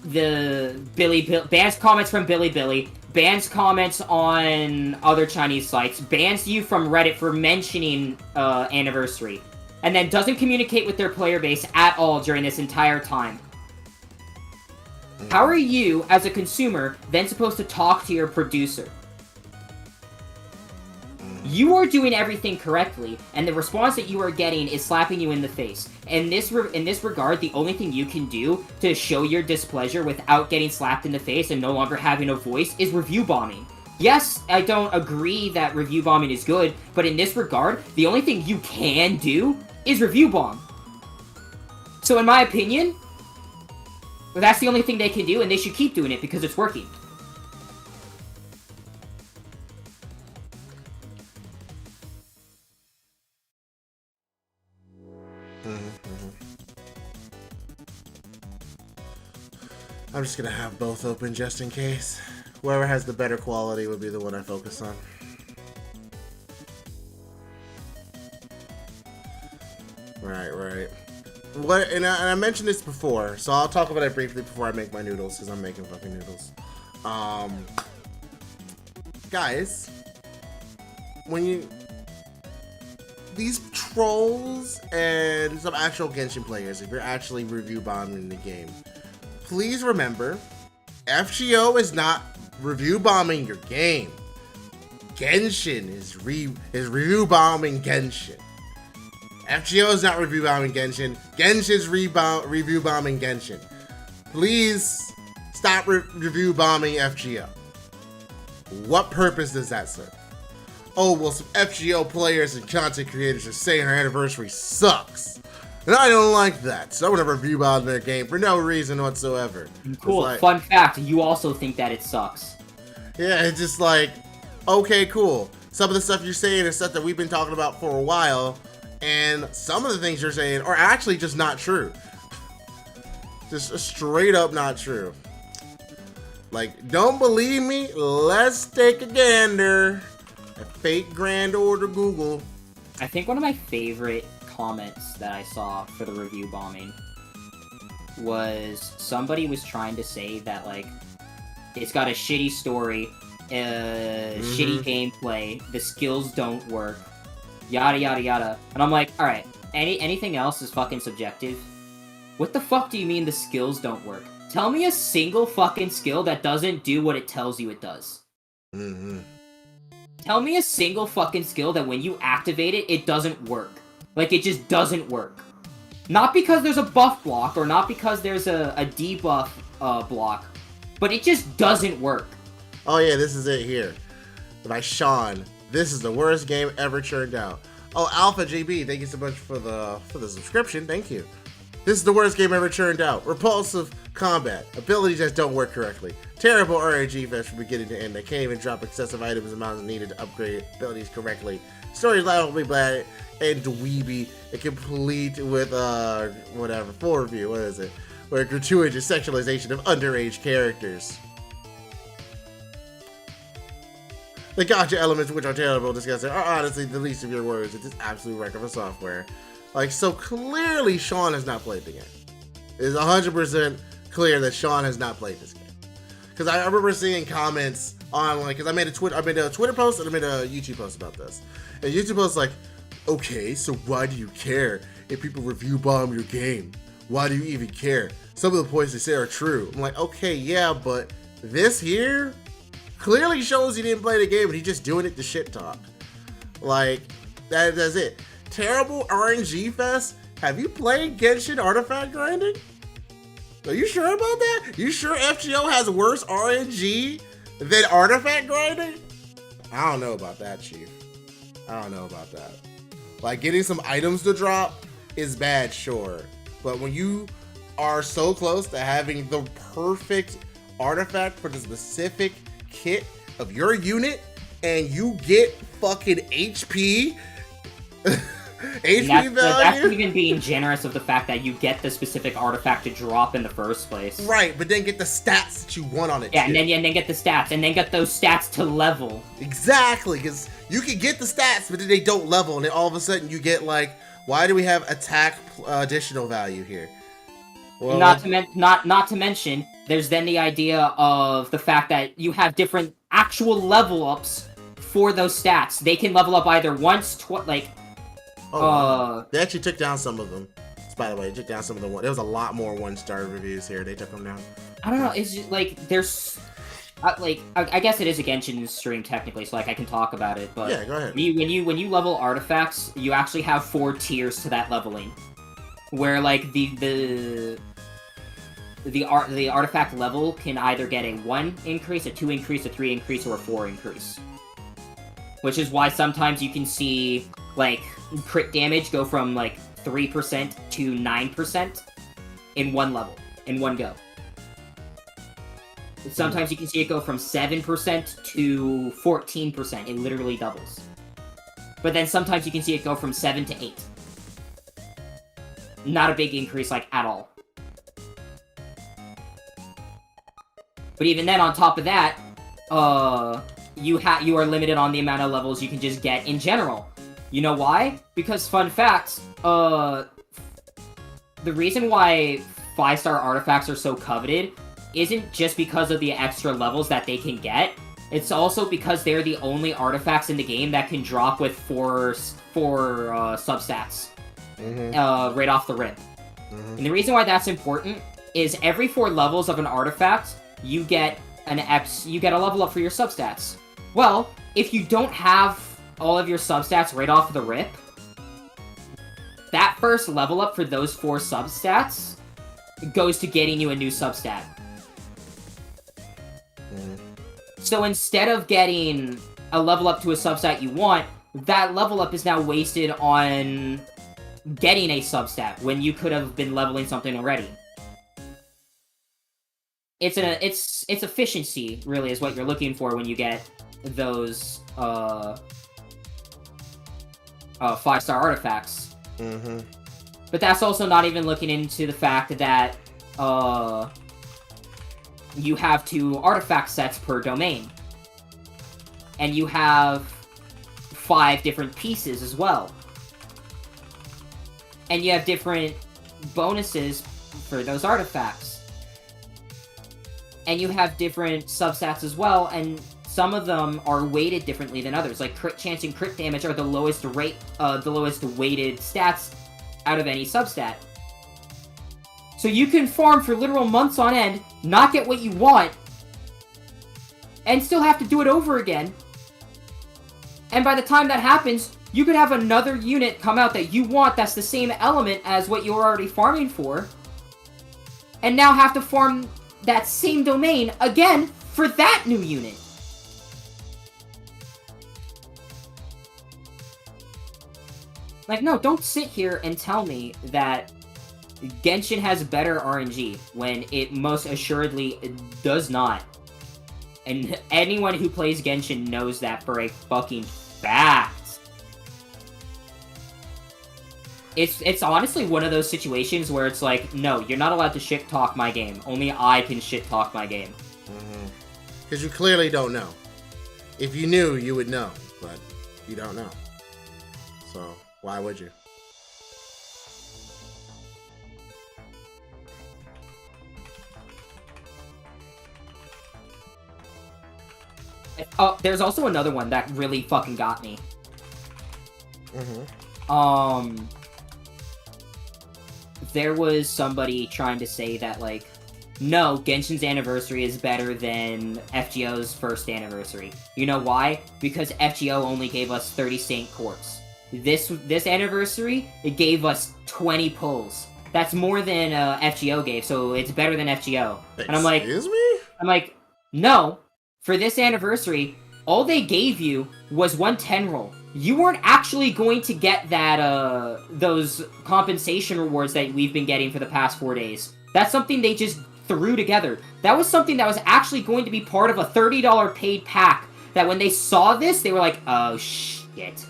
bans comments from Bilibili, bans comments on other Chinese sites, bans you from Reddit for mentioning anniversary, and then doesn't communicate with their player base at all during this entire time. How are you, as a consumer, then supposed to talk to your producer? You are doing everything correctly, and the response that you are getting is slapping you in the face. In this regard, the only thing you can do to show your displeasure without getting slapped in the face and no longer having a voice is review bombing. Yes, I don't agree that review bombing is good, but in this regard, the only thing you can do is review bomb. So in my opinion, that's the only thing they can do, and they should keep doing it because it's working. I'm just gonna have both open just in case. Whoever has the better quality would be the one I focus on. Right. What? And I mentioned this before, so I'll talk about it briefly before I make my noodles, because I'm making fucking noodles. Guys, these trolls and some actual Genshin players, if you're actually review bombing the game, please remember, FGO is not review bombing your game. Genshin is review bombing Genshin. FGO is not review bombing Genshin. Genshin's review bombing Genshin. Please stop review bombing FGO. What purpose does that serve? Oh, well, some FGO players and content creators are saying our anniversary sucks. And I don't like that, so I'm gonna review bomb their game for no reason whatsoever. Cool. Like, fun fact, you also think that it sucks. yeah, it's just like, okay, cool. Some of the stuff you're saying is stuff that we've been talking about for a while, and some of the things you're saying are actually just not true. Just straight up not true. Like, don't believe me? Let's take a gander at Fake Grand Order Google. I think one of my favorite comments that I saw for the review bombing was somebody was trying to say that, like, it's got a shitty story, shitty gameplay, the skills don't work, yada yada yada. And I'm like, alright, anything else is fucking subjective. What the fuck do you mean the skills don't work? Tell me a single fucking skill that doesn't do what it tells you it does. Tell me a single fucking skill that when you activate it, it doesn't work. Like, it just doesn't work. Not because there's a buff block, or not because there's a debuff block, but it just doesn't work. Oh yeah, this is it here. By Sean. This is the worst game ever churned out. Oh, Alpha JB, thank you so much for the subscription. Thank you. This is the worst game ever churned out. Repulsive combat. Abilities that don't work correctly. Terrible RNG fest from beginning to end. They can't even drop excessive items amounts needed to upgrade abilities correctly. Story's loudly bad and dweeby. And complete with, whatever, full review. What is it? Where gratuitous sexualization of underage characters. The gotcha elements, which are terrible discussing, are honestly the least of your worries. It's just absolute wreck of a software. Like, so clearly Sean has not played the game. It's 100% clear that Sean has not played this game. Because I remember seeing comments on, like, because I made a Twitter post and I made a YouTube post about this. And YouTube post like, okay, so why do you care if people review bomb your game? Why do you even care? Some of the points they say are true. I'm like, okay, yeah, but this here clearly shows he didn't play the game and he's just doing it to shit talk. Like, that's it. Terrible RNG fest? Have you played Genshin artifact grinding? Are you sure about that? You sure FGO has worse RNG than artifact grinding? I don't know about that, Chief. I don't know about that. Like, getting some items to drop is bad, sure. But when you are so close to having the perfect artifact for the specific kit of your unit and you get fucking HP value. That's even being generous of the fact that you get the specific artifact to drop in the first place. Right, but then get the stats that you want on it. Yeah, too. and then get the stats, and then get those stats to level. Exactly, because you can get the stats, but then they don't level, and then all of a sudden you get like, why do we have attack additional value here? Well, not to mention, there's then the idea of the fact that you have different actual level ups for those stats. They can level up either once, they actually took down some of them. By the way, they took down some of the one. There was a lot more 1-star reviews here. They took them down. I don't know. It's just like there's, I guess it is a Genshin stream technically, so like I can talk about it. But yeah, go ahead. When you level artifacts, you actually have 4 tiers to that leveling, where like the artifact level can either get a 1 increase, a 2 increase, a 3 increase, or a 4 increase. Which is why sometimes you can see like crit damage go from like 3% to 9% in one level, in one go. Sometimes you can see it go from 7% to 14%. It literally doubles. But then sometimes you can see it go from 7 to 8. Not a big increase, like, at all. But even then, on top of that, you are limited on the amount of levels you can just get in general. You know why? Because, fun fact, the reason why 5-star artifacts are so coveted isn't just because of the extra levels that they can get. It's also because they're the only artifacts in the game that can drop with 4 substats right off the rip. And the reason why that's important is every 4 levels of an artifact, you get a level up for your substats. Well, if you don't have all of your substats right off the rip, that first level up for those 4 substats goes to getting you a new substat. So instead of getting a level up to a substat you want, that level up is now wasted on getting a substat when you could have been leveling something already. It's efficiency, really, is what you're looking for when you get those 5-star artifacts. Mm-hmm. But that's also not even looking into the fact that you have 2 artifact sets per domain. And you have 5 different pieces as well. And you have different bonuses for those artifacts. And you have different substats as well, and some of them are weighted differently than others. Like crit chance and crit damage are the lowest weighted stats out of any substat. So you can farm for literal months on end, not get what you want, and still have to do it over again. And by the time that happens, you could have another unit come out that you want that's the same element as what you were already farming for, and now have to farm that same domain again for that new unit. Like, no, don't sit here and tell me that Genshin has better RNG when it most assuredly does not. And anyone who plays Genshin knows that for a fucking fact. It's honestly one of those situations where it's like, no, you're not allowed to shit-talk my game. Only I can shit-talk my game. Because you clearly don't know. If you knew, you would know. But you don't know. So, why would you? Oh, there's also another one that really fucking got me. There was somebody trying to say that, like, no, Genshin's anniversary is better than FGO's first anniversary. You know why? Because FGO only gave us 30 Saint Courts. This anniversary, it gave us 20 pulls. That's more than FGO gave, so it's better than FGO. And I'm like, excuse me? I'm like, no. For this anniversary, all they gave you was 110 roll. You weren't actually going to get that, those compensation rewards that we've been getting for the past 4 days. That's something they just threw together. That was something that was actually going to be part of a $30 paid pack, that when they saw this, they were like, oh shit.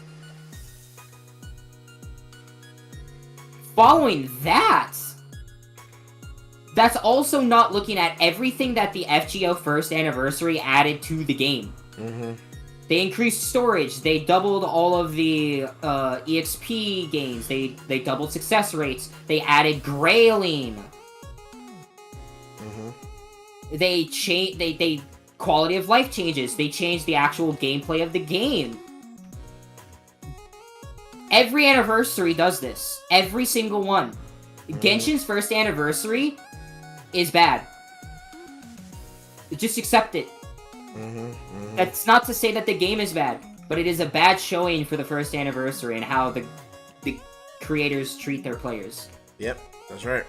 Following that, that's also not looking at everything that the FGO first anniversary added to the game. They increased storage, they doubled all of the EXP gains, they doubled success rates, they added grailing. They quality of life changes, they changed the actual gameplay of the game. Every anniversary does this. Every single one. Genshin's first anniversary is bad. Just accept it. That's not to say that the game is bad, but it is a bad showing for the first anniversary and how the creators treat their players. Yep, that's right.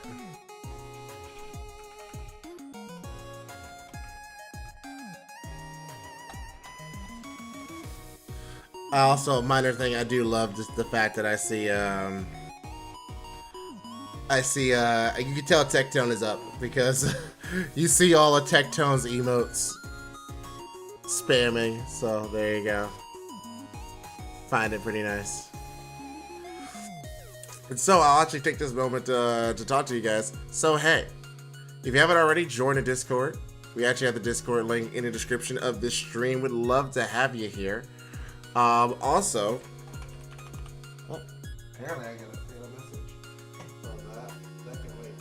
Also, a minor thing I do love just the fact that I see you can tell Tectone is up because you see all of Tectone's emotes spamming, so there you go. Find it pretty nice. And so I'll actually take this moment to talk to you guys. So hey, if you haven't already, join the Discord. We actually have the Discord link in the description of this stream. Would love to have you here. Also, oh, apparently I got a message from that can wait.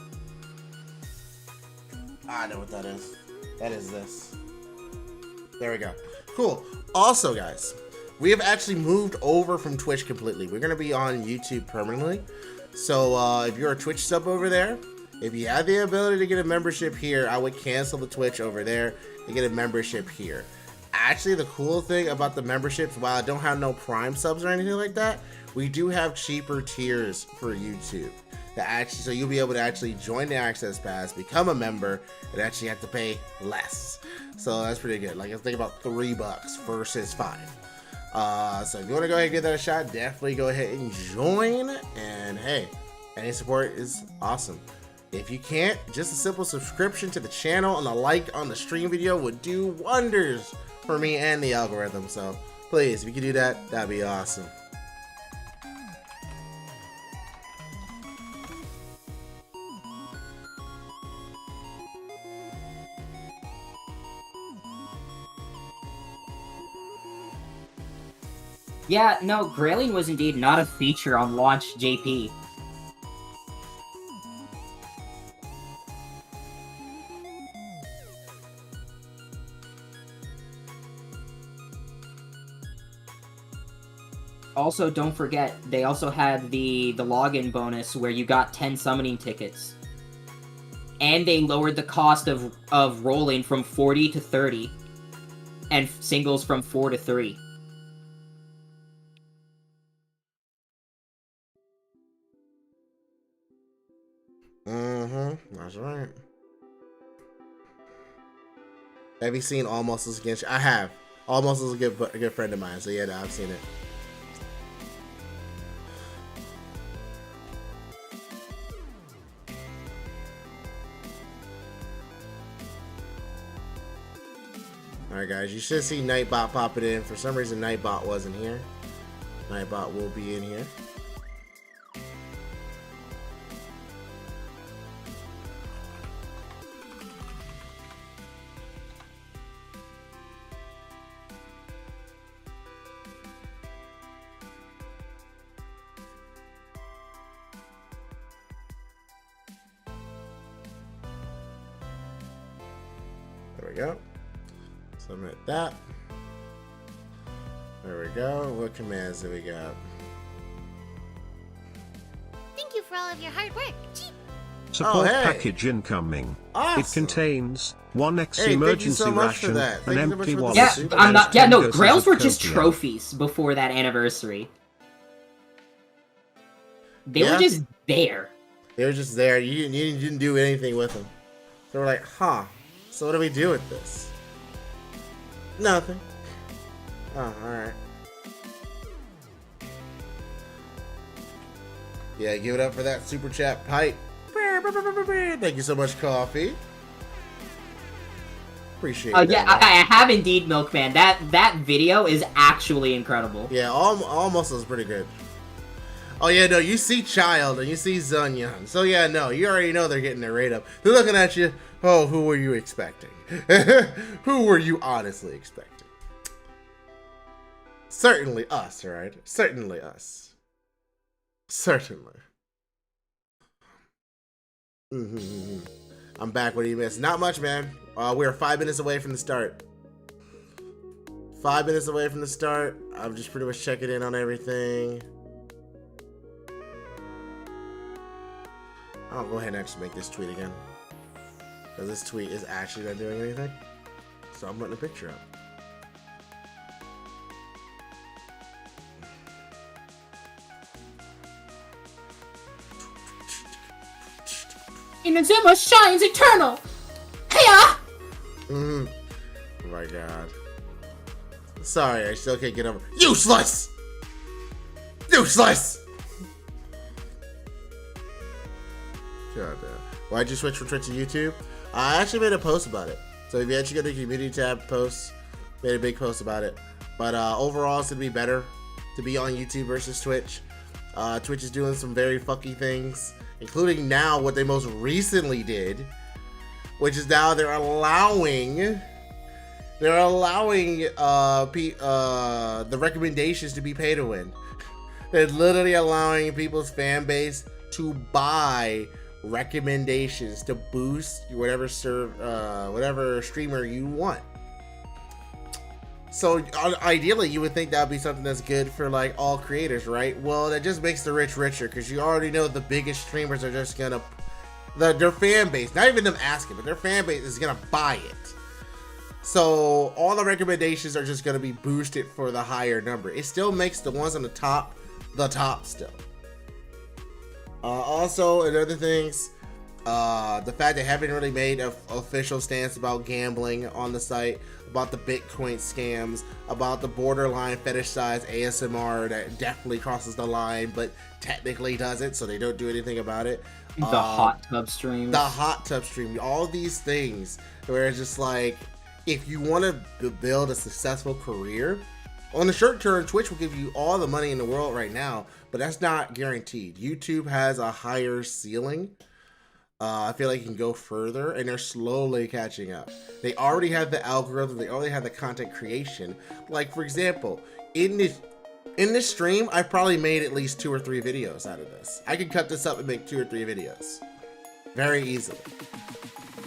I know what that is. That is this. There we go. Cool. Also, guys, we have actually moved over from Twitch completely. We're going to be on YouTube permanently. So if you're a Twitch sub over there, if you have the ability to get a membership here, I would cancel the Twitch over there and get a membership here. actually the cool thing about the memberships, while I don't have no Prime subs or anything like that, we do have cheaper tiers for YouTube. That actually, so you'll be able to actually join the Access Pass, become a member, and actually have to pay less. So that's pretty good. Like I think about $3 versus $5. So if you want to go ahead and give that a shot, definitely go ahead and join. And hey, any support is awesome. If you can't, just a simple subscription to the channel and a like on the stream video would do wonders for me and the algorithm. So please, if you could do that, that'd be awesome. Yeah, no, grailing was indeed not a feature on launch JP. Also, don't forget, they also had the login bonus where you got 10 summoning tickets. And they lowered the cost of rolling from 40 to 30. And singles from 4 to 3. That's right. Have you seen Almost as Genshin? I have. Almost is a good friend of mine, so yeah, no, I've seen it. Alright guys, you should see Nightbot popping in. For some reason Nightbot wasn't here. Nightbot will be in here. There we go. Submit that. There we go. What commands do we got? Thank you for all of your hard work. Cheap. Support hey. package incoming. Awesome. It contains 1x Hey, thank you emergency so much for ration, that. Thank an you so much empty for the wallet. Yeah, super I'm not. Yeah, no, and 10 grails doses were of just copium. trophies before that anniversary. They Yeah. were just there. They were just there. You didn't do anything with them. So we're like, huh. So what do we do with this? Nothing. Oh, alright. Yeah, give it up for that super chat pipe. Thank you so much, Coffee. Appreciate that. Yeah, I have indeed, Milkman. That video is actually incredible. Yeah, almost was pretty good. Oh yeah, no, you see Child and you see Zunyan. So yeah, no, you already know they're getting their rate up. They're looking at you. Oh, who were you expecting? Who were you honestly expecting? Certainly us, right? Certainly us. Certainly. I'm back. What do you miss? Not much, man. We are 5 minutes away from the start. 5 minutes away from the start. I'm just pretty much checking in on everything. I'll go ahead and actually make this tweet again. Because this tweet is actually not doing anything. So I'm putting a picture up. Inazuma shines eternal! Hiya! Oh my god. Sorry, I still can't get over. Useless! Useless! God damn. Why'd you switch from Twitch to YouTube? I actually made a post about it. So if you actually go to the community tab, posts, made a big post about it. But overall, it's gonna be better to be on YouTube versus Twitch. Twitch is doing some very fucky things, including now what they most recently did, which is now they're allowing the recommendations to be pay to win. They're literally allowing people's fan base to buy recommendations to boost whatever streamer you want. So ideally, you would think that would be something that's good for like all creators, right? Well, that just makes the rich richer because you already know the biggest streamers are just gonna their fan base, not even them asking, but their fan base is gonna buy it. So all the recommendations are just going to be boosted for the higher number. It still makes the ones on the top still. Also, and other things, the fact they haven't really made an official stance about gambling on the site, about the Bitcoin scams, about the borderline fetishized ASMR that definitely crosses the line, but technically doesn't, so they don't do anything about it. The hot tub streams. The hot tub stream, all these things where it's just like, if you want to build a successful career, on the short term, Twitch will give you all the money in the world right now, but that's not guaranteed. YouTube has a higher ceiling. I feel like you can go further, and they're slowly catching up. They already have the algorithm. They already have the content creation. Like, for example, in this stream, I've probably made at least 2 or 3 videos out of this. I could cut this up and make 2 or 3 videos very easily.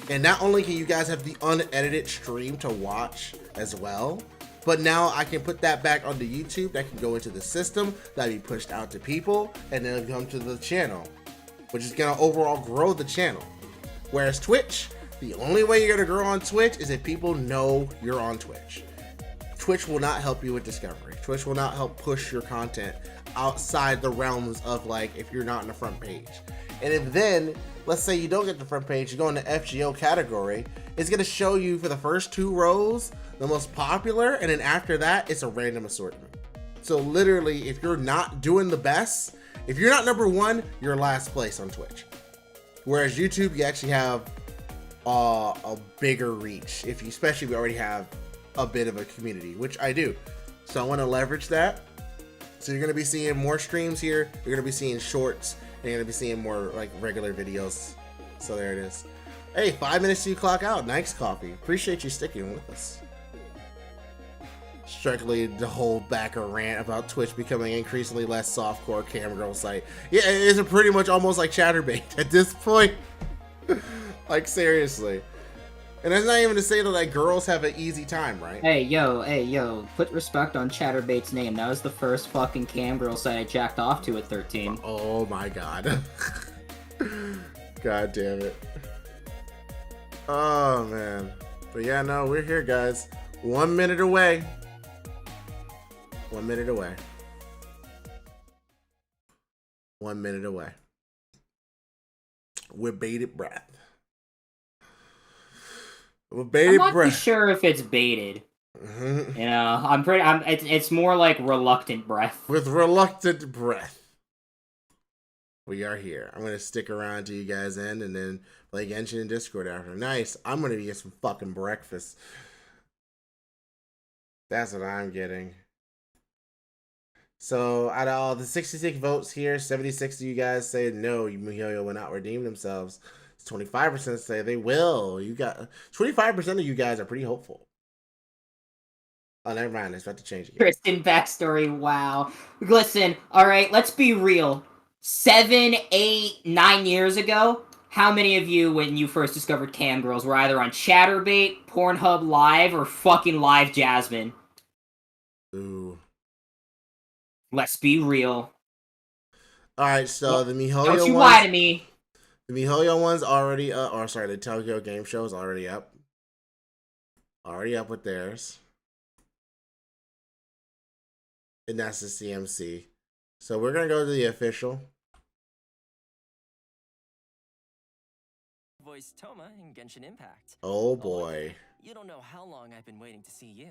And not only can you guys have the unedited stream to watch as well, but now I can put that back onto YouTube. That can go into the system, that be pushed out to people, and then it'll come to the channel, which is gonna overall grow the channel. Whereas Twitch, the only way you're gonna grow on Twitch is if people know you're on Twitch. Twitch will not help you with discovery. Twitch will not help push your content outside the realms of, like, if you're not in the front page. And if then, let's say you don't get the front page, you go in the FGO category, it's gonna show you for the first 2 rows, the most popular, and then after that, it's a random assortment. So literally, if you're not doing the best, if you're not number 1, you're last place on Twitch. Whereas YouTube, you actually have a bigger reach, especially if you already have a bit of a community, which I do. So I want to leverage that. So you're going to be seeing more streams here. You're going to be seeing shorts. And you're going to be seeing more like regular videos. So there it is. Hey, 5 minutes to you clock out. Nice coffee. Appreciate you sticking with us. Strictly to hold back a rant about Twitch becoming increasingly less softcore cam girl site. Yeah, it's pretty much almost like Chatterbait at this point. Like, seriously. And that's not even to say that, like, girls have an easy time, right? Hey yo, put respect on Chatterbait's name. That was the first fucking cam girl site I jacked off to at 13. Oh my god. God damn it. Oh man. But yeah, no, we're here, guys. 1 minute away. 1 minute away. 1 minute away. With bated breath. With bated I'm not breath. sure if it's baited. Mm-hmm. You know, it's more like reluctant breath. With reluctant breath. We are here. I'm gonna stick around till you guys end and then play Genshin in Discord after. Nice. I'm gonna get some fucking breakfast. That's what I'm getting. So out of all the 66 votes here, 76 of you guys say no, Mihoyo will not redeem themselves. 25% say they will. You got 25% of you guys are pretty hopeful. Oh, never mind. It's about to change again. Kristen backstory, wow. Listen, alright, let's be real. 7, 8, 9 years ago, how many of you, when you first discovered cam girls, were either on Chatterbait, Pornhub Live, or fucking Live Jasmine? Ooh. Let's be real. Alright, so the Mihoyo Don't you ones, lie to me. the Mihoyo one's already up. Or sorry, the Tokyo Game Show is already up. Already up with theirs. And that's the CMC. So we're gonna go to the official. Voice Toma in Genshin Impact. Oh boy. You don't know how long I've been waiting to see you.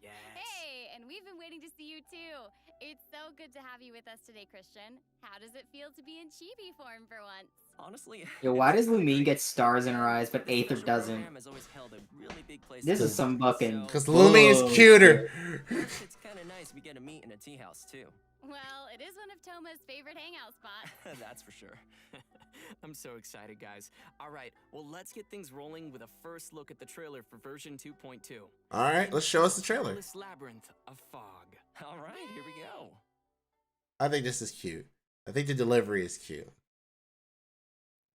Yes. Hey, and we've been waiting to see you too. It's so good to have you with us today, Christian. How does it feel to be in chibi form for once? Honestly, Yo, why does Lumine get stars in her eyes, but Aether doesn't? This is some fucking... Because Lumi is cuter. It's kind of nice we get to meet in a tea house too. Well, it is one of Toma's favorite hangout spots. That's for sure. I'm so excited, guys. All right, well, let's get things rolling with a first look at the trailer for version 2.2. All right, let's show us the trailer. This labyrinth of fog. All right, here we go. I think this is cute. I think the delivery is cute.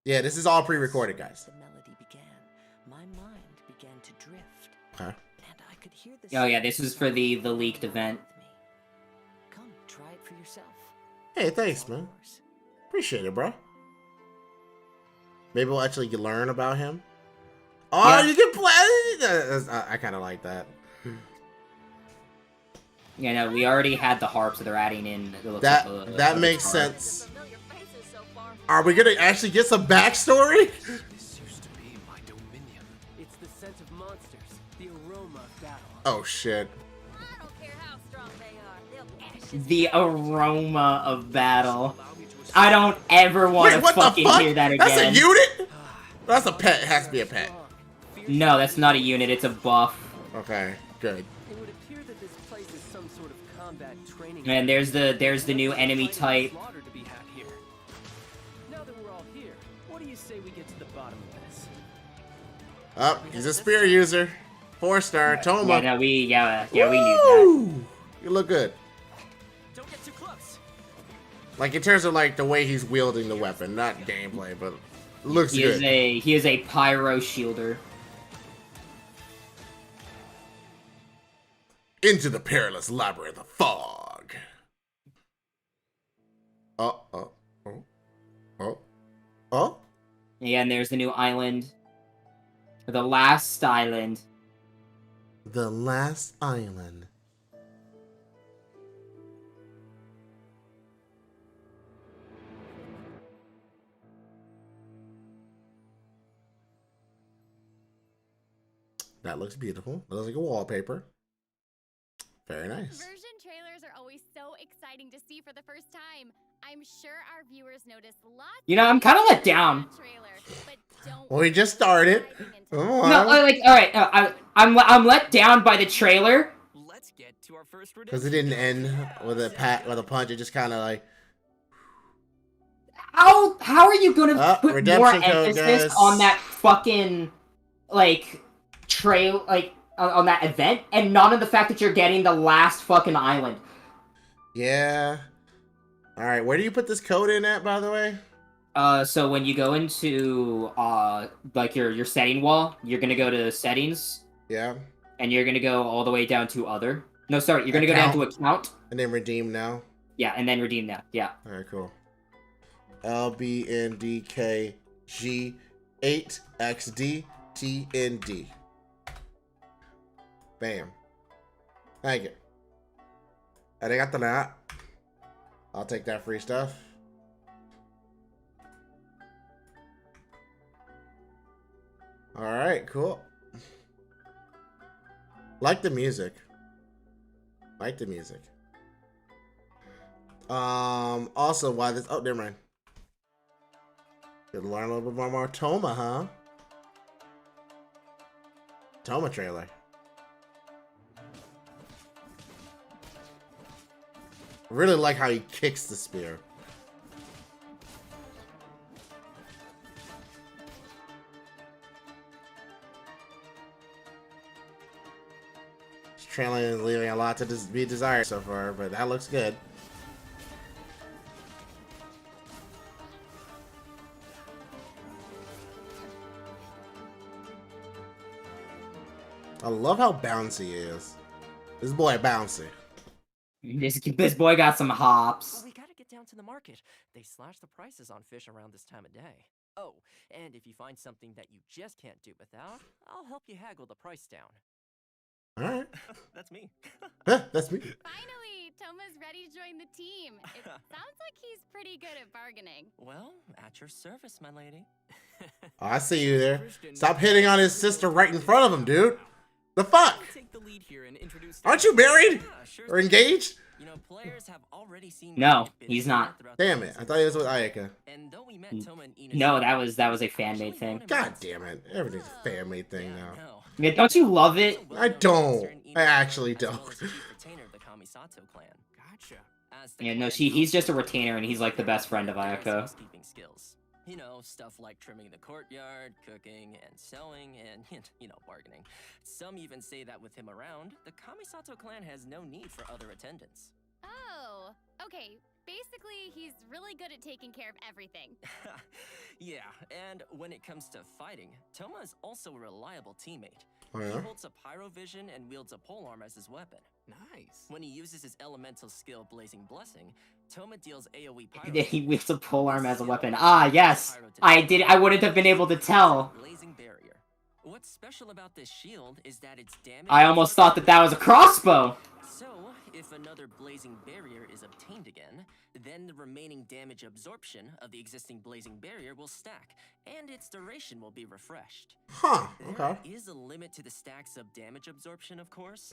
Yeah, this is all pre-recorded, guys. The melody began. My mind began to drift. Okay. And I could hear the Oh yeah, this is for the leaked event. Come, try it for yourself. Hey, thanks, man. Appreciate it, bro. Maybe we'll actually learn about him. Oh, Yeah. you can play. I kind of like that. Yeah, no, we already had the harp, so they're adding in. It looks That like that makes guitar. sense. Are we gonna actually get some backstory? This used to be my dominion. It's the scent of monsters, the aroma of battle. Oh shit. I don't care how strong they are. They'll ashes. The aroma of battle. I don't ever want to Wait, what the fucking fuck? hear that again. That's a unit? That's a pet. It has to be a pet. No, that's not a unit. It's a buff. Okay, good. It would appear that this place is some sort of combat training. And there's the new enemy type. Slaughter to be had here. Now that we're all here, what do you say we get to the bottom of this? Oh, he's a spear user. 4-star. Toma. Yeah, no, we knew that. Woo! You look good. Don't get too close. Like in terms of like the way he's wielding the weapon, not gameplay, but it looks He good. is a pyro shielder. Into the perilous labyrinth of fog. Oh. Yeah, and there's the new island. The last island. The last island. That looks beautiful. That looks like a wallpaper. Very nice. Version trailers are always so exciting to see for the first time. I'm sure our viewers noticed lots. You know, I'm kind of let down. Well, we just started. Come on. No, like, all right, I'm let down by the trailer. Let's get to our first Because it didn't end with a punch. It just kind of like. How are you gonna put more redemption code, emphasis guys. on that fucking like trail, like on that event, and not on the fact that you're getting the last fucking island? Yeah. All right. Where do you put this code in at, by the way? So when you go into like your setting wall, you're gonna go to settings, Yeah. and you're gonna go all the way down to other. No, sorry, you're gonna go down to account. And then redeem now. Yeah, and then redeem that. Yeah. All right, cool. LBNDKG8XDTND. Bam. Thank you. Arigato na. I'll take that free stuff. All right, cool. Like the music. Like the music. Also, why this? Oh, never mind. Could learn a little bit more Toma, huh? Toma trailer. Really like how he kicks the spear. This trailer is leaving a lot to be desired so far, but that looks good. I love how bouncy he is. This boy bouncy. This boy got some hops. Well, we gotta get down to the market. They slash the prices on fish around this time of day. Oh, and if you find something that you just can't do without, I'll help you haggle the price down. Alright. That's me. That's me. Finally, Toma's ready to join the team. It sounds like he's pretty good at bargaining. Well, at your service, my lady. Oh, I see you there. Stop hitting on his sister right in front of him, dude. The fuck? I'll take the lead here and introduce Aren't you married? Yeah, sure Or thing. engaged? You know, players have already seen. No, bits he's of not. it throughout the Damn it. I thought he was with Ayaka. And though we met Toma and Ina No, separately, that was a I fan-made actually thing. known him God once. damn it. Everything's a fan-made thing now. No. Yeah, don't you love it? Also, I well-known don't. master in Ina I actually as well don't. as the chief retainer of the Kamisato clan. Gotcha. As the Yeah, no, clan he's just a grows, retainer, and he's like the best friend of Ayaka's Ayako. housekeeping skills. You know, stuff like trimming the courtyard, cooking and sewing, and, you know, bargaining. Some even say that with him around, the Kamisato clan has no need for other attendants. Oh, okay. Basically, he's really good at taking care of everything. Yeah, and when it comes to fighting, Toma is also a reliable teammate. Oh, He yeah? holds a pyrovision and wields a polearm as his weapon. Nice. When he uses his elemental skill Blazing Blessing, Toma deals AoE pyro. He wields a polearm as a weapon. Ah, yes. I wouldn't have been able to tell. Blazing Barrier. What's special about this shield is that its damage... I almost thought that was a crossbow. So, if another blazing barrier is obtained again, then the remaining damage absorption of the existing blazing barrier will stack, and its duration will be refreshed. Huh, okay. There is a limit to the stacks of damage absorption, of course,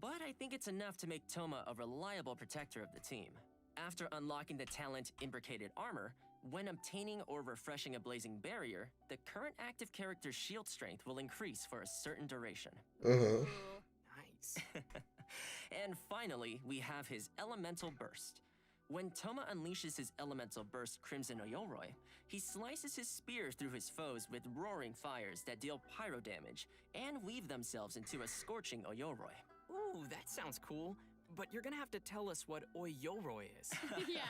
but I think it's enough to make Toma a reliable protector of the team. After unlocking the talent Imbricated Armor, when obtaining or refreshing a blazing barrier, the current active character's shield strength will increase for a certain duration. Mm-hmm. Nice. And finally, we have his Elemental Burst. When Toma unleashes his Elemental Burst Crimson Oyoroi, he slices his spear through his foes with roaring fires that deal pyro damage and weave themselves into a scorching Oyoroi. Ooh, that sounds cool. But you're gonna have to tell us what Oyoroi is. Yeah.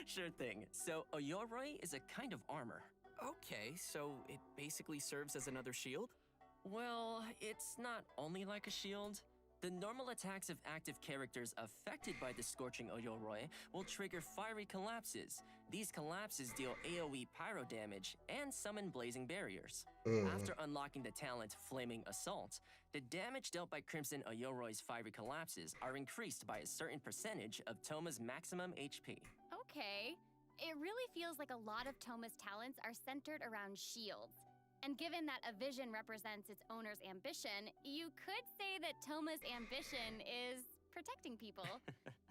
Sure thing. So, Oyoroi is a kind of armor. Okay, so it basically serves as another shield? Well, it's not only like a shield. The normal attacks of active characters affected by the Scorching Oyoroi will trigger fiery collapses. These collapses deal AoE pyro damage and summon blazing barriers. After unlocking the talent Flaming Assault, the damage dealt by Crimson Oyoroi's fiery collapses are increased by a certain percentage of Toma's maximum HP. Okay. It really feels like a lot of Toma's talents are centered around shields. And given that a vision represents its owner's ambition, you could say that Toma's ambition is protecting people.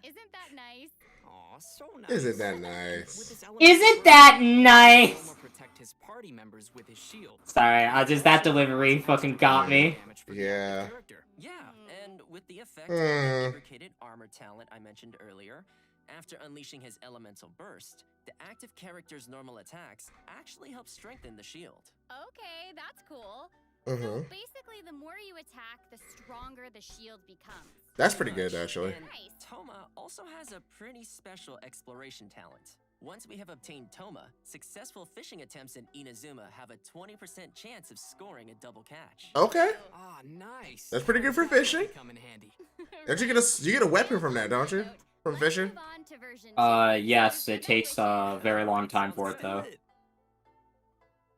Isn't that nice? Aw, so nice. Isn't that nice? With his elemental Isn't that burst, nice? Toma protect his party members with his shield. Sorry, that delivery fucking got me. Damage for the Yeah. active character. Yeah, and with the effect of the Imbricated Armor talent I mentioned earlier, after unleashing his Elemental Burst, the active character's normal attacks actually help strengthen the shield. Okay, that's cool. Mm-hmm. So basically, the more you attack, the stronger the shield becomes. That's pretty good, actually. And Nice. Toma also has a pretty special exploration talent. Once we have obtained Toma, successful fishing attempts in Inazuma have a 20% chance of scoring a double catch. Okay. Ah, nice. That's pretty good for fishing. Come in handy. Don't you get a weapon from that, don't you? From Let's fishing? move on to version 2. Yes, it takes a very long time for it, though.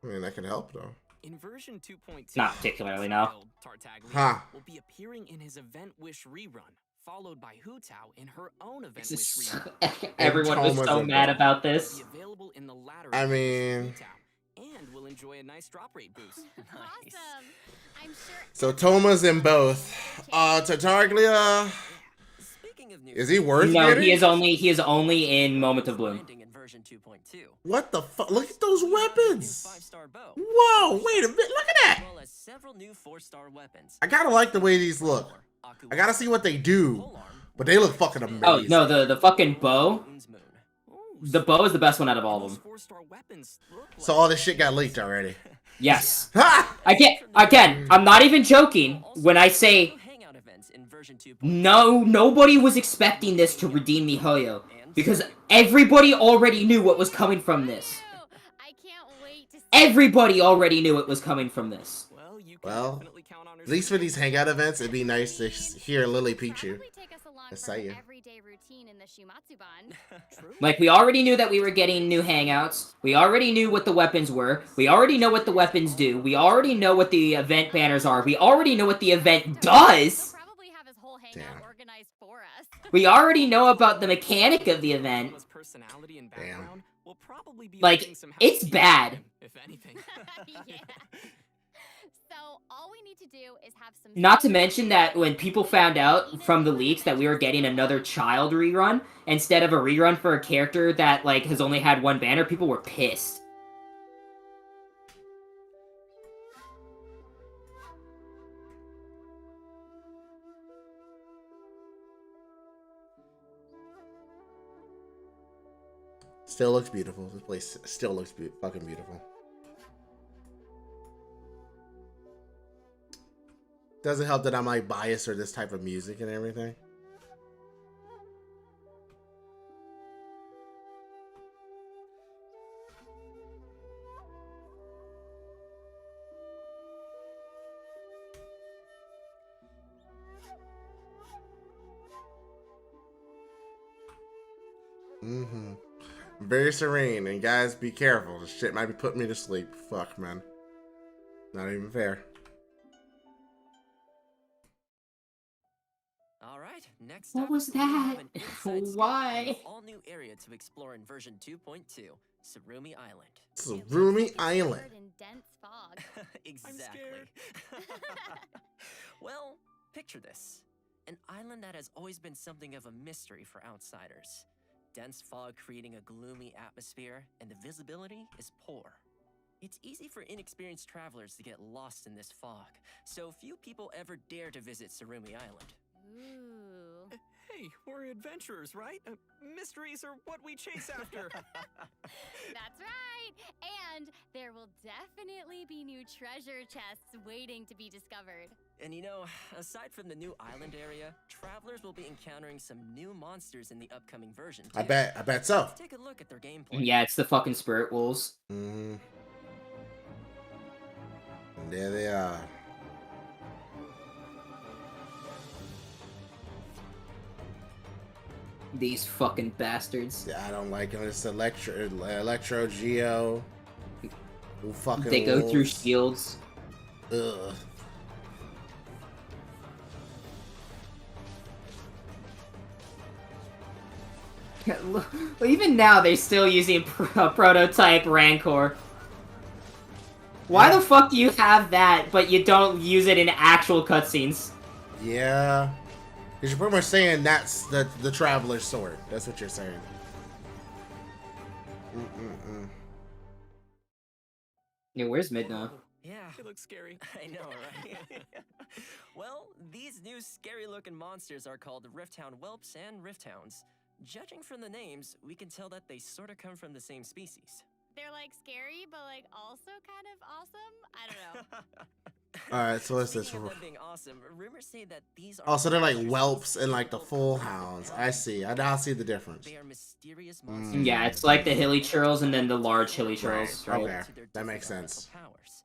I mean, that can help, though. In version 2.2, Not particularly, no. Tartaglia Huh. will be appearing in his Event Wish rerun, followed by Hu Tao in her own Event This Wish is rerun. everyone was Toma's so in mad there. about Will this. be available in the latter I event mean- with Hu Tao, and will enjoy a nice drop rate boost. Awesome. I'm sure. So Toma's in both. Tartaglia, Speaking of new is he worth No, getting? he is only in Moment of Bloom. branding in version 2.2. What the fuck? Look at those weapons. 5-star bow. Whoa, wait a minute. Look at As that. well as several new 4-star weapons. I gotta like the way these look. I gotta see what they do. But they look fucking amazing. Oh no, the fucking bow. Moon's Moon. The bow is the best one out of all of them. 4-star weapons look So all this shit got leaked already. Yes. Ha! Again, I'm not even joking when I say Hangout events in version 2.2. nobody was expecting this to redeem miHoYo. Because everybody already knew what was coming from this. I can't wait to see. Everybody already knew it was coming from this. Well, you can Well, definitely count on her at least for these hangout events, it'd be nice to hear Lily Pichu. Probably take us along That's for her Saya. everyday routine in the Shumatsuban. True. Like, we already knew that we were getting new hangouts. We already knew what the weapons were. We already know what the weapons do. We already know what the event banners are. We already know what the event does. He'll probably have his whole hangout Damn. organized for us. We already know about the mechanic of the event. Toma's personality and Damn. background will probably be Like, lacking some it's housekeeping bad. time, if anything. Yeah. So all we need to do is have some. Not to mention that when people found out from the leaks that we were getting another child rerun, instead of a rerun for a character that, like, has only had one banner, people were pissed. Still looks beautiful. This place still looks fucking beautiful. Doesn't help that I'm like biased for this type of music and everything. Mm-hmm. Very serene, and guys, be careful. This shit might be putting me to sleep. Fuck, man. Not even fair. All right, next What up, was we have that? an inside scoop Why? on an all-new area to explore in version 2.2, Surumi Island. It's a roomy island. Covered in dense fog. Exactly. Well, picture this. An island that has always been something of a mystery for outsiders. Dense fog creating a gloomy atmosphere, and the visibility is poor. It's easy for inexperienced travelers to get lost in this fog, so few people ever dare to visit Surumi Island. Ooh. Hey, we're adventurers, right? Mysteries are what we chase after. That's right! And there will definitely be new treasure chests waiting to be discovered. And you know, aside from the new island area, travelers will be encountering some new monsters in the upcoming version. I too. bet so. Let's take a look at their gameplay. Yeah, it's the fucking spirit wolves. Mm-hmm. There they are. These fucking bastards. Yeah, I don't like them. It's Electro Geo. Who fucking They go through wolves. shields. Ugh. Well, even now, they're still using prototype Rancor. Why the fuck do you have that, but you don't use it in actual cutscenes? Yeah. Because you're pretty much saying that's the Traveler's Sword. That's what you're saying. Mm-mm-mm. Yeah, where's Midna? Yeah, It looks scary. I know, right? Well, these new scary-looking monsters are called Rifthound Whelps and Rifthounds. Judging from the names, we can tell that they sort of come from the same species. They're like scary, but like also kind of awesome. I don't know. Alright, so what's this? Speaking of them being awesome, rumors say that these are Oh, so they're like monsters whelps and like the called full Surumi hounds. Island. I see. I now see the difference. They are mysterious Mm. monsters. Yeah, it's like the hilly churls and then the large hilly churls, right? Okay, To their that makes different sense. elemental powers.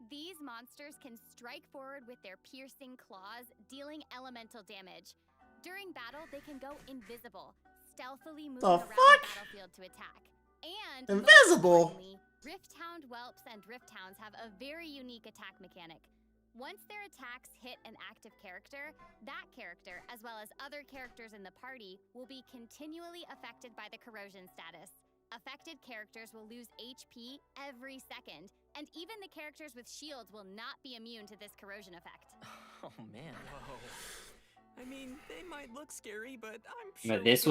These monsters can strike forward with their piercing claws, dealing elemental damage. During battle, they can go invisible, stealthily moving around fuck? the battlefield to attack. And Invisible? most importantly, Rifthound Whelps and Rifthounds have a very unique attack mechanic. Once their attacks hit an active character, that character, as well as other characters in the party, will be continually affected by the corrosion status. Affected characters will lose HP every second, and even the characters with shields will not be immune to this corrosion effect. Oh man. Whoa. I mean, they might look scary, but I'm sure. But this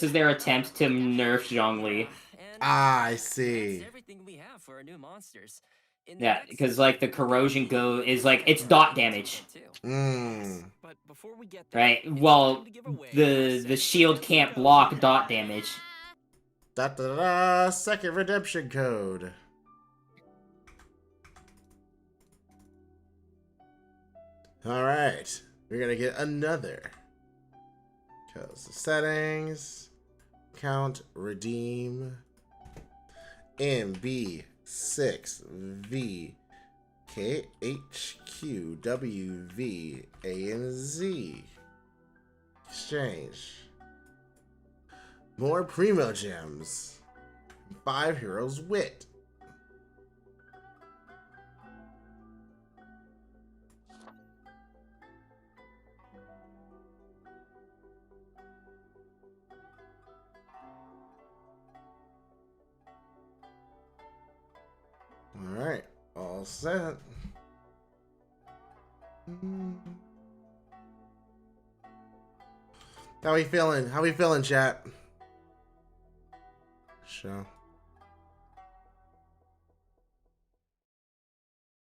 is their attempt to nerf Zhongli. And Ah, I that's see. everything we have for our new monsters. In the Yeah, next because like the corrosion is like it's dot damage, Mmm. But before we get there, right? it's Well, time to give away our the second shield redemption can't code. block dot damage. Da da da. Second redemption code. All right, we're gonna get another. Cause the settings, count, redeem, MB6V KHQWVANZ. Exchange. More Primo Gems. 5 Heroes Wit. Alright, all set. How we feeling? How we feeling, chat? Show.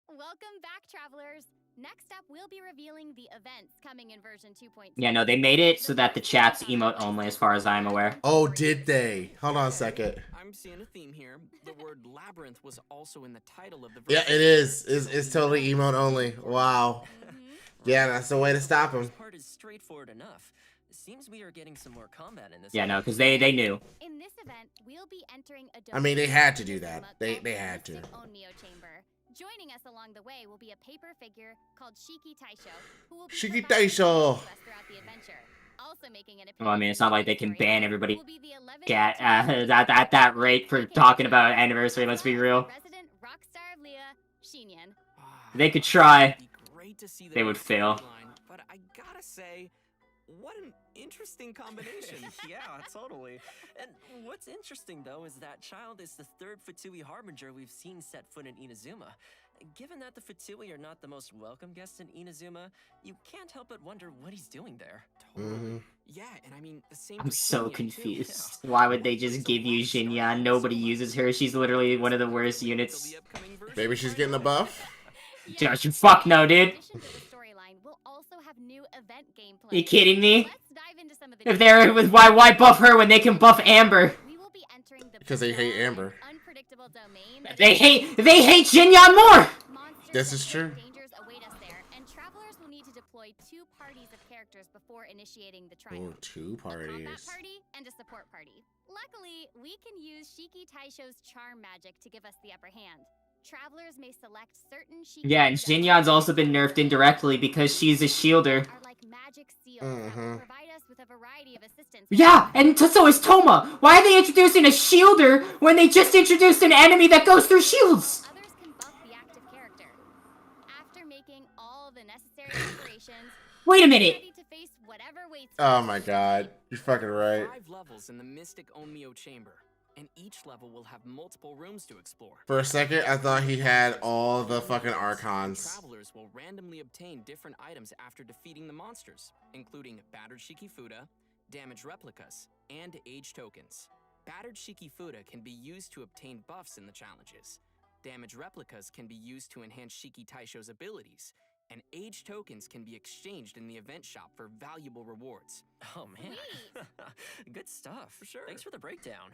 Welcome back, travelers. Next up, we'll be revealing the events coming in version 2.2. Yeah, no, they made it so that the chat's emote only, as far as I'm aware. Oh, did they? Hold on a second. I'm seeing a theme here. The word labyrinth was also in the title of the Yeah, version. it is. It's totally emote only. Wow. Yeah, that's the way to stop him. This part is straightforward enough. Seems we are getting some more combat in this. Yeah, no, one. because they knew. In this event, we'll be entering a I mean, they had to do domain that. called They had to. Mystic Onmyo Chamber. Joining us along the way will be a paper figure called Shiki Taisho, who will be Shiki providing Taisho. guidance to us throughout the adventure. Also making an appearance Well, I mean, it's not like they can in the story ban everybody will be the 11 at that rate for talking about anniversary, let's be real. Resident rock star of Leah, Shinyan. They could try. It'd be great to see the They would next fail. storyline, but I gotta say, what an interesting combination. Yeah, totally. And what's interesting, though, is that Child is the third Fatui Harbinger we've seen set foot in Inazuma. Given that the Fatui are not the most welcome guests in Inazuma, you can't help but wonder what he's doing there. Yeah, and I mean, the same I'm with so Xinyan, too. confused. Why would they just give you Xinyan? Nobody uses her. She's literally one of the worst units. Maybe she's getting a buff. Josh, fuck no, dude. In addition to the storyline, we'll also have new event gameplay. You kidding me? Let's dive into some of the If they're with why buff her when they can buff Amber? We will be entering the Because they hate bizarre and Amber. unpredictable domain that They hate Xinyan more. monsters This and is true. dangers await us there, and travelers will need to deploy 2 parties of characters before initiating the trial. Oh, 2 A combat parties. party and a support party. Luckily, we can use Shiki Taisho's charm magic to give us the upper hand. Travelers may select certain Shiki Yeah, and items Xinyan's also been nerfed indirectly because she's a shielder. are like magic seals that will provide us with a variety of assistance. Yeah, and so is Toma. Why are they introducing a shielder when they just introduced an enemy that goes through shields? Others can buff the active character. After making all the necessary preparations, Wait a be minute. ready to face whatever waits. Oh my god. You're fucking right. 5 levels in the Mystic Onmyo Chamber, and each level will have multiple rooms to explore. For a second, I thought he had all the fucking archons. Travelers will randomly obtain different items after defeating the monsters, including battered Shikifuda, damaged replicas, and age tokens. Battered Shikifuda can be used to obtain buffs in the challenges. Damaged replicas can be used to enhance Shiki Taisho's abilities, and age tokens can be exchanged in the event shop for valuable rewards. Oh, man. Good stuff. For sure. Thanks for the breakdown.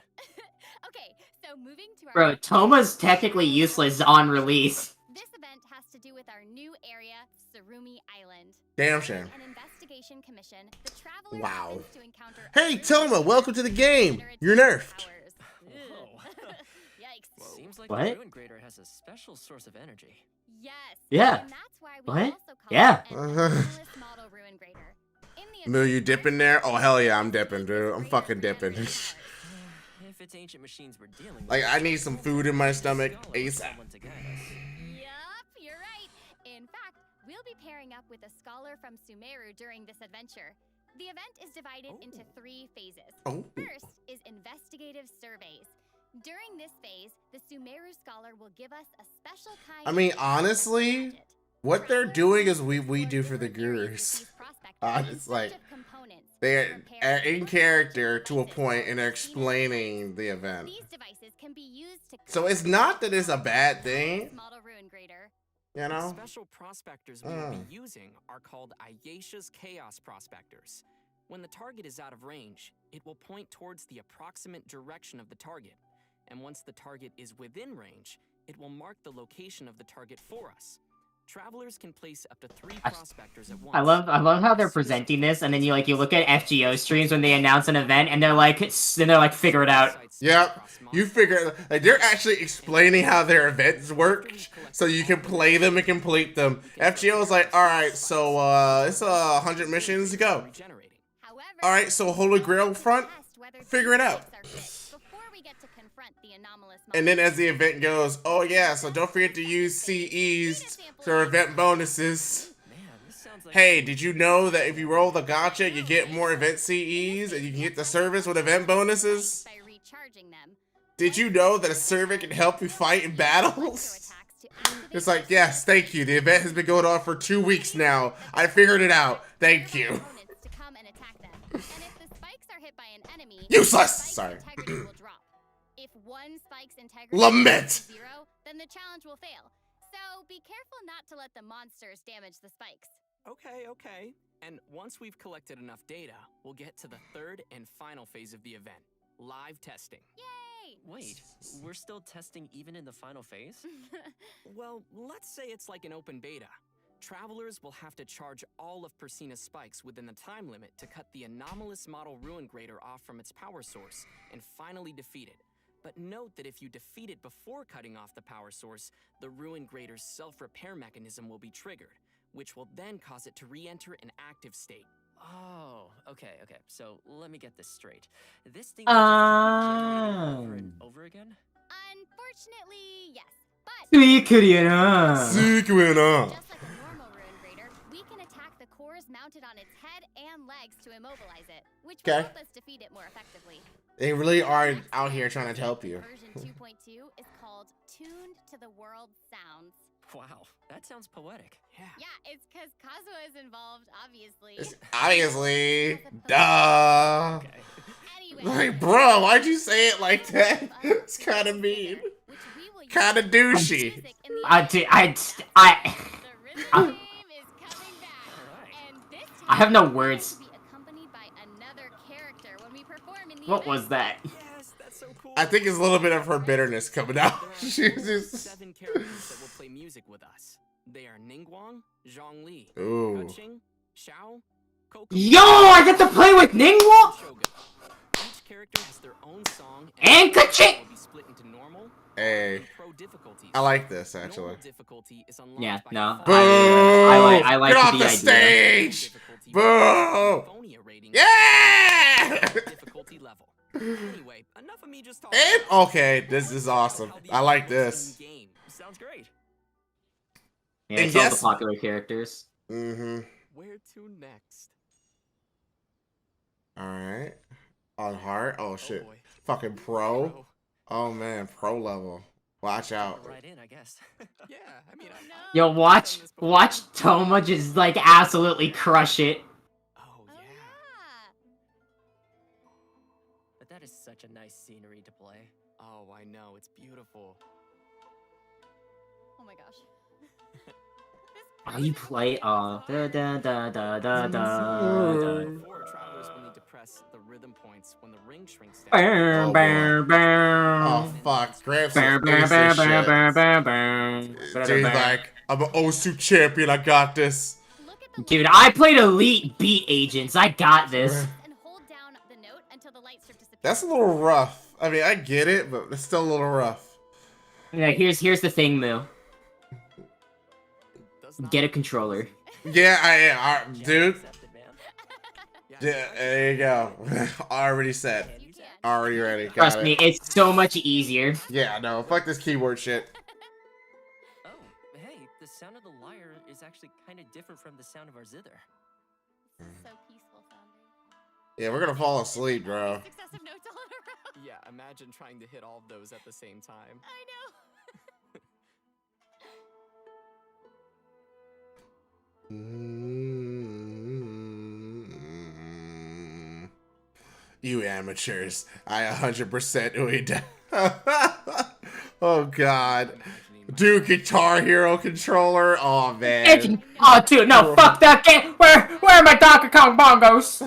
Okay, so moving to our Bro, Toma's technically useless on release. This event has to do with our new area, Surumi Island. Damn shame. An investigation commission. The traveler Wow. happens to encounter Hey, a Toma, welcome to the game. generate You're nerfed. powers. Whoa. Yikes. Seems like What? the Ruin Grader has a special source of energy. Yes. Yeah. And that's why we What? also call Yeah. it an anomalous model ruin grader. In the Moo, you event, dipping there? Oh, hell yeah, I'm dipping, dude. I'm fucking dipping. If it's ancient machines we're dealing with, Like, I need some food in my stomach scholar is ASAP. someone to guide us. Yup, you're right. In fact, we'll be pairing up with a scholar from Sumeru during this adventure. The event is divided into 3 phases. Oh. First is investigative surveys. During this phase, the Sumeru scholar will give us a special kind I mean, of honestly, gadget. what they're Travelers doing will is we explore do for the different areas gurus. with these prospectors It's in search like, of components, they're repairs, in or character to a devices point and they're that seem explaining the out of place. event. These devices can be used to So it's not that it's a bad thing, model ruin grader. you The know? special prospectors we will be using are called Ayesha's Chaos Prospectors. When the target is out of range, it will point towards the approximate direction of the target. And once the target is within range, it will mark the location of the target for us. Travelers can place up to 3 prospectors at once. I love how they're presenting this, and then you look at FGO streams when they announce an event, and they're like, figure it out. Yep. You figure, like, they're actually explaining how their events work, so you can play them and complete them. FGO is like, alright, so, it's 100 missions to go. Regenerating. However, Alright, so Holy Grail front, test whether figure it these out. types are fit before we get to confront the anomalous And then monster. as the event goes, oh yeah, so don't forget to use CEs for event bonuses. Man, this sounds like Hey, did you know that if you roll the gacha, you get more event CEs and you can get the service with event bonuses? By recharging them. Did you know that a servant can help you fight in battles? It's like, yes, thank you. The event has been going on for 2 weeks now. I figured it out. Thank you. To come and attack them. And if the spikes are hit by an enemy, Useless! the spike's Sorry. integrity will drop. If one spike's integrity Lament! is 0, then the challenge will fail. So be careful not to let the monsters damage the spikes. Okay. And once we've collected enough data, we'll get to the 3rd and final phase of the event, live testing. Yay! Wait, we're still testing even in the final phase? Well, let's say it's like an open beta. Travelers will have to charge all of Persina's spikes within the time limit to cut the anomalous model Ruin Grader off from its power source and finally defeat it. But note that if you defeat it before cutting off the power source, the Ruin Grader's self-repair mechanism will be triggered, which will then cause it to re-enter an active state. Oh, okay. So let me get this straight. This thing will just keep generating over and over again? Unfortunately, yes. But Sequina. Just like a normal Ruin Grader, we can attack the cores mounted on its head and legs to immobilize it, which will Okay. help us defeat it more effectively. They really are out here trying to help you. Version 2.2 is called Tuned to the World Sounds. Wow, that sounds poetic. Yeah, it's because Kazuha is involved, obviously. Obviously. Duh. Okay. Anyway, Like, bro, why'd you say it like that? It's kind of mean. Kind of douchey. I have no words. What was that? Yes, that's so cool. I think it's a little bit of her bitterness coming out. There She's are just... 7 characters that will play music with us. They are Ningguang, Zhongli, Ooh. Keqing, Xiao, Coco, Yo, I get to play with Ningguang Shogun. Each character has their own song and Keqing. will be split into normal Hey, and pro difficulties. I like this, actually. Normal difficulty is unlocked Yeah, by no. Boo! I like Get off the the idea. stage! Difficulty Boo! Phonia rating Yeah! difficulty level. Anyway, enough of me just talking. And, okay, this is awesome. I like this. In-game. Sounds great. Yeah, it's And all yes- the popular characters. Mm-hmm. Where to next? Alright. On heart? Oh, shit. boy. Fucking pro? Oh, man. Pro level. Watch out. Right in, I guess. Yeah, I mean, Yo, watch Toma just like absolutely crush it. Oh Oh, yeah. yeah. But that is such a nice scenery to play. Oh, I know. It's beautiful. Oh my gosh. Oh, you play da da da da da da. Before, travelers will need to press the rhythm points when the ring shrinks down. Oh, fuck. Gramps is this shit. Dude's like, I'm an Osu champion. I got this. Look at the Dude, I played Elite Beat Agents. I got this. and hold down the note until the light strip disappears. That's a little rough. I mean, I get it, but it's still a little rough. Yeah, here's the thing, Moo. Does not Get a look controller. easy. Yeah, I am. Dude, Accepted, man. Yeah, there you go. Already said. You can. Already ready. Got Trust it. me, it's so much easier. Yeah, no, fuck this keyboard shit. Oh, hey, the sound of the lyre is actually kind of different from the sound of our zither. This is so peaceful sounding. Yeah, we're gonna fall asleep, bro. Successive notes all in a row. Yeah, imagine trying to hit all of those at the same time. I know. You amateurs. I 100% weed. Oh god. Dude, Guitar Hero controller. Oh man. Oh, dude, no, fuck that game. Where are my Donkey Kong bongos?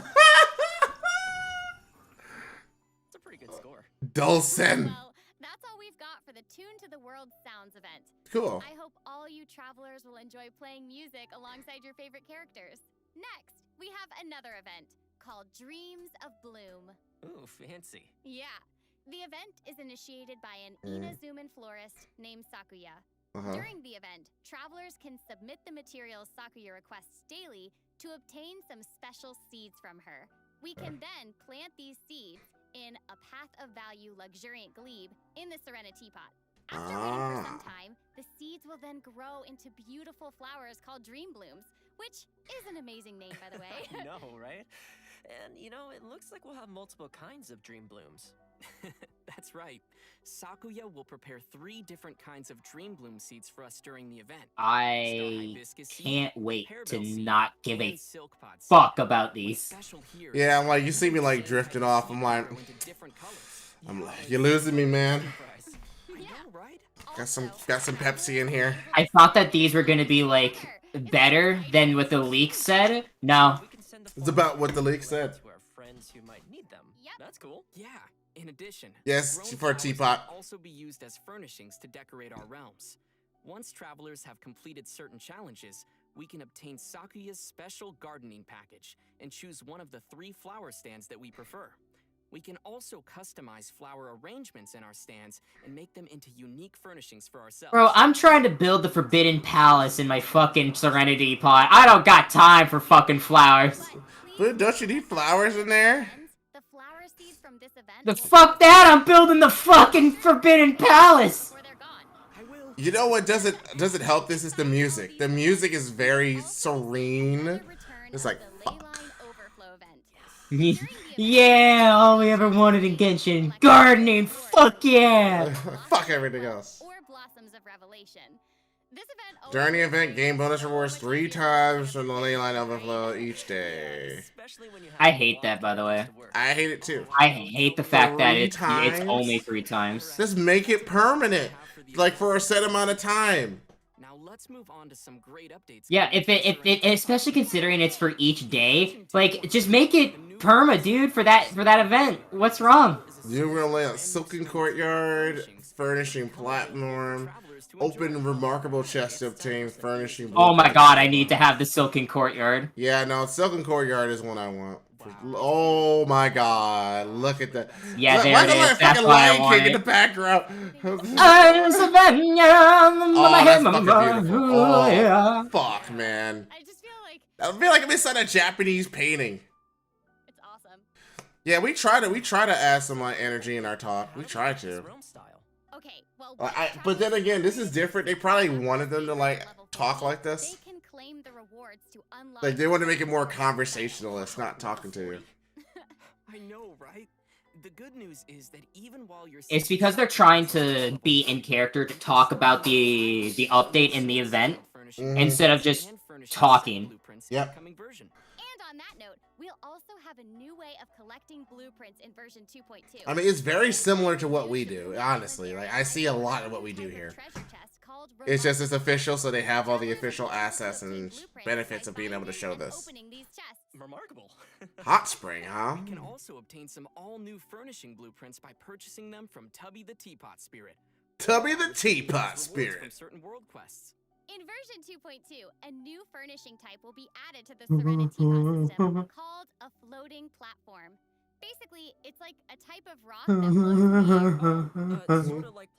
It's a pretty good score. Dulcin. Well, that's all we've got for the Tune to the World Sounds event. Cool. I hope all you travelers will enjoy playing music alongside your favorite characters. Next, we have another event called Dreams of Bloom. Ooh, fancy. Yeah, the event is initiated by an Inazuman florist named Sakuya. Uh-huh. During the event, travelers can submit the materials Sakuya requests daily to obtain some special seeds from her. We can then plant these seeds in a Path of Value luxuriant glebe in the Serena teapot. After waiting for some time, the seeds will then grow into beautiful flowers called dream blooms, which is an amazing name, by the way. I know, right? And, you know, it looks like we'll have multiple kinds of dream blooms. That's right. Sakuya will prepare 3 different kinds of dream bloom seeds for us during the event. I Hibiscus seed, can't wait to harebell seed, not give a and silk pod seed. fuck about What's these. special here Yeah, is I'm like, you see me like seeds drifting that off. I'm like, grow into different colors. I'm like, you're losing me, man. Surprise. I know, right? Got some Pepsi in here. I thought that these were gonna be like better than what the leak said. No. We can send the It's about what the leak forms said. to our friends who might need them. Yep. That's cool. Yeah. In addition, Yes, grown for a flowers teapot. can also be used as furnishings to decorate our realms. Once travelers have completed certain challenges, we can obtain Sakuya's special gardening package and choose one of the 3 flower stands that we prefer. We can also customize flower arrangements in our stands and make them into unique furnishings for ourselves. Bro, I'm trying to build the Forbidden Palace in my fucking Serenity pot. I don't got time for fucking flowers. But don't you need flowers in there? The flower seeds from this event The fuck that? I'm building the fucking Forbidden Palace. before they're gone. I will. You know what doesn't help this is the music. The music is very serene. It's like, fuck. Yeah, all we ever wanted in Genshin. Gardening, fuck yeah! Fuck everything else. During the event, game bonus rewards 3 times from the leyline overflow each day. I hate that, by the way. I hate it too. I hate the fact that 3 it's times? only 3 times. Just make it permanent, like for a set amount of time. Now let's move on to some great updates. Yeah, if it especially considering it's for each day, like just make it perma, dude, for that event. What's wrong? New real layout, Silken Courtyard, furnishing platform, open remarkable chest to obtain furnishing. Oh my god, I need to have the Silken Courtyard. Yeah, no, Silken Courtyard is one I want. Oh my god, look at that. Yeah, Look, there why it the is. That's fucking why I Lion want King in it. the background? Oh, that's fucking beautiful. Oh, fuck, man. I just feel like I feel like I'm inside a Japanese painting. it's awesome. Yeah, we try to add some like energy in our talk. We try to. Okay, well, But then again, this is different. They probably wanted them to like talk like this. They can claim the rewards to unlock. Like they want to make it more conversationalist, not talking to you. I know, right? The good news is that even while you're It's because they're trying to be in character to talk about the update in the event instead of just talking. Yep. And on that note, we'll also have a new way of collecting blueprints in version 2.2. I mean, it's very similar to what we do, honestly. Like I see a lot of what we do here. It's just it's official, so they have all the official assets and benefits of being able to show this. Remarkable. Hot Spring, huh? You can also obtain some all-new furnishing blueprints by purchasing them from Tubby the Teapot Spirit. Tubby the Teapot Rewards from Spirit. certain world quests. In version 2.2, a new furnishing type will be added to the Serenity Teapot system called a floating platform. Basically, it's like a type of rock that floats in the air. Sort of like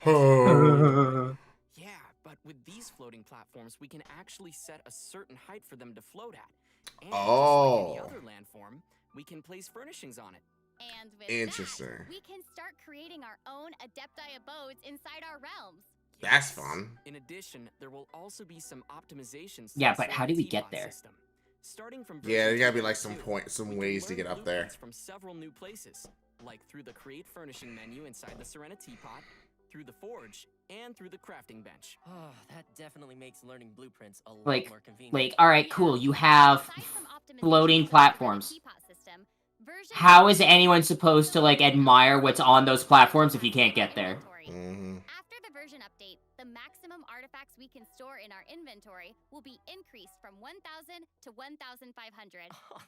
yeah, but with these floating platforms, we can actually set a certain height for them to float at. And just like any other landform, we can place furnishings on it. And with Interesting. that, we can start creating our own Adepti abodes inside our realms. That's fun. In addition, there will also be some optimizations. Yeah, but how do we get there? Starting from Yeah, there gotta be version like some 2.2, some we ways can to get learn up there. blueprints from several new places, like through the Create Furnishing menu inside the Serena Teapot, through the Forge, and through the Crafting Bench. Oh, that definitely makes learning blueprints a lot Like, more convenient. like, alright, cool, you have Aside from optimizations floating of the platforms. Teapot system, version How is anyone supposed to, like, admire what's on those platforms if you can't get there? Mm-hmm. After the version update, the maximum artifacts we can store in our inventory will be increased from 1,000 to 1,500.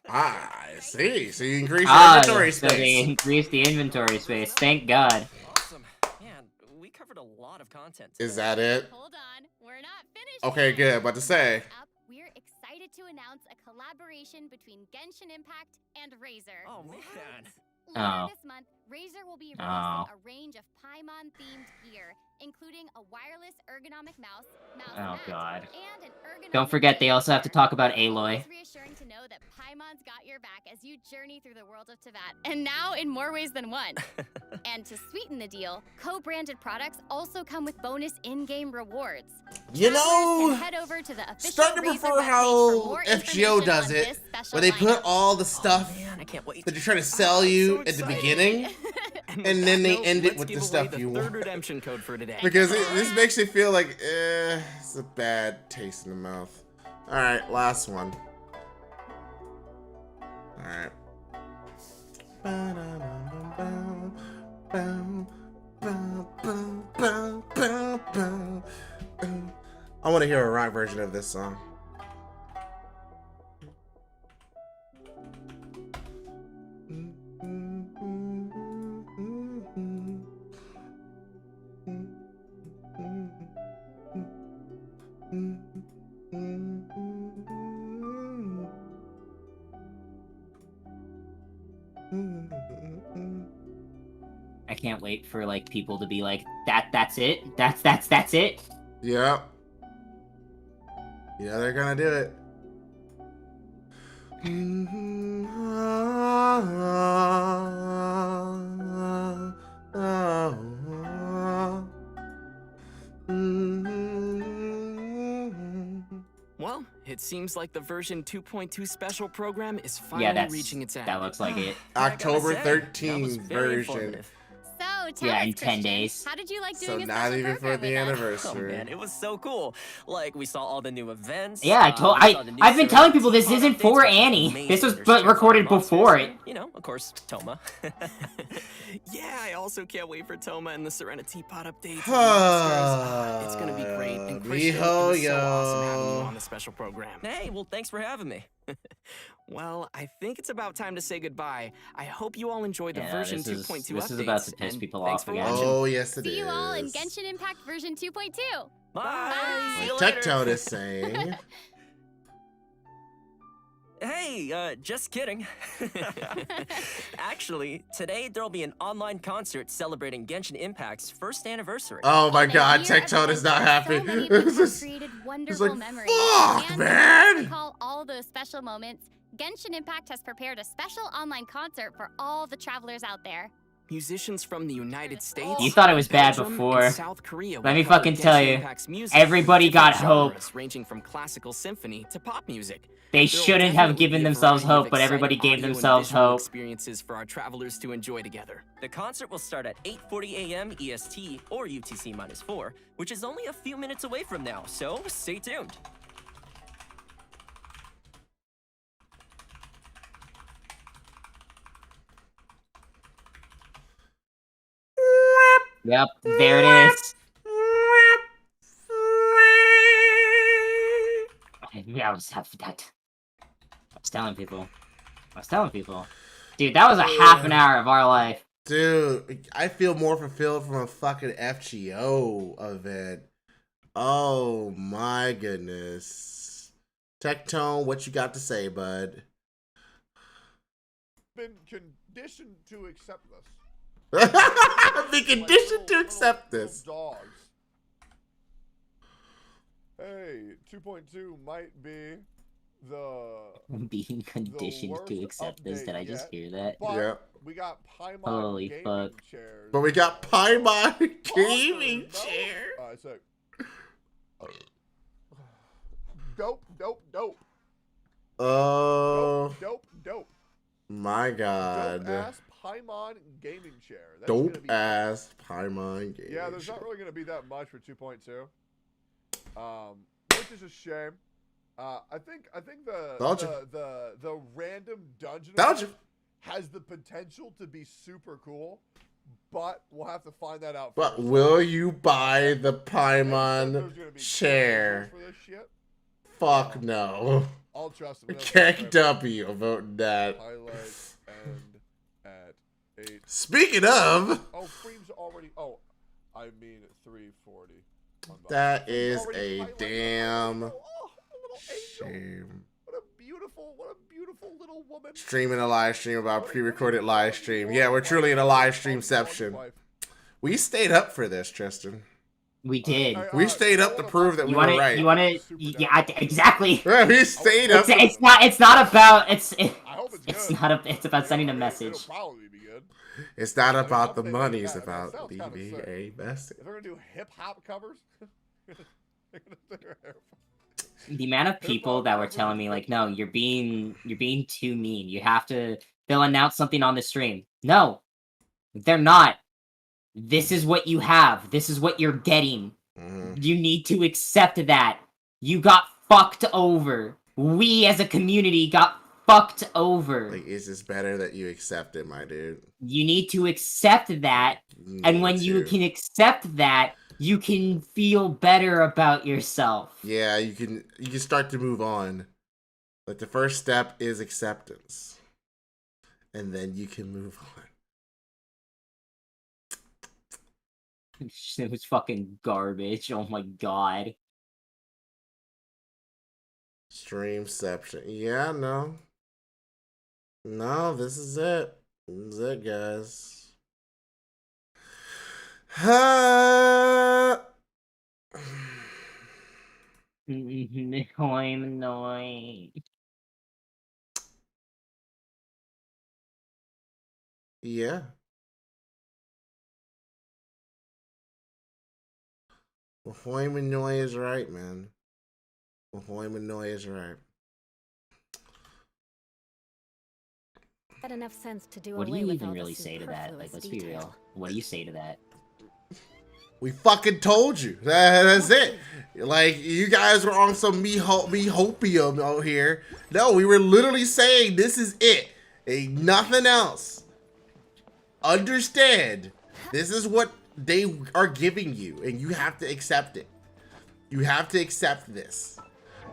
Ah, I see. So you increase your inventory so they space. increased the inventory space. Thank God. Awesome. Man, we covered a lot of content. Is that it? Hold on, we're not finished. Okay, yet. good. About to say. Up, we're excited to announce a collaboration between Genshin Impact and Razer. Oh man. Later Oh. this month, Razer will be releasing Oh. a range of Paimon-themed gear, including a wireless ergonomic mouse Oh, mat, God. and an ergonomic Don't forget, they also have to talk about controller. Aloy. It's reassuring to know that Paimon's got your back as you journey through the world of Teyvat, and now in more ways than one. And to sweeten the deal, co-branded products also come with bonus in-game rewards. You Travelers know, can head over to the official starting to Razer prefer webpage how for more FGO information does on it, this special where they put lineup. all the stuff Man, I can't wait. that they're trying to sell you so at the excited. beginning, with and that then they note, end it let's with the give stuff away you the third want. redemption code for today. Because this makes you feel like, it's a bad taste in the mouth. Alright, last one. Alright. I want to hear a rock version of this song. I can't wait for, like, people to be like, that's it? That's it? Yep. Yeah, they're gonna do it. It seems like the version 2.2 special program is Yeah, finally reaching its end. that looks like it. October That was 13th very version. informative. So, tell Yeah, us, in 10 Christian, days. how did you like So doing a not special even for program the with us? Oh anniversary. man, it was so cool. Like we saw all the new events. Yeah, we saw the new I've been telling people this Serena isn't updates, for which was Annie. amazing. This was There's chairs recorded on monsters before it. and, you know, of course, Toma. Yeah, I also can't wait for Toma and the Serena Teapot updates. And monsters. It's gonna be great. And Christian, it was so awesome having you on the special program. Hey, well, thanks for having me. Well, I think it's about time to say goodbye. I hope you all enjoyed the Yeah, version this is- 2.2 this updates. is about to piss and people thanks off for again. watching. Oh, yes it is. See you all in Genshin Impact version 2.2. Bye. See you What later. Tectone is saying. Hey, just kidding. Actually, today there'll be an online concert celebrating Genshin Impact's first anniversary. Oh my The god, year Tectone is not event happy. So many people This have is- created it's wonderful like, memories. fuck, And man. to recall all those special moments, Genshin Impact has prepared a special online concert for all the travelers out there. Musicians from the United States. You thought it was bad Belgium, before. and South Korea Let will me cover fucking tell Genshin you, Impact's music everybody in different got hope. genres, ranging from classical symphony to pop music. They There'll shouldn't have definitely given be a themselves variety of hope, but everybody exciting gave audio and themselves visual hope. experiences for our travelers to enjoy together. The concert will start at 8:40 a.m. EST or UTC-4, which is only a few minutes away from now, so stay tuned. Yep, there it is. Yeah, I was telling people. Dude, that was a half an hour of our life. Dude, I feel more fulfilled from a fucking FGO event. Oh my goodness. Tectone, what you got to say, bud? Been conditioned to accept this. Be conditioned to accept this. Dogs. Hey, 2.2 might be the Being conditioned to worst accept this. Did I update just yet, hear that? but Yeah. we got Paimon Holy gaming fuck. chairs. But we got Paimon gaming Awesome, chair. no? Sick. Dope, dope, dope. Oh Dope, dope. my Dope god. ass Paimon gaming chair. That's Dope gonna be ass Paimon gaming Yeah, there's chair. not really going to be that much for 2.2, which is a shame. I think Belgium. the random dungeon Belgium. event has the potential to be super cool, but we'll have to find that out. But first. will you buy the They said Paimon there's gonna be chair? commercials for this shit. Fuck no. I'll trust them. Kek W voting that. Highlights end at 8. Speaking of, Oh, Freem's already. Oh, I mean 340. that Freem's is already a highlighted. damn Oh, a little angel. shame. What a beautiful little woman. Streaming a live stream about pre-recorded live stream. Yeah, we're truly in a live streamception. We stayed up for this, Tristan. We did. We stayed up to prove that we You were want right. to? You want to? Yeah, exactly. Yeah, we stayed up. It's not about. I hope it's It's good. not a. It's about sending a It'll message. probably be good. It's not I mean, about I'll the say money. that. It's That about sounds kinda leaving sick. a message. If they're gonna do hip hop covers, The amount of people that were telling me like, no, you're being too mean. You have to. They'll announce something on the stream. No, they're not. This is what you have. This is what you're getting. You need to accept that. You got fucked over. We as a community got fucked over. Like, it's just better that you accept it, my dude. You need to accept that. You And need when you to. can accept that, you can feel better about yourself. Yeah, you can start to move on. Like, the first step is acceptance. And then you can move on. It was fucking garbage. Oh my god. Streamception. Yeah, no. No, this is it. This is it, guys. I'm annoyed. Yeah. Well, Hoy Manoy is right, man. Employment noise, right? Had enough sense to do What do away you with even all the really say to that? Like, superfluous let's be detail. real. What do you say to that? We fucking told you. That's it. Like, you guys were on some me-hopium out here. No, we were literally saying this is it. Ain't nothing else. Understand. This is what they are giving you, and you have to accept it. You have to accept this.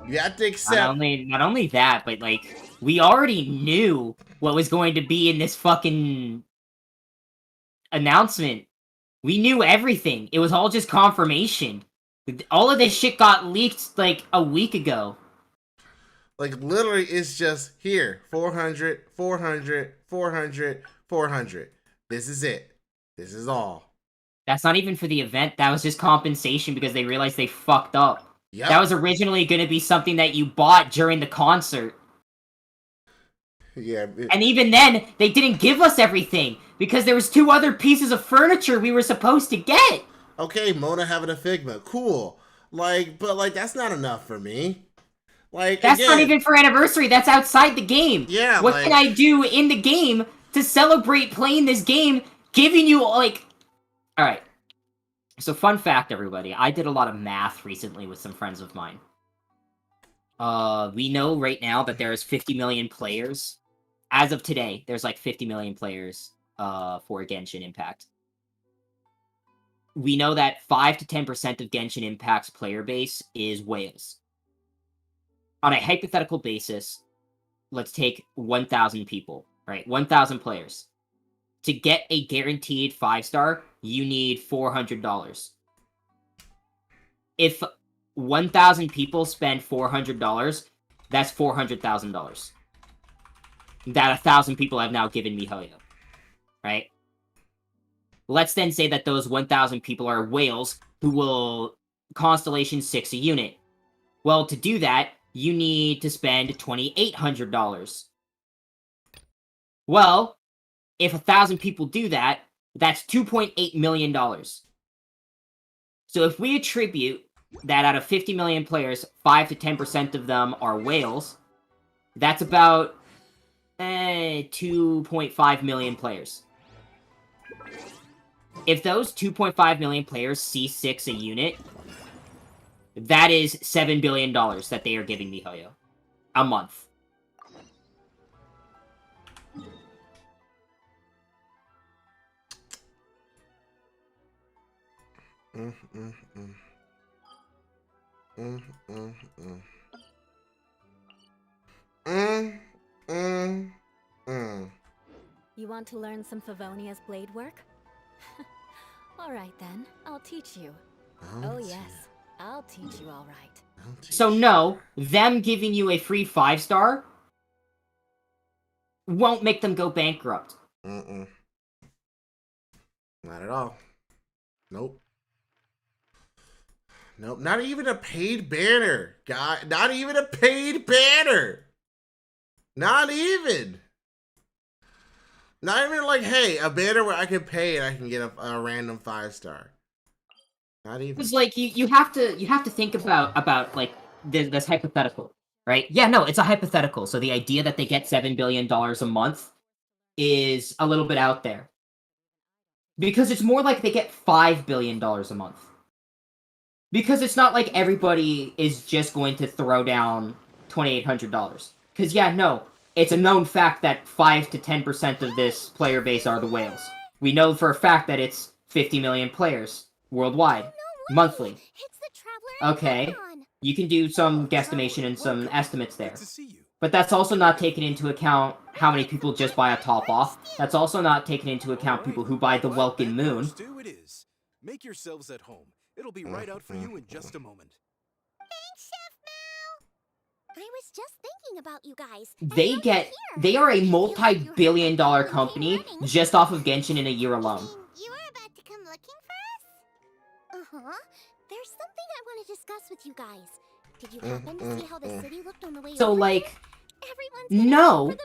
You have to accept... Not only that, but, like, we already knew what was going to be in this fucking announcement. We knew everything. It was all just confirmation. All of this shit got leaked, like, a week ago. Like, literally, it's just, here, 400, 400, 400, 400. This is it. This is all. That's not even for the event. That was just compensation because they realized they fucked up. Yep. That was originally going to be something that you bought during the concert. Yeah. And even then, they didn't give us everything because there was 2 other pieces of furniture we were supposed to get. Okay, Mona having a Figma. Cool. Like, but, like, that's not enough for me. Like, that's again, not even for anniversary. That's outside the game. Yeah, what like, can I do in the game to celebrate playing this game, giving you, like... Alright. So, fun fact, everybody. I did a lot of math recently with some friends of mine. We know right now that there's 50 million players. As of today, there's like 50 million players for Genshin Impact. We know that 5 to 10% of Genshin Impact's player base is whales. On a hypothetical basis, let's take 1,000 people, right? 1,000 players. To get a guaranteed 5-star, you need $400. If 1,000 people spend $400, that's $400,000. That 1,000 people have now given me Hoyo, right? Let's then say that those 1,000 people are whales who will Constellation 6 a unit. Well, to do that, you need to spend $2,800. Well, if 1,000 people do that, that's $2.8 million. So if we attribute that out of 50 million players, 5 to 10% of them are whales, that's about 2.5 million players. If those 2.5 million players see 6 a unit, that is $7 billion that they are giving me Hoyo. A month. You want to learn some Favonia's blade work? Alright then, I'll teach you. Oh yes, I'll teach you alright. So no, them giving you a free 5-star won't make them go bankrupt. Not at all. Nope. Nope, not even a paid banner. God, not even a paid banner. Not even. Not even like, hey, a banner where I can pay and I can get a random 5-star. Not even. It's like you have to think about like this hypothetical, right? Yeah, no, it's a hypothetical. So the idea that they get $7 billion a month is a little bit out there. Because it's more like they get $5 billion a month. Because it's not like everybody is just going to throw down $2,800. Because, yeah, no, it's a known fact that 5 to 10% of this player base are the whales. We know for a fact that it's 50 million players worldwide, monthly. Okay, you can do some guesstimation and some estimates there. But that's also not taking into account how many people just buy a top-off. That's also not taking into account people who buy the Welkin Moon. Make yourselves at home. It'll be right out for you in just a moment. Thanks, Chef Mao! I was just thinking about you guys. They are a multi-billion-dollar company just off of Genshin in a year alone. You were about to come looking for us? Uh-huh. There's something I want to discuss with you guys. Did you happen to see how the city looked on the way So, over? like, no,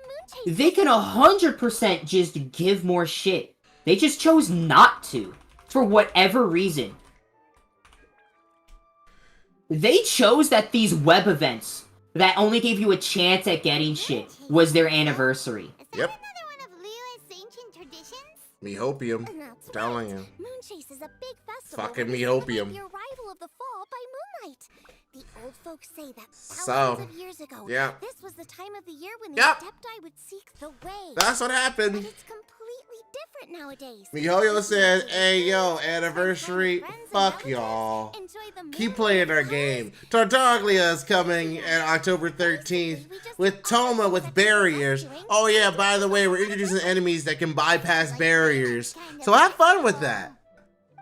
they can 100% just give more shit. They just chose not to, for whatever reason. They chose that these web events that only gave you a chance at getting shit was their anniversary. Yep. Another one of Liyue's ancient traditions? Mehopium. That's Telling you. Moonchase is a big festival. Fucking where they celebrate Mehopium. the arrival of the fall by moonlight. The old folks say that So, thousands of years ago, yeah. this was the time of the year when the Yep. Adepti would seek the way. That's what happened. But it's completely different nowadays. Mihoyo said, hey yo, anniversary, fuck y'all. Keep playing our game. Tartaglia is coming on October 13th with Toma with barriers. Oh yeah, by the way, we're introducing enemies that can bypass barriers. So have fun with that.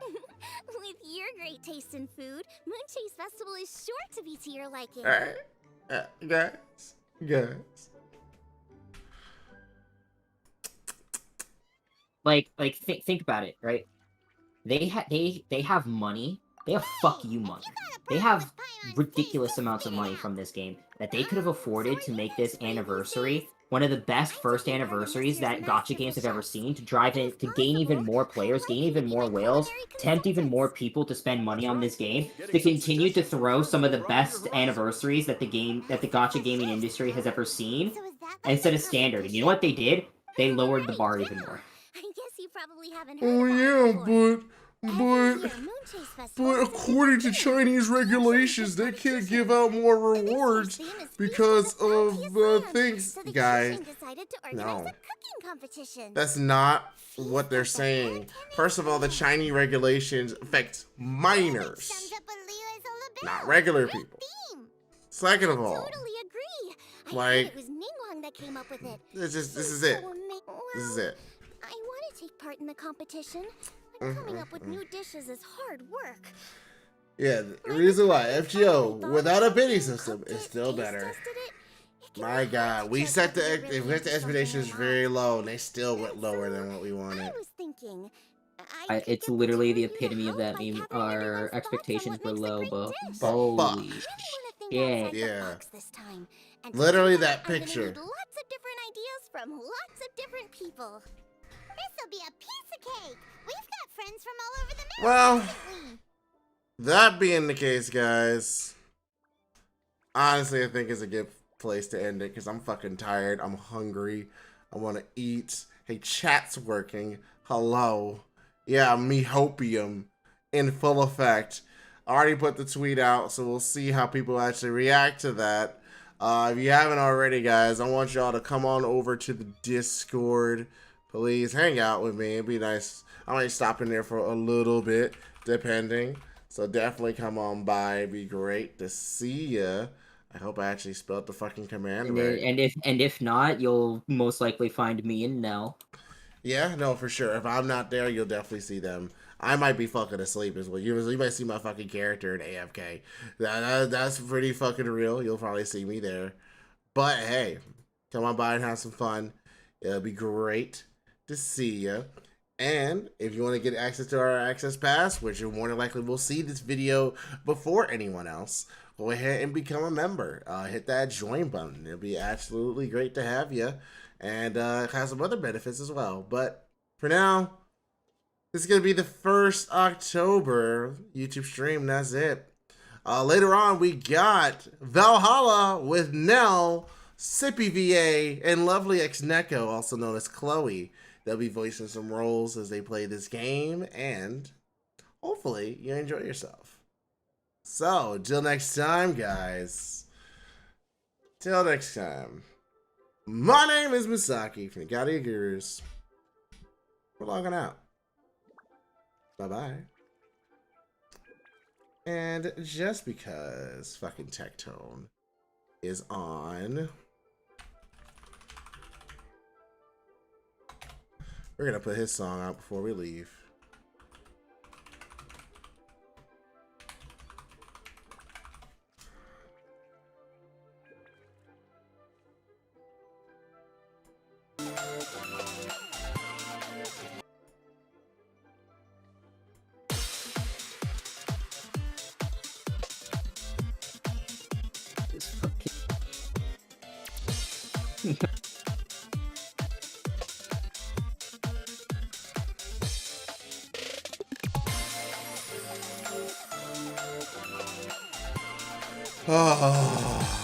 With your great taste in food, Moonchase Festival is sure to be to your liking. Alright. Guys. Like think about it, right? They have money. They have fuck you money. They have ridiculous amounts of money from this game that they could have afforded to make this anniversary one of the best first anniversaries that gacha games have ever seen, to drive it, to gain even more players, gain even more whales, tempt even more people to spend money on this game, to continue to throw some of the best anniversaries that the gacha gaming industry has ever seen, and set a standard. And you know what they did? They lowered the bar even more. I guess you probably haven't Oh heard but according to Chinese regulations, they can't give out more rewards because of things, guys. No, that's not what they're saying. First of all, the Chinese regulations affect minors, not regular people. Second of all, like, this is it. This is it. I want to take part in the competition. Coming up with new dishes is hard work. Yeah, the reason why FGO without a bidding system is still better. My God, we set the expectations very low, and they still went lower than what we wanted. It's literally the epitome of that meme. Our expectations were low, but holy shit. Yeah, literally that picture. Lots of different ideas from lots of different people. This'll be a piece of cake. We've got friends from all over the Well, that being the case, guys, honestly, I think it's a good place to end it because I'm fucking tired. I'm hungry. I want to eat. Hey, chat's working. Hello. Yeah, Mehopium in full effect. I already put the tweet out, so we'll see how people actually react to that. If you haven't already, guys, I want y'all to come on over to the Discord. Please hang out with me. It'd be nice. I might stop in there for a little bit, depending. So definitely come on by. It'd be great to see ya. I hope I actually spelled the fucking command right. And if not, you'll most likely find me and Nell. Yeah, no, for sure. If I'm not there, you'll definitely see them. I might be fucking asleep as well. You might see my fucking character in AFK. That's pretty fucking real. You'll probably see me there. But hey, come on by and have some fun. It'll be great to see you. And if you want to get access to our access pass, which you more than likely will see this video before anyone else, go ahead and become a member. Hit that join button. It'll be absolutely great to have you, and have some other benefits as well. But for now, this is gonna be the first October YouTube stream. That's it. Later on, we got Valhalla with Nell, Sippy VA, and Lovely X Neko, also known as Chloe. They'll be voicing some roles as they play this game, and hopefully you enjoy yourself. So, till next time, guys. Till next time. My name is Misaki from the Gadia Gurus. We're logging out. Bye-bye. And just because fucking Tectone is on, we're gonna put his song out before we leave. Oh.